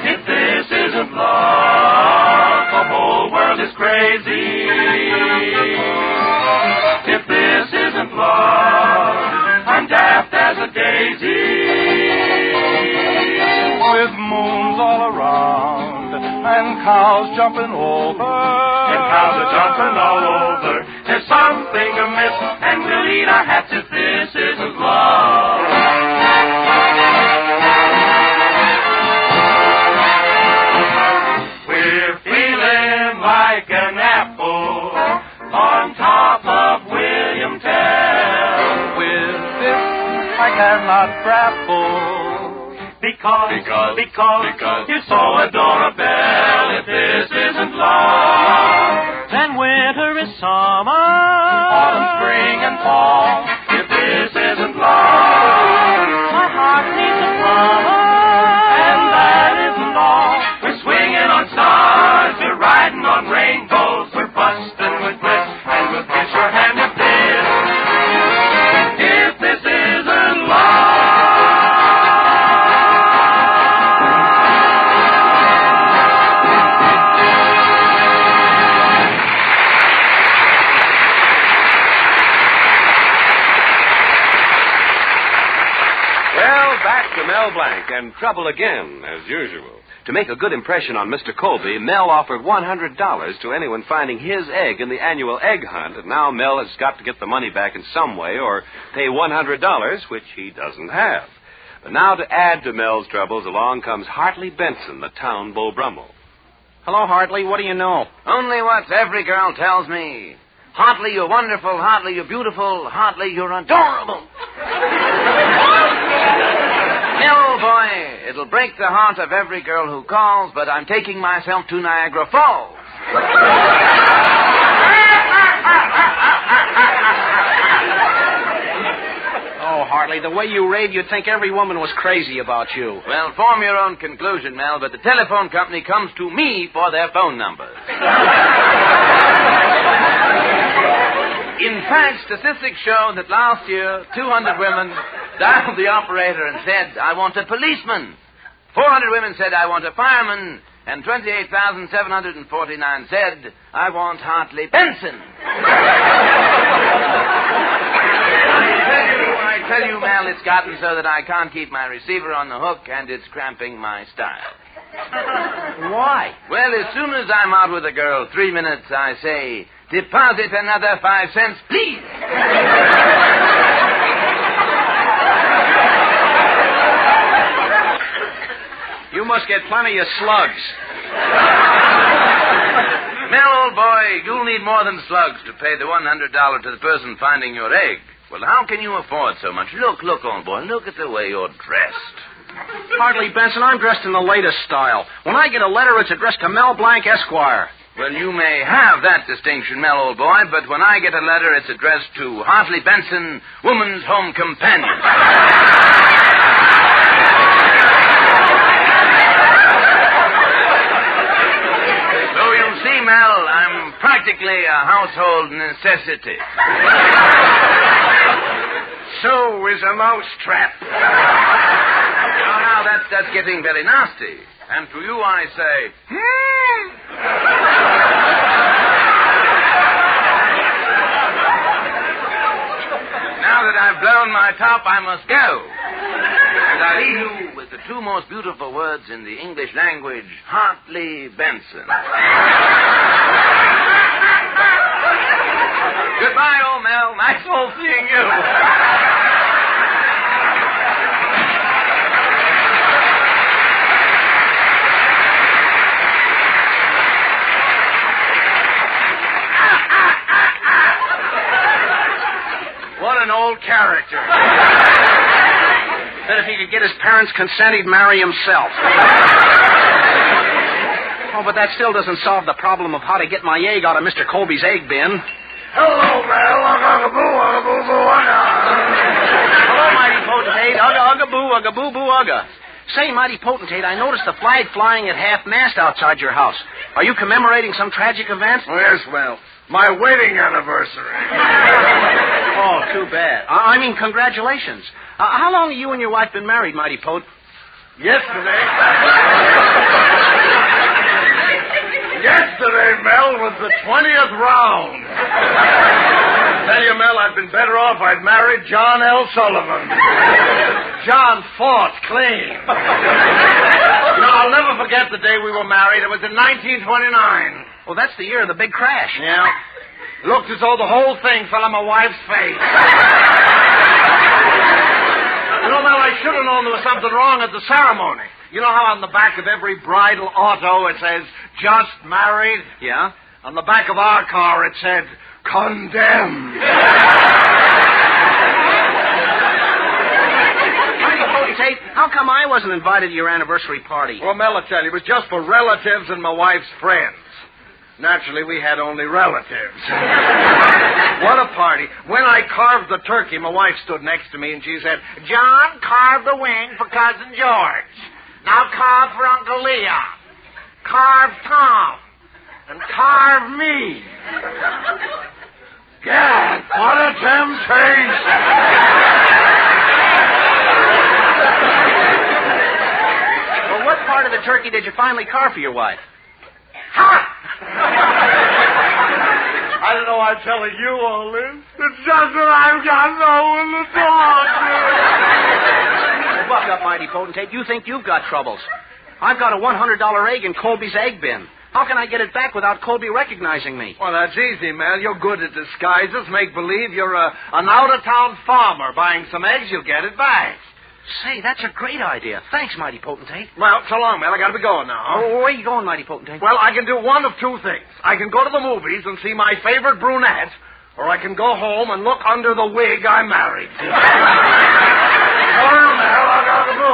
Speaker 18: If this isn't love, the whole world is crazy. If this isn't love, I'm daft as a daisy.
Speaker 10: With moons all around and cows jumping over.
Speaker 18: And cows are jumping all over. There's something amiss, and we'll eat our hats if this isn't love. We're feeling like an apple on top of William Tell.
Speaker 10: With this I cannot grapple.
Speaker 18: Because you so adore a belle. If this isn't love,
Speaker 10: then winter is summer,
Speaker 18: autumn, spring, and fall. If this isn't love,
Speaker 10: my heart needs a plumber.
Speaker 18: And that isn't all. We're swinging on stars, we're riding on rainbows, we're busting with bliss, and we'll kiss your hand if this isn't love.
Speaker 19: Mel Blanc and trouble again, as usual. To make a good impression on Mr. Colby, Mel offered $100 to anyone finding his egg in the annual egg hunt, and now Mel has got to get the money back in some way or pay $100, which he doesn't have. But now to add to Mel's troubles, along comes Hartley Benson, the town Beau Brummel.
Speaker 1: Hello, Hartley. What do you know?
Speaker 5: Only what every girl tells me. Hartley, you're wonderful. Hartley, you're beautiful. Hartley, you're adorable. Mel, boy, it'll break the heart of every girl who calls, but I'm taking myself to Niagara Falls.
Speaker 1: Oh, Hartley, the way you rave, you'd think every woman was crazy about you.
Speaker 5: Well, form your own conclusion, Mel, but the telephone company comes to me for their phone numbers.
Speaker 8: fact, statistics show that last year, 200 women dialed the operator and said, I want a policeman. 400 women said, I want a fireman. And 28,749 said, I want Hartley Benson. I tell you, Mel, it's gotten so that I can't keep my receiver on the hook, and it's cramping my style.
Speaker 1: Why?
Speaker 8: Well, as soon as I'm out with a girl, 3 minutes, I say, deposit another 5 cents, please.
Speaker 1: You must get plenty of slugs.
Speaker 8: Mel, old boy, you'll need more than slugs to pay the $100 to the person finding your egg. Well, how can you afford so much? Look, old boy, look at the way you're dressed.
Speaker 1: Hartley Benson, I'm dressed in the latest style. When I get a letter, it's addressed to Mel Blanc, Esquire.
Speaker 8: Well, you may have that distinction, Mel, old boy, but when I get a letter, it's addressed to Hartley Benson, Woman's Home Companion. So you see, Mel, I'm practically a household necessity.
Speaker 3: So is a mousetrap.
Speaker 8: Now, that's getting very nasty. And to you, I say, Now that I've blown my top, I must go. And I leave you with the two most beautiful words in the English language, Hartley Benson. Goodbye, old Mel. Nice old seeing you.
Speaker 3: What an old character.
Speaker 1: That if he could get his parents' consent, he'd marry himself. Oh, but that still doesn't solve the problem of how to get my egg out of Mr. Colby's egg bin.
Speaker 3: Hello, Mel.
Speaker 1: Hello, mighty potentate. Ugga, ugga, boo, ugga, boo, boo, ugga. Say, mighty potentate, I noticed the flag flying at half-mast outside your house. Are you commemorating some tragic event?
Speaker 3: Yes, Mel. My wedding anniversary.
Speaker 1: Oh, too bad. I mean, congratulations. How long have you and your wife been married, mighty pote?
Speaker 3: Yesterday, Mel, was the 20th round. Tell you, Mel, I'd been better off I'd married John L. Sullivan. John fought clean. You know, I'll never forget the day we were married. It was in 1929.
Speaker 1: Well, that's the year of the big crash.
Speaker 3: Yeah. Looked as though the whole thing fell on my wife's face. You know, Mel, I should have known there was something wrong at the ceremony. You know how on the back of every bridal auto it says, just married?
Speaker 1: Yeah?
Speaker 3: On the back of our car it said, condemned.
Speaker 1: How come I wasn't invited to your anniversary party?
Speaker 3: Well, Mel, I tell you, it was just for relatives and my wife's friends. Naturally, we had only relatives. What a party. When I carved the turkey, my wife stood next to me and she said, John, carve the wing for Cousin George. Now carve for Uncle Leon. Carve Tom. And carve me. Gad, what a temptation.
Speaker 1: Well, what part of the turkey did you finally carve for your wife?
Speaker 3: Ha! I don't know why I'm telling you all this. It's just that I've got no one to talk to.
Speaker 1: Buck up, mighty potentate. You think you've got troubles. I've got a $100 egg in Colby's egg bin. How can I get it back without Colby recognizing me?
Speaker 3: Well, that's easy, Mel. You're good at disguises. Make believe you're an out-of-town farmer buying some eggs. You'll get it back.
Speaker 1: Say, that's a great idea. Thanks, mighty potentate.
Speaker 3: Well, so long, Mel. I gotta be going now.
Speaker 1: Oh, where are you going, mighty potentate?
Speaker 3: Well, I can do one of two things. I can go to the movies and see my favorite brunette, or I can go home and look under the wig I married. Well, Mel, I gotta go.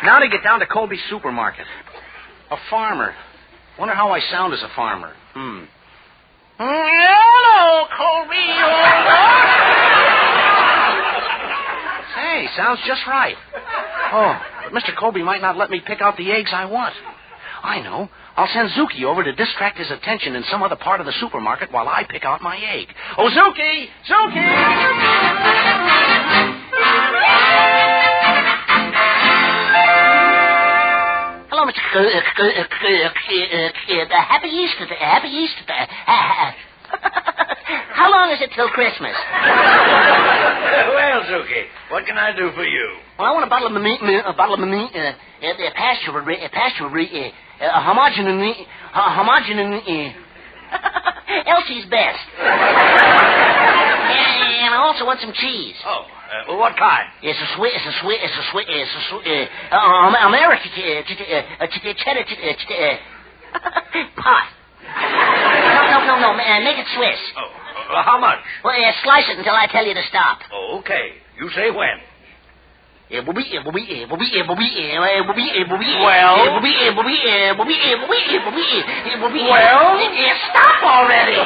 Speaker 1: Now to get down to Colby's supermarket. A farmer. Wonder how I sound as a farmer. Hello, Colby. Hey, sounds just right. Oh, but Mr. Colby might not let me pick out the eggs I want. I know. I'll send Zuki over to distract his attention in some other part of the supermarket while I pick out my egg. Oh, Zuki! Zuki!
Speaker 22: Hello, Mr. Happy Easter. Happy Easter. How long is it till Christmas?
Speaker 3: Well, Zuki, what can I do for you?
Speaker 22: Well, I want a bottle of homogeneous, Elsie's best. And I also want some cheese.
Speaker 3: Oh, well, what kind?
Speaker 22: It's a American cheddar pot. No, make it Swiss.
Speaker 3: Oh, how much?
Speaker 22: Well, slice it until I tell you to stop.
Speaker 3: Oh, okay. You say when?
Speaker 22: Well?
Speaker 3: Stop
Speaker 22: already.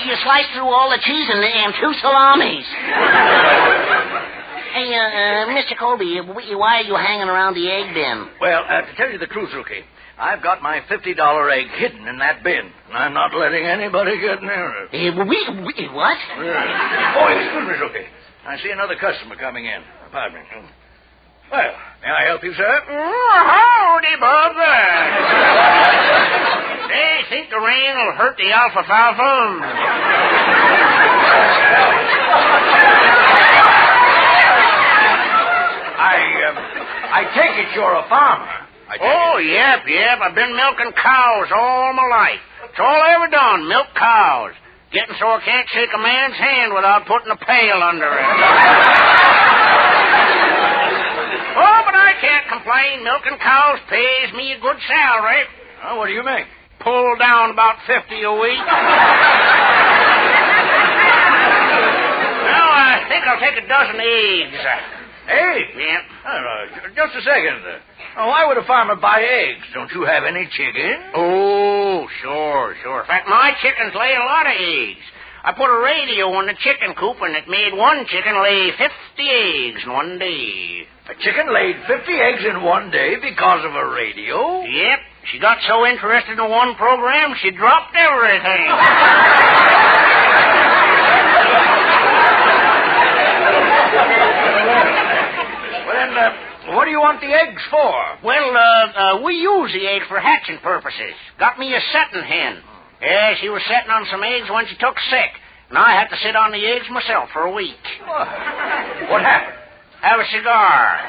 Speaker 22: You slice through all the cheese and 2 salamis. Hey, Mr. Colby, why are you hanging around the egg bin?
Speaker 3: Well, to tell you the truth, Zuki, I've got my $50 egg hidden in that bin, and I'm not letting anybody get near it.
Speaker 22: What?
Speaker 3: Yeah. Oh, excuse me, Zuki. I see another customer coming in. Pardon me. Well, may I help you, sir?
Speaker 1: Howdy, brother. Say, think the rain will hurt the alfalfa?
Speaker 3: I take it you're a farmer.
Speaker 1: Oh, yep. I've been milking cows all my life. It's all I ever done, milk cows. Getting so I can't shake a man's hand without putting a pail under it. Oh, but I can't complain. Milking cows pays me a good salary.
Speaker 3: Oh, what do you make?
Speaker 1: Pull down about 50 a week. Well, I think I'll take a dozen eggs.
Speaker 3: Eggs?
Speaker 1: Yeah.
Speaker 3: Just a second. Why would a farmer buy eggs? Don't you have any chicken?
Speaker 1: Oh, sure. In fact, my chickens lay a lot of eggs. I put a radio in the chicken coop, and it made one chicken lay 50 eggs in one day.
Speaker 3: A chicken laid 50 eggs in one day because of a radio?
Speaker 1: Yep. She got so interested in one program, she dropped everything.
Speaker 3: Well, then, what do you want the eggs for?
Speaker 1: Well, we use the egg for hatching purposes. Got me a setting hen. Yeah, she was setting on some eggs when she took sick, and I had to sit on the eggs myself for a week.
Speaker 3: What happened?
Speaker 1: Have a cigar.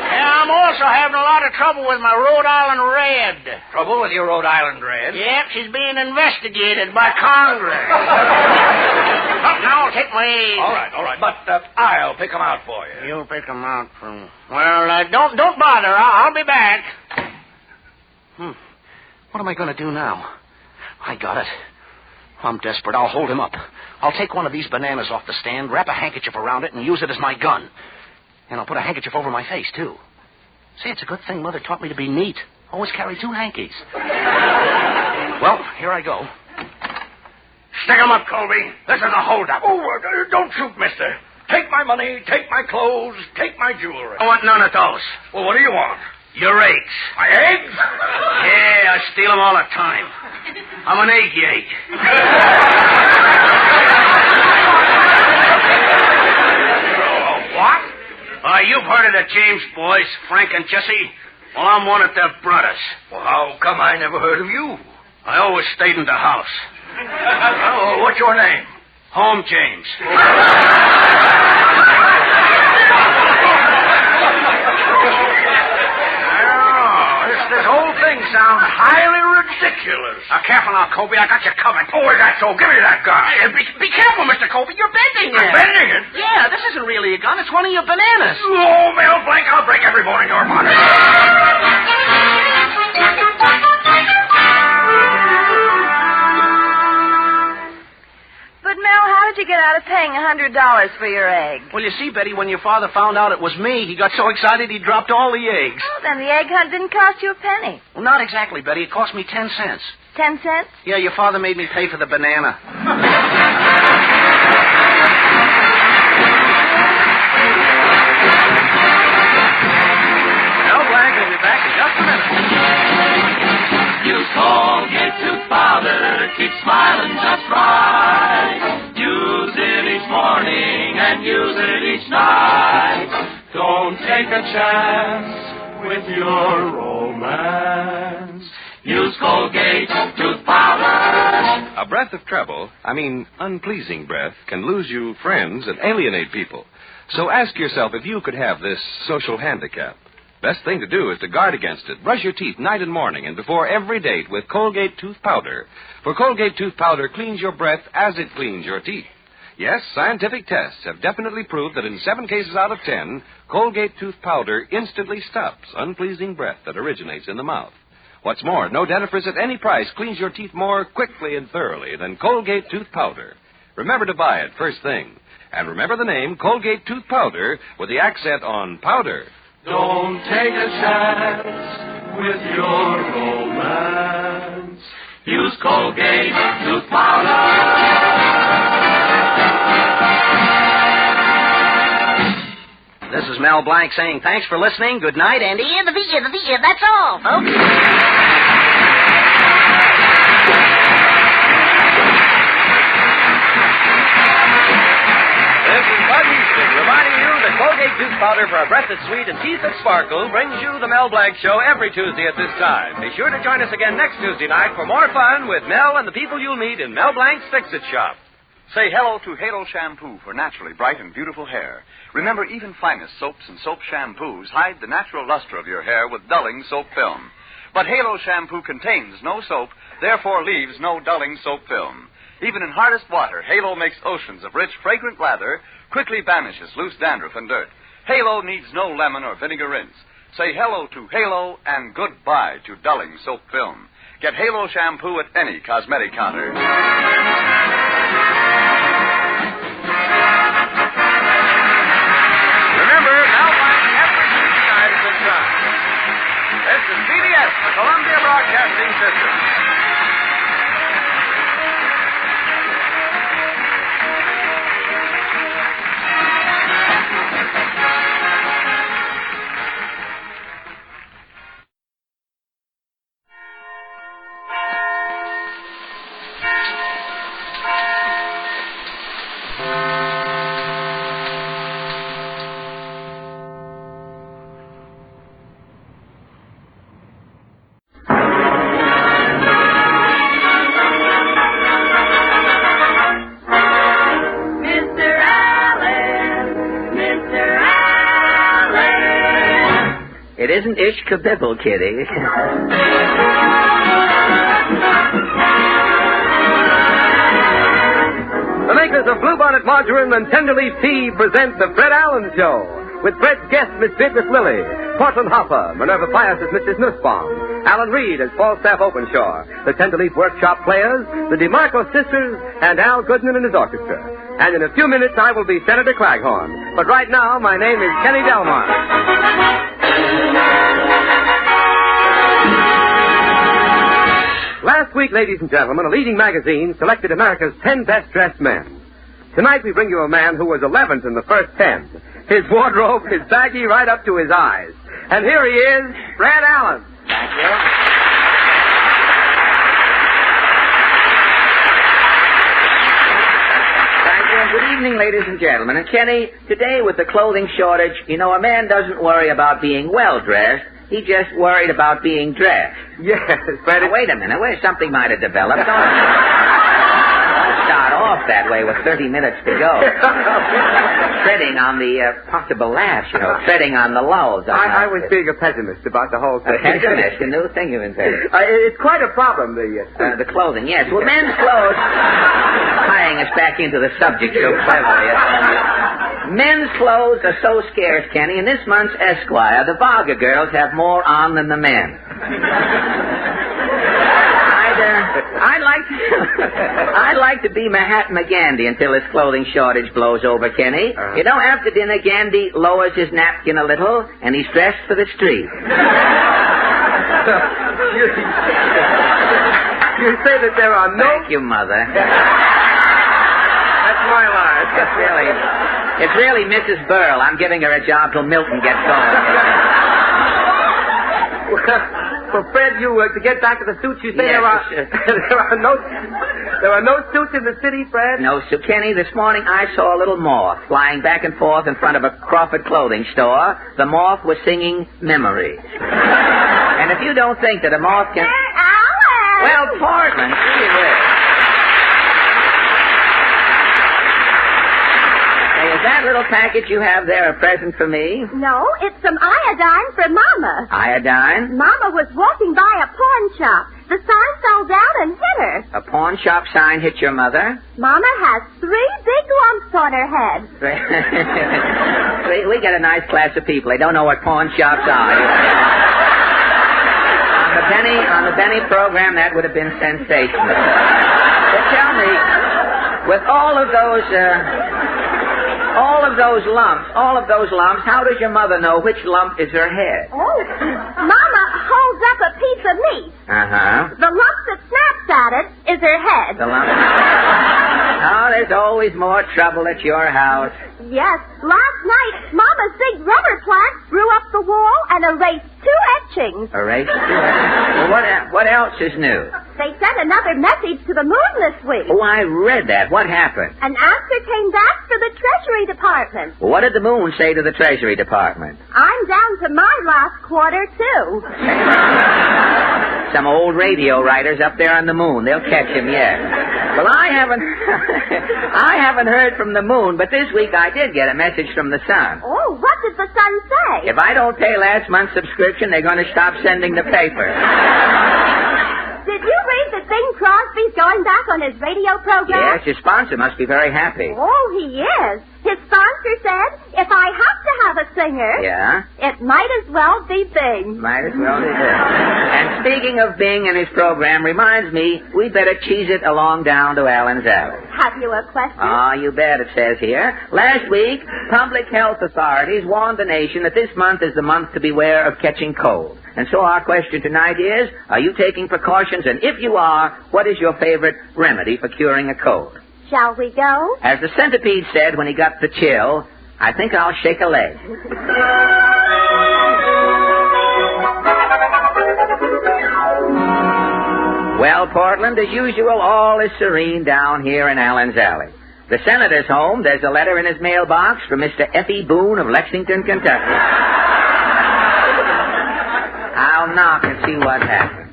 Speaker 1: Yeah, I'm also having a lot of trouble with my Rhode Island Red.
Speaker 3: Trouble with your Rhode Island Red?
Speaker 1: Yep, she's being investigated by Congress. Now I'll take my eggs.
Speaker 3: All right. But I'll pick them out for you.
Speaker 1: You'll pick them out for me. Well, don't bother. I'll be back. What am I going to do now? I got it. I'm desperate. I'll hold him up. I'll take one of these bananas off the stand, wrap a handkerchief around it, and use it as my gun. And I'll put a handkerchief over my face, too. Say, it's a good thing Mother taught me to be neat. Always carry 2 hankies. Well, here I go. Stick 'em up, Colby. This is a holdup.
Speaker 3: Oh, don't shoot, mister. Take my money, take my clothes, take my jewelry.
Speaker 1: I want none of those.
Speaker 3: Well, what do you want?
Speaker 1: Your eggs.
Speaker 3: My eggs?
Speaker 1: Yeah, I steal them all the time. I'm an egg yake.
Speaker 3: What?
Speaker 1: You've heard of the James boys, Frank and Jesse? Well, I'm one of their brothers.
Speaker 3: Well, how come I never heard of you?
Speaker 1: I always stayed in the house.
Speaker 3: Oh, what's your name?
Speaker 1: Home James.
Speaker 3: This whole thing sounds highly ridiculous.
Speaker 1: Careful now, Colby. I got you covered.
Speaker 3: Oh, is that so? Give me that gun.
Speaker 1: Be careful, Mr. Colby. You're bending it.
Speaker 3: I'm bending it?
Speaker 1: Yeah, this isn't really a gun. It's one of your bananas.
Speaker 3: Oh, Mel Blanc, I'll break every bone in your body.
Speaker 2: But, Mel, how did you get out of paying $100 for your egg?
Speaker 1: Well, you see, Betty, when your father found out it was me, he got so excited he dropped all the eggs.
Speaker 2: Oh, then the egg hunt didn't cost you a penny.
Speaker 1: Well, not exactly, Betty. It cost me 10 cents.
Speaker 2: 10 cents?
Speaker 1: Yeah, your father made me pay for the banana.
Speaker 18: powder keeps smiling just right. Use it each morning and use it each night. Don't take a chance with your romance. Use Colgate tooth powder.
Speaker 7: A breath of trouble, unpleasing breath, can lose you friends and alienate people. So ask yourself if you could have this social handicap. Best thing to do is to guard against it. Brush your teeth night and morning and before every date with Colgate tooth powder. For Colgate tooth powder cleans your breath as it cleans your teeth. Yes, scientific tests have definitely proved that in 7 cases out of 10, Colgate tooth powder instantly stops unpleasing breath that originates in the mouth. What's more, no dentifrice at any price cleans your teeth more quickly and thoroughly than Colgate tooth powder. Remember to buy it first thing. And remember the name Colgate tooth powder with the accent on powder.
Speaker 18: Don't take a chance with your romance. Use Colgate tooth powder.
Speaker 1: This is Mel Blanc saying thanks for listening. Good night, and
Speaker 22: That's all, folks.
Speaker 7: This is Bud Houston reminding you that Colgate tooth powder for a breath that's sweet and teeth that sparkle brings you the Mel Blanc Show every Tuesday at this time. Be sure to join us again next Tuesday night for more fun with Mel and the people you'll meet in Mel Blanc's Fix-It Shop.
Speaker 17: Say hello to Halo Shampoo for naturally bright and beautiful hair. Remember, even finest soaps and soap shampoos hide the natural luster of your hair with dulling soap film. But Halo Shampoo contains no soap, therefore leaves no dulling soap film. Even in hardest water, Halo makes oceans of rich, fragrant lather, quickly banishes loose dandruff and dirt. Halo needs no lemon or vinegar rinse. Say hello to Halo and goodbye to dulling soap film. Get Halo Shampoo at any cosmetic counter.
Speaker 7: Remember, Mel Blanc every Tuesday night at this time. This is CBS, the Columbia Broadcasting System.
Speaker 20: It isn't ish kabibble, kitty.
Speaker 15: The makers of Bluebonnet Margarine and Tenderleaf Tea present The Fred Allen Show. With Fred's guest, Miss Beatrice Lilly, Portland Hopper, Minerva Pius as Mrs. Nussbaum, Alan Reed as Falstaff Openshaw, the Tenderleaf Workshop Players, the DeMarco Sisters, and Al Goodman and his orchestra. And in a few minutes, I will be Senator Claghorn. But right now, my name is Kenny Delmar. Last week, ladies and gentlemen, a leading magazine selected America's 10 best-dressed men. Tonight, we bring you a man who was 11th in the first 10. His wardrobe is baggy right up to his eyes. And here he is, Fred Allen.
Speaker 20: Thank you. Good evening, ladies and gentlemen. And Kenny, today with the clothing shortage, a man doesn't worry about being well-dressed. He just worried about being dressed.
Speaker 15: Yes, but...
Speaker 20: Now, wait a minute. Something might have developed. Don't start off that way with 30 minutes to go. Treading on the possible laughs, treading on the lulls.
Speaker 15: I was being a pessimist about the whole thing.
Speaker 20: A pessimist? A new thing you invented.
Speaker 15: It's quite a problem,
Speaker 20: the clothing, yes. Well, men's clothes... tying us back into the subject so cleverly. Men's clothes are so scarce, Kenny. In this month's Esquire, the Varga girls have more on than the men. I'd like to be Mahatma Gandhi until this clothing shortage blows over, Kenny. You don't have to dinner. Gandhi lowers his napkin a little, and he's dressed for the street.
Speaker 15: You say that there are no...
Speaker 20: Thank you, Mother.
Speaker 15: That's my line.
Speaker 20: It's really Mrs. Burl. I'm giving her a job till Milton gets going.
Speaker 15: Well, Fred, to get back to the suits, you say
Speaker 20: Yes,
Speaker 15: there are no suits in the city, Fred?
Speaker 20: No, so Kenny, this morning I saw a little moth flying back and forth in front of a Crawford clothing store. The moth was singing Memories. And if you don't think that a moth can... Well, Portland, gee whiz. Hey, is that little package you have there a present for me?
Speaker 12: No, it's some iodine for Mama.
Speaker 20: Iodine?
Speaker 12: Mama was walking by a pawn shop. The sign fell down and hit her.
Speaker 20: A pawn shop sign hit your mother?
Speaker 12: Mama has 3 big lumps on her head.
Speaker 20: We get a nice class of people. They don't know what pawn shops are. On the Benny program, that would have been sensational. But tell me, with all of those lumps, how does your mother know which lump is her head?
Speaker 12: Oh, Mama holds up a piece of meat.
Speaker 20: Uh-huh.
Speaker 12: The lump that snaps at it is her head.
Speaker 20: The lump... Oh, there's always more trouble at your house.
Speaker 12: Yes. Last night, Mama's big rubber plant grew up the wall and erased 2 etchings.
Speaker 20: Erased 2 etchings? Well, what else is new?
Speaker 12: They sent another message to the moon this week.
Speaker 20: Oh, I read that. What happened?
Speaker 12: An answer came back for the Treasury Department.
Speaker 20: Well, what did the moon say to the Treasury Department?
Speaker 12: I'm down to my last quarter, too.
Speaker 20: Some old radio writers up there on the moon. They'll catch him yet. Well, I haven't heard from the moon, but this week I did get a message from the sun.
Speaker 12: Oh, what did the sun say?
Speaker 20: If I don't pay last month's subscription, they're going to stop sending the paper.
Speaker 12: Did you read that Bing Crosby's going back on his radio program?
Speaker 20: Yes, his sponsor must be very happy.
Speaker 12: Oh, he is. His sponsor said, if I have to have a singer,
Speaker 20: yeah,
Speaker 12: it might as well be Bing.
Speaker 20: Might as well be Bing. And speaking of Bing and his program, reminds me, we better cheese it along down to Allen's Alley.
Speaker 12: Have you a question?
Speaker 20: Ah, you bet, it says here. Last week, public health authorities warned the nation that this month is the month to beware of catching cold. And so our question tonight is, are you taking precautions? And if you are, what is your favorite remedy for curing a cold?
Speaker 12: Shall we go?
Speaker 20: As the centipede said when he got the chill, I think I'll shake a leg. Well, Portland, as usual, all is serene down here in Allen's Alley. The senator's home. There's a letter in his mailbox from Mr. F.E. Boone of Lexington, Kentucky. I'll knock and see what happens.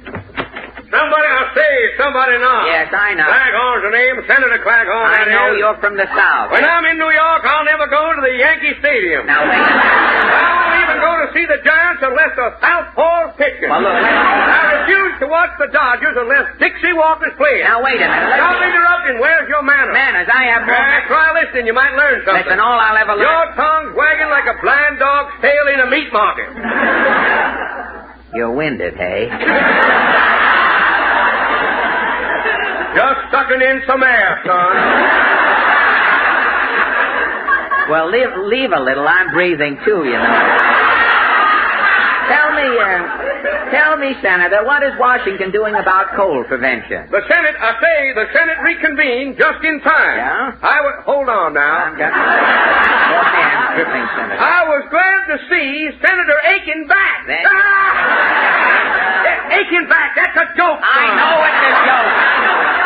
Speaker 3: Somebody knock.
Speaker 20: Yes, I know.
Speaker 3: Claghorn's the name, Senator Claghorn.
Speaker 20: I know you're from the South.
Speaker 3: When I'm in New York, I'll never go to the Yankee Stadium.
Speaker 20: Now, wait a minute.
Speaker 3: I won't even go to see the Giants unless the Southpaw's pitching.
Speaker 20: Well, look,
Speaker 3: I refuse to watch the Dodgers unless Dixie Walker's playing.
Speaker 20: Now, wait a minute.
Speaker 3: Stop interrupting. Where's your manners?
Speaker 20: Manners, I have more...
Speaker 3: Try listening. You might learn something.
Speaker 20: Listen, all I'll ever learn...
Speaker 3: Your tongue's wagging like a blind dog's tail in a meat market.
Speaker 20: You're winded, hey?
Speaker 3: Just sucking in some air, son.
Speaker 20: Well, leave a little. I'm breathing, too, you know. Tell me, Senator, what is Washington doing about cold prevention?
Speaker 3: The Senate reconvened just in time.
Speaker 20: Yeah?
Speaker 3: Hold on now. I was glad to see Senator Aiken back. Aiken back, that's a joke.
Speaker 20: I know it's a joke.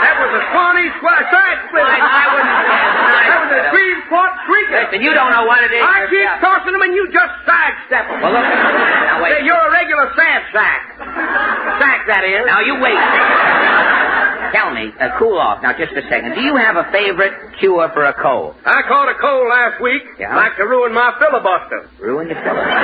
Speaker 3: That was a side split. That was a Shreveport shrieker.
Speaker 20: Listen, you don't know what it is.
Speaker 3: I keep tossing them and you just sidestep them.
Speaker 20: Well, look. Now, wait.
Speaker 3: Say, you're a regular sad sack. Sack, that is.
Speaker 20: Now, you wait. Tell me, cool off. Now, just a second. Do you have a favorite cure for a cold?
Speaker 3: I caught a cold last week.
Speaker 20: Yeah?
Speaker 3: Like to ruin my filibuster.
Speaker 20: Ruin your filibuster?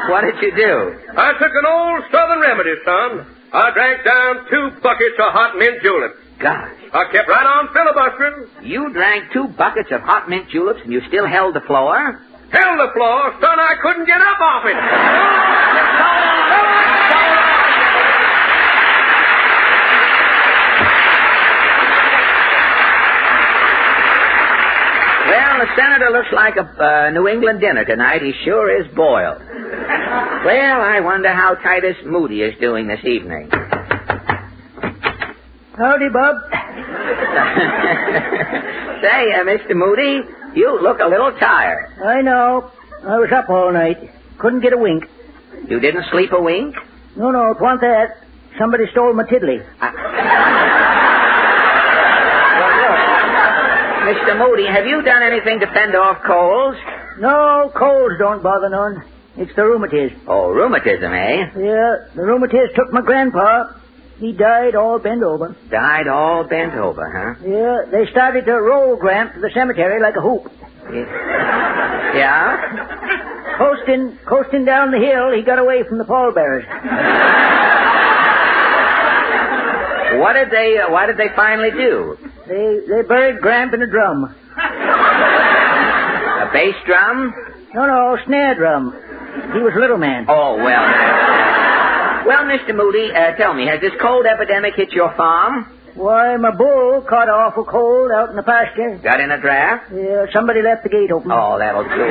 Speaker 20: What did you do?
Speaker 3: I took an old Southern remedy, son. I drank down 2 buckets of hot mint juleps.
Speaker 20: Gosh.
Speaker 3: I kept right on filibustering.
Speaker 20: You drank 2 buckets of hot mint juleps and you still held the floor?
Speaker 3: Held the floor? Son, I couldn't get up off it.
Speaker 20: Well, the senator looks like a New England dinner tonight. He sure is boiled. Well, I wonder how Titus Moody is doing this evening.
Speaker 6: Howdy, Bob.
Speaker 20: Say, Mr. Moody, you look a little tired.
Speaker 6: I know. I was up all night. Couldn't get a wink.
Speaker 20: You didn't sleep a wink?
Speaker 6: No, it wasn't that. Somebody stole my tiddly.
Speaker 20: Mr. Moody, have you done anything to fend off colds?
Speaker 6: No, colds don't bother none. It's the rheumatism.
Speaker 20: Oh, rheumatism, eh?
Speaker 6: Yeah, the rheumatism took my grandpa. He died all bent over.
Speaker 20: Died all bent over, huh?
Speaker 6: Yeah, they started to roll Gramp to the cemetery like a hoop.
Speaker 20: Yeah?
Speaker 6: Coasting down the hill, he got away from the pallbearers.
Speaker 20: What did they finally do?
Speaker 6: They buried Gramp in a drum.
Speaker 20: A bass drum?
Speaker 6: No, snare drum. He was a little man.
Speaker 20: Oh, well. Well, Mr. Moody, tell me, has this cold epidemic hit your farm?
Speaker 6: Why, my bull caught awful cold out in the pasture.
Speaker 20: Got in a draft?
Speaker 6: Yeah, somebody left the gate open.
Speaker 20: Oh, that'll do it.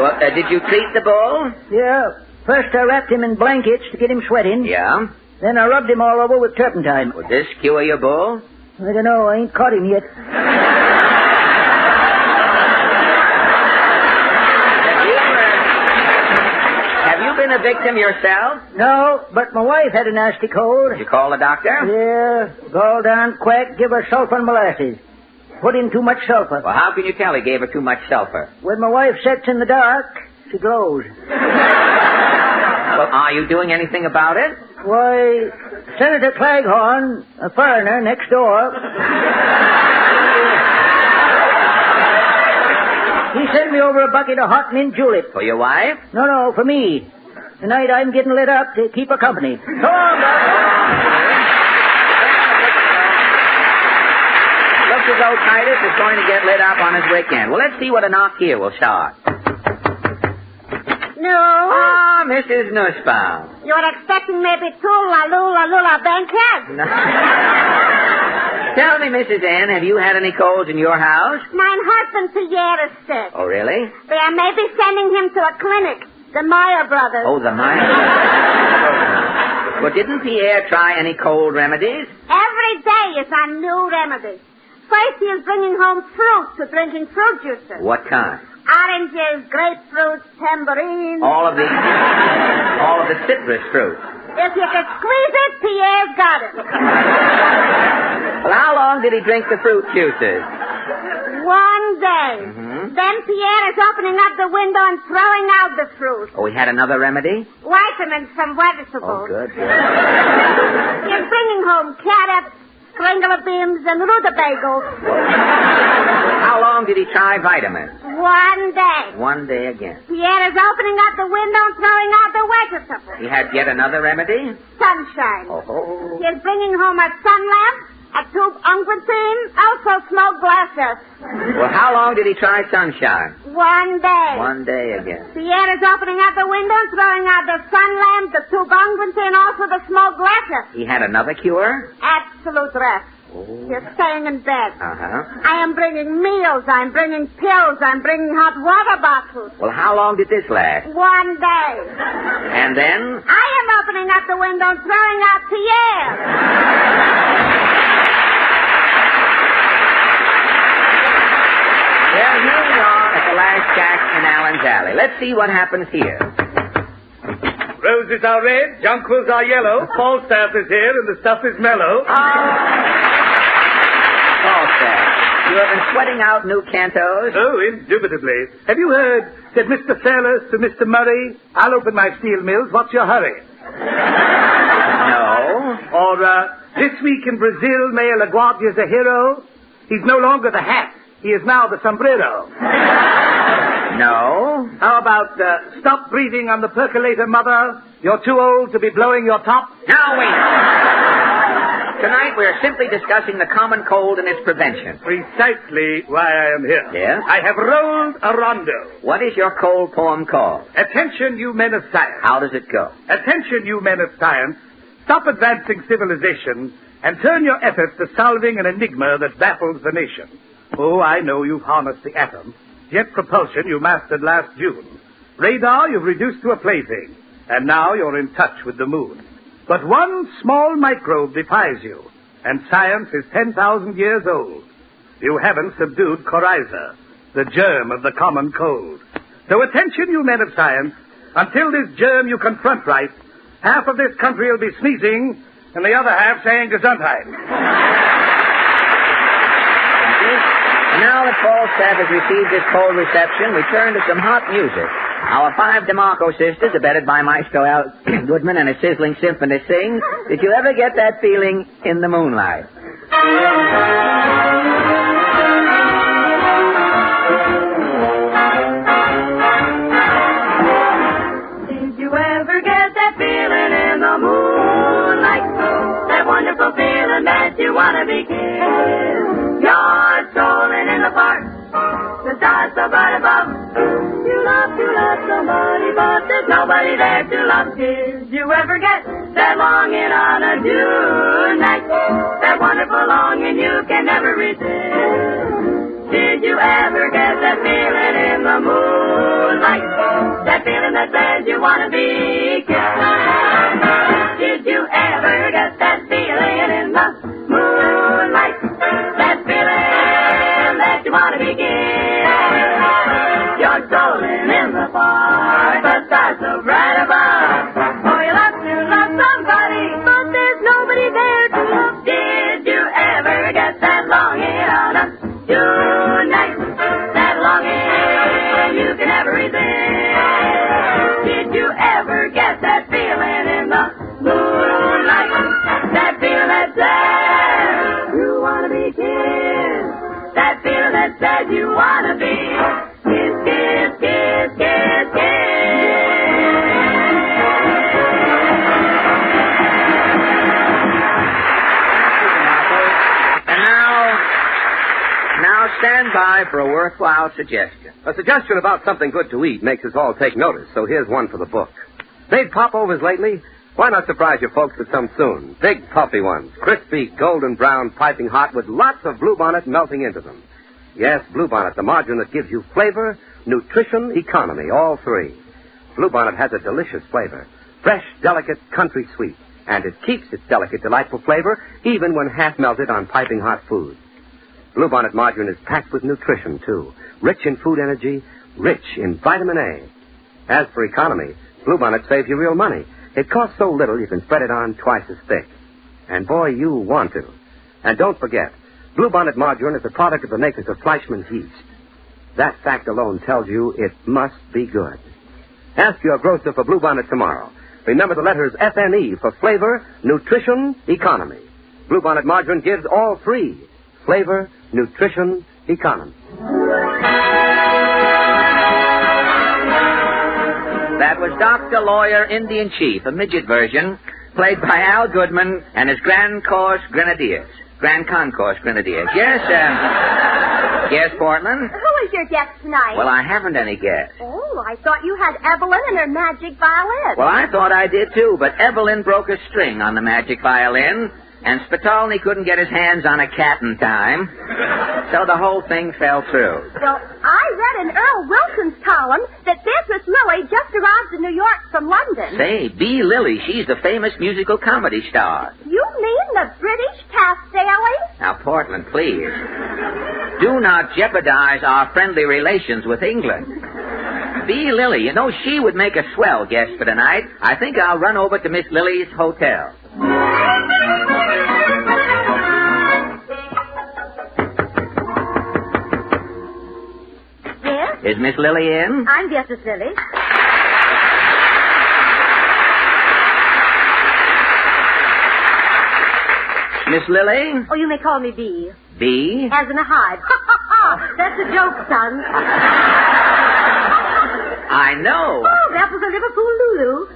Speaker 20: Well, did you treat the bull?
Speaker 6: Yeah. First I wrapped him in blankets to get him sweating.
Speaker 20: Yeah?
Speaker 6: Then I rubbed him all over with turpentine.
Speaker 20: Would this cure your bull?
Speaker 6: I don't know. I ain't caught him yet.
Speaker 20: Have you been a victim yourself?
Speaker 6: No, but my wife had a nasty cold.
Speaker 20: Did you call the doctor?
Speaker 6: Yeah. Gall down quack, give her sulfur and molasses. Put in too much sulfur.
Speaker 20: Well, how can you tell he gave her too much sulfur?
Speaker 6: When my wife sits in the dark, she glows.
Speaker 20: Well, are you doing anything about it?
Speaker 6: Why, Senator Claghorn, a foreigner next door, he sent me over a bucket of hot mint julep.
Speaker 20: For your wife?
Speaker 6: No, for me. Tonight I'm getting lit up to keep her company. So long,
Speaker 20: Looks as though Titus is going to get lit up on his weekend. Well, let's see what a knock here will start.
Speaker 12: No.
Speaker 20: Ah, Mrs. Nussbaum.
Speaker 12: You're expecting maybe two la banquet?
Speaker 20: No. Tell me, Mrs. N, have you had any colds in your house?
Speaker 12: My husband Pierre is sick.
Speaker 20: Oh, really?
Speaker 12: They are maybe sending him to a clinic. The Meyer brothers.
Speaker 20: Oh, the Meyer brothers. Well, didn't Pierre try any cold remedies?
Speaker 12: Every day is on new remedies. First he is bringing home fruit to drinking fruit juices.
Speaker 20: What kind?
Speaker 12: Oranges, grapefruits, tambourines.
Speaker 20: All of the citrus fruit.
Speaker 12: If you could squeeze it, Pierre's got it.
Speaker 20: Well, how long did he drink the fruit juices?
Speaker 12: 1 day.
Speaker 20: Mm-hmm.
Speaker 12: Then Pierre is opening up the window and throwing out the fruit.
Speaker 20: Oh, he had another remedy?
Speaker 12: Vitamins from vegetables.
Speaker 20: Oh, good.
Speaker 12: He's bringing home carrots, stringler beans, and rutabagas.
Speaker 20: How long did he try vitamins?
Speaker 12: 1 day.
Speaker 20: 1 day again.
Speaker 12: Pierre is opening up the window and throwing out the vegetables.
Speaker 20: He had yet another remedy?
Speaker 12: Sunshine.
Speaker 20: Oh.
Speaker 12: He is bringing home a sun lamp, a tube unguentine, also smoked glasses.
Speaker 20: Well, how long did he try sunshine?
Speaker 12: 1 day.
Speaker 20: 1 day again.
Speaker 12: Pierre is opening up the window and throwing out the sun lamp, the tube unguentine, also the smoked glasses.
Speaker 20: He had another cure?
Speaker 12: Absolute rest.
Speaker 20: Oh.
Speaker 12: You're staying in bed.
Speaker 20: Uh-huh.
Speaker 12: I am bringing meals. I'm bringing pills. I'm bringing hot water bottles.
Speaker 20: Well, how long did this last?
Speaker 12: 1 day.
Speaker 20: And then?
Speaker 12: I am opening up the window and throwing out Pierre.
Speaker 20: Well, here we are at the last shack in Allen's Alley. Let's see what happens here.
Speaker 13: Roses are red, jonquils are yellow, Falstaff is here, and the stuff is mellow.
Speaker 20: Falstaff, you have been sweating out new cantos?
Speaker 13: Oh, indubitably. Have you heard, said Mr. Fairless to Mr. Murray, I'll open my steel mills, what's your hurry?
Speaker 20: No.
Speaker 13: Or, this week in Brazil, Mea LaGuardia's a hero. He's no longer the hat. He is now the sombrero.
Speaker 20: No.
Speaker 13: How about, stop breathing on the percolator, mother? You're too old to be blowing your top.
Speaker 20: Now, wait. Tonight we're simply discussing the common cold and its prevention.
Speaker 13: Precisely why I am here.
Speaker 20: Yes?
Speaker 13: I have rolled a rondo.
Speaker 20: What is your cold poem called?
Speaker 13: Attention, you men of science.
Speaker 20: How does it go?
Speaker 13: Attention, you men of science. Stop advancing civilization and turn your efforts to solving an enigma that baffles the nation. Oh, I know you've harnessed the atom. Jet propulsion you mastered last June. Radar you've reduced to a plaything. And now you're in touch with the moon. But one small microbe defies you, and science is 10,000 years old. You haven't subdued coryza, the germ of the common cold. So attention, you men of science. Until this germ you confront right, half of this country will be sneezing and the other half saying Gesundheit.
Speaker 20: Now that Falstaff has received his cold reception, we turn to some hot music. Our 5 DeMarco sisters, abetted by Maestro Al Goodman and a sizzling symphony, sing, Did You Ever Get That Feeling in the Moonlight?
Speaker 18: Did you ever get that feeling in the moonlight? That wonderful feeling that you want to be kissed. You're strolling in the park, the stars so bright above. You love somebody, but there's nobody there to love. Did you ever get that longing on a June night? That wonderful longing you can never resist. Did you ever get that feeling in the moonlight? That feeling that says you want to be kissed. Did you ever get that feeling in the moonlight? That feeling that you want to be kissed. You're strolling in the park, the stars so bright above. Oh, you love to love somebody, but there's nobody there to love. Did you ever get that longing on a June night? That longing you can never resist. Did you ever get that feeling in the moonlight? That feeling that says you want to be kissed. That feeling that says you want to be kiss, kiss, kiss, kiss, kiss.
Speaker 20: And now stand by for a worthwhile suggestion.
Speaker 15: A suggestion about something good to eat makes us all take notice, so here's one for the book. Made popovers lately? Why not surprise your folks with some soon? Big, puffy ones. Crispy, golden brown, piping hot with lots of Bluebonnet melting into them. Yes, Bluebonnet, the margarine that gives you flavor, nutrition, economy, all three. Bluebonnet has a delicious flavor. Fresh, delicate, country sweet. And it keeps its delicate, delightful flavor even when half melted on piping hot food. Bluebonnet margarine is packed with nutrition, too. Rich in food energy, rich in vitamin A. As for economy, Bluebonnet saves you real money. It costs so little you can spread it on twice as thick. And boy, you want to. And don't forget, Bluebonnet margarine is a product of the makers of Fleischmann's yeast. That fact alone tells you it must be good. Ask your grocer for Bluebonnet tomorrow. Remember the letters FNE for flavor, nutrition, economy. Bluebonnet margarine gives all three: flavor, nutrition, economy.
Speaker 20: That was Dr. Lawyer Indian Chief, a midget version, played by Al Goodman and his Grand Concourse Grenadiers. Yes, yes, Portland?
Speaker 12: Who is your guest tonight?
Speaker 20: Well, I haven't any guests.
Speaker 12: Oh, I thought you had Evelyn and her magic violin.
Speaker 20: Well, I thought I did, too, but Evelyn broke a string on the magic violin, and Spitalny couldn't get his hands on a cat in time, so the whole thing fell through.
Speaker 12: Well, I read in Earl Wilson's column that Beatrice Lilly just arrived in New York from London.
Speaker 20: Say, Bea Lilly, she's the famous musical comedy star.
Speaker 12: You mean the British Castelli?
Speaker 20: Now, Portland, please. Do not jeopardize our friendly relations with England. Bea Lilly, you know, she would make a swell guest for tonight. I think I'll run over to Miss Lilly's hotel.
Speaker 12: Yes?
Speaker 20: Is Miss Lilly in?
Speaker 12: I'm Beatrice Lilly.
Speaker 20: Miss Lilly?
Speaker 12: Oh, you may call me Bea.
Speaker 20: Bea?
Speaker 12: As in a hive. That's a joke, son.
Speaker 20: I know.
Speaker 12: Oh, that was a Liverpool Lulu.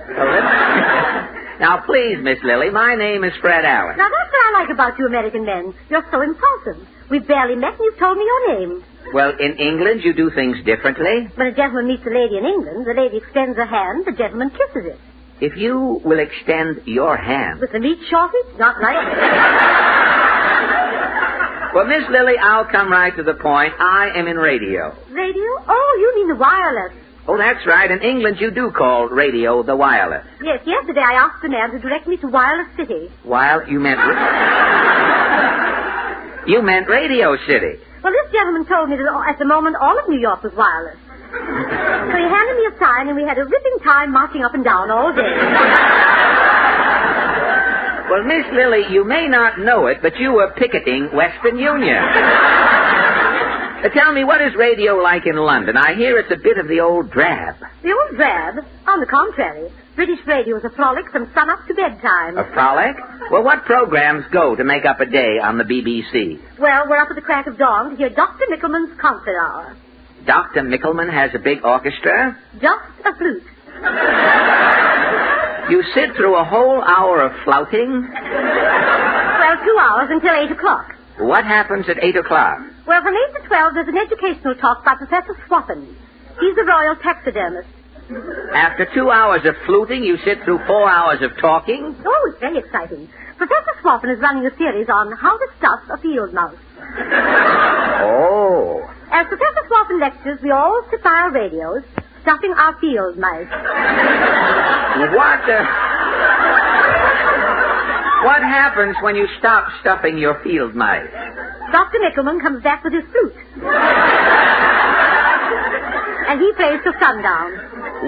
Speaker 20: Now, please, Miss Lilly, my name is Fred Allen.
Speaker 12: Now, that's what I like about you American men. You're so impulsive. We've barely met and you've told me your name.
Speaker 20: Well, in England, you do things differently.
Speaker 12: When a gentleman meets a lady in England, the lady extends her hand, the gentleman kisses it.
Speaker 20: If you will extend your hand.
Speaker 12: With the meat shortage? Not likely.
Speaker 20: Well, Miss Lilly, I'll come right to the point. I am in radio.
Speaker 12: Radio? Oh, you mean the wireless.
Speaker 20: Oh, that's right. In England, you do call radio the wireless.
Speaker 12: Yes, yesterday I asked the man to direct me to Wireless City.
Speaker 20: You meant... You meant Radio City.
Speaker 12: Well, this gentleman told me that at the moment all of New York was wireless. So he handed me a sign, and we had a ripping time marching up and down all day.
Speaker 20: Well, Miss Lilly, you may not know it, but you were picketing Western Union. Tell me, what is radio like in London? I hear it's a bit of the old drab.
Speaker 12: The old drab? On the contrary. British radio is a frolic from sun-up to bedtime.
Speaker 20: A frolic? Well, what programs go to make up a day on the BBC?
Speaker 12: Well, we're up at the crack of dawn to hear Dr. Mickelman's concert hour.
Speaker 20: Dr. Mickelman has a big orchestra?
Speaker 12: Just a flute.
Speaker 20: You sit through a whole hour of flouting?
Speaker 12: Well, 2 hours until 8 o'clock.
Speaker 20: What happens at 8 o'clock?
Speaker 12: Well, from 8 to 12, there's an educational talk by Professor Swaffin. He's a royal taxidermist.
Speaker 20: After 2 hours of fluting, you sit through 4 hours of talking?
Speaker 12: Oh, it's very exciting. Professor Swaffin is running a series on how to stuff a field mouse.
Speaker 20: Oh.
Speaker 12: As Professor Swaffin lectures, we all sit by our radios, stuffing our field mice.
Speaker 20: What happens when you stop stuffing your field mice?
Speaker 12: Dr. Mickelman comes back with his flute. And he plays till sundown.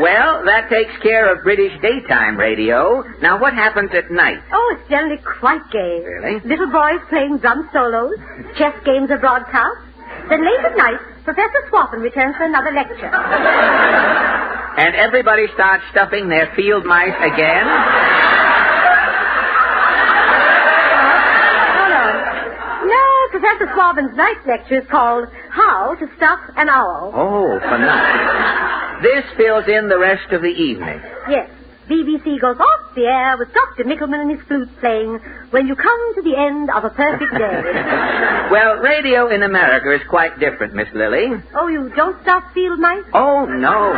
Speaker 20: Well, that takes care of British daytime radio. Now, what happens at night?
Speaker 12: Oh, it's generally quite gay.
Speaker 20: Really?
Speaker 12: Little boys playing drum solos, chess games are broadcast. Then late at night, Professor Swaffin returns for another lecture.
Speaker 20: And everybody starts stuffing their field mice again?
Speaker 12: Professor Swabin's night lecture is called How to Stuff an Owl.
Speaker 20: Oh, phenomenal. This fills in the rest of the evening.
Speaker 12: Yes. BBC goes off the air with Dr. Mickelman and his flute playing When You Come to the End of a Perfect Day.
Speaker 20: Well, radio in America is quite different, Miss Lilly.
Speaker 12: Oh, you don't stuff field mice?
Speaker 20: Oh, no.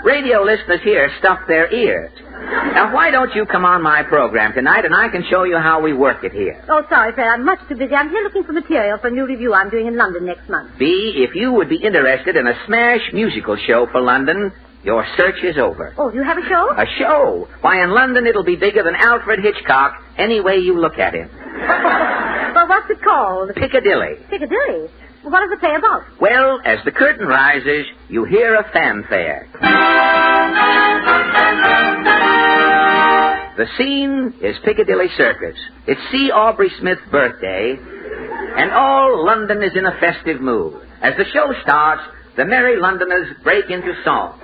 Speaker 20: Radio listeners here stuff their ears. Now, why don't you come on my program tonight, and I can show you how we work it here.
Speaker 12: Oh, sorry, Fred. I'm much too busy. I'm here looking for material for a new review I'm doing in London next month.
Speaker 20: Bea, if you would be interested in a smash musical show for London, your search is over.
Speaker 12: Oh, you have a show?
Speaker 20: A show? Why, in London it'll be bigger than Alfred Hitchcock any way you look at him.
Speaker 12: Well, what's it called?
Speaker 20: Piccadilly.
Speaker 12: Piccadilly? What does it play about?
Speaker 20: Well, as the curtain rises, you hear a fanfare. The scene is Piccadilly Circus. It's C. Aubrey Smith's birthday, and all London is in a festive mood. As the show starts, the merry Londoners break into song.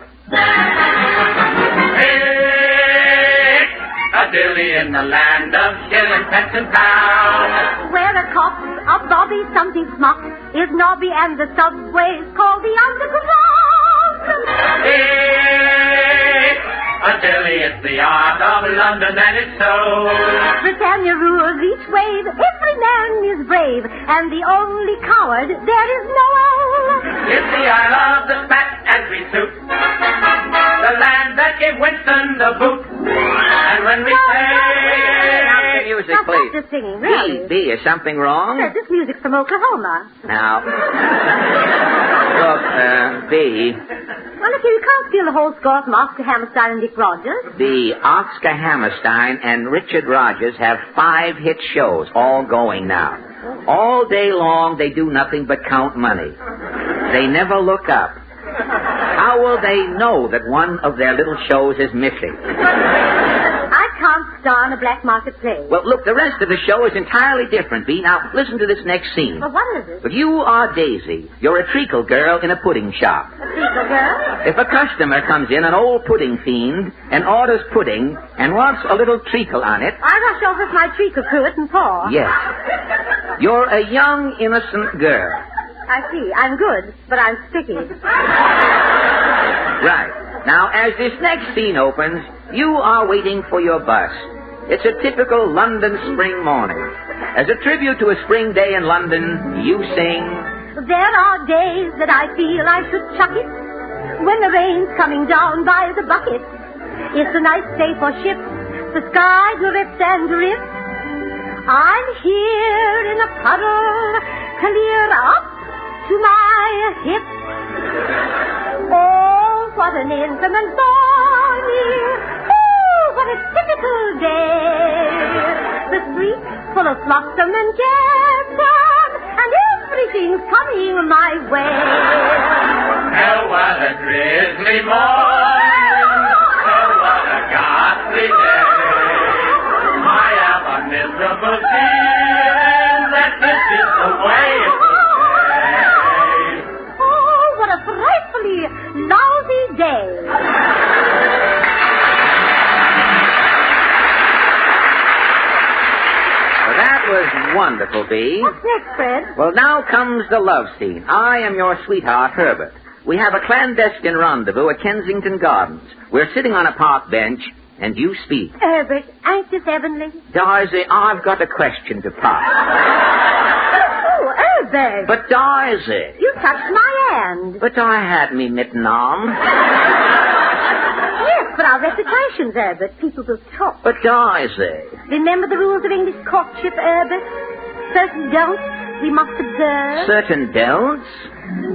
Speaker 18: Piccadilly in the land of shilling, pence and pounds.
Speaker 12: Where a cop, a bobby, something smock, is nobby, and the subway's called the Underground.
Speaker 18: Piccadilly is the art of London, and it's so.
Speaker 12: Britannia rules each wave, every man is brave, and the only coward there is Noel.
Speaker 18: It's the Isle of the fat and free suit, the land that gave Winston the boot. And when we say...
Speaker 20: Music,
Speaker 12: now,
Speaker 20: please.
Speaker 12: Stop singing, really.
Speaker 20: Bea, is something wrong?
Speaker 12: Sir, this music's from Oklahoma.
Speaker 20: Now, look, Bea.
Speaker 12: Well, look here, you can't steal the whole score from Oscar Hammerstein and Dick Rogers.
Speaker 20: The Oscar Hammerstein and Richard Rogers have 5 hit shows all going now. All day long, they do nothing but count money. They never look up. How will they know that one of their little shows is missing?
Speaker 12: I can't star in a black market play.
Speaker 20: Well, look, the rest of the show is entirely different, Bea. Now, listen to this next scene.
Speaker 12: Well, what is it?
Speaker 20: Well, you are Daisy. You're a treacle girl in a pudding shop.
Speaker 12: A treacle girl?
Speaker 20: If a customer comes in, an old pudding fiend, and orders pudding, and wants a little treacle on it...
Speaker 12: I rush over with my treacle cruet and pour.
Speaker 20: Yes. You're a young, innocent girl.
Speaker 12: I see. I'm good, but I'm sticky.
Speaker 20: Right. Now, as this next scene opens, you are waiting for your bus. It's a typical London spring morning. As a tribute to a spring day in London, you sing...
Speaker 12: There are days that I feel I should chuck it, when the rain's coming down by the bucket. It's a nice day for ships, the sky drips and drips. I'm here in a puddle, clear up to my hips. Oh, what an inclement morning. Oh, what a typical day. The streets full of flotsam and jetsam, and everything's coming my way.
Speaker 18: Hell, what a drizzly morning. Hell, what a ghastly day. I have a miserable feeling that this is the way it will stay.
Speaker 12: Oh, what a frightfully lousy day.
Speaker 20: Well, that was wonderful, Bea.
Speaker 12: What's next, Fred?
Speaker 20: Well, now comes the love scene. I am your sweetheart, Herbert. We have a clandestine rendezvous at Kensington Gardens. We're sitting on a park bench, and you speak.
Speaker 12: Herbert, ain't this heavenly?
Speaker 20: Daisy, I've got a question to pose.
Speaker 12: Oh, Herbert.
Speaker 20: But Daisy.
Speaker 12: You touched my hand.
Speaker 20: But I had me mitten on.
Speaker 12: Yes, but our reputations, Herbert. People will talk.
Speaker 20: But Daisy.
Speaker 12: Remember the rules of English courtship, Herbert? Certain don'ts we must observe.
Speaker 20: Certain don'ts?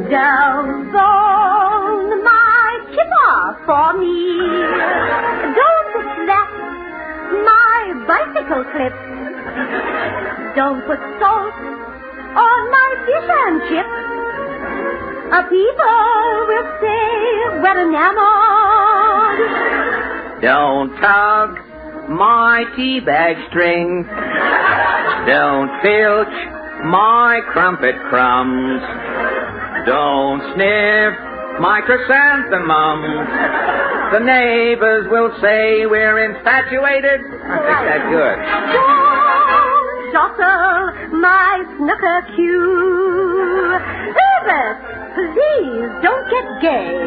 Speaker 12: Don't bone my chipper for me. Don't slap my bicycle clip. Don't put salt on my fish and chips. People will say we're enamored.
Speaker 20: Don't tug my tea bag string. Don't filch my crumpet crumbs. Don't sniff my chrysanthemums. The neighbors will say we're infatuated. I think that's good.
Speaker 12: Don't jostle my snooker cue. Herbert, please don't get gay.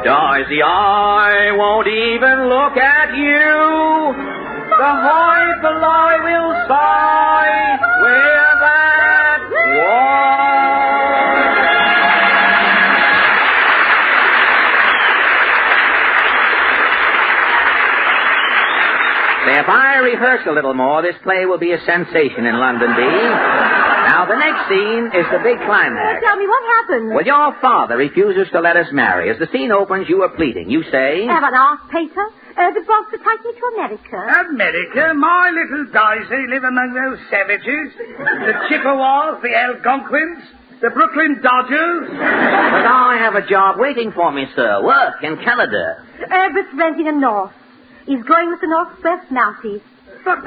Speaker 20: Daisy, I won't even look at you. The hoi polloi will sigh with that Say, if I rehearse a little more, this play will be a sensation in London, Bea. Now, the next scene is the big climax.
Speaker 12: Tell me, what happened?
Speaker 20: Well, your father refuses to let us marry. As the scene opens, you are pleading. You say...
Speaker 12: Have an art paper? The boss to take me to America.
Speaker 13: America? My little Daisy live among those savages. The Chippewas, the Algonquins, the Brooklyn Dodgers.
Speaker 20: But I have a job waiting for me, sir. Work in Canada.
Speaker 12: Herbert's renting a North. He's going with the Northwest Mounties.
Speaker 13: But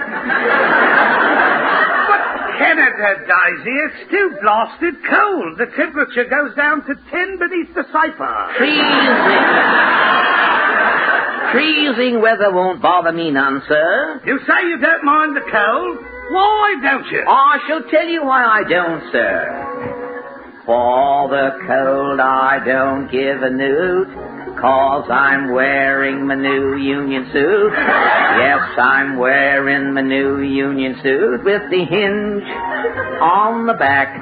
Speaker 13: Canada, Daisy, it's too blasted cold. The temperature goes down to 10 beneath the cipher.
Speaker 20: Freezing weather won't bother me none, sir.
Speaker 13: You say you don't mind the cold? Why don't you?
Speaker 20: I shall tell you why I don't, sir. For the cold I don't give a newt, 'cause I'm wearing my new union suit. Yes, I'm wearing my new union suit with the hinge on the back.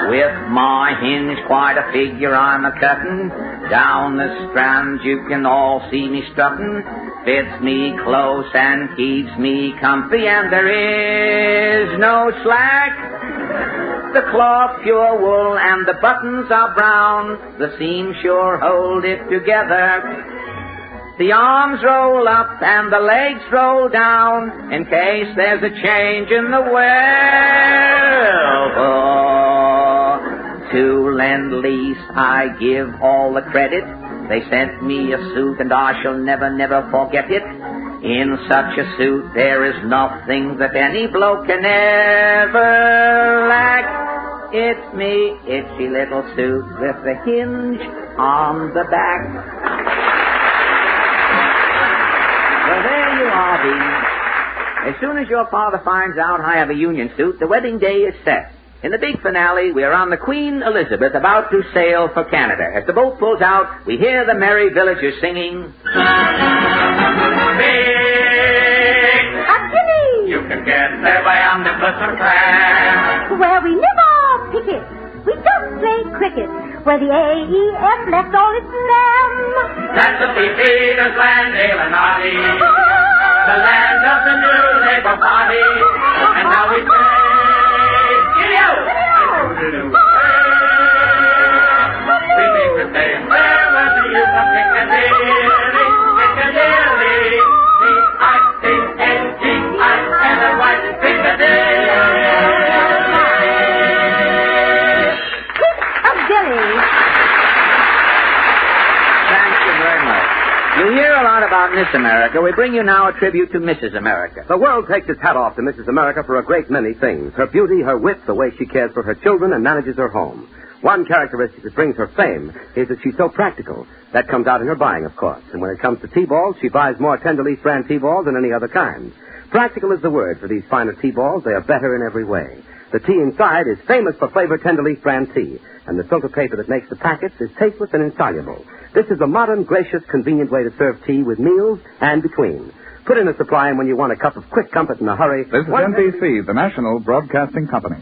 Speaker 20: With my hinge quite a figure I'm a-cutting. Down the Strand you can all see me strutting. Fits me close and keeps me comfy, and there is no slack. The cloth pure wool and the buttons are brown. The seams sure hold it together. The arms roll up and the legs roll down in case there's a change in the weather. To Lend-Lease I give all the credit. They sent me a suit and I shall never, never forget it. In such a suit there is nothing that any bloke can ever lack. It's me, itchy little suit with the hinge on the back. Well, there you are, Bea. As soon as your father finds out I have a union suit, the wedding day is set. In the big finale, we are on the Queen Elizabeth about to sail for Canada. As the boat pulls out, we hear the merry villagers singing...
Speaker 18: You can get there by omnibus or tram.
Speaker 12: Where we never picket. We just play cricket. Where the AEF left all its lamb.
Speaker 18: That's the Peters land, Illinois. The land of the new Labour Party. And now we say, giddy-o! We make the same. Where was the youth of Piccadilly? Piccadilly. P-I-C-A-D-I and the white Piccadilly.
Speaker 20: Miss America, we bring you now a tribute to Mrs. America.
Speaker 15: The world takes its hat off to Mrs. America for a great many things. Her beauty, her wit, the way she cares for her children and manages her home. One characteristic that brings her fame is that she's so practical. That comes out in her buying, of course. And when it comes to T-balls, she buys more Tenderleaf brand T-balls than any other kind. Practical is the word for these finer T-balls. They are better in every way. The tea inside is famous for flavored Tenderleaf brand tea, and the filter paper that makes the packets is tasteless and insoluble. This is a modern, gracious, convenient way to serve tea with meals and between. Put in a supply when you want a cup of quick comfort in a hurry.
Speaker 4: This is NBC, the National Broadcasting Company.